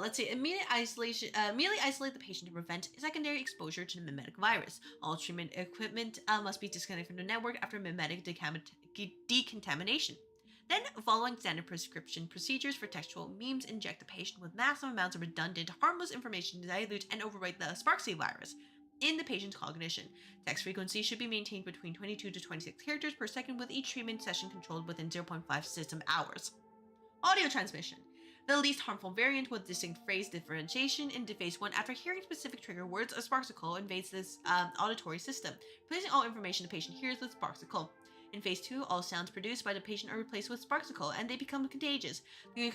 Let's say immediately isolate the patient to prevent secondary exposure to the mimetic virus. All treatment equipment must be disconnected from the network after mimetic decontamination. Then, following standard prescription procedures for textual memes, inject the patient with massive amounts of redundant, harmless information to dilute and overwrite the Sparksy virus in the patient's cognition. Text frequency should be maintained between 22 to 26 characters per second, with each treatment session controlled within 0.5 system hours. Audio transmission. The least harmful variant with distinct phrase differentiation in phase 1 after hearing specific trigger words, a Sparksicle invades this auditory system, replacing all information the patient hears with Sparksicle. In phase 2, all sounds produced by the patient are replaced with Sparksicle, and they become contagious. The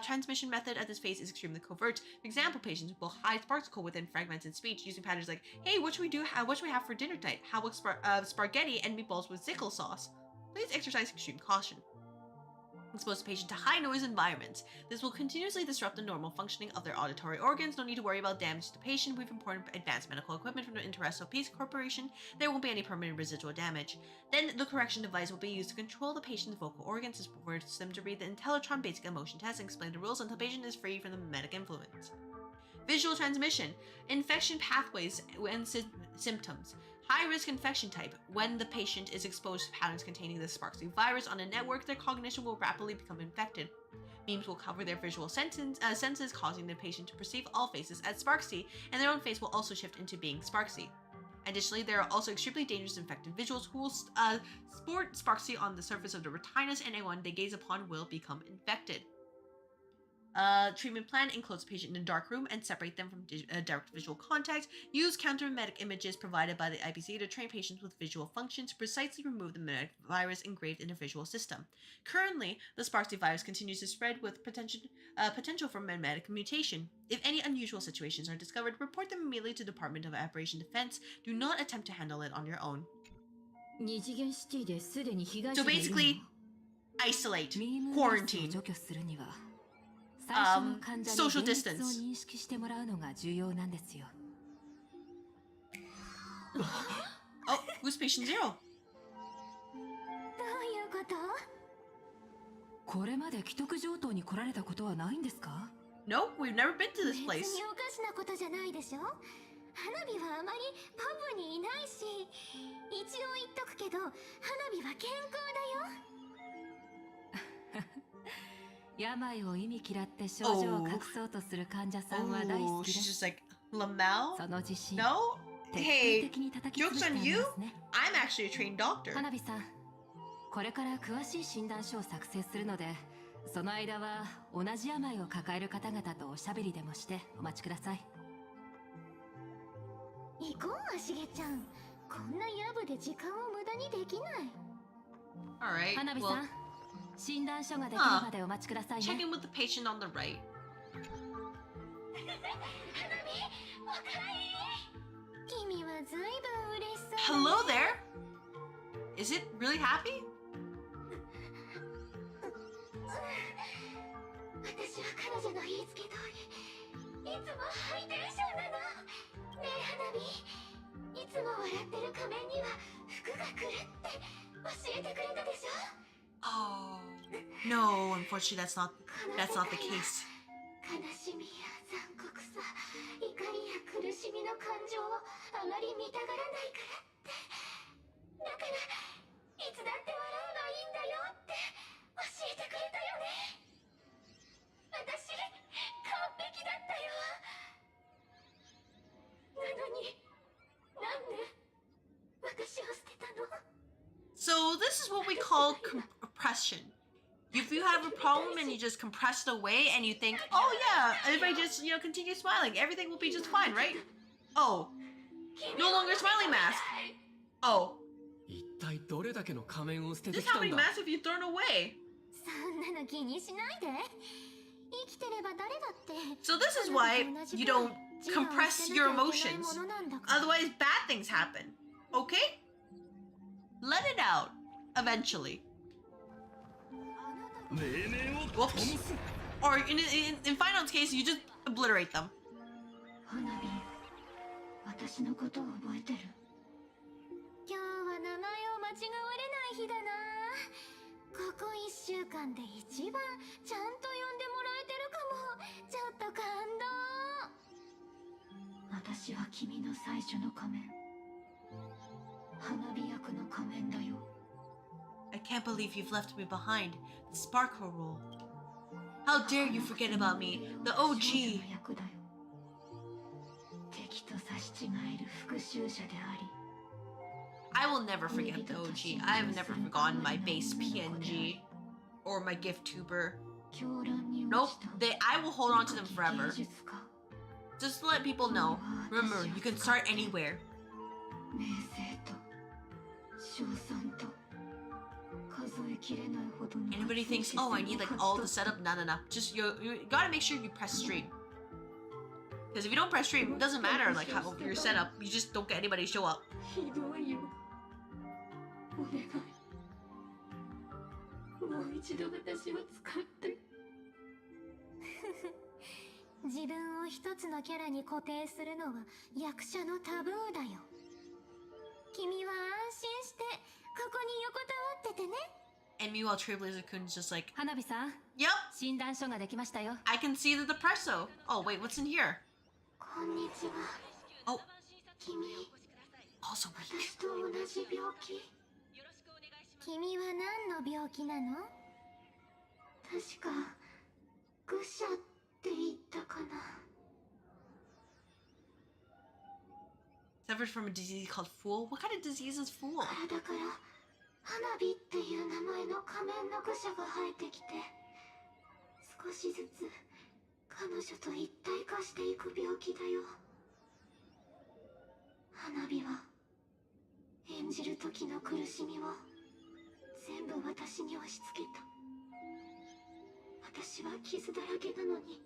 transmission method at this phase is extremely covert. For example, patients will hide Sparksicle within fragmented speech using patterns like, "Hey, what should we do? What should we have for dinner tonight? How about spaghetti and meatballs with zickle sauce?" Please exercise extreme caution. Expose the patient to high noise environments. This will continuously disrupt the normal functioning of their auditory organs. No need to worry about damage to the patient. We've imported advanced medical equipment from the Interesto Peace Corporation. There won't be any permanent residual damage. Then the correction device will be used to control the patient's vocal organs. This forces them to read the Intellitron basic emotion test and explain the rules until the patient is free from the mimetic influence. Visual transmission, infection pathways and symptoms. High-risk infection type. When the patient is exposed to patterns containing the Sparksy virus on a network, their cognition will rapidly become infected. Memes will cover their visual senses, causing the patient to perceive all faces as Sparksy, and their own face will also shift into being Sparksy. Additionally, there are also extremely dangerous infected visuals who will sport Sparksy on the surface of the retinas, and anyone they gaze upon will become infected. Treatment plan includes a patient in a dark room and separate them from direct visual contact. Use counter-memetic images provided by the IPC to train patients with visual function to precisely remove the memetic virus engraved in a visual system. Currently, the Sparksy virus continues to spread with potential for memetic mutation. If any unusual situations are discovered, report them immediately to Department of Operation Defense. Do not attempt to handle it on your own. So basically, isolate, quarantine. Social distance. Oh, who's patient zero? どういうこと？これまで既得上等に来られたことはないんですか？ No, we've never been to this place. 別におかしなことじゃないでしょ。花火はあまりパブにいないし、一応言っとくけど、花火は健康だよ。病を意味嫌って症状を隠そうとする患者さんは大好きです。She's just like, Lamel? その自信。No? Hey, joke's on you? I'm actually a trained doctor. 花火さん、これから詳しい診断書を作成するので、その間は同じ病を抱える方々とおしゃべりでもしてお待ちください。行こう、しげちゃん。こんなヤブで時間を無駄にできない。Alright, 花火さん。well... 診断書ができるまでお待ちくださいね。Check in with the patient on the right. Hello there. Is it really happy? 私は彼女の言いつけ通り、いつもハイテンションなの。ねえ花火、いつも笑ってる仮面には服が来るって教えてくれたでしょ。Oh no, unfortunately that's not the case. 悲しみや残酷さ、怒りや苦しみの感情をあまり見たがらないからって。だからいつだって笑うのいいんだよって教えてくれたよね。私完璧だったよ。なのになんで私を捨てたの？ So this is what we call compression. If you have a problem and you just compress it away and you think, oh yeah, if I just, continue smiling, everything will be just fine, right? Oh, no longer smiling mask. Oh. Just how many masks have you thrown away? So this is why you don't compress your emotions. Otherwise bad things happen. Okay? Let it out. Eventually. Whoops. Or in Final's case, you just obliterate them. 花火、私のことを覚えてる？今日は名前を間違われない日だな。ここ1週間で一番ちゃんと呼んでもらえてるかも。ちょっと感動。私は君の最初の仮面。花火役の仮面だよ。I can't believe you've left me behind. The Sparkle role. How dare you forget about me, the OG. I will never forget the OG. I have never forgotten my base PNG or my gift tuber. Nope, I will hold on to them forever. Just to let people know, remember, you can start anywhere. Anybody thinks, oh, I need like all the setup? No. Just you gotta make sure you press stream. Because if you don't press stream, it doesn't matter like how your setup. You just don't get anybody to show up. 自分を一つのキャラに固定するのは役者のタブーだよ。君は安心してここに横たわっててね。And meanwhile, Trailblazer-kun is just like, 花火さん。Yep. 診断書ができましたよ。I can see the depresso. Oh wait, what's in here? こんにちは。Oh. 君。Also weak. 私と同じ病気。君は何の病気なの？確か愚者って言ったかな。Suffered from a disease called Fool? What kind of disease is Fool? 体から花火っていう名前の仮面の愚者が生えてきて、少しずつ彼女と一体化していく病気だよ。花火は演じる時の苦しみを全部私に押し付けた。私は傷だらけなのに、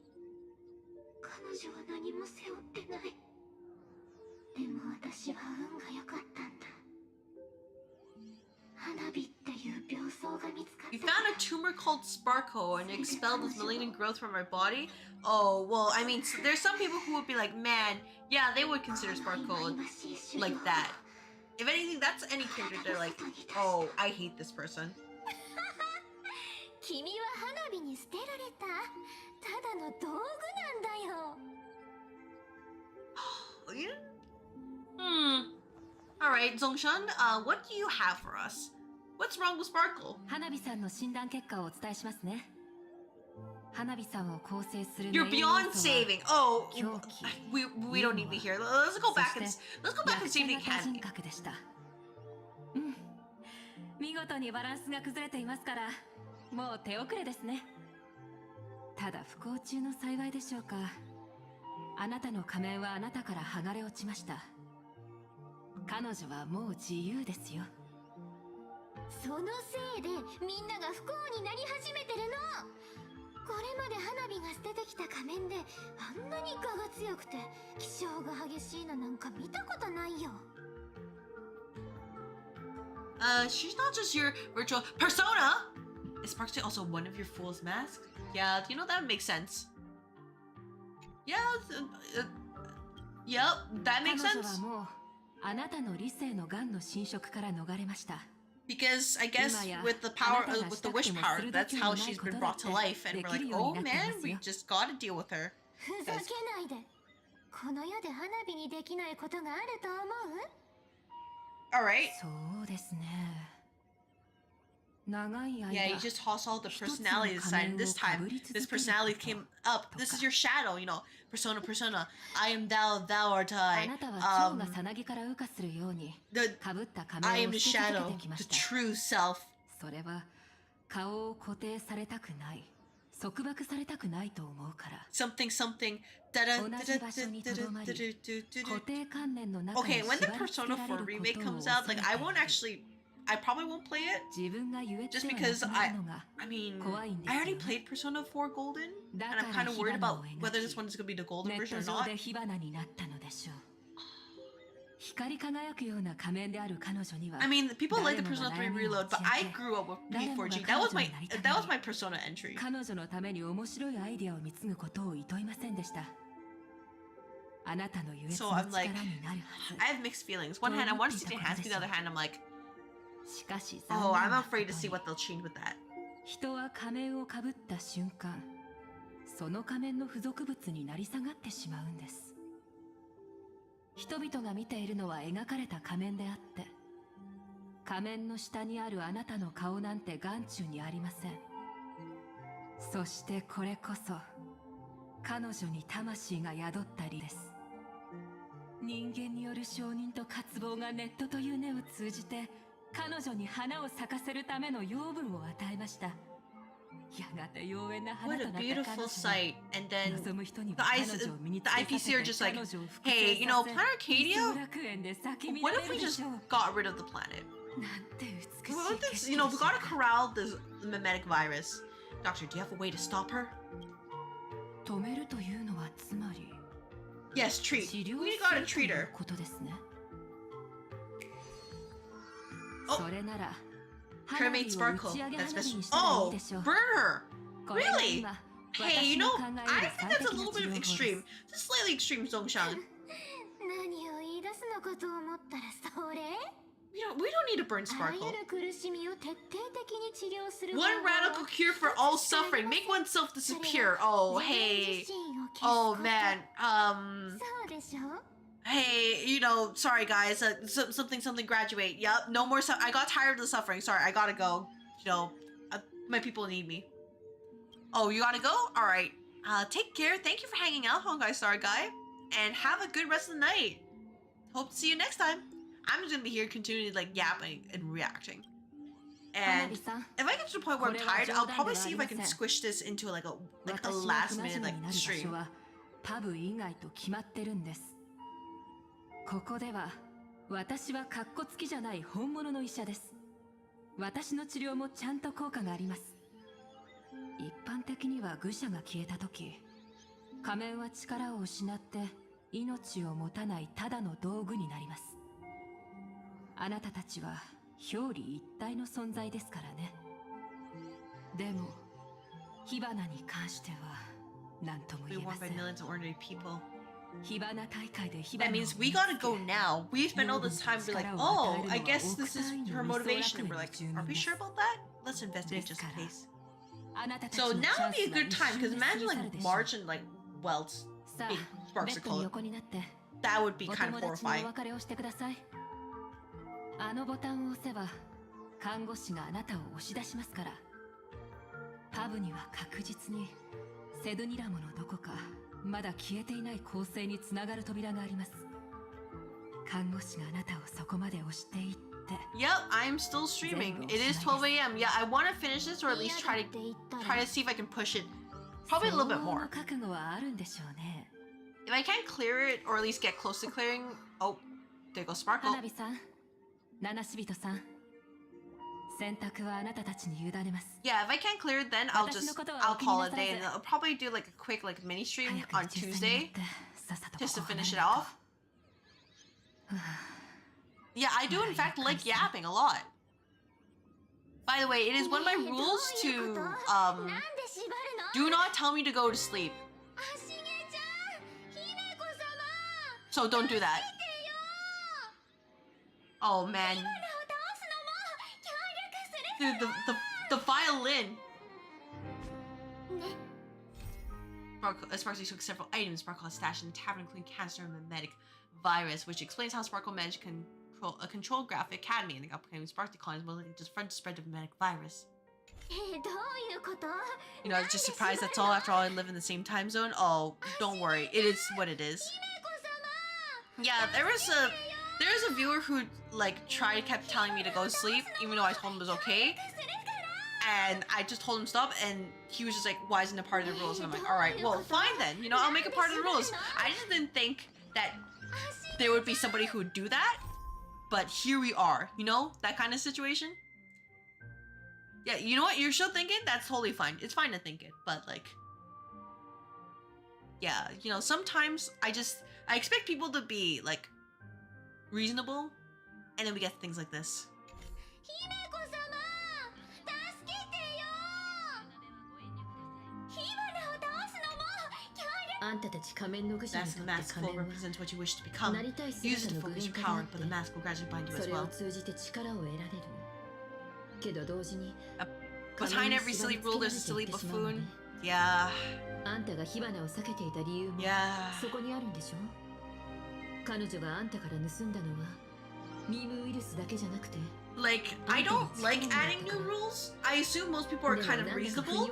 彼女は何も背負ってない。でも私は運が良かったんだ。花火っていう病巣が見つかった。 You found a tumor called Sparkle and expelled this malignant growth from my body? Oh, well, I mean, there's some people who would be like, man, yeah, they would consider Sparkle like that. If anything, that's any character, they're like, oh, I hate this person. 君は花火に捨てられた。ただの道具なんだよ。Alright, Zongshan, what do you have for us? What's wrong with Sparkle? 花火さんの診断結果をお伝えしますね。花火さんを構成する You're beyond saving. Oh, we don't need to hear. Let's go back and see if they can. 見事にバランスが崩れていますから、もう手遅れですね。ただ不幸中の幸いでしょうか。あなたの仮面はあなたから剥がれ落ちました。彼女はもう自由ですよ。そのせいでみんなが不幸になり始めてるの。これまで花火が捨ててきた仮面であんなに我が強くて気性が激しいのなんか見たことないよ。She's not just your virtual persona. Is Sparkle also one of your fool's masks? Yeah, you know, that makes sense. Yeah, yep, that makes sense. あなたの理性の癌の侵食から逃れました。 Because I guess with the power, with the wish power, that's how she's been brought to life. And we're like, oh man, we just gotta deal with her. ふざけないで。この世で花火にできないことがあると思う？ Alright. そうですね。長い間。Yeah, you just toss all the personalities aside. And this time, this personality came up. This is your shadow, you know. Persona, persona. I am thou, thou art I. I am the shadow, the true self. それは顔を固定されたくない、束縛されたくないと思うから。 Something, something. Okay, when the Persona 4 remake comes out, like I probably won't play it just because I mean, I already played Persona 4 Golden and I'm kind of worried about whether this one is going to be the golden version or not. I mean, people like the Persona 3 Reload, but I grew up with P4G. That was my Persona entry. So I'm like, I have mixed feelings. One hand, I want to see the Hansky, the other hand, I'm like, oh, I'm afraid to see what they'll change with that. 人は仮面をかぶった瞬間、その仮面の付属物になり下がってしまうんです。人々が見ているのは描かれた仮面であって、仮面の下にあるあなたの顔なんて眼中にありません。そしてこれこそ彼女に魂が宿ったりです。人間による承認と渇望がネットという根を通じて彼女に花を咲かせるための養分を与えました。やがて妖艶な花となった彼女は 望む人には彼女を身につけさせて彼女を複製させ、 hey, you know, Planet Arcadia, what if we just got rid of the planet? What if this, you know, we gotta corral this mimetic virus. Doctor, do you have a way to stop her? 止めるというのはつまり Yes, treat. We gotta treat her. ことですね。 Oh, cremate Sparkle. That's special. Oh, burn her. Really? Hey, you know, I think that's a little bit of extreme. Just slightly extreme, Zongshan. 何を言い出すのかと思ったらそれ？ We don't need to burn Sparkle. あらゆる苦しみを徹底的に治療する。 One radical cure for all suffering. Make oneself disappear. Oh, hey. Oh, man. そうでしょ? Hey, you know, sorry guys, something graduate. Yep, no more I got tired of the suffering. Sorry, I gotta go. You know, my people need me. Oh, you gotta go? All right. Take care. Thank you for hanging out, Honkai Star Guy, and have a good rest of the night. hope to see you next time. I'm just gonna be here continuing like yapping and reacting. And if I get to the point where I'm tired, I'll probably see if I can squish this into like a last minute like stream. パブ以外と決まってるんです。ここでは私はカッコつきじゃない本物の医者です。私の治療もちゃんと効果があります。一般的には愚者が消えた時、仮面は力を失って命を持たないただの道具になります。あなたたちは表裏一体の存在ですからね。でも火花に関しては何とも言えません。That means we gotta go now. We spent all this time to be like, oh, I guess this is her motivation. And we're like, are we sure about that? Let's investigate just in case. So now would be a good time, because imagine like March and like welts being sparks of color. That would be kind of horrifying. あのボタンを押せば看護師があなたを押し出しますから。パブには確実にセドニラモのどこかまだ消えていない構成につながる扉があります。看護師があなたをそこまで押していって。Yep, I'm still streaming. It is 12 a.m. Yeah, I want to finish this, or at least try to see if I can push it probably a little bit more. 覚悟はあるんでしょうね。If I can't clear it, or at least get close to clearing, oh, there goes Sparkle. 花火さん、七しびとさん、選択はあなたたちに委ねます。Yeah, if I can't clear it, then I'll call it a day, and I'll probably do like a quick like mini stream on Tuesday, just to finish it off. Yeah, I do in fact like yapping a lot. By the way, it is one of my rules to do not tell me to go to sleep. So don't do that. Oh man. Dude, the violin. Sparkle took several items Sparkle has stashed in the tavern, including cancer and mimetic virus, which explains how Sparkle managed to control Graphic Academy and the upcoming Spark declines more likely just front to spread the mimetic virus. You know, I was just surprised that's all. After all, I live in the same time zone. Oh, don't worry, it is what it is. Yeah, there was a viewer who like kept telling me to go to sleep, even though I told him it was okay. And I just told him stop, and he was just like, why isn't it part of the rules? And I'm like, all right, well, fine then. You know, I'll make it part of the rules. I just didn't think that there would be somebody who would do that. But here we are, you know, that kind of situation. Yeah, you know what? You're still thinking? That's totally fine. It's fine to think it, but like, yeah, you know, sometimes I expect people to be like reasonable, and then we get things like this. あんたたち仮面の愚者にとって仮面は represents what you wish to become. なりたい Use 姿 it to の具 focus 現 your 化があ power, っ but the mask will gradually bind you て as それを well. 通じて力を得られるけど同時に Behind every silly rule, there's a silly buffoon. Yeah. あんたが火花を避けていた理由も Yeah. そこにあるんでしょ。彼女があんたから盗んだのはミームウイルスだけじゃなくて Like, I don't like adding new rules. I assume most people are kind of reasonable.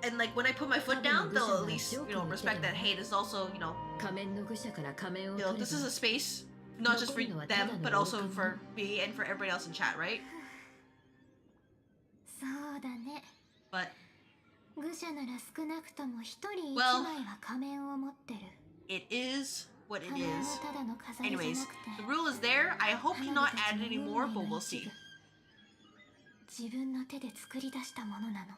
And like, when I put my foot down, they'll at least, you know, respect that, hey, this is also, you know, this is a space, not just for them, but also for me and for everybody else in chat, right? But, well, it is what it is. Anyways, the rule is there. I hope you not add any more, but we'll see. 自分の手で作り出したものなの。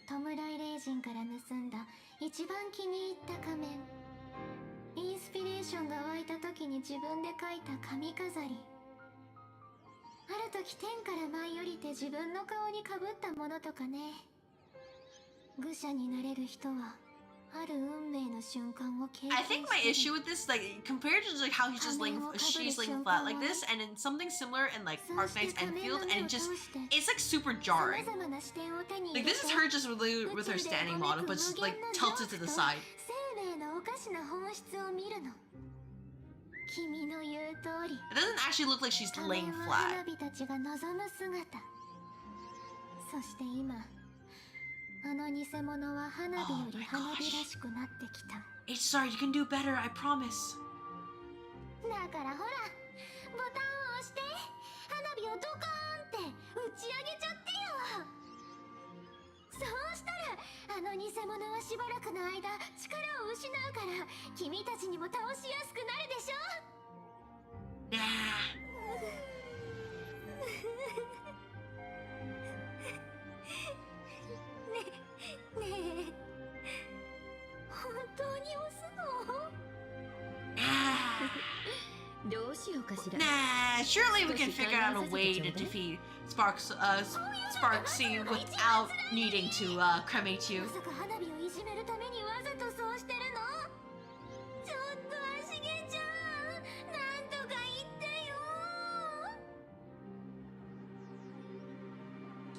弔い霊人から盗んだ一番気に入った仮面。インスピレーションが湧いた時に自分で描いた髪飾り。ある時天から舞い降りて自分の顔にかぶったものとかね。愚者になれる人は I think my issue with this, like, compared to like how she's laying flat like this, and then something similar in like Arc Knight's Enfield, and it's like super jarring. Like, this is her just really with her standing model, but just like tilted to the side. It doesn't actually look like she's laying flat. Oh Sorry, you can do better, I promise. だからほら、ボタンを押して花火をドカーンって打ち上げちゃってよ。そうしたらあの偽物はしばらくの間力を失うから、君たちにも倒しやすくなるでしょ。ねえ、本当に押すの？どうしようかしら。 Nah, surely we can figure out a way to defeat Sparksy without needing to cremate you. まさか花火をいじめるためにわざとそうしてるの？ちょっと足毛ちゃん、なんとか言ってよ。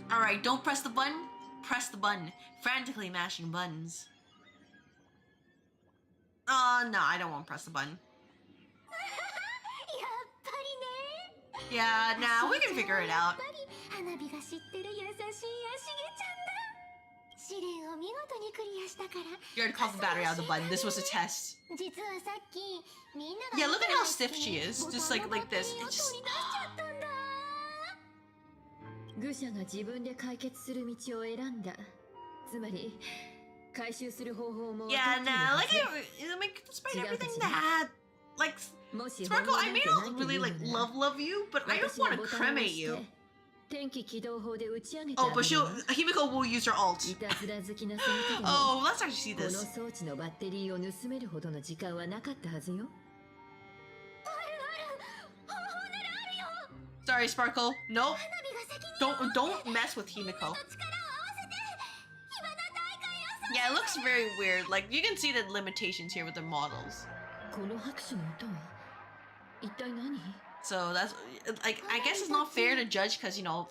Alright, don't press the button. Press the button. Frantically mashing buttons. No, I don't want to press the button. Yeah, nah, we can figure it out. 花火が知ってる優しい足毛ちゃんだ。試練を見事にクリアしたから。 You already called the battery out of the button. This was a test. 実はさっきみんなが Yeah, look at how stiff she is. Just like this. It's just. 愚者が自分で解決する道を選んだ。つまり回収する方法も。 Yeah, nah, like despite everything that, like, Sparkle, I may not really like love you, but I don't want to cremate you. Oh, but Himiko will use her ult. Oh, let's actually see this. Sorry, Sparkle. Nope. Don't mess with Himiko. Yeah, it looks very weird. Like, you can see the limitations here with the models. So that's, like, I guess it's not fair to judge because, you know,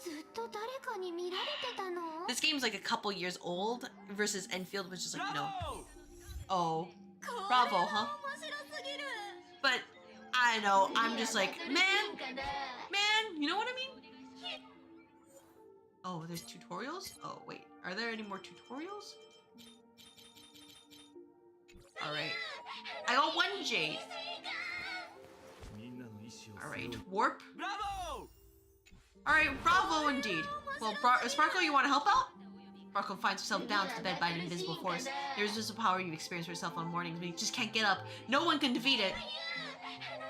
this game's like a couple years old versus Enfield, which is like, you know, oh, bravo, huh? But, I don't know, I'm just like, man, you know what I mean? Oh, there's tutorials? Oh, wait, are there any more tutorials? Alright, I got one Jade. Alright, warp. Alright, bravo indeed. Well, Sparkle, you want to help out? Sparkle finds herself bound to the bed by an invisible force. There's just a power you experience for yourself on mornings, but you just can't get up. No one can defeat it.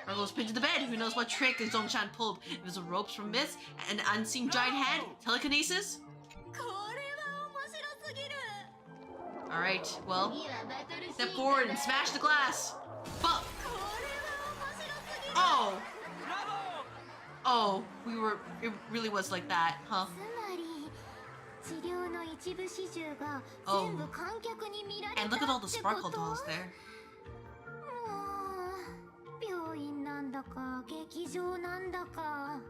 Sparkle's pinned to the bed. Who knows what trick his own shine pulled? If it was a ropes from myths, an unseen giant hand, telekinesis? Alright, well, step forward and smash the glass. Fuck! Oh! Oh, it really was like that, huh? Oh. And look at all the Sparkle dolls there. 病院なんだか劇場なんだか。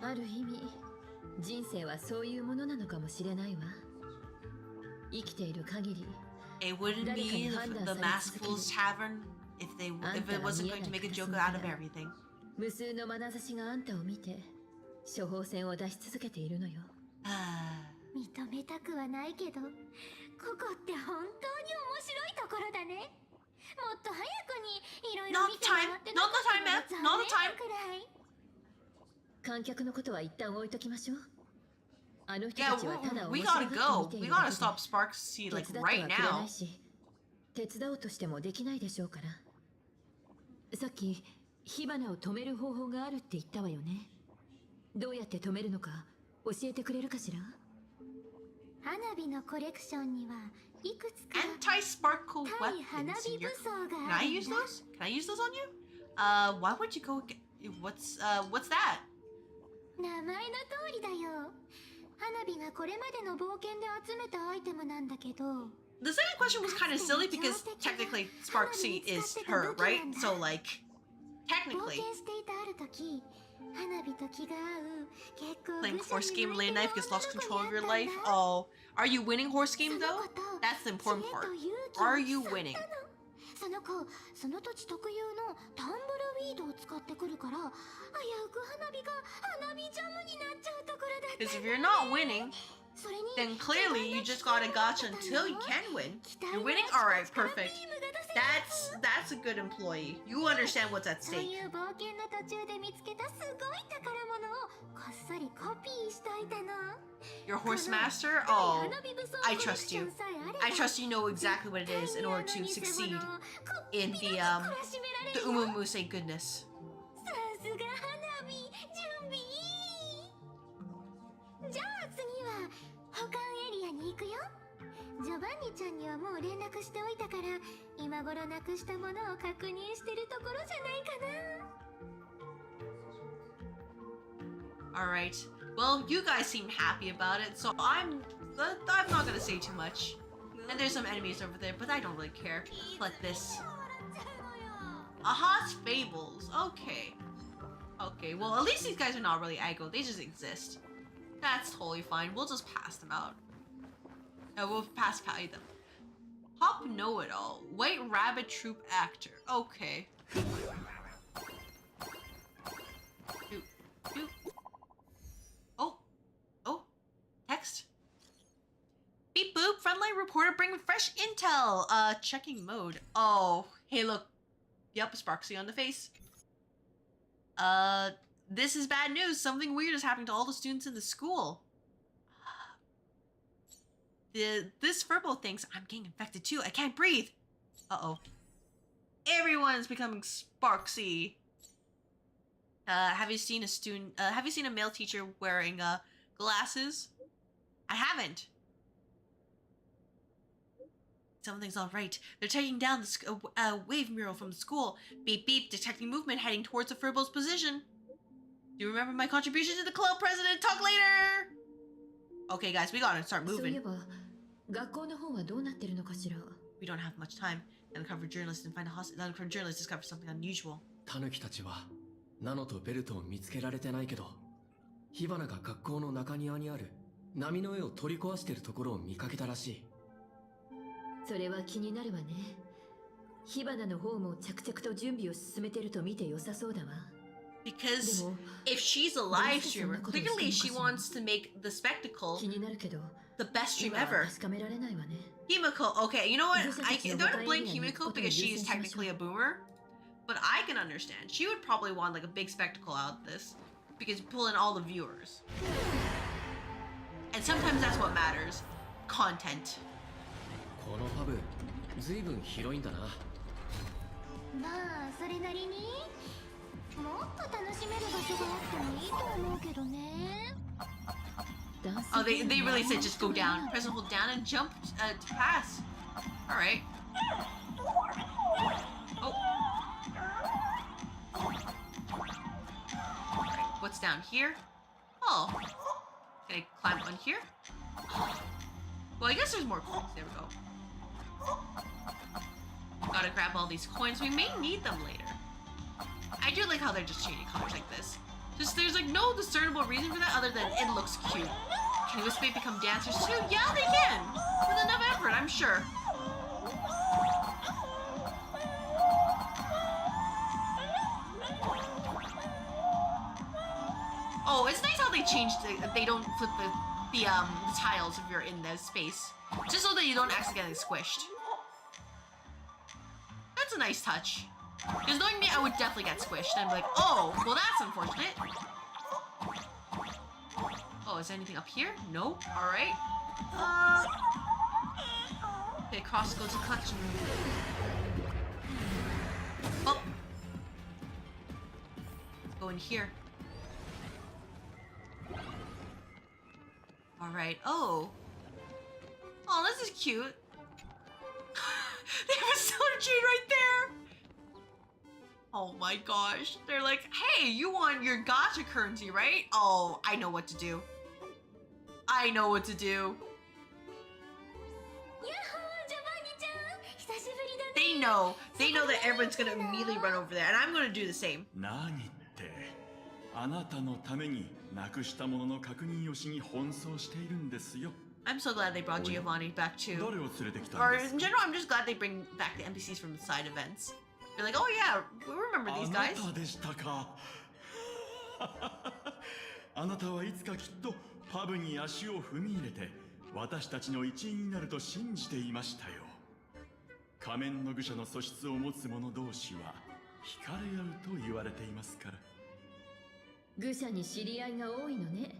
ある意味、人生はそういうものなのかもしれないわ。生きている限り、 It wouldn't be the Maskful's Tavern if it wasn't going to make a joke out of everything. 無数の眼差しがあんたを見て処方箋を出し続けているのよ。認めたくはないけど、ここって本当に面白いところだね。もっと早くにいろいろ見てもらってなかったの残念くらい。観客のことは一旦置いときましょう。あの人たちはただ面 we 白が gotta って go. 見てい We る gotta だけ stop Sparksy で like 手伝って right はくれな now. いし、手伝おうとしてもできないでしょうから。さっき火花を止める方法があるって言ったわよね。どうやって止めるのか教えてくれるかしら。花火のコレクションにはいくつか Anti-sparkle weapons in your... Can I use those? Can I use those on you? Why would you go get... What's that? 名前の通りだよ。花火がこれまでの冒険で集めたアイテムなんだけど。 The second question was kind of silly because technically Sparksy is her, right? So like, technically. Playing horse game late night gets lost control of your life. Oh, are you winning horse game though? That's the important part. Are you winning? その子、その土地特有のタンブルウィードを使ってくるから、危うく花火が花火ジャムになっちゃうところだった。 Because if you're not winning, then clearly you just gotta gacha until you can win. You're winning? Alright, perfect. That's a good employee. You understand what's at stake. Your horse master? Oh, I trust you. I trust you know exactly what it is in order to succeed in the Umumuse goodness. じゃあ次は保管エリアに行くよ。ジョバンニちゃんにはもう連絡しておいたから、今頃なくしたものを確認してるところじゃないかな。 Alright. Well, you guys seem happy about it, so I'm not gonna say too much. And there's some enemies over there, but I don't really care. Like this. Aha's Fables. Okay. Okay, well at least these guys are not really aggro, they just exist. That's totally fine. We'll just pass them out. We'll pass by them. Hop Know-It-All. White Rabbit Troop Actor. Okay. Oh. Text. Beep boop. Frontline reporter bringing fresh intel. Checking mode. Oh. Hey, look. Yep, Sparksy on the face. This is bad news. Something weird is happening to all the students in the school. This Furbo thinks I'm getting infected too. I can't breathe. Uh-oh. Everyone's becoming Sparksy. Have you seen a male teacher wearing glasses? I haven't. Something's not right. They're taking down the wave mural from the school. Beep beep, detecting movement heading towards the Furbo's position. Do you remember my contribution to the club, President? Talk later! Okay, guys, we gotta start moving. We don't have much time. The undercover journalist didn't find a hospital. The undercover journalist discovered something unusual. タヌキたちはナノとベルトを見つけられてないけど、火花が学校の中庭にある波の絵を取り壊しているところを見かけたらしい。それは気になるわね。火花の方も着々と準備を進めていると見て良さそうだわ。 Because if she's a live streamer, clearly she wants to make the spectacle the best stream ever. Himiko, okay, you know what? I don't blame Himiko because she is technically a boomer, but I can understand. She would probably want like a big spectacle out of this because you pull in all the viewers. And sometimes that's what matters. Content. このパブ、随分広いんだな。まあ、それなりに。 もっと楽しめる場所があってもいいと思うけどね。 Oh, they really said just go down. Press and hold down and jump to pass. All right. Oh. Right, what's down here? Oh. Can I climb on here? Well, I guess there's more coins. There we go. Gotta grab all these coins. We may need them later. I do like how they're just changing colors like this. Just there's like no discernible reason for that other than it looks cute. Can Wisp become dancers too? Yeah, they can! With enough effort, I'm sure. Oh, it's nice how they changed they don't flip the tiles if you're in this space. Just so that you don't accidentally squished. That's a nice touch. Because knowing me, I would definitely get squished. And I'm like, oh, well that's unfortunate. Oh, is there anything up here? No? Alright. Okay, cross go to collection room. Oh. Let's go in here. Alright, oh. Oh, this is cute. They have a soda chain right there! Oh my gosh. They're like, hey, you want your gacha currency, right? Oh, I know what to do. I know what to do. They know. They know that everyone's gonna immediately run over there, and I'm gonna do the same. I'm so glad they brought Giovanni back too. Or in general, I'm just glad they bring back the NPCs from the side events. You're like, oh yeah, we remember these guys. パブに足を踏み入れて私たちの一員になると信じていましたよ。仮面の愚者の素質を持つ者同士は惹かれ合うと言われていますから。愚者に知り合いが多いのね。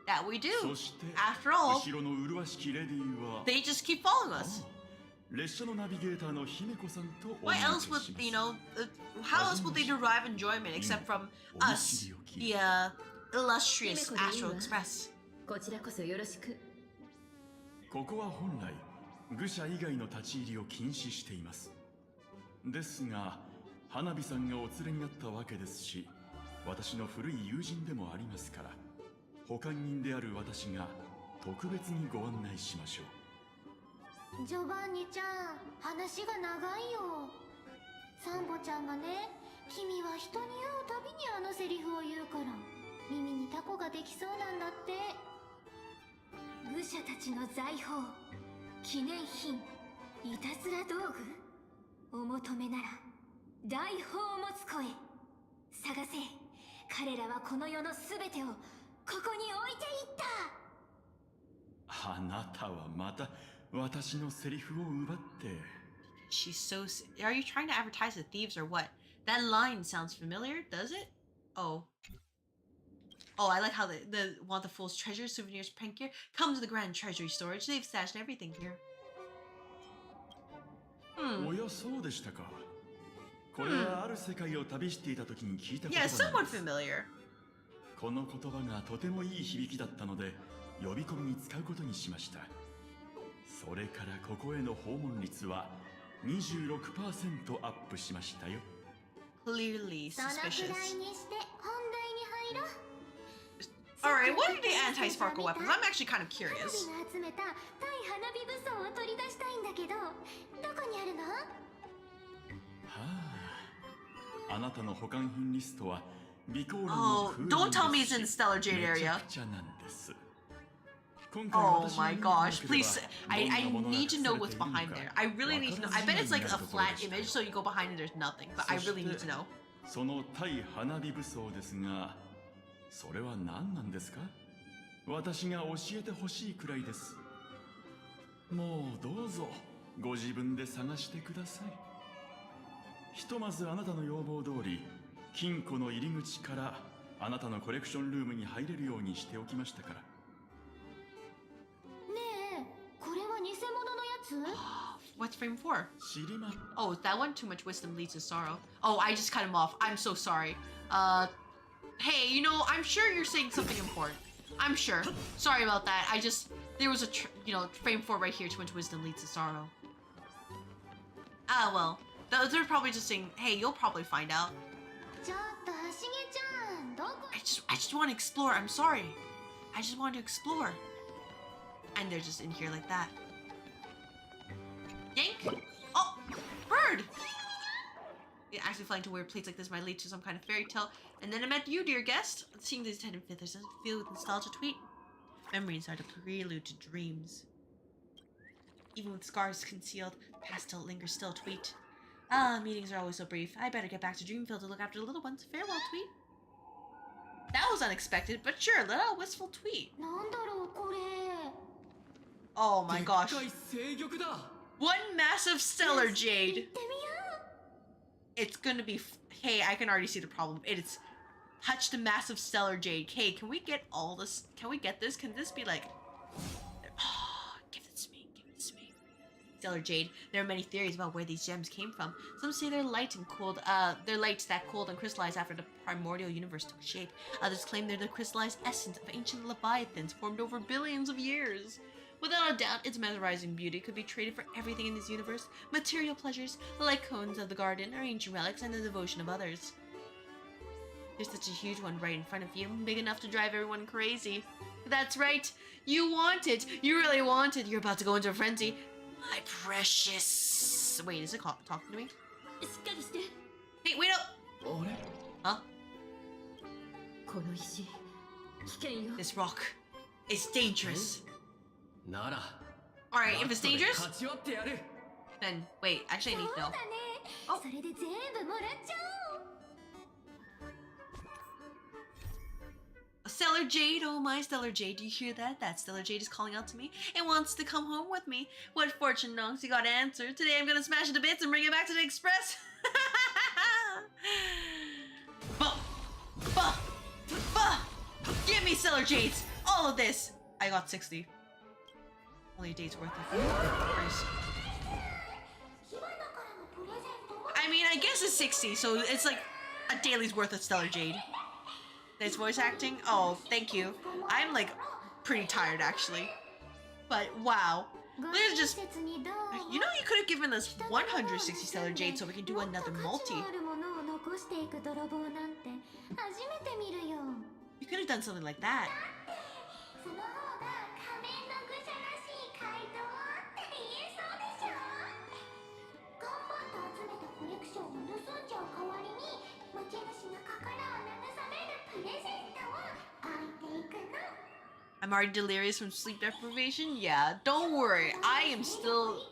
That we do. そして After all, 後ろの麗しきレディーは they just keep following us. 列車のナビゲーターの姫子さんとお What 願い else し would ます。you know? How else would they derive enjoyment except from us, the illustrious Astral Express? こちらこそよろしく。ここは本来愚者以外の立ち入りを禁止しています。ですが花火さんがお連れになったわけですし、私の古い友人でもありますから、保管人である私が特別にご案内しましょう。ジョバンニちゃん、話が長いよ。サンボちゃんがね、君は人に会うたびにあのセリフを言うから耳にタコができそうなんだって。愚者たちの財宝、記念品、いたずら道具、お求めなら大砲を持つ声、探せ。彼らはこの世のすべてをここに置いていった。あなたはまた私のセリフを奪って。 She's so... Are you trying to advertise the thieves or what? That line sounds familiar, does it? Oh. Oh, I like how they want the fool's treasure, souvenirs, prank gear. Come to the Grand Treasury Storage. They've stashed everything here. おや、そうでしたか。これはある世界を旅していた時に聞いた言葉 Yeah, なんです。 somewhat familiar. この言葉がとてもいい響きだったので呼び込みに使うことにしました。それからここへの訪問率は 26% アップしましたよ。 Clearly そのくらい suspicious. にして本題に入ろう。 Alright, what are the anti-sparkle weapons? I'm actually kind of curious. 花火が集めた対花火武装を取り出したいんだけど、どこにあるの？あなたの保管品リストは備考欄の Oh, 空 don't 欄 tell me で it's す in し Stellar Jade めちゃ area. くちゃなんです。今回 Oh 私が my 見た gosh, だけでは please. I どんなものが need to 隠 know され what's ているの behind か there. I really need to know. I bet it's like a flat image, so you go behind and there's nothing. But I really need to know. その対花火武装ですが、それは何なんですか？私が教えてほしいくらいです。もうどうぞご自分で探してください。ひとまずあなたの要望通り、金庫の入り口からあなたのコレクションルームに入れるようにしておきましたから。ねえ、これは偽物のやつ？ What's frame 4? 知りま。 Oh, that one? Too much wisdom leads to sorrow. Oh, I just cut him off. I'm so sorry. Hey, you know, I'm sure you're saying something important. I'm sure. Sorry about that. There was a, frame 4 right here. Too much wisdom leads to sorrow. Ah, well. They're probably just saying, hey, you'll probably find out. ちょっとはしげちゃん、どこ？ I just want to explore. I'm sorry. I just want to explore. And they're just in here like that. Yank! Oh! Bird! Yeah, actually flying to weird places like this might lead to some kind of fairy tale. And then I met you, dear guest. Seeing these 10 and 5th, does it feel with nostalgia tweet? Memories are the prelude to dreams. Even with scars concealed, past still lingers still tweet. Ah, meetings are always so brief. I better get back to Dreamfield to look after the little ones. Farewell, tweet. That was unexpected, but sure, a little wistful tweet. なんだろうこれ。 Oh my gosh. One massive stellar jade. It's gonna be... Hey, I can already see the problem. It's... Touch the massive stellar jade. Hey, can we get all this? Can we get this? Can this be like... Oh, give this to me. Give this to me. Stellar jade. There are many theories about where these gems came from. Some say they're light and cooled. They're lights that cooled and crystallized after the primordial universe took shape. Others claim they're the crystallized essence of ancient leviathans formed over billions of years. Without a doubt, its mesmerizing beauty could be traded for everything in this universe. Material pleasures, like cones of the garden, or ancient relics, and the devotion of others. There's such a huge one right in front of you, big enough to drive everyone crazy. That's right, you want it. You really want it. You're about to go into a frenzy. My precious... Wait, is it talking to me? Hey, wait up! Huh? This rock is dangerous. Alright, if it's dangerous, then wait, actually I need to know. Oh. それで全部もらっちゃおう。Stellar Jade, oh my Stellar Jade, do you hear that? That Stellar Jade is calling out to me and wants to come home with me. What fortune knocks, you got to answer. Today I'm gonna smash it to bits and bring it back to the Express. Bah! Bah! Bah! Give me Stellar Jades! All of this! I got 60. Only a day's worth of price. I mean, I guess it's 60, so it's like a daily's worth of Stellar Jade. Nice voice acting? Oh, thank you. I'm like pretty tired actually. But wow. There's just... You know, you could have given us 160 Stellar Jade so we can do another multi. You could have done something like that. I'm already delirious from sleep deprivation? Yeah, don't worry. I am still...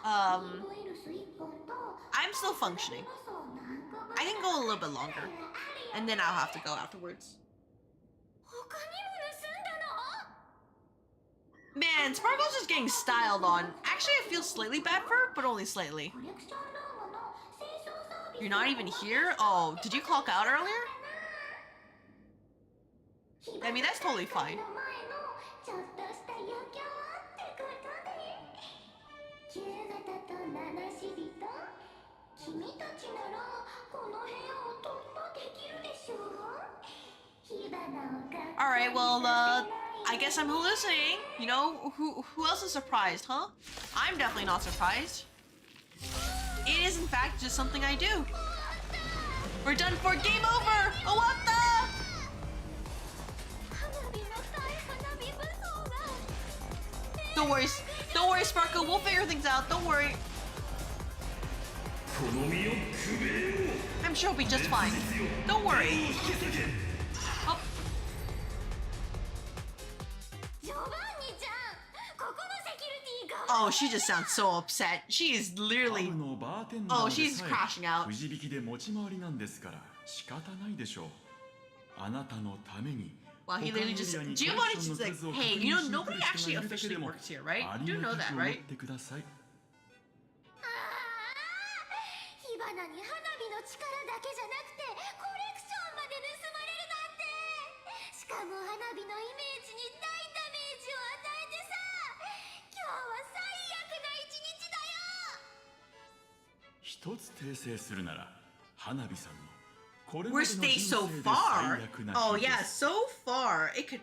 I'm still functioning. I can go a little bit longer. And then I'll have to go afterwards. Man, Sparkle's just getting styled on. Actually, I feel slightly bad for her, but only slightly. You're not even here? Oh, did you clock out earlier? I mean, that's totally fine. Alright, well, I guess I'm hallucinating. You know, who else is surprised, huh? I'm definitely not surprised. It is, in fact, just something I do. We're done for. Game over! Oh, what the? Don't worry, Sparkle. We'll figure things out. Don't worry. I'm sure we'll be just fine. Don't worry. Oh. Oh, she just sounds so upset. She is literally... Oh, she's crashing out. Wow, he literally just... Giovanni's just like, hey, you know, nobody actually officially works here, right? You do know that, right? Worst day so far? Oh yeah, so far. It could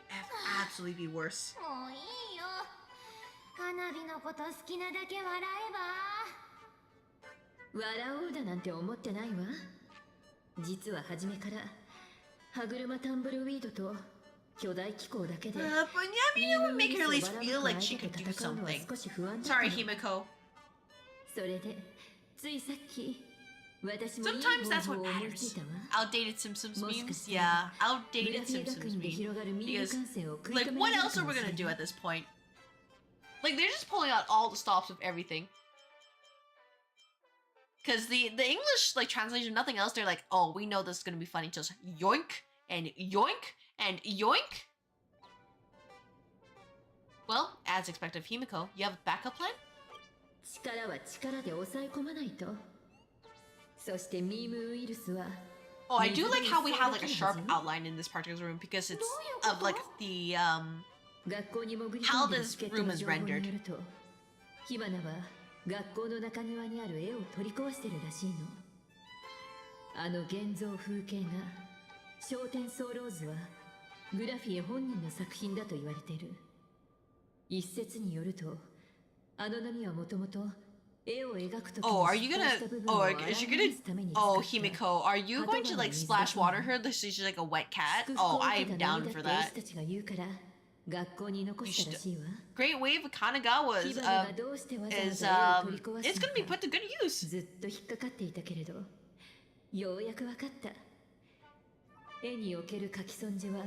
absolutely be worse. 笑おうだなんて思ってないわ。実は初めから歯車タンブルウィードと巨大機構だけで。But yeah, I mean, it would make her at least feel like she could do something. Sorry, Himiko. それでついさっき。Sometimes that's what matters. Outdated Simpsons memes? Yeah, outdated Simpsons memes. Because, like, what else are we gonna do at this point? Like, they're just pulling out all the stops of everything. Because the English, like, translation, nothing else, they're like, oh, we know this is gonna be funny, just yoink, and yoink, and yoink. Well, as expected of Himiko, you have a backup plan? 力は力で抑え込まないと。 Oh, I do like how we have like a sharp outline in this particular room because it's of like the how this room is rendered. 火花は学校の中庭にある絵を取り壊してるらしいの。あの現像風景画焦点ソーローズはグラフィエ本人の作品だと言われている。一説によるとあの波はもともと Oh, are you gonna... Oh, is you gonna... Oh, Himiko, are you going to, like, splash water her so she's like a wet cat? Oh, I am down for that. Great Wave of Kanagawa is, it's gonna be put to good use. ようやくわかった。絵における書き損じは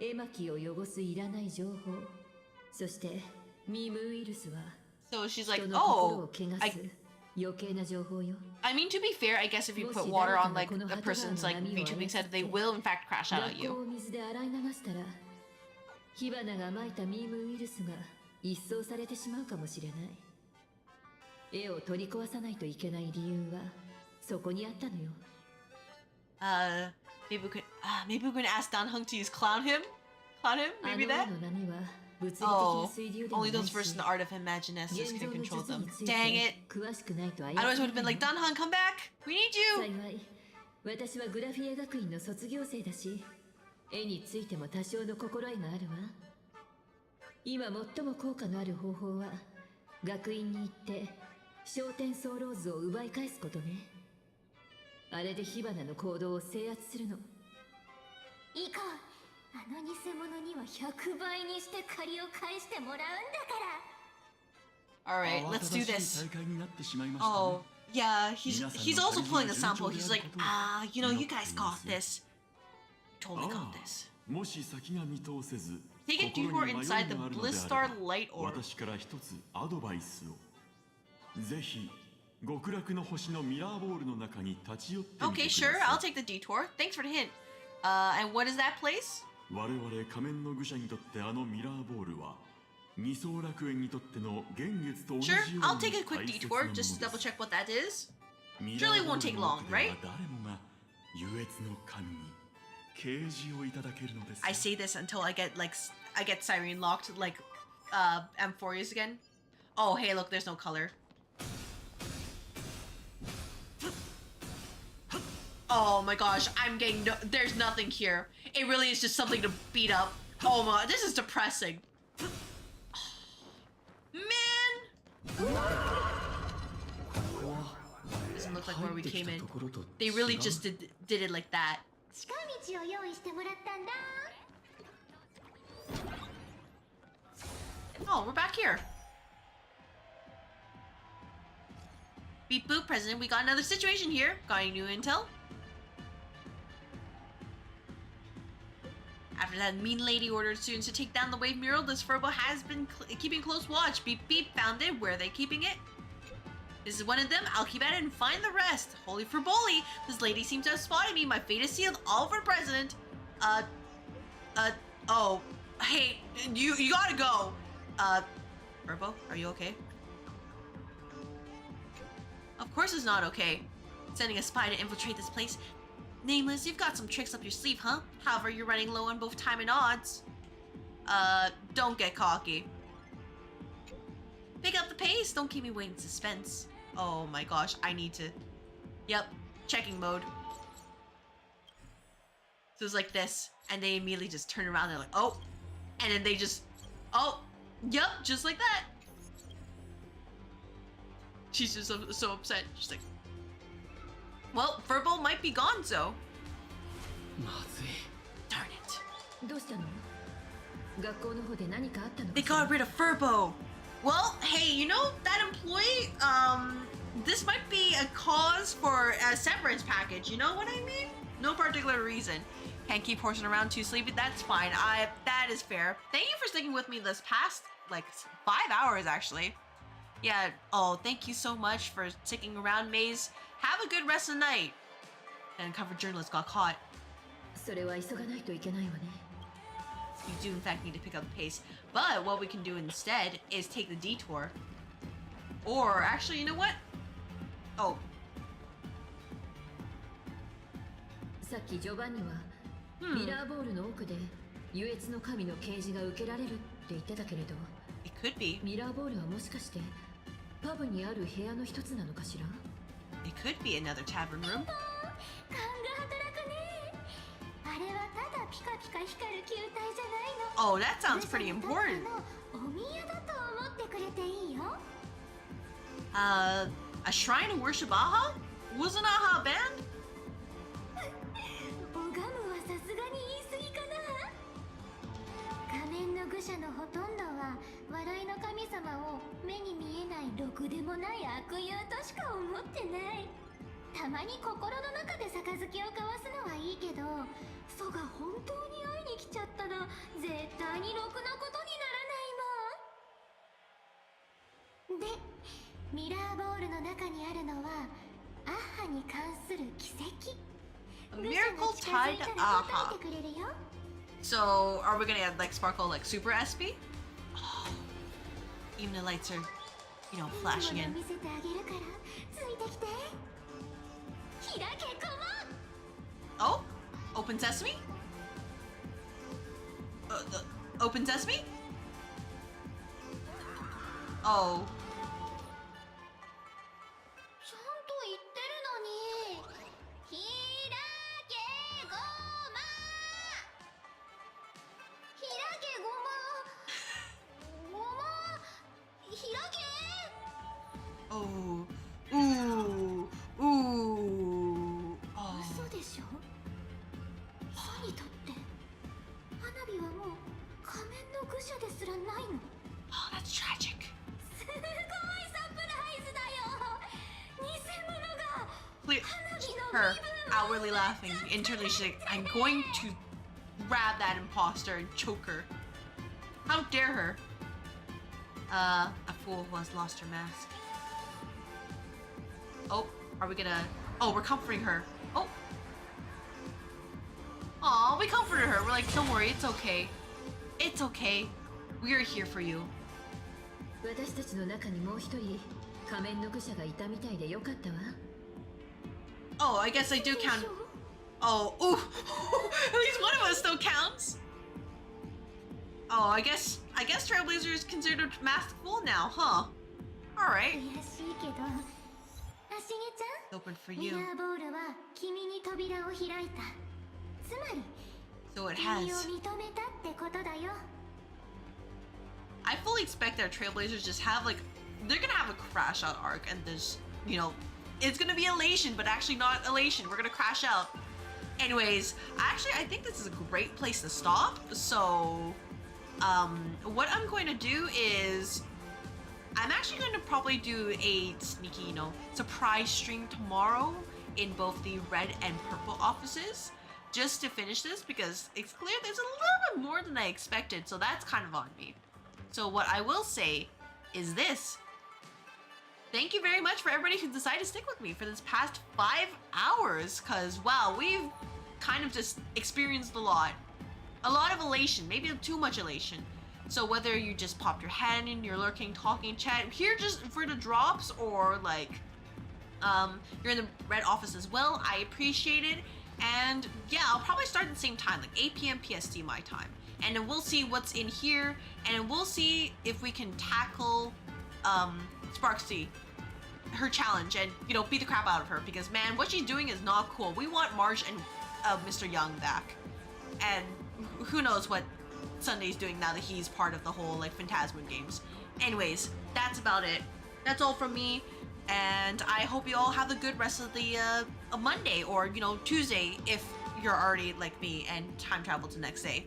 絵巻を汚すいらない情報。そしてミームウイルスは So she's like, oh, I mean, to be fair, I guess if you put water on like a person's like VTubing set, they will in fact crash out at you. 火花が撒いたミームウイルスが一掃されてしまうかもしれない。絵を取り壊さないといけない理由はそこにあったのよ。Maybe we can ask Dan Hung to use clown him? Maybe that? Oh, only those versed in the art of Imaginescence can control them. Dang it! Otherwise, I would have been like, Dan Hung, come back! We need you! 幸い、私はグラフィエ学院の卒業生だし、絵についても多少の心得があるわ。今最も効果のある方法は、学院に行って焦点ソーローズを奪い返すことね。あれで火花の行動を制圧するの。いいか、あの偽物には100倍にして借りを返してもらうんだから。Alright, let's do this. Oh, yeah, he's also pulling a sample. He's like, you know, you guys got this. Totally got this. Take a detour inside the Bliss Star Light Orb. Okay, sure, I'll take the detour. Thanks for the hint. And what is that place? Sure, I'll take a quick detour just to double check what that is. Surely won't take long, right? I say this until I get Siren locked like Amphorius again. Oh hey, look, there's no color. Oh my gosh, I'm getting there's nothing here. It really is just something to beat up. Oh my, this is depressing. Man! Doesn't look like where we came in. They really just did it like that. Oh, we're back here. Beep boop, President. We got another situation here. Got any new intel? After that mean lady ordered students to take down the wave mural, this Furbo has been keeping close watch. Beep beep, found it. Where are they keeping it? This is one of them. I'll keep at it and find the rest. Holy Furboli, this lady seems to have spotted me. My fate is sealed. All for President. Oh, hey, you gotta go. Furbo, are you okay? Of course it's not okay. Sending a spy to infiltrate this place. Nameless, you've got some tricks up your sleeve, huh? However, you're running low on both time and odds. Don't get cocky. Pick up the pace. Don't keep me waiting in suspense. Oh my gosh, I need to... Yep, checking mode. So it's like this, and they immediately just turn around and they're like, oh. And then they just... Oh, yep, just like that. She's just so upset. She's like... Well, Furbo might be gone, so... Darn it. They got rid of Furbo. Well, hey, you know, that employee, this might be a cause for a severance package, you know what I mean? No particular reason. Can't keep horsing around too sleepy, that's fine. That is fair. Thank you for sticking with me this past, like, 5 hours, actually. Yeah, oh, thank you so much for sticking around, Maze. Have a good rest of the night. And covered journalist got caught. You do in fact need to pick up the pace, but what we can do instead is take the detour. Or actually, you know what? Oh. さっきジョバンニはミラーボールの奥で優越の神の啓示が受けられるって言ってたけれど、 It could be. ミラーボールはもしかしてパブにある部屋の一つなのかしら? It could be another tavern room. Oh, that sounds pretty important. A shrine to worship Aha? Wasn't Aha banned? ミラーボールの中にあるのはアッハに関する奇跡。 A miracle tied to Aha. So, are we gonna add like Sparkle like Super SP? Oh, even the lights are, you know, flashing in. Oh, open sesame? Open sesame? Oh. ちゃんと言ってるのに。開けごま。開けごま。ごま。開け。 Oh. Ooh. Ooh. Oh. 嘘でしょ。歯にとって花火はもう仮面の愚者ですらないの。 Oh, that's tragic. すごいサプライズだよ。偽物が。 Clear. Her outwardly laughing. Internally, she's like, I'm going to grab that imposter and choke her. How dare her? A fool who has lost her mask. Oh, are we gonna... Oh, we're comforting her. Oh. Aw, we comforted her. We're like, don't worry, it's okay. It's okay. We are here for you. 私たちの中にもう一人仮面の愚者がいたみたいでよかったわ。 Oh, I guess I do count. Oh, ooh. At least one of us still counts. Oh, I guess Trailblazer is considered a masked fool now, huh? All right. 悔しいけど、あしげちゃん。 Open for ミ you. ラーボールは君に扉を開いた。つまり、 So it 君を has. 認めたってことだよ。 I fully expect that Trailblazers just have like, they're gonna have a crash out arc and this, you know, it's gonna be elation, but actually not elation. We're gonna crash out. Anyways, I think this is a great place to stop. So, what I'm going to do is, I'm actually going to probably do a sneaky, you know, surprise stream tomorrow in both the red and purple offices, just to finish this, because it's clear there's a little bit more than I expected, so that's kind of on me. So what I will say is this. Thank you very much for everybody who decided to stick with me for this past 5 hours, because wow, we've kind of just experienced a lot of elation, maybe too much elation. So whether you just popped your head in, you're lurking, talking, chat here just for the drops, or like you're in the red office as well, I appreciate it. And yeah, I'll probably start at the same time, like 8 p.m. PST my time, and then we'll see what's in here, and we'll see if we can tackle Sparksy, her challenge, and you know, beat the crap out of her, because man, what she's doing is not cool. We want Marge and Mr. Young back, and who knows what Sunday's doing now that he's part of the whole like Phantasma games. Anyways, that's about it. That's all from me, and I hope you all have a good rest of the Monday, or you know, Tuesday if you're already like me and time travel to next day.